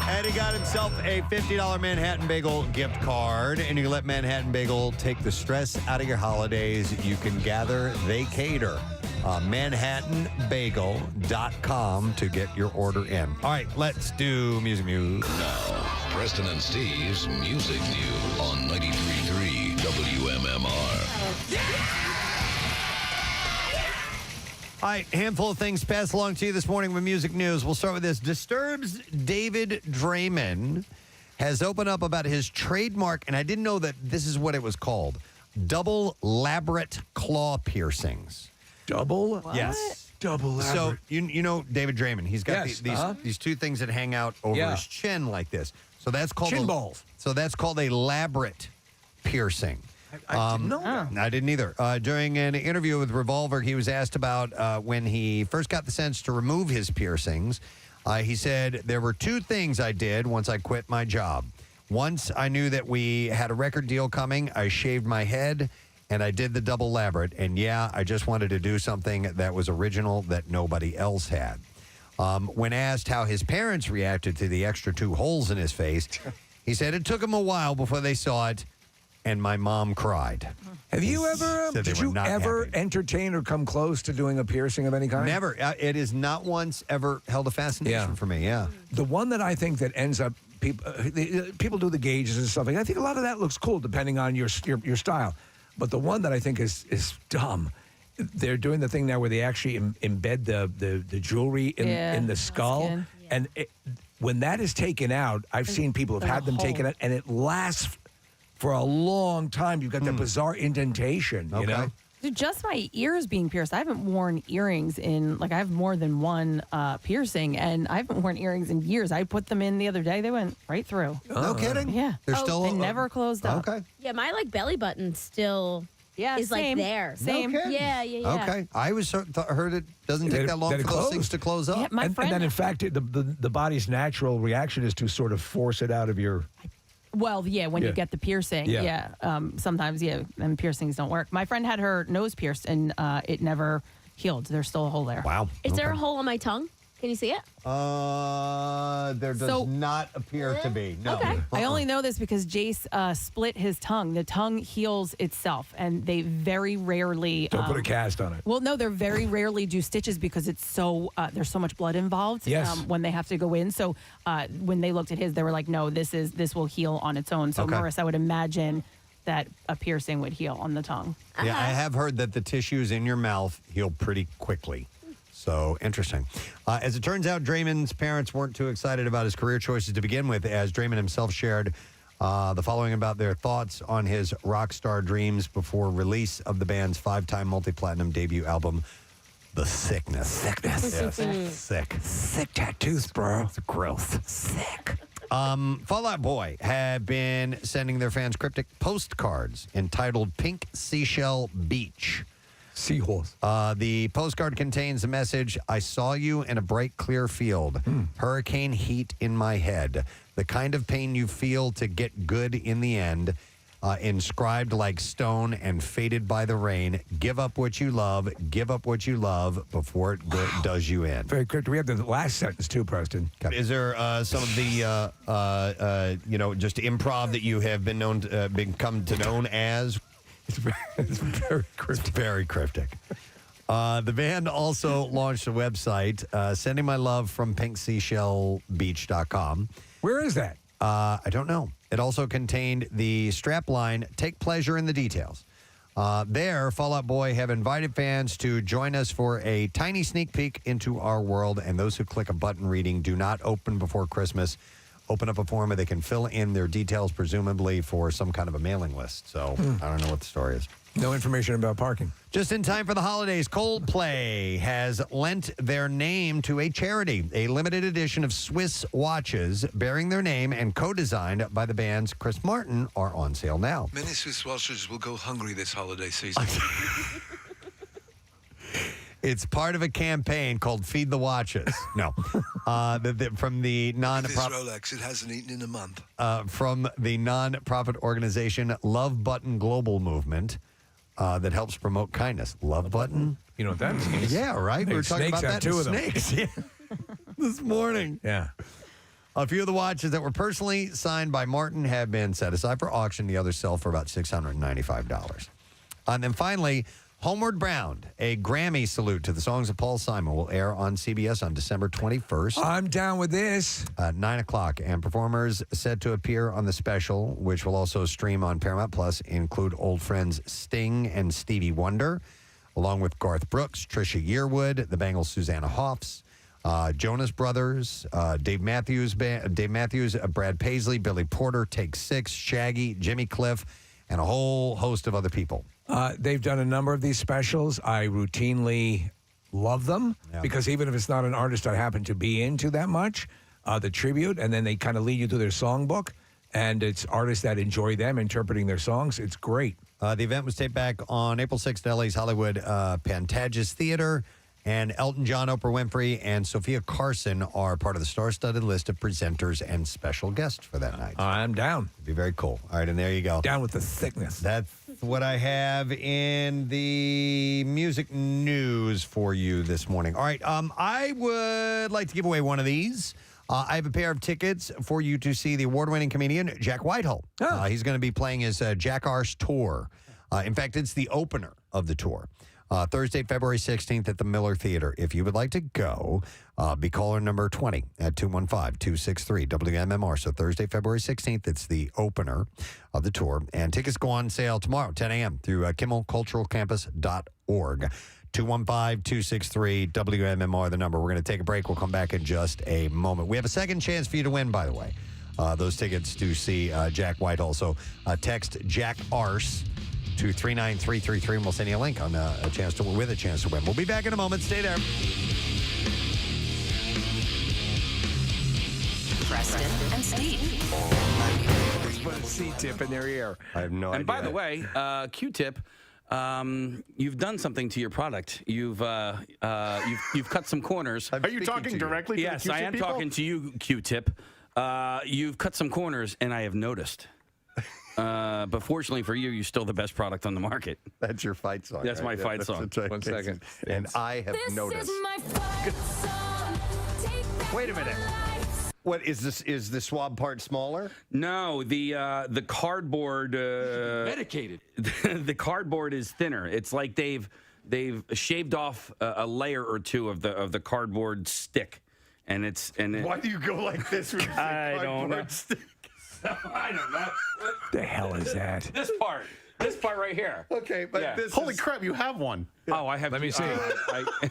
Eddie got himself a $50 Manhattan Bagel gift card, and you let Manhattan Bagel take the stress out of your holidays. You can gather, they cater. ManhattanBagel.com to get your order in. All right, let's do Music News. Now, Preston and Steve's Music News on 93.3 WMMR. All right, handful of things passed along to you this morning with music news. We'll start with this. Disturbed's David Draymond has opened up about his trademark, and I didn't know that this is what it was called, double labret claw piercings. Double? Yes. Double labret. So, you know David Draymond. He's got these two things that hang out over his chin like this. So that's called chin balls. So that's called a labret piercing. I didn't know that. I didn't either. During an interview with Revolver, he was asked about when he first got the sense to remove his piercings. He said, "There were two things I did once I quit my job. Once I knew that we had a record deal coming, I shaved my head and I did the double labret. And yeah, I just wanted to do something that was original that nobody else had." When asked how his parents reacted to the extra two holes in his face, he said it took him a while before they saw it. And my mom cried. Have you ever, did you ever entertain or come close to doing a piercing of any kind? Never. It is not once ever held a fascination for me, The one that I think that ends up, people do the gauges and stuff. I think a lot of that looks cool depending on your style. But the one that I think is dumb, they're doing the thing now where they actually embed the jewelry in the skull. And when that is taken out, I've seen people have had them taken out, and it lasts for a long time. You've got that bizarre indentation, you know? Dude, just my ears being pierced. I haven't worn earrings I have more than one piercing, and I haven't worn earrings in years. I put them in the other day. They went right through. No kidding? Yeah. They're still... They never closed up. Okay. Yeah, my belly button still is same. there. Same. Yeah. Okay. I always heard it doesn't take that long for those things to close up. Yeah, my and friend... then, in fact, the body's natural reaction is to sort of force it out of your... Well, yeah, when you get the piercing, sometimes, and piercings don't work. My friend had her nose pierced, and it never healed. There's still a hole there. Wow. Is there a hole on my tongue? Can you see it? There does not appear to be. No. Okay. I only know this because Jace split his tongue. The tongue heals itself, and they very rarely... Don't put a cast on it. Well, no, they're very rarely do stitches because it's so there's so much blood involved when they have to go in. So when they looked at his, they were like, no, this will heal on its own. So Marissa, I would imagine that a piercing would heal on the tongue. Yeah, I have heard that the tissues in your mouth heal pretty quickly. So interesting. As it turns out, Draymond's parents weren't too excited about his career choices to begin with, as Draymond himself shared the following about their thoughts on his rock star dreams before release of the band's 5-time multi-platinum debut album, The Sickness. Sickness. Yes. Sick. Sick tattoos, bro. It's gross. Sick. Fall Out Boy have been sending their fans cryptic postcards entitled Pink Seashell Beach. Seahorse. The postcard contains a message, I saw you in a bright, clear field. Hurricane heat in my head. The kind of pain you feel to get good in the end. Inscribed like stone and faded by the rain. Give up what you love. Give up what you love before it does you in. Very cryptic. We have the last sentence too, Preston. Is there some of the just improv that you have been known to, become to known as? It's very cryptic. It's very cryptic. The band also launched a website, Sending My Love from PinkSeashellBeach.com. Where is that? I don't know. It also contained the strap line, Take Pleasure in the Details. There, Fall Out Boy have invited fans to join us for a tiny sneak peek into our world, and those who click a button reading Do Not Open Before Christmas open up a form where they can fill in their details, presumably for some kind of a mailing list. So I don't know what the story is. No information about parking. Just in time for the holidays, Coldplay has lent their name to a charity. A limited edition of Swiss watches bearing their name and co-designed by the band's Chris Martin are on sale now. Many Swiss watchers will go hungry this holiday season. It's part of a campaign called Feed the Watches. No. From the non-profit Rolex, it hasn't eaten in a month. From the non-profit organization Love Button Global Movement. That helps promote kindness. Love Button? You know what that means? Yeah, right? We were talking about that. Two of them. Snakes. Yeah. This morning. Yeah. A few of the watches that were personally signed by Martin have been set aside for auction. The others sell for about $695. And then finally, Homeward Bound, a Grammy salute to the songs of Paul Simon, will air on CBS on December 21st. I'm down with this. 9 o'clock. And performers set to appear on the special, which will also stream on Paramount Plus, include old friends Sting and Stevie Wonder, along with Garth Brooks, Trisha Yearwood, the Bangles' Susanna Hoffs, Jonas Brothers, Dave Matthews, Brad Paisley, Billy Porter, Take Six, Shaggy, Jimmy Cliff, and a whole host of other people. They've done a number of these specials. I routinely love them because even if it's not an artist I happen to be into that much, the tribute, and then they kind of lead you through their songbook, and it's artists that enjoy them interpreting their songs. It's great. The event was taped back on April 6th at LA's Hollywood Pantages Theater, and Elton John, Oprah Winfrey, and Sophia Carson are part of the star-studded list of presenters and special guests for that night. I'm down. It'd be very cool. All right, and there you go. Down with the thickness. That's what I have in the music news for you this morning. All right, I would like to give away one of these. I have a pair of tickets for you to see the award-winning comedian Jack Whitehall. He's going to be playing his Jack Arse tour. In fact, it's the opener of the tour. Thursday, February 16th at the Miller Theater. If you would like to go, be caller number 20 at 215-263-WMMR. So Thursday, February 16th, it's the opener of the tour. And tickets go on sale tomorrow, 10 a.m. through KimmelCulturalCampus.org. 215-263-WMMR, the number. We're going to take a break. We'll come back in just a moment. We have a second chance for you to win, by the way. Those tickets to see Jack Whitehall. So text Jack Arse to 39333, and we'll send you a link on a chance to win. We'll be back in a moment. Stay there. Preston and Steve. Put a C-tip in their ear. I have no idea. And by the way, Q-tip, you've done something to your product. You've cut some corners. Are you talking directly to the Yes, Q-tip I am people? talking to you, Q-tip. You've cut some corners, and I have noticed. But fortunately for you, you're still the best product on the market. That's your fight song. That's right? my fight song. That's right. 1 second. And I have noticed. Wait a minute. What is this? Is the swab part smaller? No, the cardboard. Medicated. The cardboard is thinner. It's like they've shaved off a layer or two of the cardboard stick, and Why do you go like this with the I don't know. cardboard stick? I don't know. The hell is that? This part right here. Okay, but Yeah. this Holy is... crap, you have one. Oh, I have. Let me see.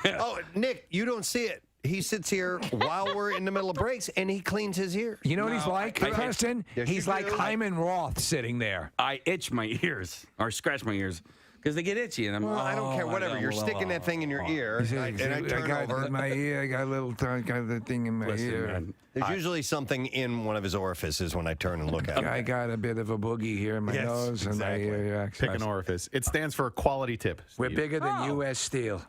Oh, Nick, you don't see it. He sits here while we're in the middle of breaks, and he cleans his ear. You know what he's like, Preston? Yes, He's you like do. Hyman Roth sitting there. I itch my ears or scratch my ears. because they get itchy, and I'm. Well, I don't care. Whatever. You're sticking that thing in your ear, and I turn over. my ear. I got a little got the thing in my ear. Man. There's usually something in one of his orifices when I turn and look at him. I got a bit of a boogie here in my nose and my ear. Pick an orifice. It stands for quality tip. We're Steve. bigger than U.S. Steel.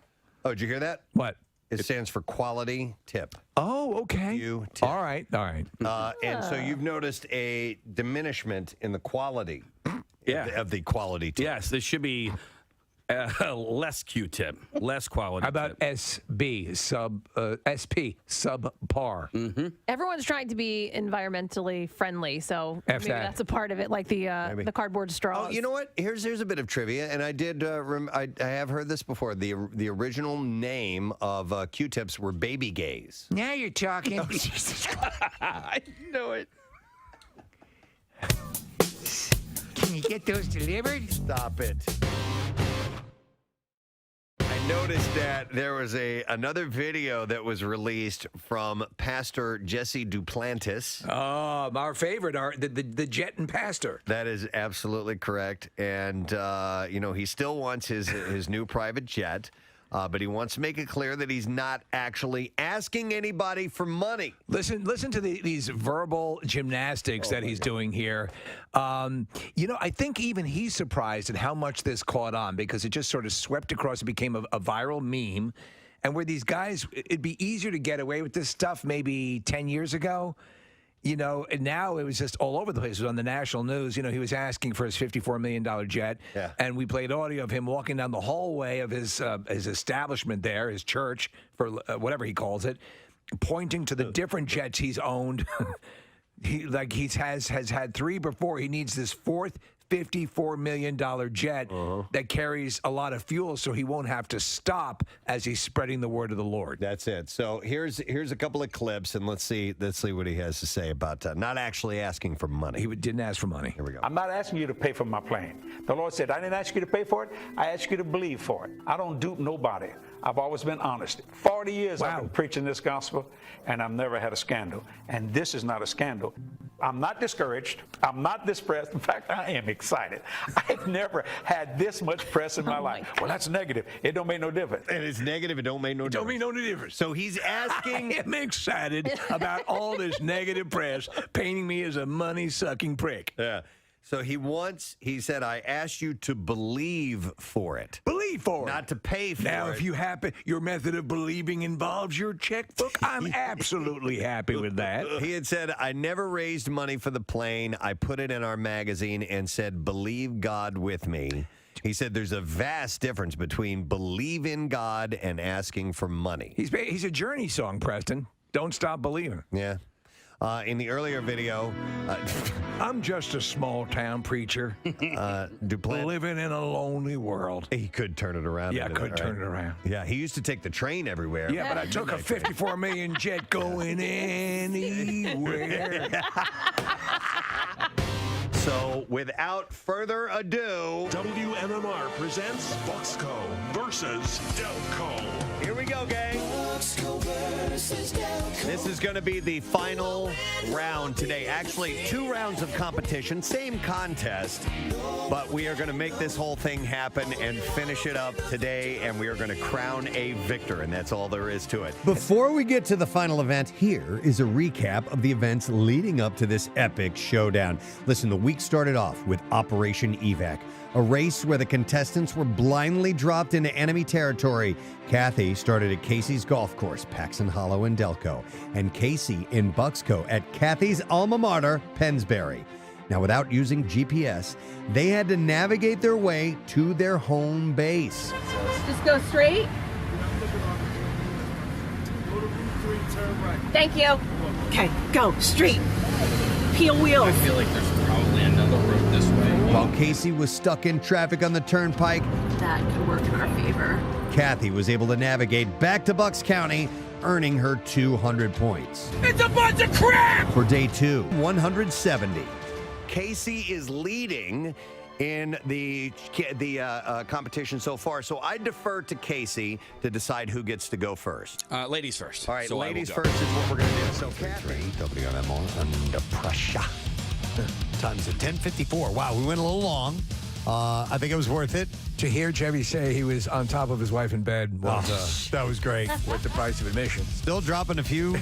Oh, did you hear that? What? It stands for quality tip. Oh, okay. Q-tip. All right. And so you've noticed a diminishment in the quality of the quality tip. Yes, this should be less Q-tip, less quality. How about SB, SP, subpar? Everyone's trying to be environmentally friendly, so F maybe that. that's a part of it, like the cardboard straws. Oh, you know what? Here's a bit of trivia, and I did. I have heard this before. The original name of Q-tips were baby gays. Now you're talking. Oh, Jesus Christ. I know it. Can you get those delivered? Stop it. I noticed that there was another video that was released from Pastor Jesse Duplantis. Oh, our favorite, the jet and pastor. That is absolutely correct. And, he still wants his new private jet. But he wants to make it clear that he's not actually asking anybody for money. Listen to these verbal gymnastics that he's doing here. I think even he's surprised at how much this caught on because it just sort of swept across. It became a viral meme. And where these guys, it'd be easier to get away with this stuff maybe 10 years ago. And now it was just all over the place. It was on the national news. He was asking for his $54 million jet. Yeah. And we played audio of him walking down the hallway of his establishment there, his church, for whatever he calls it, pointing to the different jets he's owned. He has had three before. He needs this fourth $54 million jet that carries a lot of fuel so he won't have to stop as he's spreading the word of the Lord. That's it. So here's a couple of clips, and let's see what he has to say about not actually asking for money. He didn't ask for money. Here we go. I'm not asking you to pay for my plane. The Lord said, I didn't ask you to pay for it. I asked you to believe for it. I don't dupe nobody. I've always been honest. 40 years I've been preaching this gospel, and I've never had a scandal. And this is not a scandal. I'm not discouraged. I'm not distressed. In fact, I am excited. I've never had this much press in my life. Well, that's negative. It don't make no difference. And it's negative. It don't make no difference. Don't make no difference. So he's asking. I am excited about all this negative press painting me as a money-sucking prick. Yeah. So he said, I asked you to believe for it. Believe for it. Not to pay for it. Now, if you happen, your method of believing involves your checkbook, I'm absolutely happy with that. He had said, I never raised money for the plane. I put it in our magazine and said, believe God with me. He said there's a vast difference between believe in God and asking for money. He's a Journey song, Preston. Don't stop believing. Yeah. In the earlier video, I'm just a small town preacher, Duplantis living in a lonely world. He could turn it around. Yeah, I could turn it around. Yeah, he used to take the train everywhere. Yeah, but I took a $54 million jet going anywhere. So, without further ado, WMMR presents Foxco versus Delco. Here we go, gang. This is going to be the final round today. Actually, 2 rounds of competition, same contest, but we are going to make this whole thing happen and finish it up today, and we are going to crown a victor, and that's all there is to it. Before we get to the final event, here is a recap of the events leading up to this epic showdown. Listen, the week started off with Operation Evac, a race where the contestants were blindly dropped into enemy territory. Kathy started at Casey's golf course, Paxton Hollow in Delco, and Casey in Bucksco at Kathy's alma mater, Pennsbury. Now, without using GPS, they had to navigate their way to their home base. Just go straight. Thank you. Okay, go straight. Peel wheels. I feel like there's probably another road this way. While Casey was stuck in traffic on the turnpike, That could work in our favor. Kathy was able to navigate back to Bucks County, earning her 200 points. It's a bunch of crap! For day 2, 170. Casey is leading in the competition so far, so I defer to Casey to decide who gets to go first. Ladies first. All right, So I will ladies go. first is what we're going to do. So, Kathy. WMMR under pressure. Time's at 10:54. Wow, we went a little long. I think it was worth it. To hear Chevy say he was on top of his wife in bed was that was great. Worth the price of admission. Still dropping a few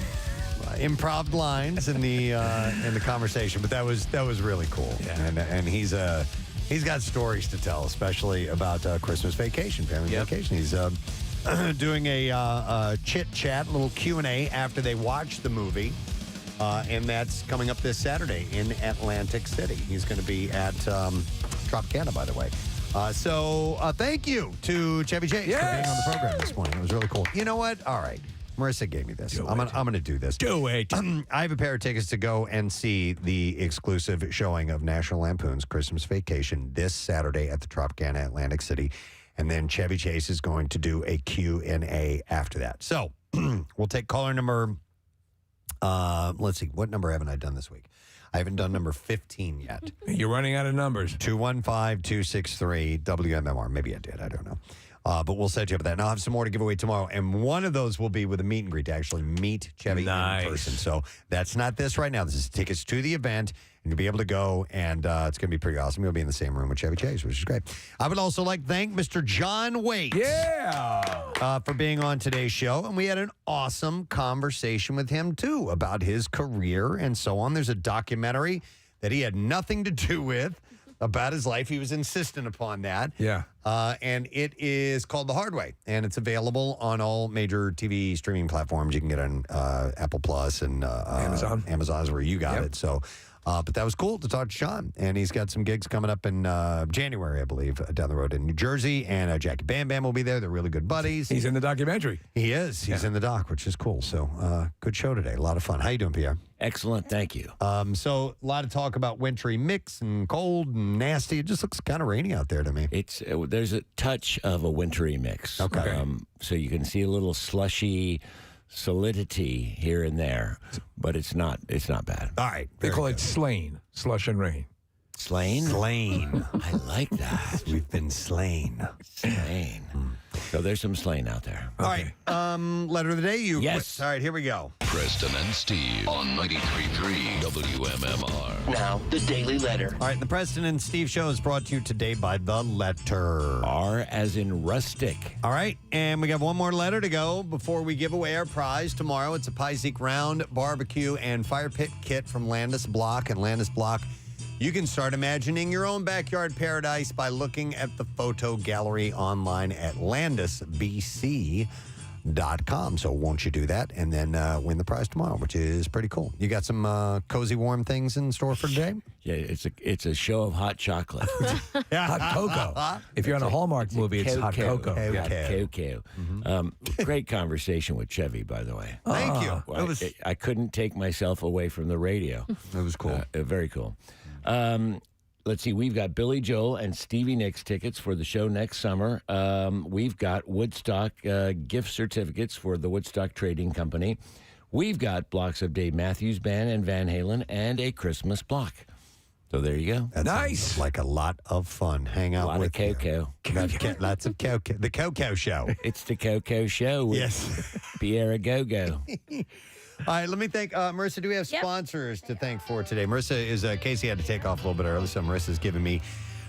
improv lines in the conversation, but that was really cool. Yeah. And he's got stories to tell, especially about Christmas vacation, family vacation. He's doing a chit chat, a little Q&A after they watch the movie, and that's coming up this Saturday in Atlantic City. He's going to be at Tropicana, by the way. So thank you to Chevy Chase for being on the program this morning. It was really cool. You know what? All right. Marissa gave me this. I'm gonna do this. Do it. I have a pair of tickets to go and see the exclusive showing of National Lampoon's Christmas Vacation this Saturday at the Tropicana, Atlantic City, and then Chevy Chase is going to do a Q&A after that. So we'll take caller number. Let's see, what number haven't I done this week? I haven't done number 15 yet. You're running out of numbers. 215-263 WMMR. Maybe I did. I don't know. But we'll set you up with that. And I'll have some more to give away tomorrow. And one of those will be with a meet and greet to actually meet Chevy in person. So that's not this right now. This is tickets to the event. And you'll be able to go, and it's going to be pretty awesome. You'll be in the same room with Chevy Chase, which is great. I would also like to thank Mr. John Waite. For being on today's show. And we had an awesome conversation with him, too, about his career and so on. There's a documentary that he had nothing to do with about his life. He was insistent upon that. Yeah. And it is called The Hard Way, and it's available on all major TV streaming platforms. You can get it on Apple Plus and Amazon. Amazon's where you got it. So, but that was cool to talk to John, and he's got some gigs coming up in January, I believe, down the road in New Jersey, and Jackie Bam Bam will be there. They're really good buddies. He's in the documentary. He is. He's in the doc, which is cool. So, good show today. A lot of fun. How you doing, Pierre? Excellent, thank you. So a lot of talk about wintry mix and cold and nasty. It just looks kind of rainy out there to me. It's there's a touch of a wintry mix. Okay. So you can see a little slushy solidity here and there, but it's not bad. All right. They call it slain, slush and rain. Slain? Slain. I like that. We've been slain. Slain. So there's some slain out there. All right. Letter of the day. Yes. All right, here we go. Preston and Steve on 93.3 WMMR. Now, the Daily Letter. All right, the Preston and Steve Show is brought to you today by The Letter. R as in rustic. All right, and we got one more letter to go before we give away our prize tomorrow. It's a Piezeek Round barbecue and fire pit kit from Landis Block. And Landis Block, you can start imagining your own backyard paradise by looking at the photo gallery online at landisbc.com. So won't you do that and then win the prize tomorrow, which is pretty cool. You got some cozy, warm things in store for today? Yeah, it's a show of hot chocolate. Hot cocoa. If you're on a Hallmark movie, it's hot cocoa. Hot cocoa. Great conversation with Chevy, by the way. Thank you. I couldn't take myself away from the radio. It was cool. Very cool. Let's see. We've got Billy Joel and Stevie Nicks tickets for the show next summer. We've got Woodstock gift certificates for the Woodstock Trading Company. We've got blocks of Dave Matthews Band and Van Halen and a Christmas block. So there you go. That nice. Like a lot of fun. Hang out a lot with of cocoa. Lots of cocoa. The Cocoa Show. It's the Cocoa Show with Pierre Agogo. All right, let me thank Marissa. Do we have sponsors to thank for today? Marissa is Casey had to take off a little bit early, so Marissa's giving me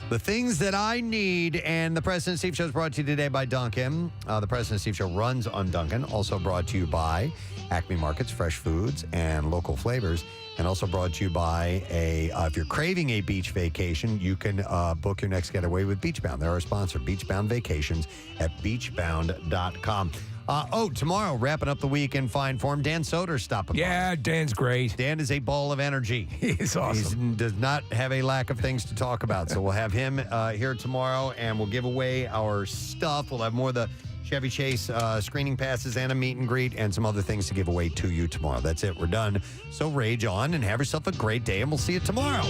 the things that I need. And the Preston and Steve Show is brought to you today by Dunkin'. The Preston and Steve Show runs on Dunkin'. Also brought to you by Acme Markets, fresh foods and local flavors. And also brought to you by if you're craving a beach vacation, you can book your next getaway with Beachbound. They're our sponsor, Beachbound Vacations at beachbound.com. Tomorrow, wrapping up the week in fine form, Dan Soder's stopping by. Yeah, Dan's great. Dan is a ball of energy. He's awesome. He does not have a lack of things to talk about. So we'll have him here tomorrow, and we'll give away our stuff. We'll have more of the Chevy Chase screening passes and a meet and greet and some other things to give away to you tomorrow. That's it. We're done. So rage on and have yourself a great day, and we'll see you tomorrow.